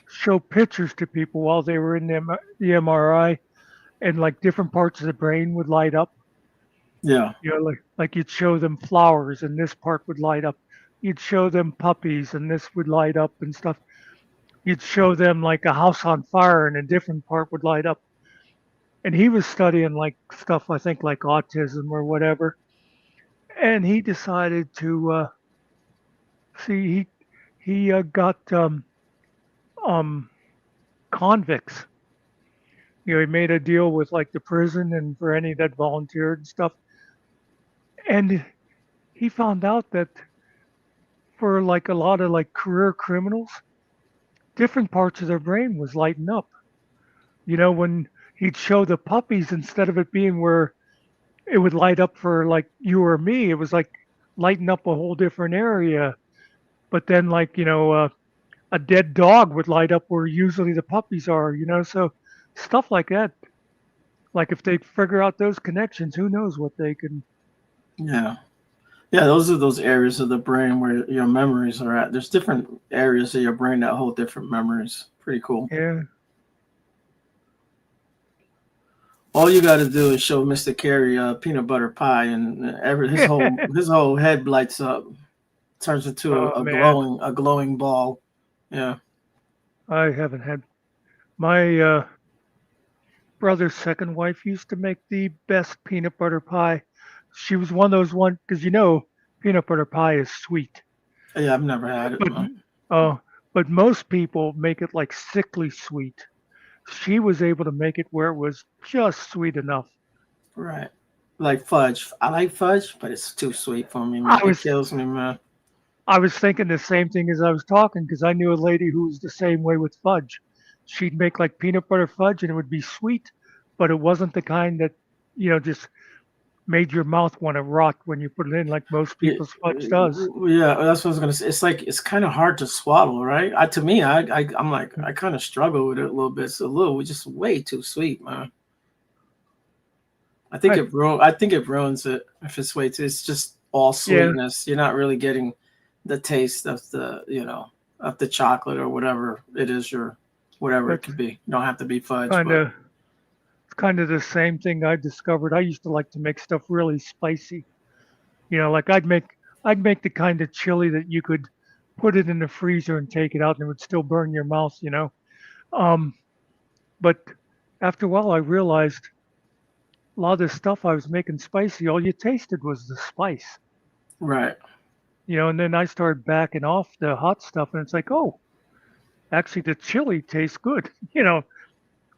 show pictures to people while they were in the MRI, and like different parts of the brain would light up. Yeah. You know, like you'd show them flowers, and this part would light up. You'd show them puppies, and this would light up and stuff. You'd show them like a house on fire, and a different part would light up. And he was studying like stuff I think like autism or whatever, and he decided to see he got um convicts. You know, he made a deal with like the prison and for any that volunteered and stuff. And he found out that for like a lot of like career criminals, different parts of their brain was lighting up. You know, when he'd show the puppies, instead of it being where it would light up for like you or me, it was like lighting up a whole different area. But then like, you know, a dead dog would light up where usually the puppies are, you know, so stuff like that. Like if they figure out those connections, who knows what they can. Yeah. Yeah, those are those areas of the brain where your memories are at. There's different areas of your brain that hold different memories. Pretty cool. Yeah. All you got to do is show Mr. Carey peanut butter pie, and his whole head lights up, turns into Oh a man, glowing ball. Yeah. I haven't had my brother's second wife used to make the best peanut butter pie. She was one of those ones because you know peanut butter pie is sweet, Yeah, I've never had it. but No. uh, but most people make it like sickly sweet. She was able to make it where it was just sweet enough. Right. Like fudge. I like fudge, but it's too sweet for me, man. I It was kills me, man. I was thinking the same thing as I was talking because I knew a lady who was the same way with fudge. She'd make like peanut butter fudge and it would be sweet, but it wasn't the kind that, you know, just made your mouth want to rot when you put it in like most Yeah, people's fudge does. yeah, that's what I was gonna say. It's like it's kind of hard to swallow, right? To me, I'm like I kind of struggle with it a little bit. It's a little, just way too sweet, man. I, I think it ruins it if it's way too. It's just all yeah, sweetness. You're not really getting the taste of the of the chocolate or whatever it is, or whatever it that's could be. You don't have to be fudge, kind but of it's kind of the same thing I discovered. I used to like to make stuff really spicy. You know, like I'd make the kind of chili that you could put it in the freezer and take it out and it would still burn your mouth, you know. Um, but after a while, I realized a lot of the stuff I was making spicy, all you tasted was the spice, right. you know. And then I started backing off the hot stuff, and it's like, oh, actually, the chili tastes good. You know,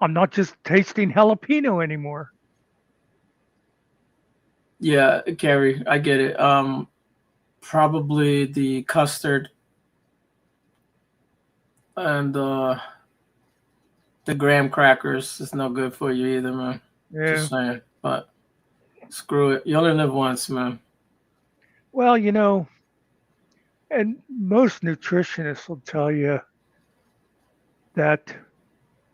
I'm not just tasting jalapeno anymore. Yeah, Carrie, I get it. Probably the custard and the graham crackers is no good for you either, man. Yeah. Just saying. But screw it. You only live once, man. Well, and most nutritionists will tell you that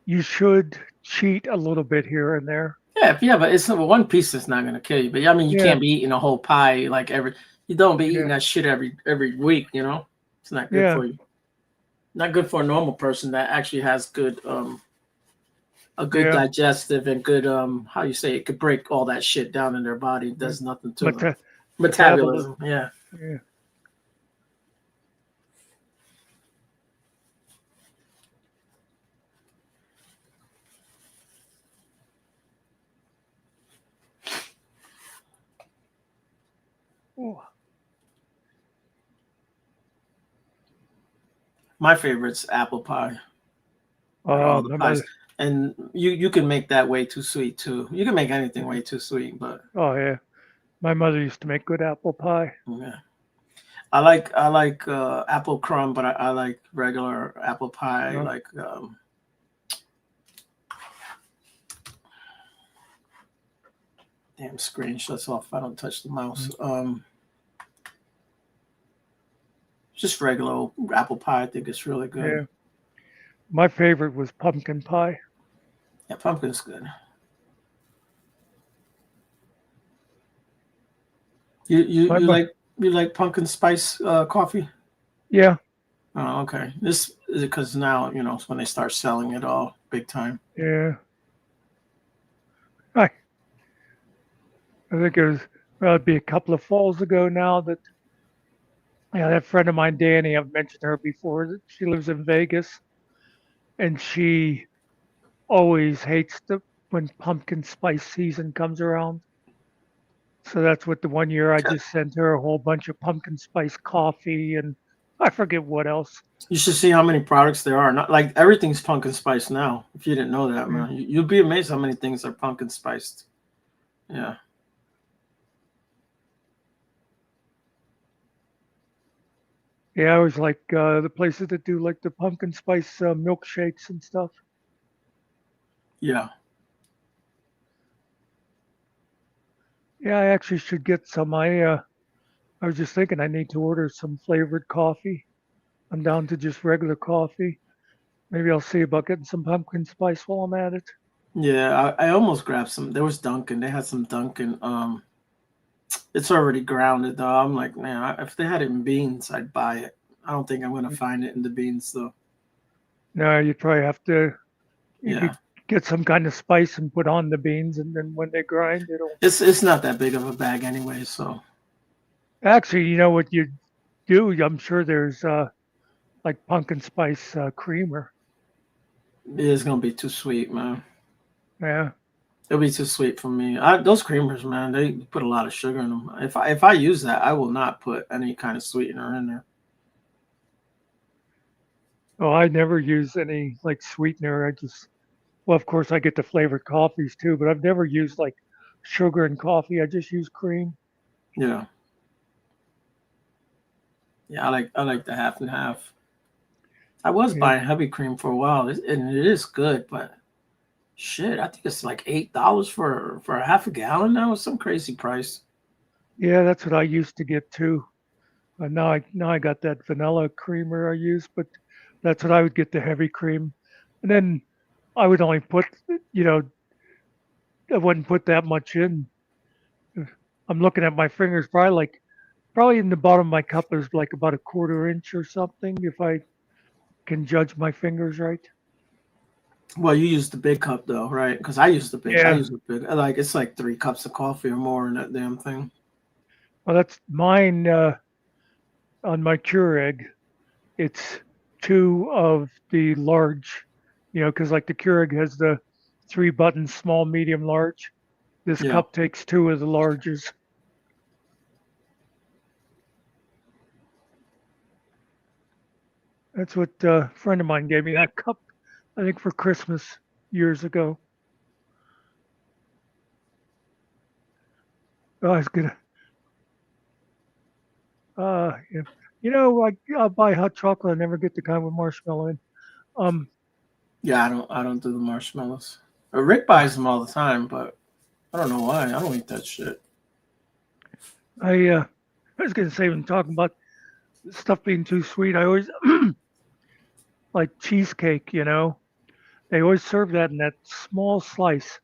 you should cheat a little bit here and there. Yeah, but it's one piece that's not gonna kill you. But I mean, you Yeah. can't be eating a whole pie like you don't be eating Yeah. that shit every week, It's not good Yeah. for you. Not good for a normal person that actually has good a good Yeah. digestive and good how you say it could break all that shit down in their body. It does nothing to them. Metabolism. Yeah. Yeah. Ooh. My favorite's apple pie. All the My pies. mother. And you can make that way too sweet too. You can make anything way too sweet, but Oh yeah, my mother used to make good apple pie. yeah. I like apple crumb, but I like regular apple pie. Yeah. Like damn screen shuts off if I don't touch the mouse. Just regular apple pie. I think it's really good. Yeah. My favorite was pumpkin pie. Yeah, pumpkin's good. You like pumpkin spice coffee? Yeah. Oh, okay. This is because now it's when they start selling it all big time. Yeah. I think it was it'd be a couple of falls ago now that that friend of mine, Danny, I've mentioned her before. That she lives in Vegas, and she always hates when pumpkin spice season comes around. So that's what the one year I just sent her a whole bunch of pumpkin spice coffee and I forget what else. You should see how many products there are. Not like everything's pumpkin spice now. If you didn't know that, man, you'd be amazed how many things are pumpkin spiced. Yeah. Yeah, I always like the places that do like the pumpkin spice milkshakes and stuff. Yeah. Yeah, I actually should get some. I was just thinking I need to order some flavored coffee. I'm down to just regular coffee. Maybe I'll see about getting some pumpkin spice while I'm at it. Yeah, I almost grabbed some. There was Dunkin'. They had some Dunkin'. It's already grounded though. I'm like, man, if they had it in beans, I'd buy it. I don't think I'm gonna find it in the beans though. No, you'd probably have to. You Yeah. could get some kind of spice and put on the beans, and then when they grind, it'll. It's not that big of a bag anyway, so. Actually, you know what you do? I'm sure there's like pumpkin spice creamer. It's gonna be too sweet, man. Yeah. It'll be too sweet for me. Those creamers, man, they put a lot of sugar in them. If I use that, I will not put any kind of sweetener in there. Oh, I never use any like sweetener. Well, of course, I get the flavored coffees too, but I've never used like sugar in coffee. I just use cream. Yeah. Yeah, I like the half and half. I was buying heavy cream for a while, and it is good, but shit, I think it's like $8 for a half a gallon now. It's some crazy price. Yeah, that's what I used to get too. Now I got that vanilla creamer I use, but that's what I would get, the heavy cream, and then I would only put I wouldn't put that much in. I'm looking at my fingers, probably in the bottom of my cup is like about a quarter inch or something, if I can judge my fingers right. Well, you use the big cup though, right? Because I use the big. I Yeah. use the big. Like it's like 3 cups of coffee or more in that damn thing. Well, that's mine on my Keurig. It's 2 of the large, because like the Keurig has the 3 buttons, small, medium, large. This Yeah. cup takes 2 of the larges. That's what a friend of mine gave me that cup, I think, for Christmas years ago. Oh, it's good. Yeah. I'll buy hot chocolate. I never get the kind with marshmallow in. Yeah, I don't do the marshmallows. Rick buys them all the time, but I don't know why. I don't eat that shit. I was gonna say when talking about stuff being too sweet, I always like cheesecake. They always serve that in that small slice,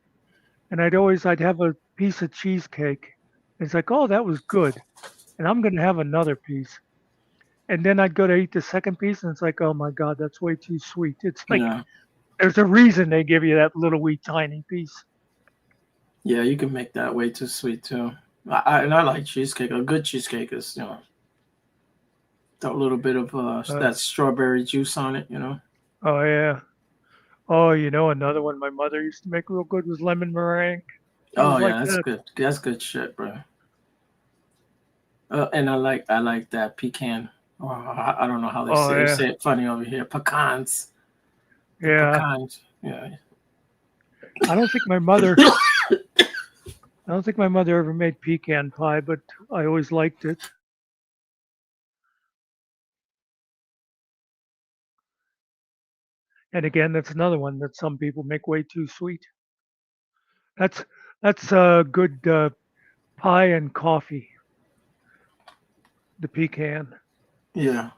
and I'd have a piece of cheesecake. It's like, oh, that was good, and I'm gonna have another piece. And then I'd go to eat the second piece, and it's like, oh my God, that's way too sweet. It's like Yeah. there's a reason they give you that little wee tiny piece. Yeah, you can make that way too sweet too. And I like cheesecake. A good cheesecake is, that little bit of that strawberry juice on it, Oh yeah. Oh, another one my mother used to make real good was lemon meringue. It Oh was like yeah, that's that. good. That's good shit, bro. And I like that pecan. Oh, I don't know how they Oh say it. yeah. Say it funny over here. Pecans. The Yeah. pecans. Yeah. I don't think my mother ever made pecan pie, but I always liked it. And again, that's another one that some people make way too sweet. That's good pie and coffee. The pecan. Yeah.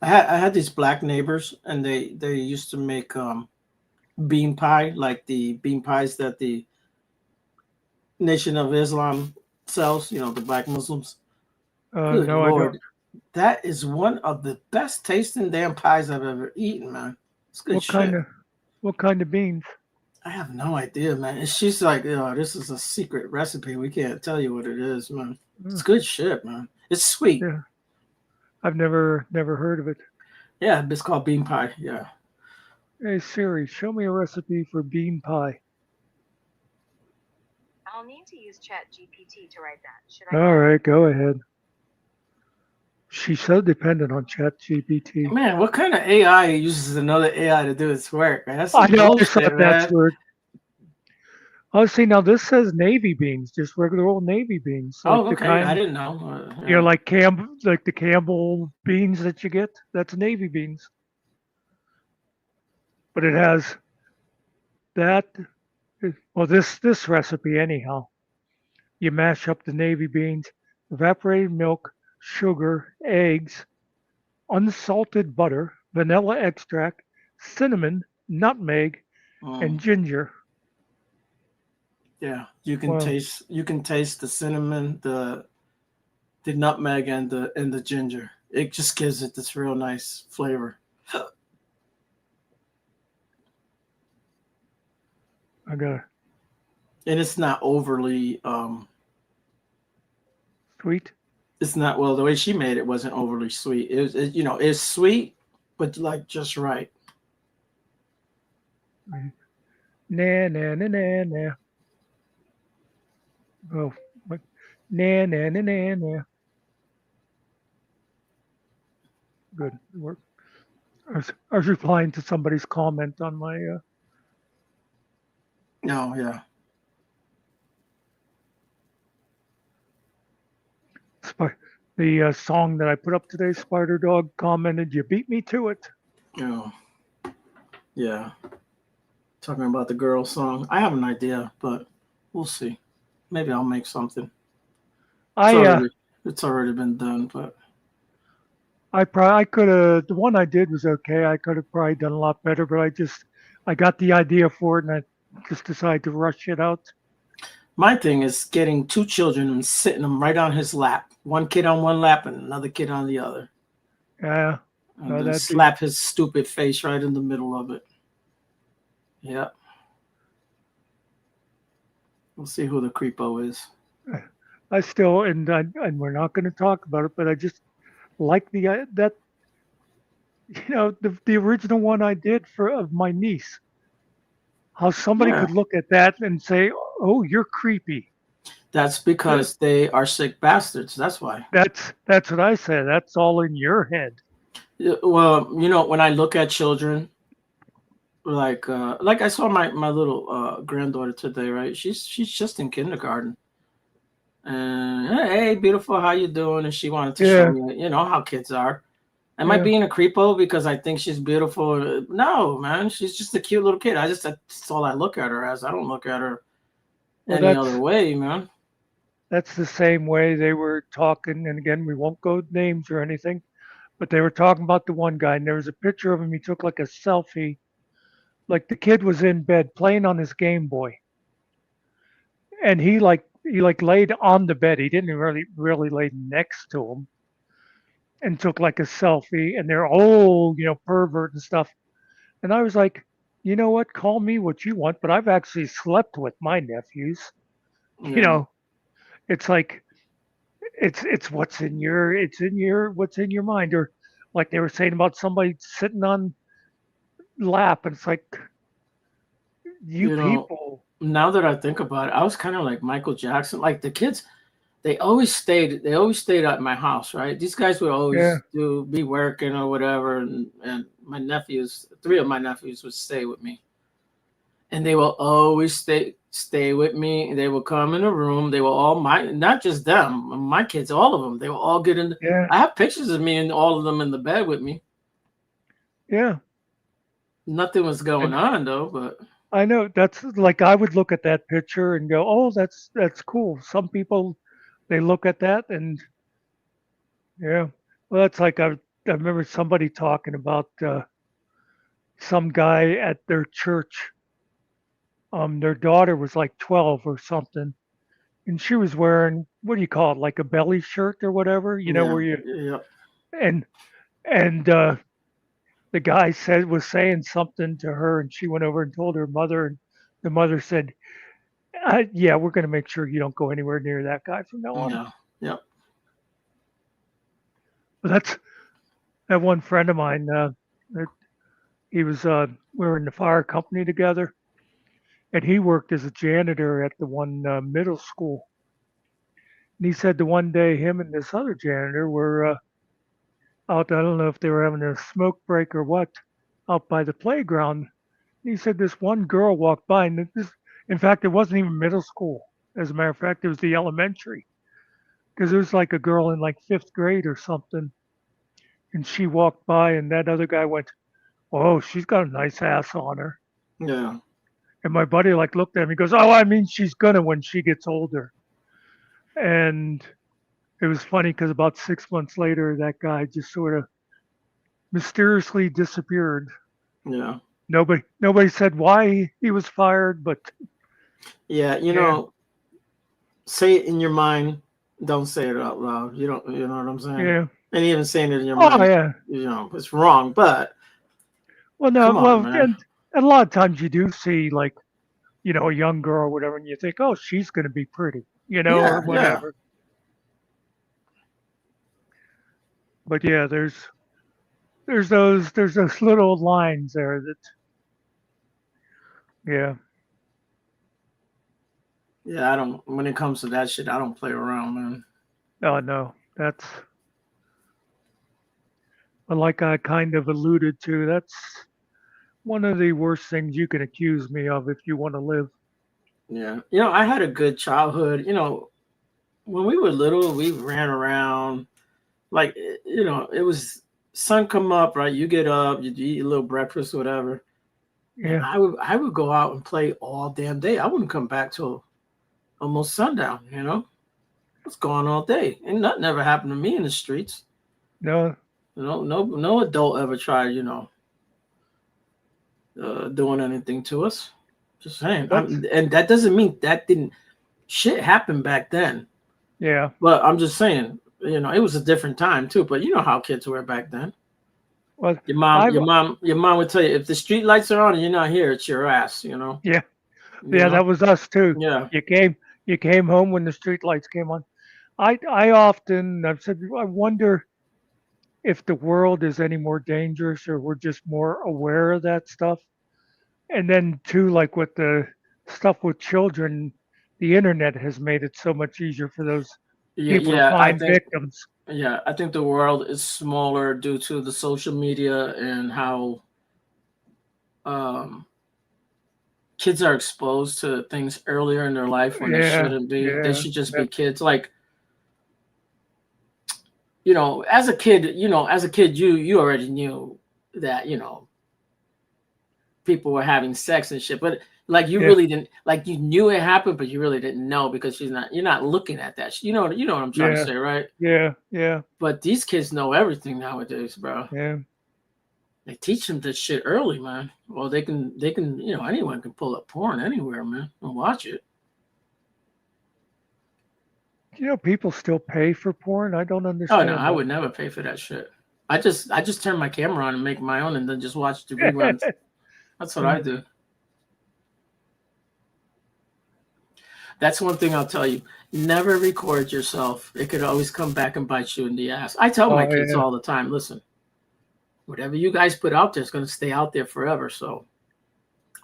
I had these black neighbors, and they used to make bean pie, like the bean pies that the Nation of Islam sells. The black Muslims. Good No, I don't. Lord, that is one of the best tasting damn pies I've ever eaten, man. It's good shit. What kind of beans? I have no idea, man. And she's like, this is a secret recipe. We can't tell you what it is, man. It's good shit, man. It's sweet. Yeah. I've never heard of it. Yeah, it's called bean pie. Yeah. Hey Siri, show me a recipe for bean pie. I'll need to use Chat GPT to write that. Should I? All right, go ahead. She's so dependent on Chat GPT. Man, what kind of AI uses another AI to do its work? Man? That's I know. bullshit, That's man. weird. Oh, see, now this says navy beans, just regular old navy beans. Like okay. I didn't know. Like the Campbell beans that you get. That's navy beans. But it has that. Well, this recipe anyhow. You mash up the navy beans, evaporated milk, sugar, eggs, unsalted butter, vanilla extract, cinnamon, nutmeg, and ginger. Yeah, you can taste the cinnamon, the nutmeg, and the ginger. It just gives it this real nice flavor. I got it. And it's not overly sweet. It's not, well, the way she made it wasn't overly sweet. It's sweet, but like just right. Nah, nah, nah, nah, nah. Oh, nah, nah, nah, nah, nah. Good work. I was replying to somebody's comment on my. No, yeah. The song that I put up today, Spider Dog commented, "You beat me to it." Oh, yeah. Talking about the girl song. I have an idea, but we'll see. Maybe I'll make something. It's already been done, but I could have. The one I did was okay. I could have probably done a lot better, but I got the idea for it, and I just decided to rush it out. My thing is getting two children and sitting them right on his lap. One kid on one lap and another kid on the other. Yeah. And then slap his stupid face right in the middle of it. Yeah. We'll see who the creepo is. I still, and we're not going to talk about it, but I just like the original one I did of my niece. How somebody could look at that and say, "Oh, you're creepy." That's because they are sick bastards. That's why. That's what I said. That's all in your head. Well, when I look at children, like I saw my little granddaughter today, right? She's just in kindergarten. And hey, beautiful, how you doing? And she wanted to show me, how kids are. Am I being a creepo because I think she's beautiful? No, man, she's just a cute little kid. That's all I look at her as. I don't look at her Well, any other way, man. that's the same way they were talking. And again, we won't go names or anything, but they were talking about the one guy, and there was a picture of him. He took like a selfie, like the kid was in bed playing on his Game Boy, and he laid on the bed. He didn't really lay next to him, and took like a selfie. And they're pervert and stuff. And I was like, you know what? Call me what you want, but I've actually slept with my nephews. You Yeah. know, it's like it's what's in your mind, or like they were saying about somebody sitting on lap, and it's like you You know, people. now that I think about it, I was kind of like Michael Jackson. Like the kids, they always stayed at my house, right? These guys would Yeah, always be working or whatever, and my nephews, three of my nephews would stay with me. And they will always stay with me. They will come in the room. They will all not just them, my kids, all of them. They will all get in. yeah, I have pictures of me and all of them in the bed with me. yeah. Nothing was going And on though, but I know that's like I would look at that picture and go, "Oh, that's cool." Some people they look at that and yeah. Well, that's like I remember somebody talking about some guy at their church. Their daughter was like 12 or something, and she was wearing, what do you call it, like a belly shirt or whatever, yeah, where you yeah, and and the guy was saying something to her, and she went over and told her mother, and the mother said, "Yeah, we're going to make sure you don't go anywhere near that guy from now on." yeah, yeah. But that one friend of mine. That he was we were in the fire company together, and he worked as a janitor at the one middle school. And he said the one day him and this other janitor were out. I don't know if they were having a smoke break or what, out by the playground. He said this one girl walked by, and in fact, it wasn't even middle school. As a matter of fact, it was the elementary, because it was like a girl in like fifth grade or something, and she walked by, and that other guy went, "Oh, she's got a nice ass on her." Yeah. And my buddy like looked at me, goes, "Oh, I mean, she's gonna when she gets older." And it was funny because about 6 months later, that guy just sort of mysteriously disappeared. Yeah. Nobody said why he was fired, but Yeah, yeah, say it in your mind. Don't say it out loud. You know what I'm saying? yeah. And even saying it in your Oh mind, yeah. it's wrong. But Well, no, come on, well, man. and a lot of times you do see like, a young girl or whatever, and you think, oh, she's going to be pretty, or Yeah, yeah, whatever. But yeah, there's those little lines there that, yeah, yeah. I don't. When it comes to that shit, I don't play around, man. oh no, that's, but like I kind of alluded to, that's one of the worst things you can accuse me of if you want to live. Yeah, I had a good childhood. When we were little, we ran around like it was sun come up, right? You get up, you eat a little breakfast, whatever, and Yeah, I would go out and play all damn day. I wouldn't come back till almost sundown. I was gone all day, and nothing ever happened to me in the streets. no, No adult ever tried, doing anything to us. Just saying. that's, And that doesn't mean that didn't shit happen back then. yeah. But I'm just saying, it was a different time too. But you know how kids were back then. Well, Your mom, I've, your mom, your mom would tell you if the street lights are on and you're not here, it's your ass. yeah, You yeah, know. that was us too. Yeah. You came home when the street lights came on. I've said, I wonder if the world is any more dangerous or we're just more aware of that stuff. And then too, like with the stuff with children, the internet has made it so much easier for those Yeah. people to Yeah. I find think. victims. Yeah. I think the world is smaller due to the social media and how um, kids are exposed to things earlier in their life when they Yeah, shouldn't be. They yeah, should just be that, kids. Like, as a kid, you already knew that, people were having sex and shit. But Like you Yeah. really didn't, like you knew it happened, but you really didn't know because you're not looking at that. You know what I'm trying to Yeah. say, right? Yeah. But these kids know everything nowadays, bro. Yeah. They teach them this shit early, man. Well, they can, anyone can pull up porn anywhere, man, and watch it. People still pay for porn. I don't Oh no, understand I that. would never pay for that shit. I just turn my camera on and make my own, and then just watch the reruns. That's what I do. That's one thing I'll tell you. Never record yourself. It could always come back and bite you in the ass. I tell my Oh kids yeah. all the time, listen, whatever you guys put out there is going to stay out there forever. So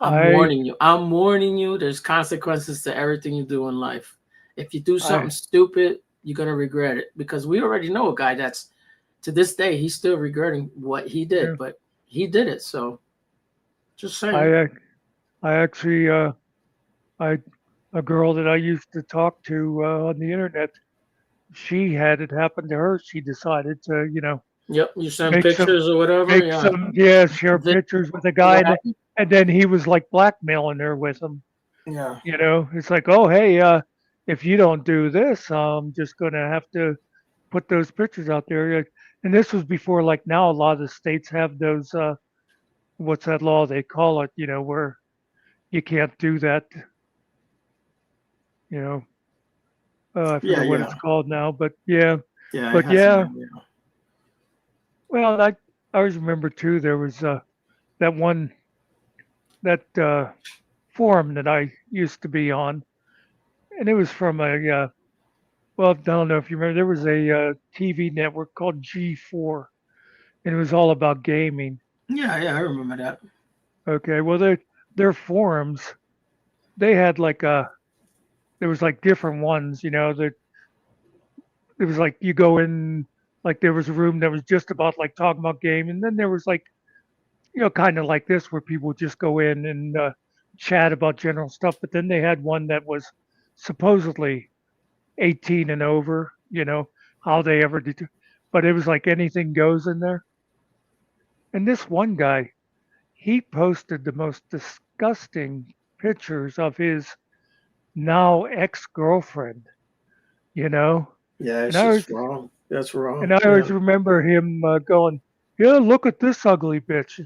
I'm I warning you. I'm warning you. There's consequences to everything you do in life. If you do something I stupid, you're going to regret it because we already know a guy that's to this day, he's still regretting what he did, yeah. but he did it. So just saying. I I actually I a girl that I used to talk to on the internet. She had it happen to her. She decided to Yep. You send make some pictures or whatever. make Yeah. some yeah share Vid- pictures with a guy, right. and then he was like blackmailing her with them. Yeah. It's like, oh hey, if you don't do this, I'm just gonna have to put those pictures out there. And this was before, like now, a lot of the states have those. What's that law they call it? Where you can't do that. You know, I Yeah. forget what Yeah. it's called now, but yeah, Yeah. It but has a yeah. name. Yeah. Well, I always remember too. There was that one that forum that I used to be on, and it was from a well, I don't know if you remember. There was a TV network called G4, and it was all about gaming. Yeah. Yeah. I remember that. Okay, well, their forums, they had like there was like different ones. That it was like you go in, like there was a room that was just about like talking about game, and then there was like kind of like this where people would just go in and chat about general stuff. But then they had one that was supposedly 18 and over. How they ever did, but it was like anything goes in there. And this one guy, he posted the most disgusting pictures of his now ex-girlfriend, you know, Yeah. and It's I always just wrong. That's wrong. and I Yeah. always remember him going, "Yeah, look at this ugly bitch."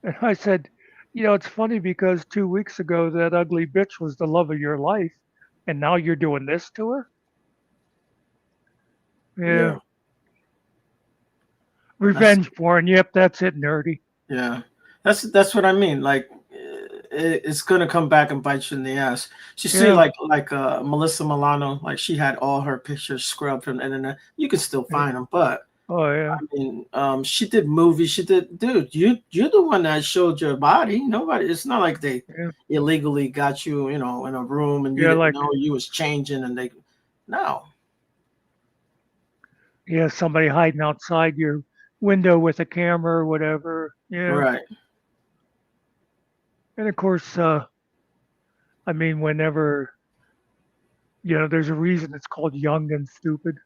And I said, it's funny because 2 weeks ago that ugly bitch was the love of your life, and now you're doing this to her. Yeah, Yeah. That's revenge porn. Yep, that's it, nerdy. yeah. That's what I mean. Like it's gonna come back and bite you in the ass. You see, Yeah, like Melissa Milano, like she had all her pictures scrubbed from the internet. You can still yeah. find them, but Oh I yeah, mean, she did movies. She did, dude. You're the one that showed your body. Nobody. It's not like they yeah, illegally got you, in a room and you yeah. didn't Like know you was changing, and they, no, yeah, somebody hiding outside your window with a camera or whatever. Yeah, right. and of course, I mean, whenever there's a reason it's called young and stupid.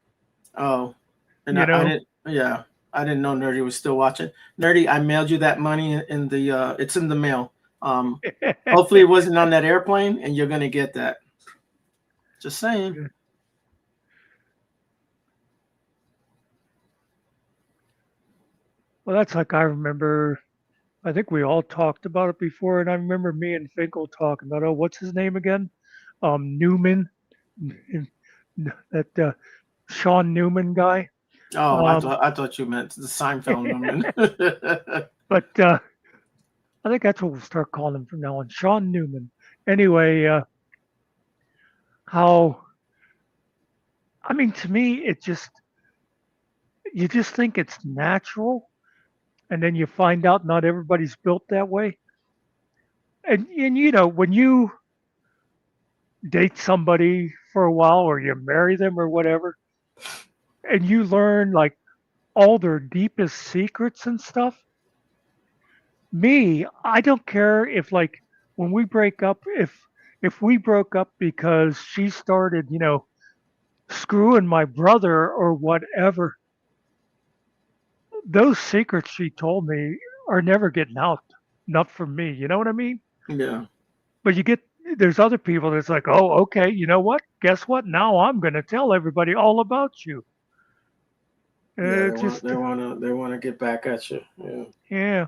Oh, and You I know, didn't. Yeah, I didn't know Nerdy was still watching. Nerdy, I mailed you that money in the. It's in the mail. Hopefully it wasn't on that airplane, and you're gonna get that. Just saying. well, that's like I remember. I think we all talked about it before, and I remember me and Finkel talking about, oh, what's his name again? Newman, that Sean Newman guy. Oh, Um, I thought you meant the Seinfeld woman. but I think that's what we'll start calling him from now on, Sean Newman. Anyway, how I mean, to me, you just think it's natural, and then you find out not everybody's built that way. And when you date somebody for a while or you marry them or whatever, and you learn like all their deepest secrets and stuff. Me, I don't care if like when we break up, if we broke up because she started, screwing my brother or whatever, those secrets she told me are never getting out. Not from me. You know what I mean? Yeah. but there's other people that's like, oh, okay, you know what? Guess what? Now I'm going to tell everybody all about you. Yeah, Just they want to get back at you. Yeah. yeah.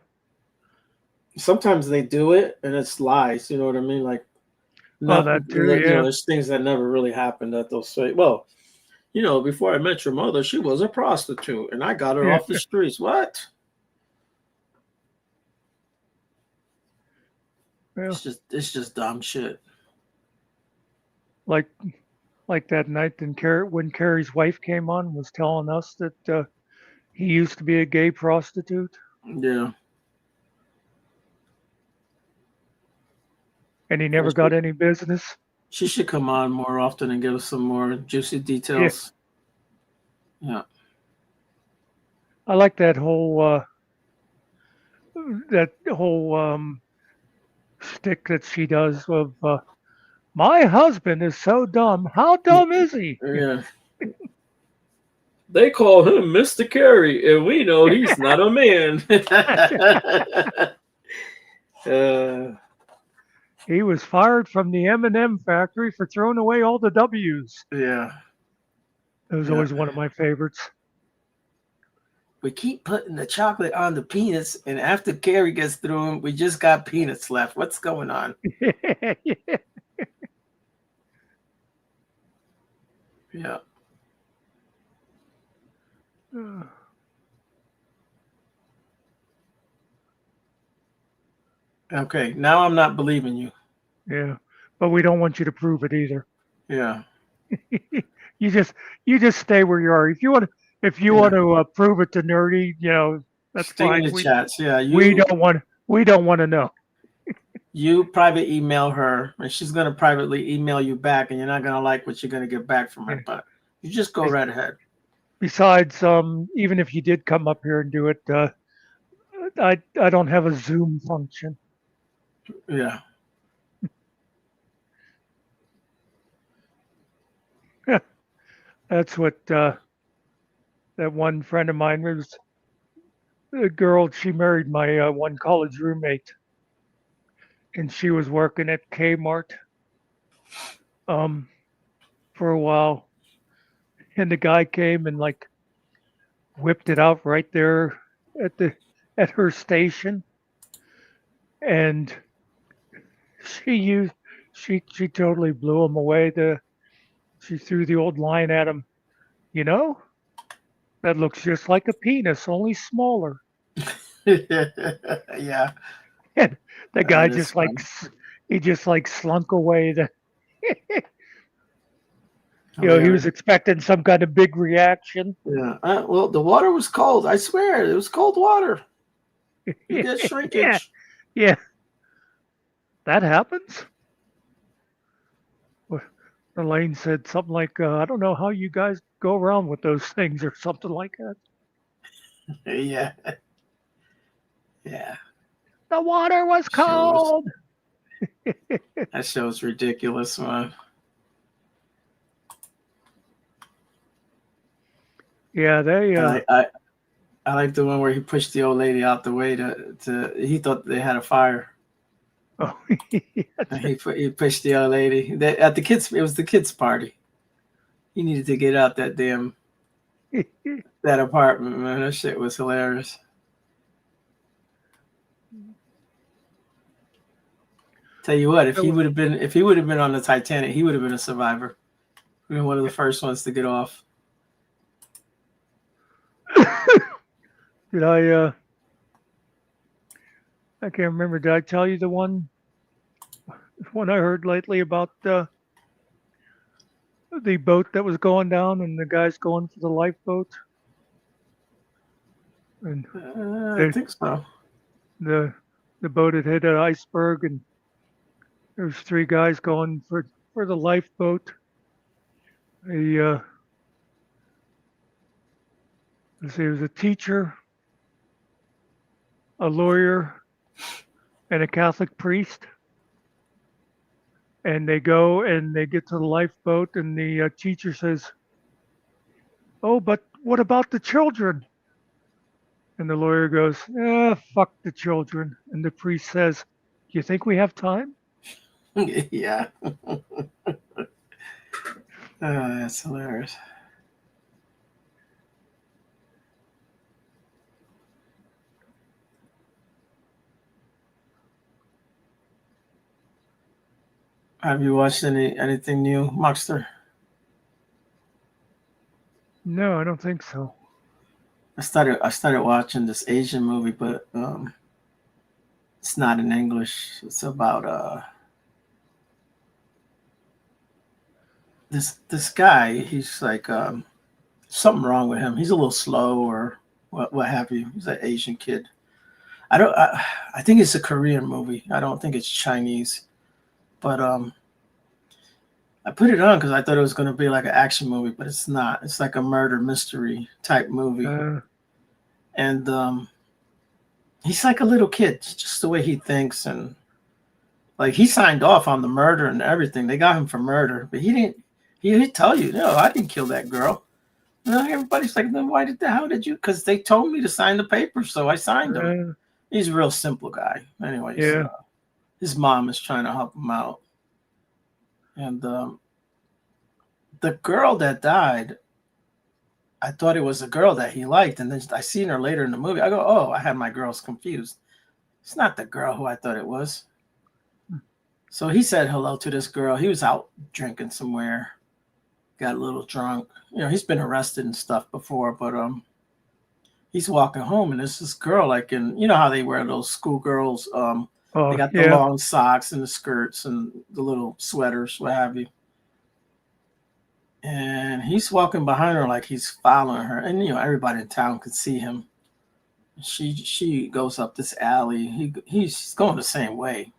Sometimes they do it and it's lies. You know what I mean? Like Oh, not that too. you know, Yeah. there's things that never really happened that they'll say. Well, you know, before I met your mother, she was a prostitute, and I got her Yeah. off the streets. What? Yeah. It's just dumb shit. Like that night when Carrie's wife came on and was telling us that he used to be a gay prostitute Yeah. and he never got any business. She should come on more often and give us some more juicy Yeah. details. Yeah. I like that whole shtick that she does of my husband is so dumb. How dumb is he? Yeah. They call him Mr. Carey, and we know he's not a man. He was fired from the M&M factory for throwing away all the W's. Yeah. It was always one of my favorites. We keep putting the chocolate on the peanuts, and after Carrie gets through them, we just got peanuts left. What's going on? Yeah. Okay, now I'm not believing you. Yeah, but we don't want you to prove it either. Yeah. you just stay where you are. If you want to prove it to Nerdy, that's Stay fine. in the chats. Yeah, we don't want to know. You private email her, and she's gonna privately email you back, and you're not gonna like what you're gonna get back from her. But you just go right ahead. Besides, even if you did come up here and do it, I don't have a Zoom function. Yeah. That's what that one friend of mine was. A girl, she married my one college roommate, and she was working at Kmart for a while, and the guy came and like whipped it out right there at her station, and she totally blew him away. She threw the old line at him, that looks just like a penis, only smaller. Yeah. And the guy just slunk away. He was expecting some kind of big reaction. Yeah. Well, the water was cold. I swear, it was cold water. You get shrinkage. Yeah. That happens. Elaine said something like, I don't know how you guys go around with those things or something like that. Yeah. Yeah. The water was cold. That show's ridiculous, man. Yeah, they. I like the one where he pushed the old lady out the way to he thought they had a fire. Oh, he pushed the old lady. At the kids, it was the kids' party. He needed to get out that damn that apartment, man. That shit was hilarious. Tell you what, if he would have been on the Titanic, he would have been a survivor. He been one of the first ones to get off. Did I can't remember. Did I tell you the one I heard lately about the boat that was going down and the guys going for the lifeboat? And I think so. The boat had hit an iceberg, and there was 3 guys going for the lifeboat. Let's see, it was a teacher, a lawyer, and a Catholic priest. And they go and they get to the lifeboat, and the teacher says, "Oh, but what about the children?" And the lawyer goes, "Fuck the children." And the priest says, "Do you think we have time?" Yeah. That's hilarious. Have you watched anything new, Muckster? No, I don't think so. I started watching this Asian movie, but it's not in English. It's about this guy. He's like something wrong with him. He's a little slow or what have you. He's an Asian kid. I think it's a Korean movie. I don't think it's Chinese. But I put it on because I thought it was going to be like an action movie, but it's not. It's like a murder mystery type movie. And he's like a little kid, just the way he thinks. And like he signed off on the murder and everything. They got him for murder, but he didn't. He'd tell you, no, I didn't kill that girl. You know, everybody's like, then how did you? Because they told me to sign the papers, so I signed them. He's a real simple guy. Anyways, Yeah. His mom is trying to help him out. And the girl that died, I thought it was a girl that he liked. And then I seen her later in the movie. I go, oh, I had my girls confused. It's not the girl who I thought it was. So he said hello to this girl. He was out drinking somewhere, got a little drunk. You know, he's been arrested and stuff before, but he's walking home and there's this girl, like in, you know how they wear those schoolgirls, they got the long socks and the skirts and the little sweaters, what have you. And he's walking behind her like he's following her. And, you know, everybody in town could see him. She goes up this alley. He's going the same way.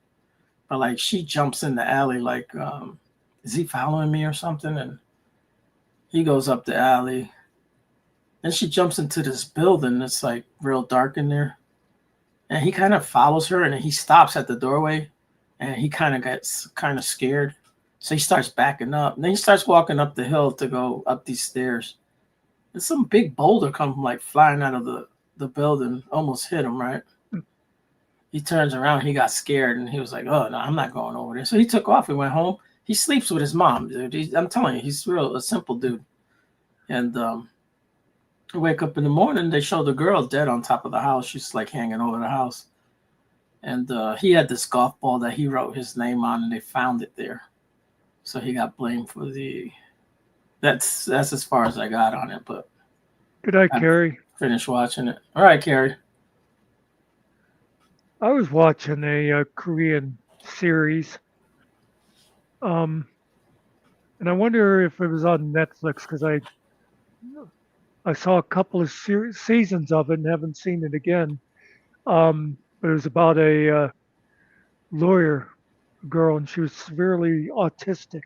But, like, she jumps in the alley like, is he following me or something? And he goes up the alley. Then she jumps into this building that's, like, real dark in there. And he kind of follows her, and he stops at the doorway, and he kind of gets kind of scared. So he starts backing up. And then he starts walking up the hill to go up these stairs. And some big boulder comes like flying out of the building, almost hit him, right? He turns around, he got scared, and he was like, oh, no, I'm not going over there. So he took off, he went home. He sleeps with his mom, dude. I'm telling you, he's a simple dude. And I wake up in the morning, they show the girl dead on top of the house. She's like hanging over the house. And he had this golf ball that he wrote his name on, and they found it there. So he got blamed for that's as far as I got on it. But good night, Carrie. Finished watching it. All right, Carrie. I was watching a Korean series. And I wonder if it was on Netflix because I saw a couple of seasons of it and haven't seen it again. But it was about a lawyer girl, and she was severely autistic.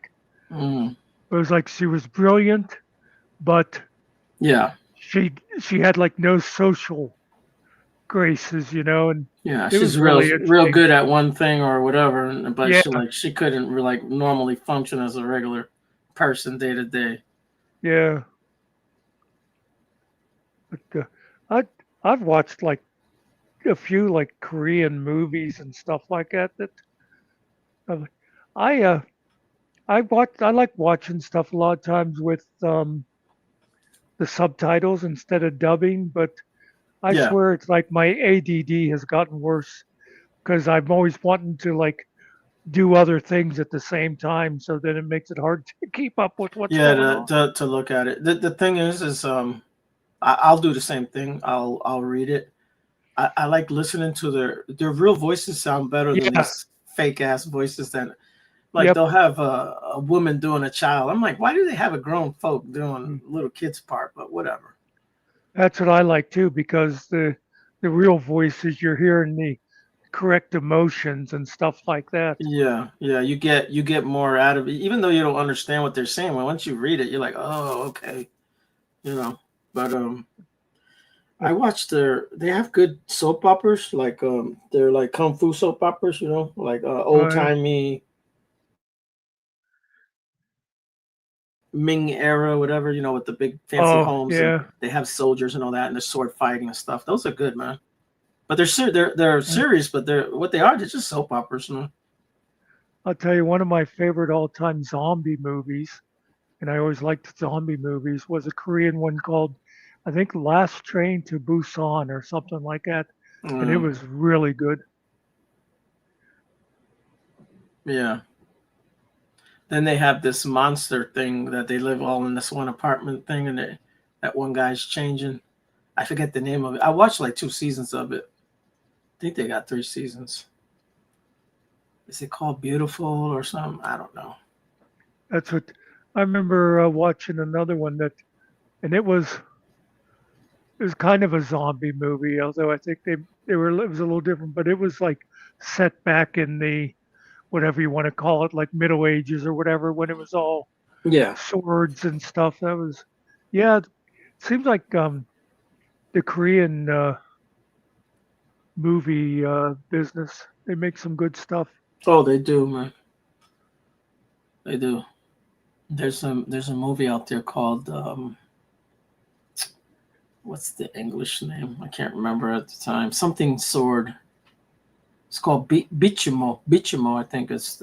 It was like she was brilliant, but she had like no social graces, you know. And she's real good at one thing or whatever, but she couldn't like normally function as a regular person day to day. Yeah. But I've watched like a few like Korean movies and stuff like that. I like watching stuff a lot of times with the subtitles instead of dubbing, but I swear it's like my ADD has gotten worse because I'm always wanting to like do other things at the same time, so then it makes it hard to keep up with what's going on. To look at it. The thing is I'll do the same thing. I'll read it. I like listening to their real voices sound better than these fake ass voices that like they'll have a woman doing a child. I'm like, why do they have a grown folk doing little kids part? But whatever. That's what I like too, because the real voices you're hearing the correct emotions and stuff like that. Yeah, you get more out of it, even though you don't understand what they're saying. Well, once you read it, you're like, oh, okay, you know. But I watched they have good soap operas, like they're like kung fu soap operas, you know, like old timey Ming era, whatever, you know, with the big fancy homes. And they have soldiers and all that, and they're sword fighting and stuff. Those are good, man. But they're serious, but they're just soap operas, you know? I'll tell you, one of my favorite all-time zombie movies, and I always liked zombie movies, was a Korean one called, I think, Last Train to Busan or something like that, and it Mm, was really good. yeah. Then they have this monster thing that they live all in this one apartment thing, and that one guy's changing. I forget the name of it. I watched like 2 seasons of it. I think they got 3 seasons. Is it called Beautiful or something? I don't know. That's what I remember watching another one that, and it was kind of a zombie movie, although I think they were it was a little different, but it was like set back in the whatever you want to call it, like Middle Ages or whatever, when it was all Yeah. swords and stuff. That was, yeah. It seems like the Korean movie business. They make some good stuff. Oh, they do, man. They do. There's a movie out there called what's the English name? I can't remember at the time. Something sword. It's called Bichimo. Bichimo, I think Sounds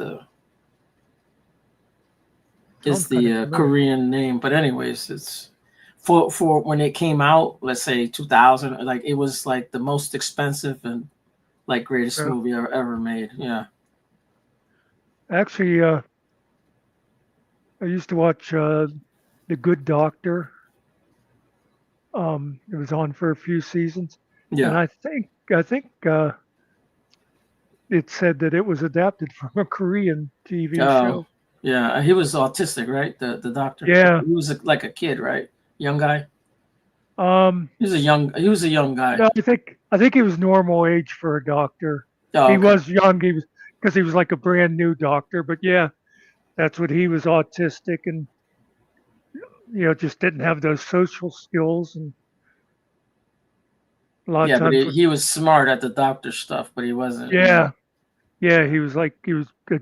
kind of familiar. Korean name. But anyways, it's for when it came out, let's say 2000, like it was like the most expensive and like greatest Yeah. movie ever made. Yeah. Actually, I used to watch The Good Doctor. It was on for a few seasons, and Yeah. I think it said that it was adapted from a Korean TV Oh, show. yeah. He was autistic, right? The doctor. Yeah. He was like a kid, right? Young guy. Um, He was a young guy. no, I think he was normal age for a doctor. Oh, He okay. was young. He was because he was like a brand new doctor. But yeah, that's what he was, autistic, and just didn't have those social skills, and a lot of Yeah, but times he was smart at the doctor stuff, but he wasn't. yeah, yeah, he was a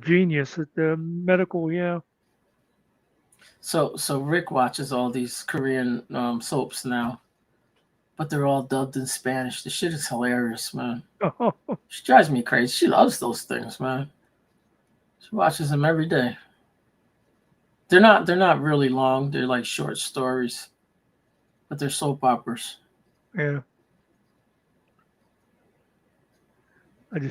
genius at the medical. Yeah. So Rick watches all these Korean soaps now, but they're all dubbed in Spanish. The shit is hilarious, man. She drives me crazy. She loves those things, man. She watches them every day. They're not really long. They're like short stories, but they're soap operas. Yeah. I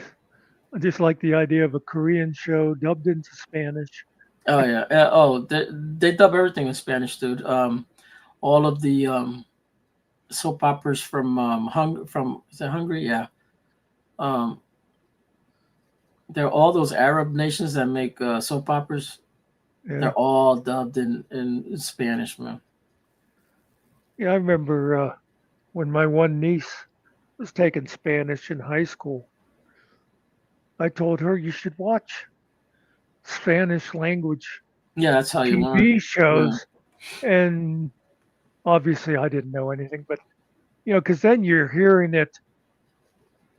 just like the idea of a Korean show dubbed into Spanish. Oh yeah. Oh, they dub everything in Spanish, dude. All of the soap operas from from is it Hungary? Yeah. Um, they're all those Arab nations that make soap operas. Yeah. They're all dubbed in Spanish, man. Yeah, I remember when my one niece was taking Spanish in high school. I told her you should watch Spanish language Yeah, that's how you learn. TV shows, and obviously I didn't know anything, but because then you're hearing it,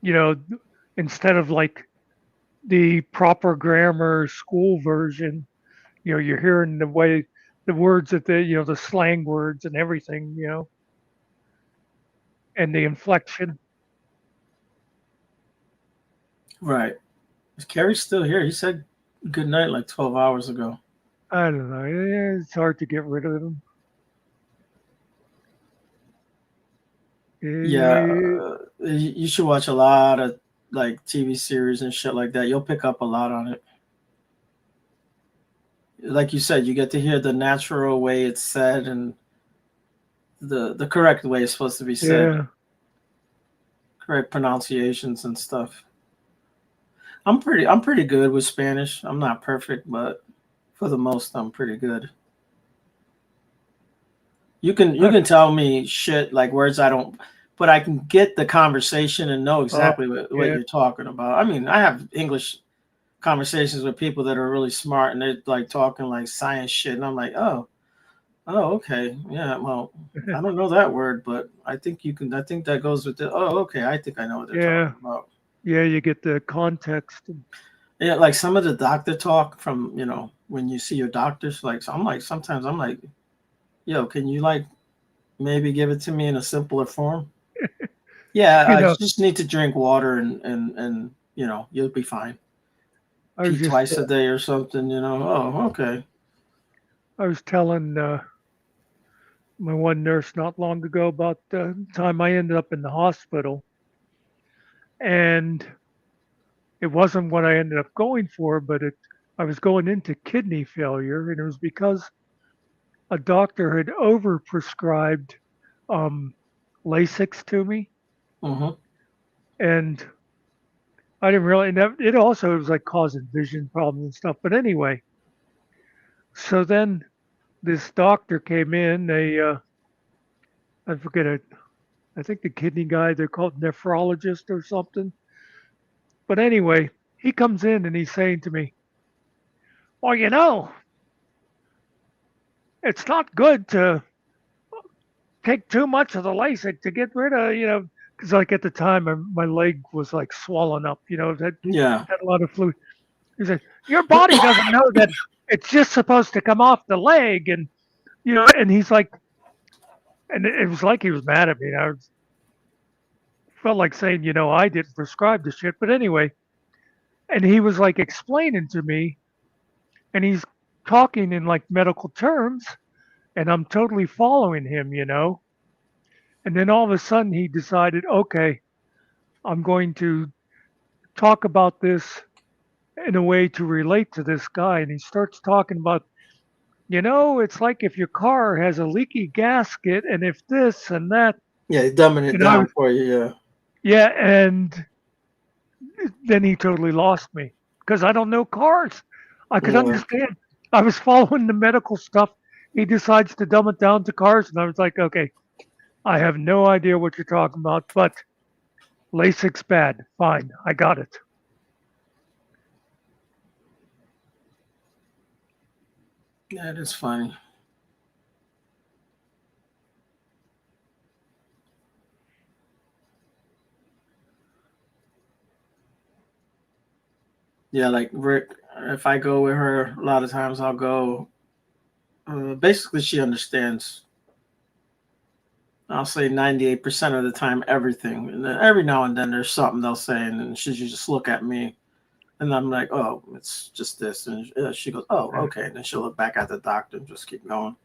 you know, instead of like the proper grammar school version, you're hearing the way the words that the slang words and everything, and the inflection. Right. Is Kerry still here? He said good night like 12 hours ago. I don't know. It's hard to get rid of them. Yeah, you should watch a lot of like TV series and shit like that. You'll pick up a lot on it. Like you said, you get to hear the natural way it's said and the correct way it's supposed to be said. Yeah. Correct pronunciations and stuff. I'm pretty good with Spanish. I'm not perfect, but for the most, I'm pretty good. You can tell me shit like words I don't, but I can get the conversation and know exactly what yeah. you're talking about. I mean, I have English conversations with people that are really smart and they're like talking like science shit, and I'm like, oh, okay, yeah. Well, I don't know that word, but I think you can. I think that goes with it. Oh, okay. I think I know what they're talking about. Yeah, you get the context. Yeah, like some of the doctor talk from when you see your doctors. Like, so I'm like sometimes I'm like, yo, can you like maybe give it to me in a simpler form? Yeah, I just need to drink water and you'll be fine. I was pee just twice a day or something, you know. Oh, okay. I was telling my one nurse not long ago about the time I ended up in the hospital, and it wasn't what I ended up going for, but I was going into kidney failure, and it was because a doctor had overprescribed um, Lasix to me, Mm-hmm. and I didn't really. And it also was like causing vision problems and stuff. But anyway, so then this doctor came in. I forget it. I think the kidney guy, they're called nephrologist or something. But anyway, he comes in and he's saying to me, "Well, it's not good to take too much of the LASIK to get rid of, because like at the time my leg was like swollen up, it Yeah. had a lot of fluid." He said, "Your body doesn't know that it's just supposed to come off the leg," and and he's like, and it was like he was mad at me. Felt like saying, I didn't prescribe the shit, but anyway, and he was like explaining to me, and he's talking in like medical terms, and I'm totally following him. And then all of a sudden he decided, okay, I'm going to talk about this in a way to relate to this guy. And he starts talking about, it's like if your car has a leaky gasket and if this and that. Yeah, he's dumbing it And I down was, for you. Yeah. yeah. And then he totally lost me because I don't know cars. I could Yeah. understand. I was following the medical stuff. He decides to dumb it down to cars. And I was like, okay, I have no idea what you're talking about, but LASIK's bad. Fine. I got it. That is funny. Yeah, like Rick, if I go with her, a lot of times I'll go. Basically, she understands. I'll say 98% of the time everything, and then every now and then there's something they'll say, and then she just look at me, and I'm like, "Oh, it's just this," and she goes, "Oh, okay," and then she'll look back at the doctor and just keep going.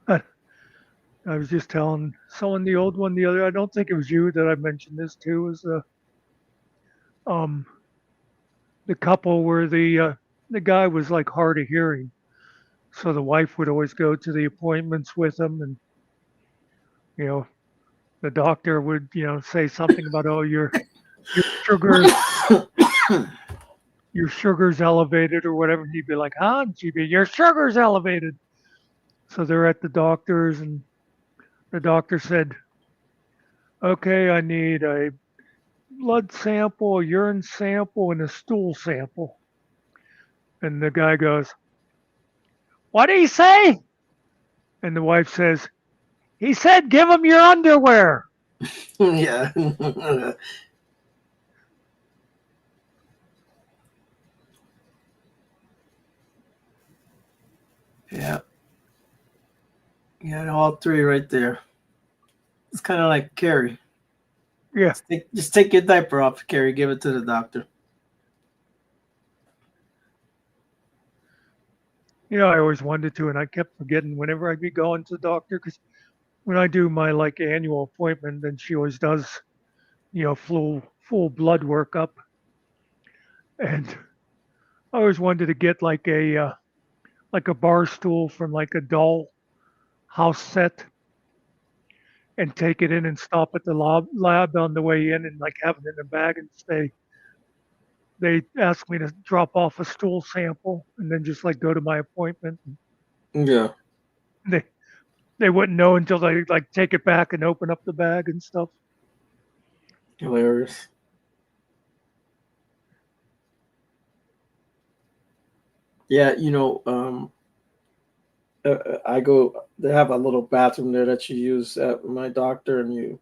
I was just telling someone the old one the other. I don't think it was you that I mentioned this to. Was um the couple where the guy was like hard of hearing, so the wife would always go to the appointments with him, and you know the doctor would say something about, oh, your sugars your sugar's elevated or whatever, and he'd be like, huh? And she'd be, your sugar's elevated. So they're at the doctor's, and the doctor said, okay, I need a blood sample, a urine sample, and a stool sample. And the guy goes, what did he say? And the wife says, he said, give him your underwear. Yeah. Yeah. Yeah, all three right there. It's kind of like Carrie. Yeah. Just take your diaper off, Carrie. Give it to the doctor. I always wanted to, and I kept forgetting whenever I'd be going to the doctor, because when I do my like annual appointment, then she always does, full blood workup, and I always wanted to get like a bar stool from like a doll house set and take it in and stop at the lab on the way in and like have it in a bag and stay. They asked me to drop off a stool sample and then just like go to my appointment. Yeah. They wouldn't know until they like take it back and open up the bag and stuff. Hilarious. Yeah, I go. They have a little bathroom there that you use at my doctor, and you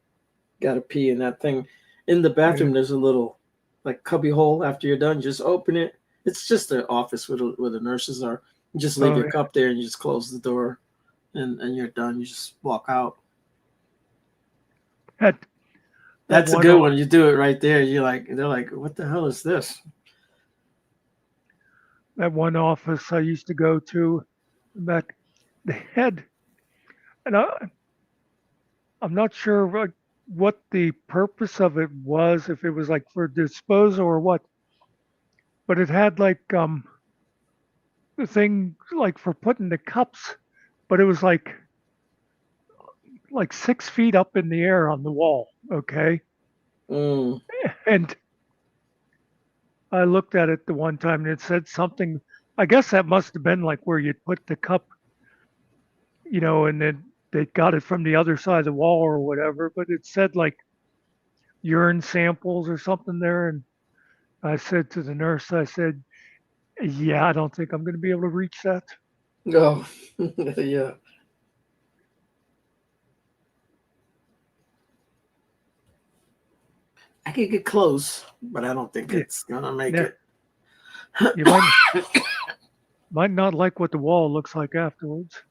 gotta pee in that thing. In the bathroom, there's a little like cubby hole. After you're done, just open it. It's just an office where the nurses are. You just leave your cup there, and you just close the door, and you're done. You just walk out. That's a one good off- one. You do it right there. They're like, what the hell is this? That one office I used to go to back, they had, and I'm not sure what the purpose of it was, if it was like for disposal or what, but it had like the thing like for putting the cups, but it was like 6 feet up in the air on the wall. Okay. Mm. And I looked at it the one time and it said something. I guess that must have been like where you'd put the cup, and then they got it from the other side of the wall or whatever. But it said like urine samples or something there. And I said to the nurse, I said, yeah, I don't think I'm going to be able to reach that. Oh, yeah. I could get close, but I don't think it's gonna make Yeah. it. You might not like what the wall looks like afterwards.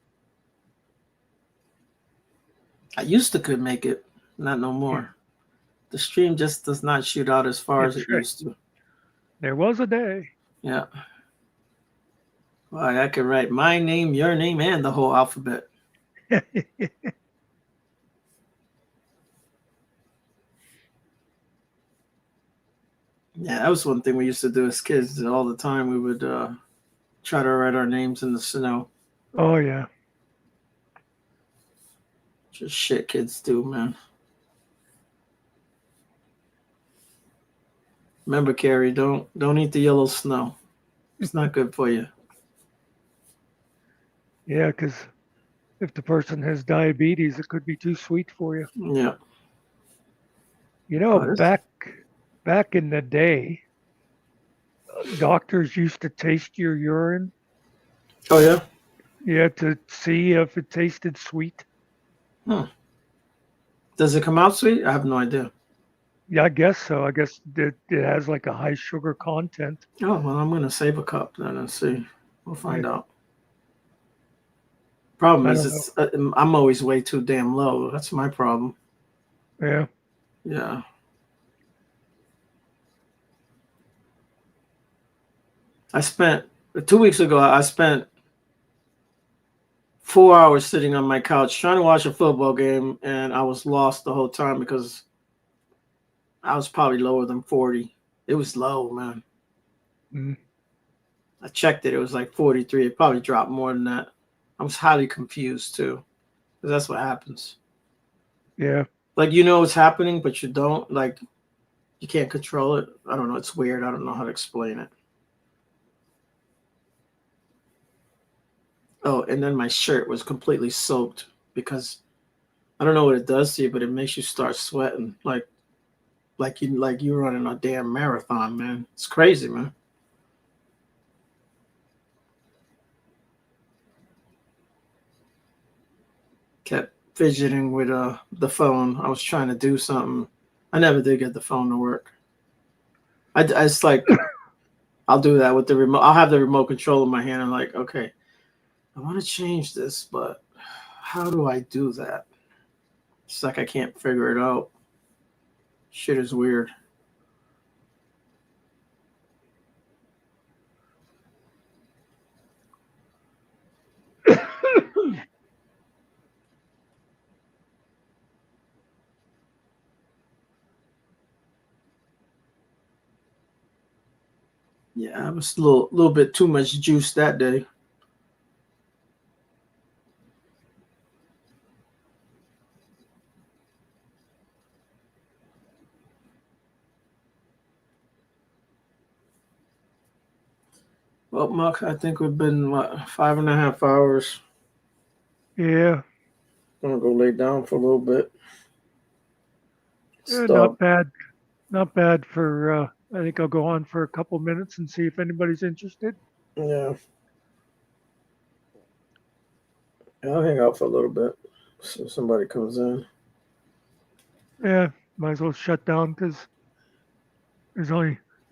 I used to could make it, not no more. The stream just does not shoot out as far as it used to. There was a day. Yeah. Well, I could write my name, your name, and the whole alphabet. Yeah, that was one thing we used to do as kids all the time. We would try to write our names in the snow. Oh, yeah. Just shit kids do, man. Remember, Carrie, don't eat the yellow snow. It's not good for you. Yeah, because if the person has diabetes, it could be too sweet for you. Yeah. Back in the day, doctors used to taste your urine. Oh, yeah? Yeah, to see if it tasted sweet. Does it come out sweet? I have no idea. Yeah, I guess so. I guess it has like a high sugar content. Oh, well, I'm going to save a cup then and see. We'll find out. Problem is, I'm always way too damn low. That's my problem. Yeah. Yeah. I spent 2 weeks ago, I spent 4 hours sitting on my couch trying to watch a football game, and I was lost the whole time because I was probably lower than 40. It was low, man. Mm. I checked it. It was like 43. It probably dropped more than that. I was highly confused too, because that's what happens. Yeah. Like, you know what's happening, but you don't. Like, you can't control it. I don't know. It's weird. I don't know how to explain it. Oh, and then my shirt was completely soaked because I don't know what it does to you, but it makes you start sweating like you're running a damn marathon, man. It's crazy, man. Kept fidgeting with the phone. I was trying to do something. I never did get the phone to work. I it's like I'll do that with the remote. I'll have the remote control in my hand. I'm like, okay, I want to change this, but how do I do that? It's like I can't figure it out. Shit is weird. Yeah, I was a little bit too much juice that day. Well, Muck, I think we've been 5.5 hours. Yeah. I'm gonna go lay down for a little bit. Yeah, not bad. Not bad for I think I'll go on for a couple minutes and see if anybody's interested. Yeah. I'll hang out for a little bit so somebody comes in. Yeah, might as well shut down because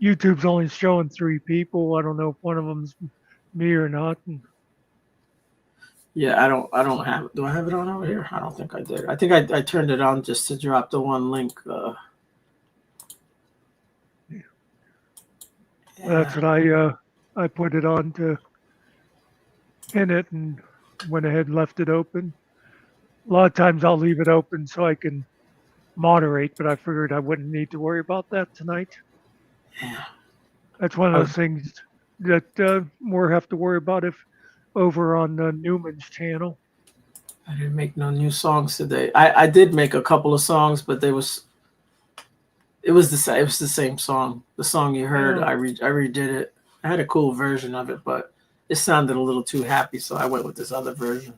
YouTube's only showing 3 people. I don't know if one of them's me or not. Yeah, I don't have. Do I have it on over here? I don't think I did. I think I turned it on just to drop the one link That's what I put it on to pin it and went ahead and left it open. A lot of times I'll leave it open so I can moderate, but I figured I wouldn't need to worry about that tonight. Yeah. That's one of those things that more have to worry about if over on Newman's channel. I didn't make no new songs today. I did make a couple of songs, but it was the same song. The song you heard, Yeah. I redid it. I had a cool version of it, but it sounded a little too happy, so I went with this other version.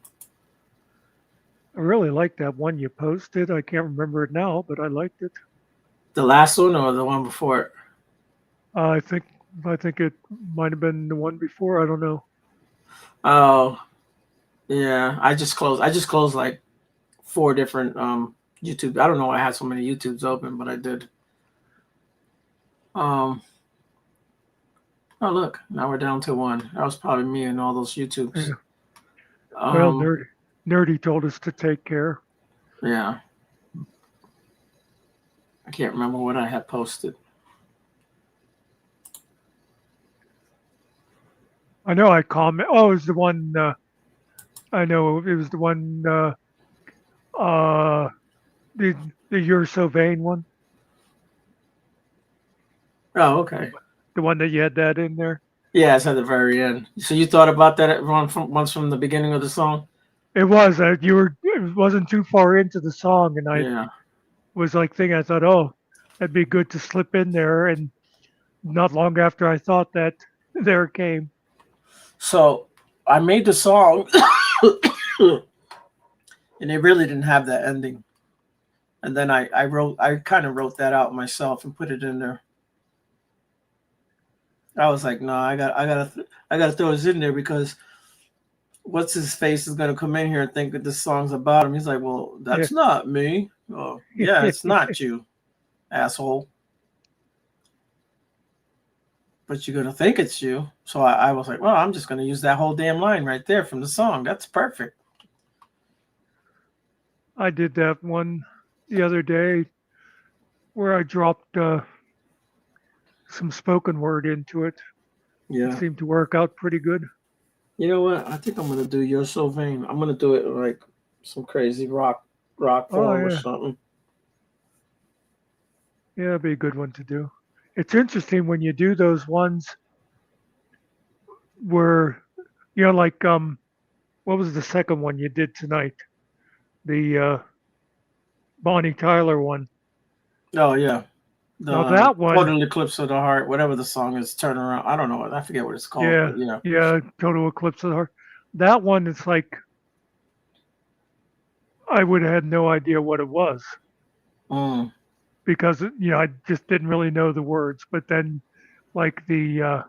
I really like that one you posted. I can't remember it now, but I liked it. The last one or the one before it? I think it might have been the one before. I don't know. Oh, yeah. I just closed like 4 different YouTube. I don't know why I had so many YouTubes open, but I did. Oh look, now we're down to 1. That was probably me and all those YouTubes. Yeah. Well, Nerdy told us to take care. Yeah. I can't remember what I had posted. I know I comment. Oh, it was the one. I know it was the one. The You're So Vain one. Oh, okay. The one that you had that in there. Yeah, it's at the very end. So you thought about that once from the beginning of the song? It was. It wasn't too far into the song, and I was like thinking. I thought, oh, that'd be good to slip in there. And not long after I thought that, there it came. So I made the song, and it really didn't have that ending. And then I kind of wrote that out myself and put it in there. I was like, no, I gotta throw this in there because what's his face is gonna come in here and think that this song's about him. He's like, well, that's not me. Oh, yeah, it's not you, asshole. But you're gonna think it's you. So I was like, well, I'm just gonna use that whole damn line right there from the song. That's perfect. I did that one the other day where I dropped some spoken word into it. Yeah. It seemed to work out pretty good. You know what? I think I'm gonna do You're So Vain. I'm gonna do it like some crazy rock form or something. Yeah, it'd be a good one to do. It's interesting when you do those ones where, like what was the second one you did tonight? The Bonnie Tyler one. Oh yeah. Now that one, Total Eclipse of the Heart, whatever the song is, Turn Around. I don't know. I forget what it's called. Yeah, but yeah, Total Eclipse of the Heart. That one, it's like I would have had no idea what it was because I just didn't really know the words. But then, like the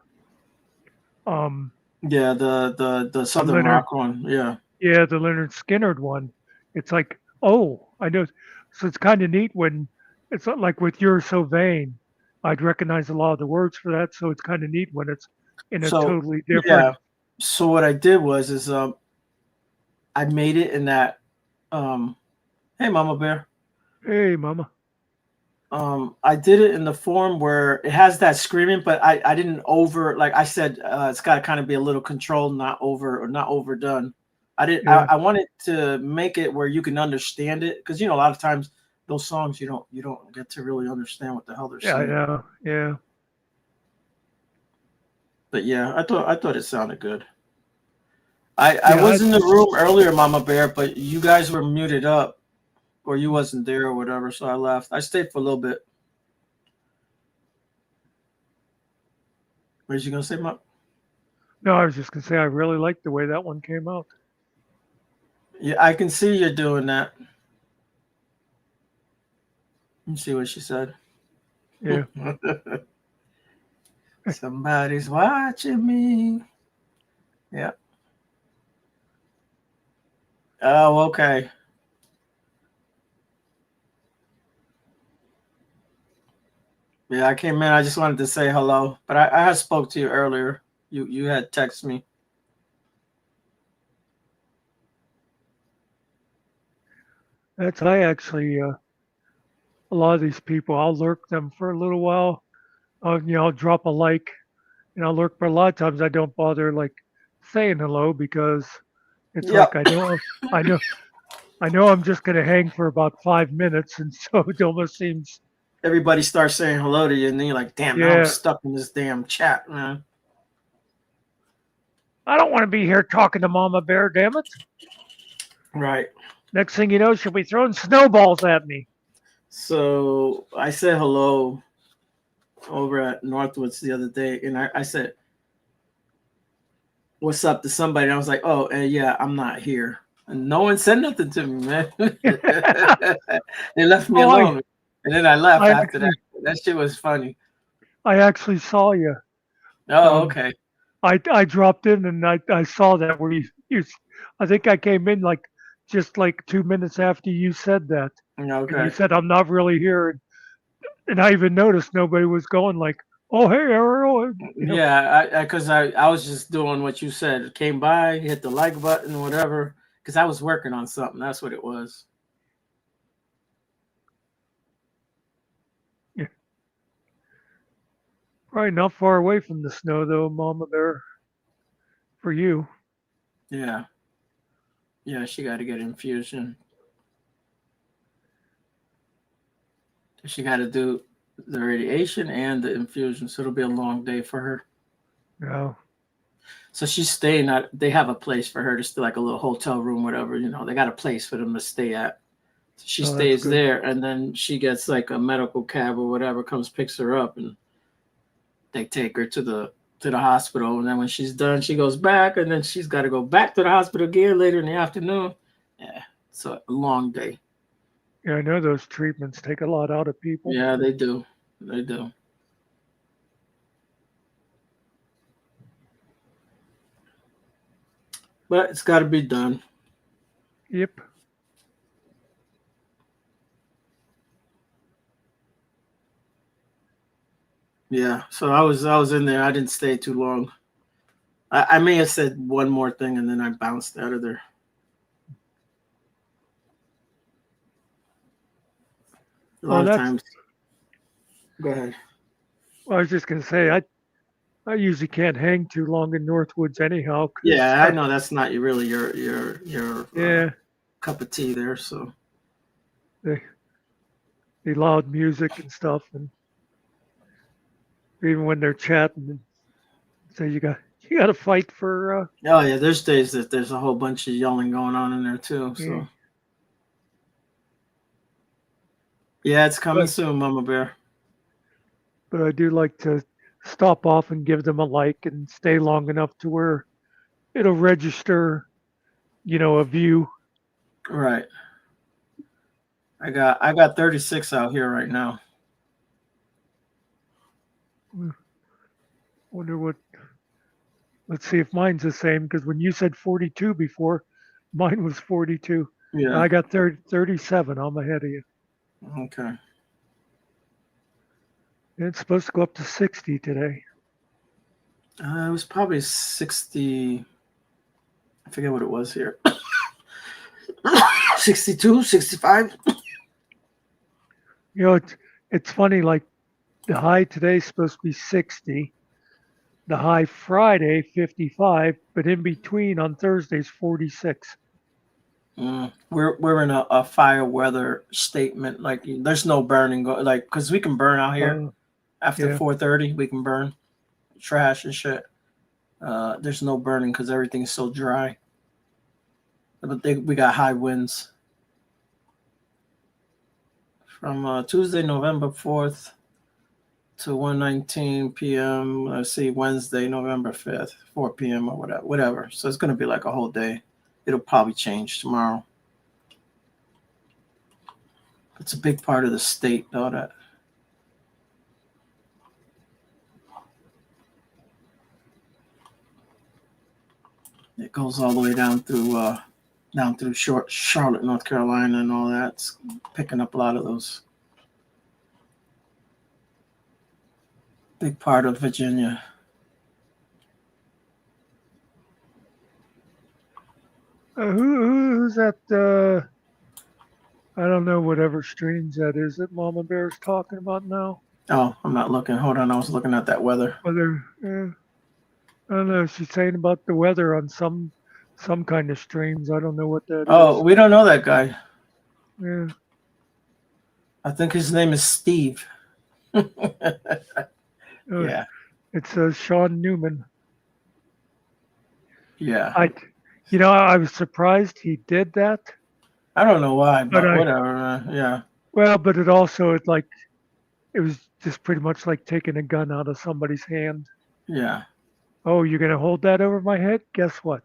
the Southern rock one, the Leonard Skinner one. It's like, oh, I know. So it's kind of neat when it's not like with You're So Vain. I'd recognize a lot of the words for that, so it's kind of neat when it's in a totally different. Yeah. So what I did was I made it in that. Hey, Mama Bear. Hey, Mama. I did it in the form where it has that screaming, but I didn't like I said, it's got to kind of be a little controlled, not overdone. I wanted to make it where you can understand it because a lot of times those songs you don't get to really understand what the hell they're saying. Yeah. But yeah, I thought it sounded good. I was in the room earlier, Mama Bear, but you guys were muted up, or you wasn't there or whatever, so I left. I stayed for a little bit. What was you gonna say, Mom? No, I was just gonna say I really liked the way that one came out. Yeah, I can see you're doing that. Let me see what she said. Yeah. Somebody's watching me. Yeah. Oh, okay. Yeah, I came in. I just wanted to say hello, but I had spoke to you earlier. You had texted me. I actually a lot of these people, I'll lurk them for a little while. I'll drop a like lurk, but a lot of times I don't bother like saying hello because it's Yep. like I know I'm just gonna hang for about 5 minutes, and so it almost seems Everybody starts saying hello to you, and then you're like, damn, now I'm yeah. stuck in this damn chat, man. I don't want to be here talking to Mama Bear, damn it. Right. Next thing you know, she'll be throwing snowballs at me. So I said hello over at Northwoods the other day, and I said, what's up to somebody? And I was like, oh, yeah, I'm not here. And no one said nothing to me, man. They left me alone. And then I left after that. That shit was funny. I actually saw you. Oh, okay. I dropped in and I saw that where you I think I came in just like 2 minutes after you said that. Okay. And you said I'm not really here, and I even noticed nobody was going like, oh hey Ariel. Yeah, because I was just doing what you said. Came by, hit the like button, whatever. Because I was working on something. That's what it was. Yeah. Probably not far away from the snow though, Mama Bear. For you. Yeah. Yeah, she got to get infusion. She got to do the radiation and the infusion, so it'll be a long day for her. No. So she's staying at. They have a place for her to stay, like a little hotel room, whatever. They got a place for them to stay at. So she stays there, and then she gets like a medical cab or whatever, comes picks her up, and they take her to the hospital. And then when she's done, she goes back, and then she's got to go back to the hospital again later in the afternoon. Yeah, it's a long day. Yeah, I know those treatments take a lot out of people. Yeah, they do. They do. But it's got to be done. Yep. Yeah. So I was in there. I didn't stay too long. I may have said one more thing and then I bounced out of there. A lot of times. Go ahead. Well, I was just gonna say I usually can't hang too long in Northwoods anyhow. Yeah, I know that's not really your cup of tea there. So the loud music and stuff, and even when they're chatting, so you got to fight for. Oh yeah, there's days that there's a whole bunch of yelling going on in there too. So yeah, it's coming soon, Mama Bear. But I do like to stop off and give them a like and stay long enough to where it'll register, a view. Right. I got 36 out here right now. Wonder what. Let's see if mine's the same, because when you said 42 before, mine was 42. Yeah. I got 37. I'm ahead of you. Okay. It's supposed to go up to 60 today. It was probably 60. I forget what it was here. 62, 65. It's funny, like the high today is supposed to be 60. The high Friday, 55, but in between on Thursdays, 46. We're in a fire weather statement. Like there's no burning, because we can burn out here after 4:30. We can burn trash and shit. There's no burning because everything's so dry. But we got high winds from Tuesday, November 4th. To 1:19 p.m. Let's see, Wednesday, November 5th, 4 p.m. or whatever. So it's going to be like a whole day. It'll probably change tomorrow. It's a big part of the state, though. That it goes all the way down through Charlotte, North Carolina, and all that. It's picking up a lot of those. Big part of Virginia. Who's that? I don't know, whatever streams that is that Mama Bear's talking about now. Oh, I'm not looking. Hold on. I was looking at that weather. Weather. I don't know. She's saying about the weather on some kind of streams. I don't know what that Oh, is. we don't know that guy. Yeah. I think his name is Steve. Yeah. It says Sean Newman. Yeah. I was surprised he did that. I don't know why, But but whatever, man. Yeah. Well, but it also it was just pretty much like taking a gun out of somebody's hand. Yeah. Oh, you're gonna hold that over my head? Guess what?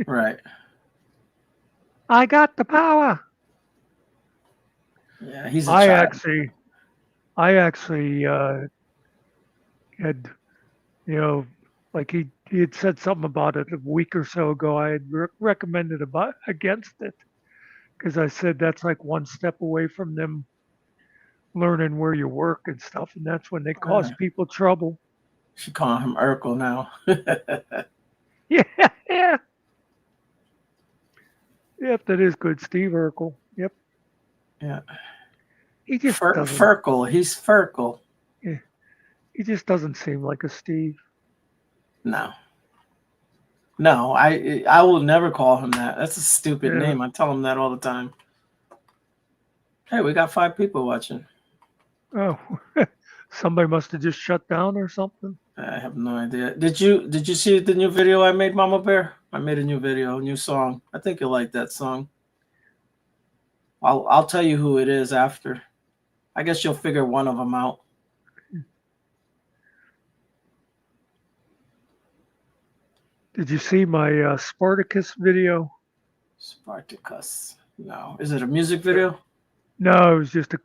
Right. I got the power. Yeah, he's a I child. actually had, like he had said something about it a week or so ago. I had recommended against it because I said that's like one step away from them learning where you work and stuff, and that's when they cause people trouble. Should call him Urkel now. Yeah, yeah. Yep, that is good. Steve Urkel. Yep. Yeah. He just doesn't. Ferkel. He's Ferkel. Yeah. He just doesn't seem like a Steve. No. No, I will never call him that. That's a stupid name. I tell him that all the time. Hey, we got 5 people watching. Oh, somebody must have just shut down or something. I have no idea. Did you see the new video I made, Mama Bear? I made a new video, a new song. I think you'll like that song. I'll tell you who it is after. I guess you'll figure one of them out. Did you see my Spartacus video? Spartacus. No. Is it a music video? No, it was just it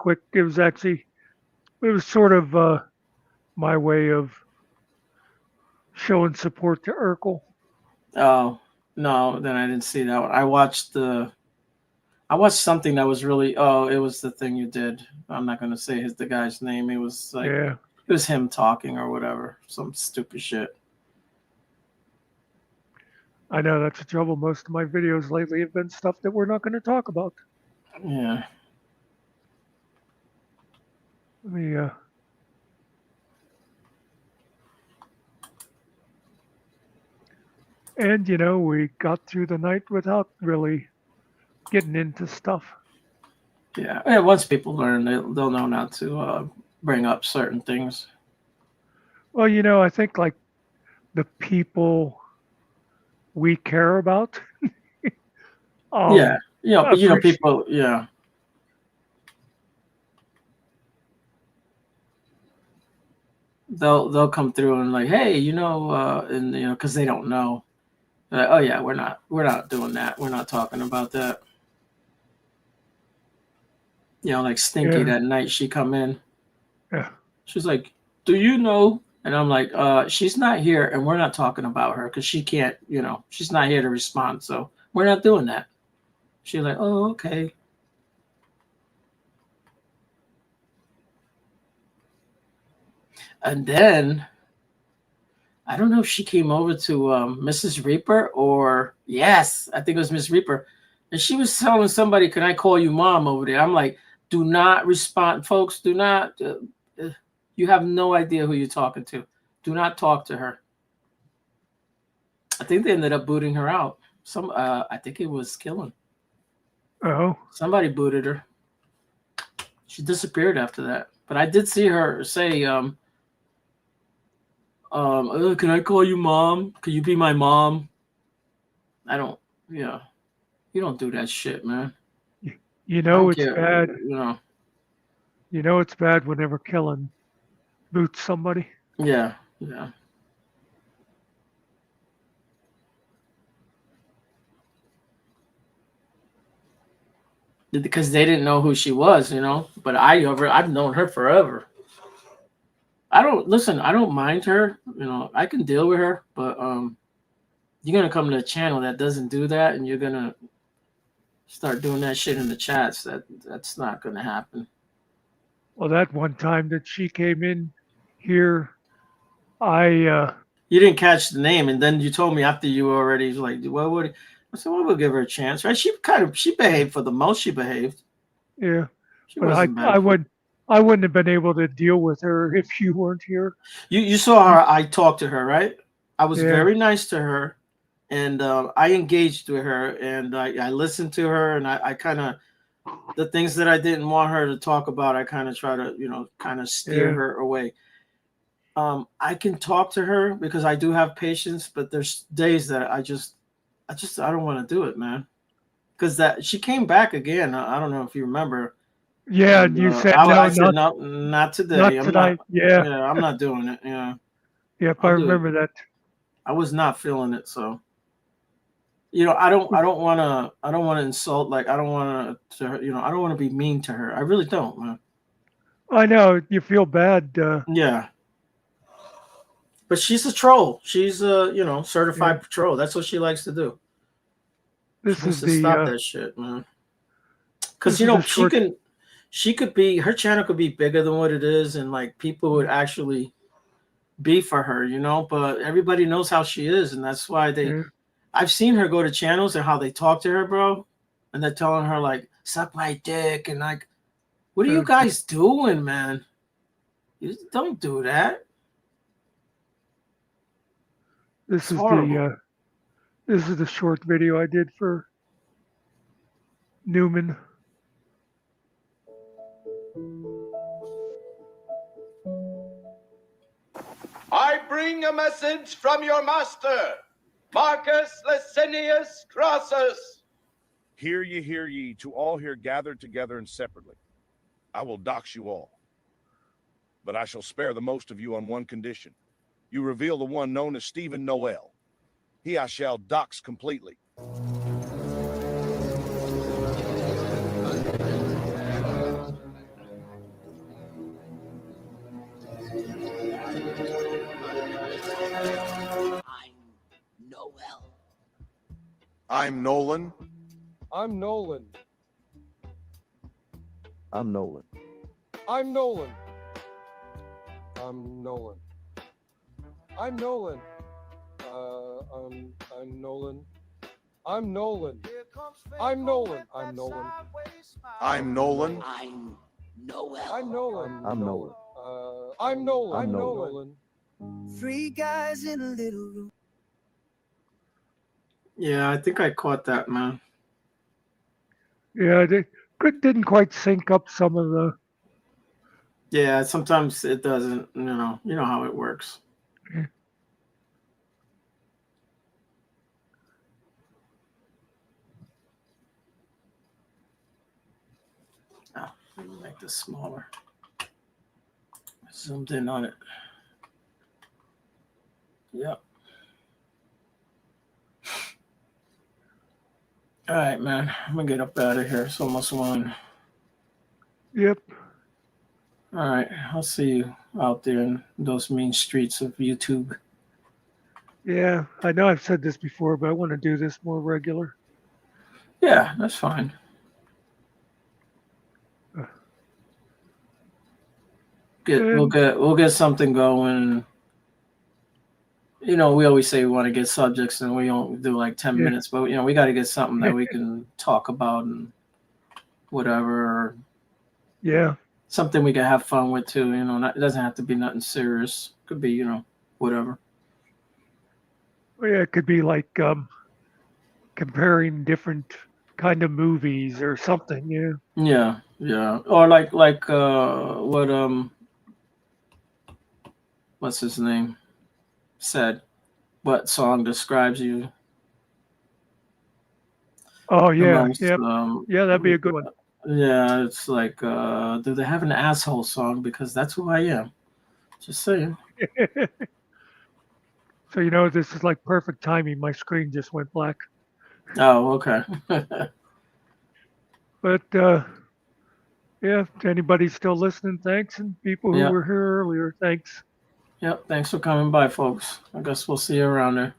was sort of my way of showing support to Urkel. Oh, no, then I didn't see that one. I watched something that was really, it was the thing you did. I'm not going to say the guy's name. It was like, It was him talking or whatever. Some stupid shit. I know that's the trouble. Most of my videos lately have been stuff that we're not going to talk about. Yeah. Let me, and we got through the night without really getting into stuff. Yeah. Once people learn, they'll know not to bring up certain things. Well, I think like the people we care about. But people, yeah. They'll come through and like, hey, and because they don't know. Like, oh yeah, we're not doing that. We're not talking about that. Like Stinky that night she come in. Yeah. She's like, do you know? And I'm like, she's not here and we're not talking about her because she can't, she's not here to respond. So we're not doing that. She's like, oh, okay. And then I don't know if she came over to Mrs. Reaper or yes, I think it was Miss Reaper. And she was telling somebody, can I call you mom over there? I'm like, do not respond, folks. Do not. You have no idea who you're talking to. Do not talk to her. I think they ended up booting her out. I think it was Killen. Oh. Somebody booted her. She disappeared after that. But I did see her say, can I call you mom? Can you be my mom? You don't do that shit, man. It's bad. It's bad whenever Killen boots somebody. Yeah. Because they didn't know who she was, But I've known her forever. I don't mind her. I can deal with her, but you're gonna come to a channel that doesn't do that, and you're gonna start doing that shit in the chats. That's not gonna happen. Well, that one time that she came in here, you didn't catch the name, and then you told me after you already was like, well, what? I said, well, we'll give her a chance, right? She behaved for the most she behaved. Yeah, but I wouldn't have been able to deal with her if you weren't here. You saw her. I talked to her, right? I was Yeah. very nice to her, and I engaged with her, and I listened to her, and I kind of, the things that I didn't want her to talk about, I kind of try to, kind of steer Yeah. her away. I can talk to her because I do have patience, but there's days that I don't want to do it, man. Because that she came back again. I don't know if you remember. Yeah, And, you said I no, said no, not today. not I'm tonight. not. Yeah. Yeah, I'm not doing it. Yeah, Yep, I I'll do it. remember that. I was not feeling it, so I don't want to insult. Like I don't want to, I don't want to be mean to her. I really don't, man. I know you feel bad. Yeah, but she's a troll. She's a certified Yeah. troll. That's what she likes to do. She This needs is to stop the that shit, man. Because this is the short. she could be, her channel could be bigger than what it is, and like people would actually be for her, but everybody knows how she is, and that's why Yeah. I've seen her go to channels and how they talk to her, bro, and they're telling her like suck my dick, and like, what are you guys doing, man? You don't do that. This It's is horrible. the short video I did for Newman. I bring a message from your master, Marcus Licinius Crassus. Hear ye, to all here gathered together and separately. I will dox you all. But I shall spare the most of you on one condition. You reveal the one known as Stephen Noel. He I shall dox completely. I'm Nolan. I'm Nolan. I'm Nolan. I'm Nolan. I'm Nolan. I'm Nolan. I'm Nolan. I'm Nolan. I'm Nolan. I'm Nolan. I'm Nolan. I'm Noel. I'm Nolan. I'm Nolan. I'm Nolan. I'm I'm Nolan. Nolan. Three guys in a little room. Yeah, I think I caught that, man. Yeah, they didn't quite sync up some of the. Yeah, sometimes it doesn't. You know how it works. Oh, let me make this smaller. Zoomed in on it. Yep. All right, man. I'm gonna get up out of here. It's almost 1. Yep. All right. I'll see you out there in those mean streets of YouTube. Yeah, I know I've said this before, but I want to do this more regular. Yeah, that's fine. We'll get something going. We always say we want to get subjects, and we don't do like 10 minutes, but we got to get something that we can talk about and whatever. Yeah. Something we can have fun with too. It doesn't have to be nothing serious. Could be, whatever. Well, yeah, it could be like comparing different kind of movies or something. Yeah. Yeah. Or like what's his name said, what song describes you? Oh yeah. Most, Yep. Yeah, that'd be a good one. Yeah, it's like, do they have an asshole song? Because that's who I am. Just saying. So this is like perfect timing. My screen just went black. Oh, okay. But yeah, to anybody still listening, thanks, and people who were here earlier, thanks. Yep, thanks for coming by, folks. I guess we'll see you around there.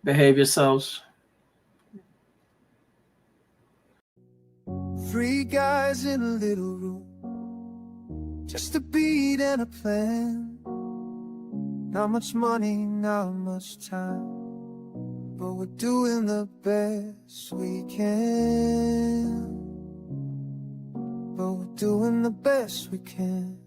Behave yourselves. Three guys in a little room, just a beat and a plan. Not much money, not much time, but we're doing the best we can. But we're doing the best we can.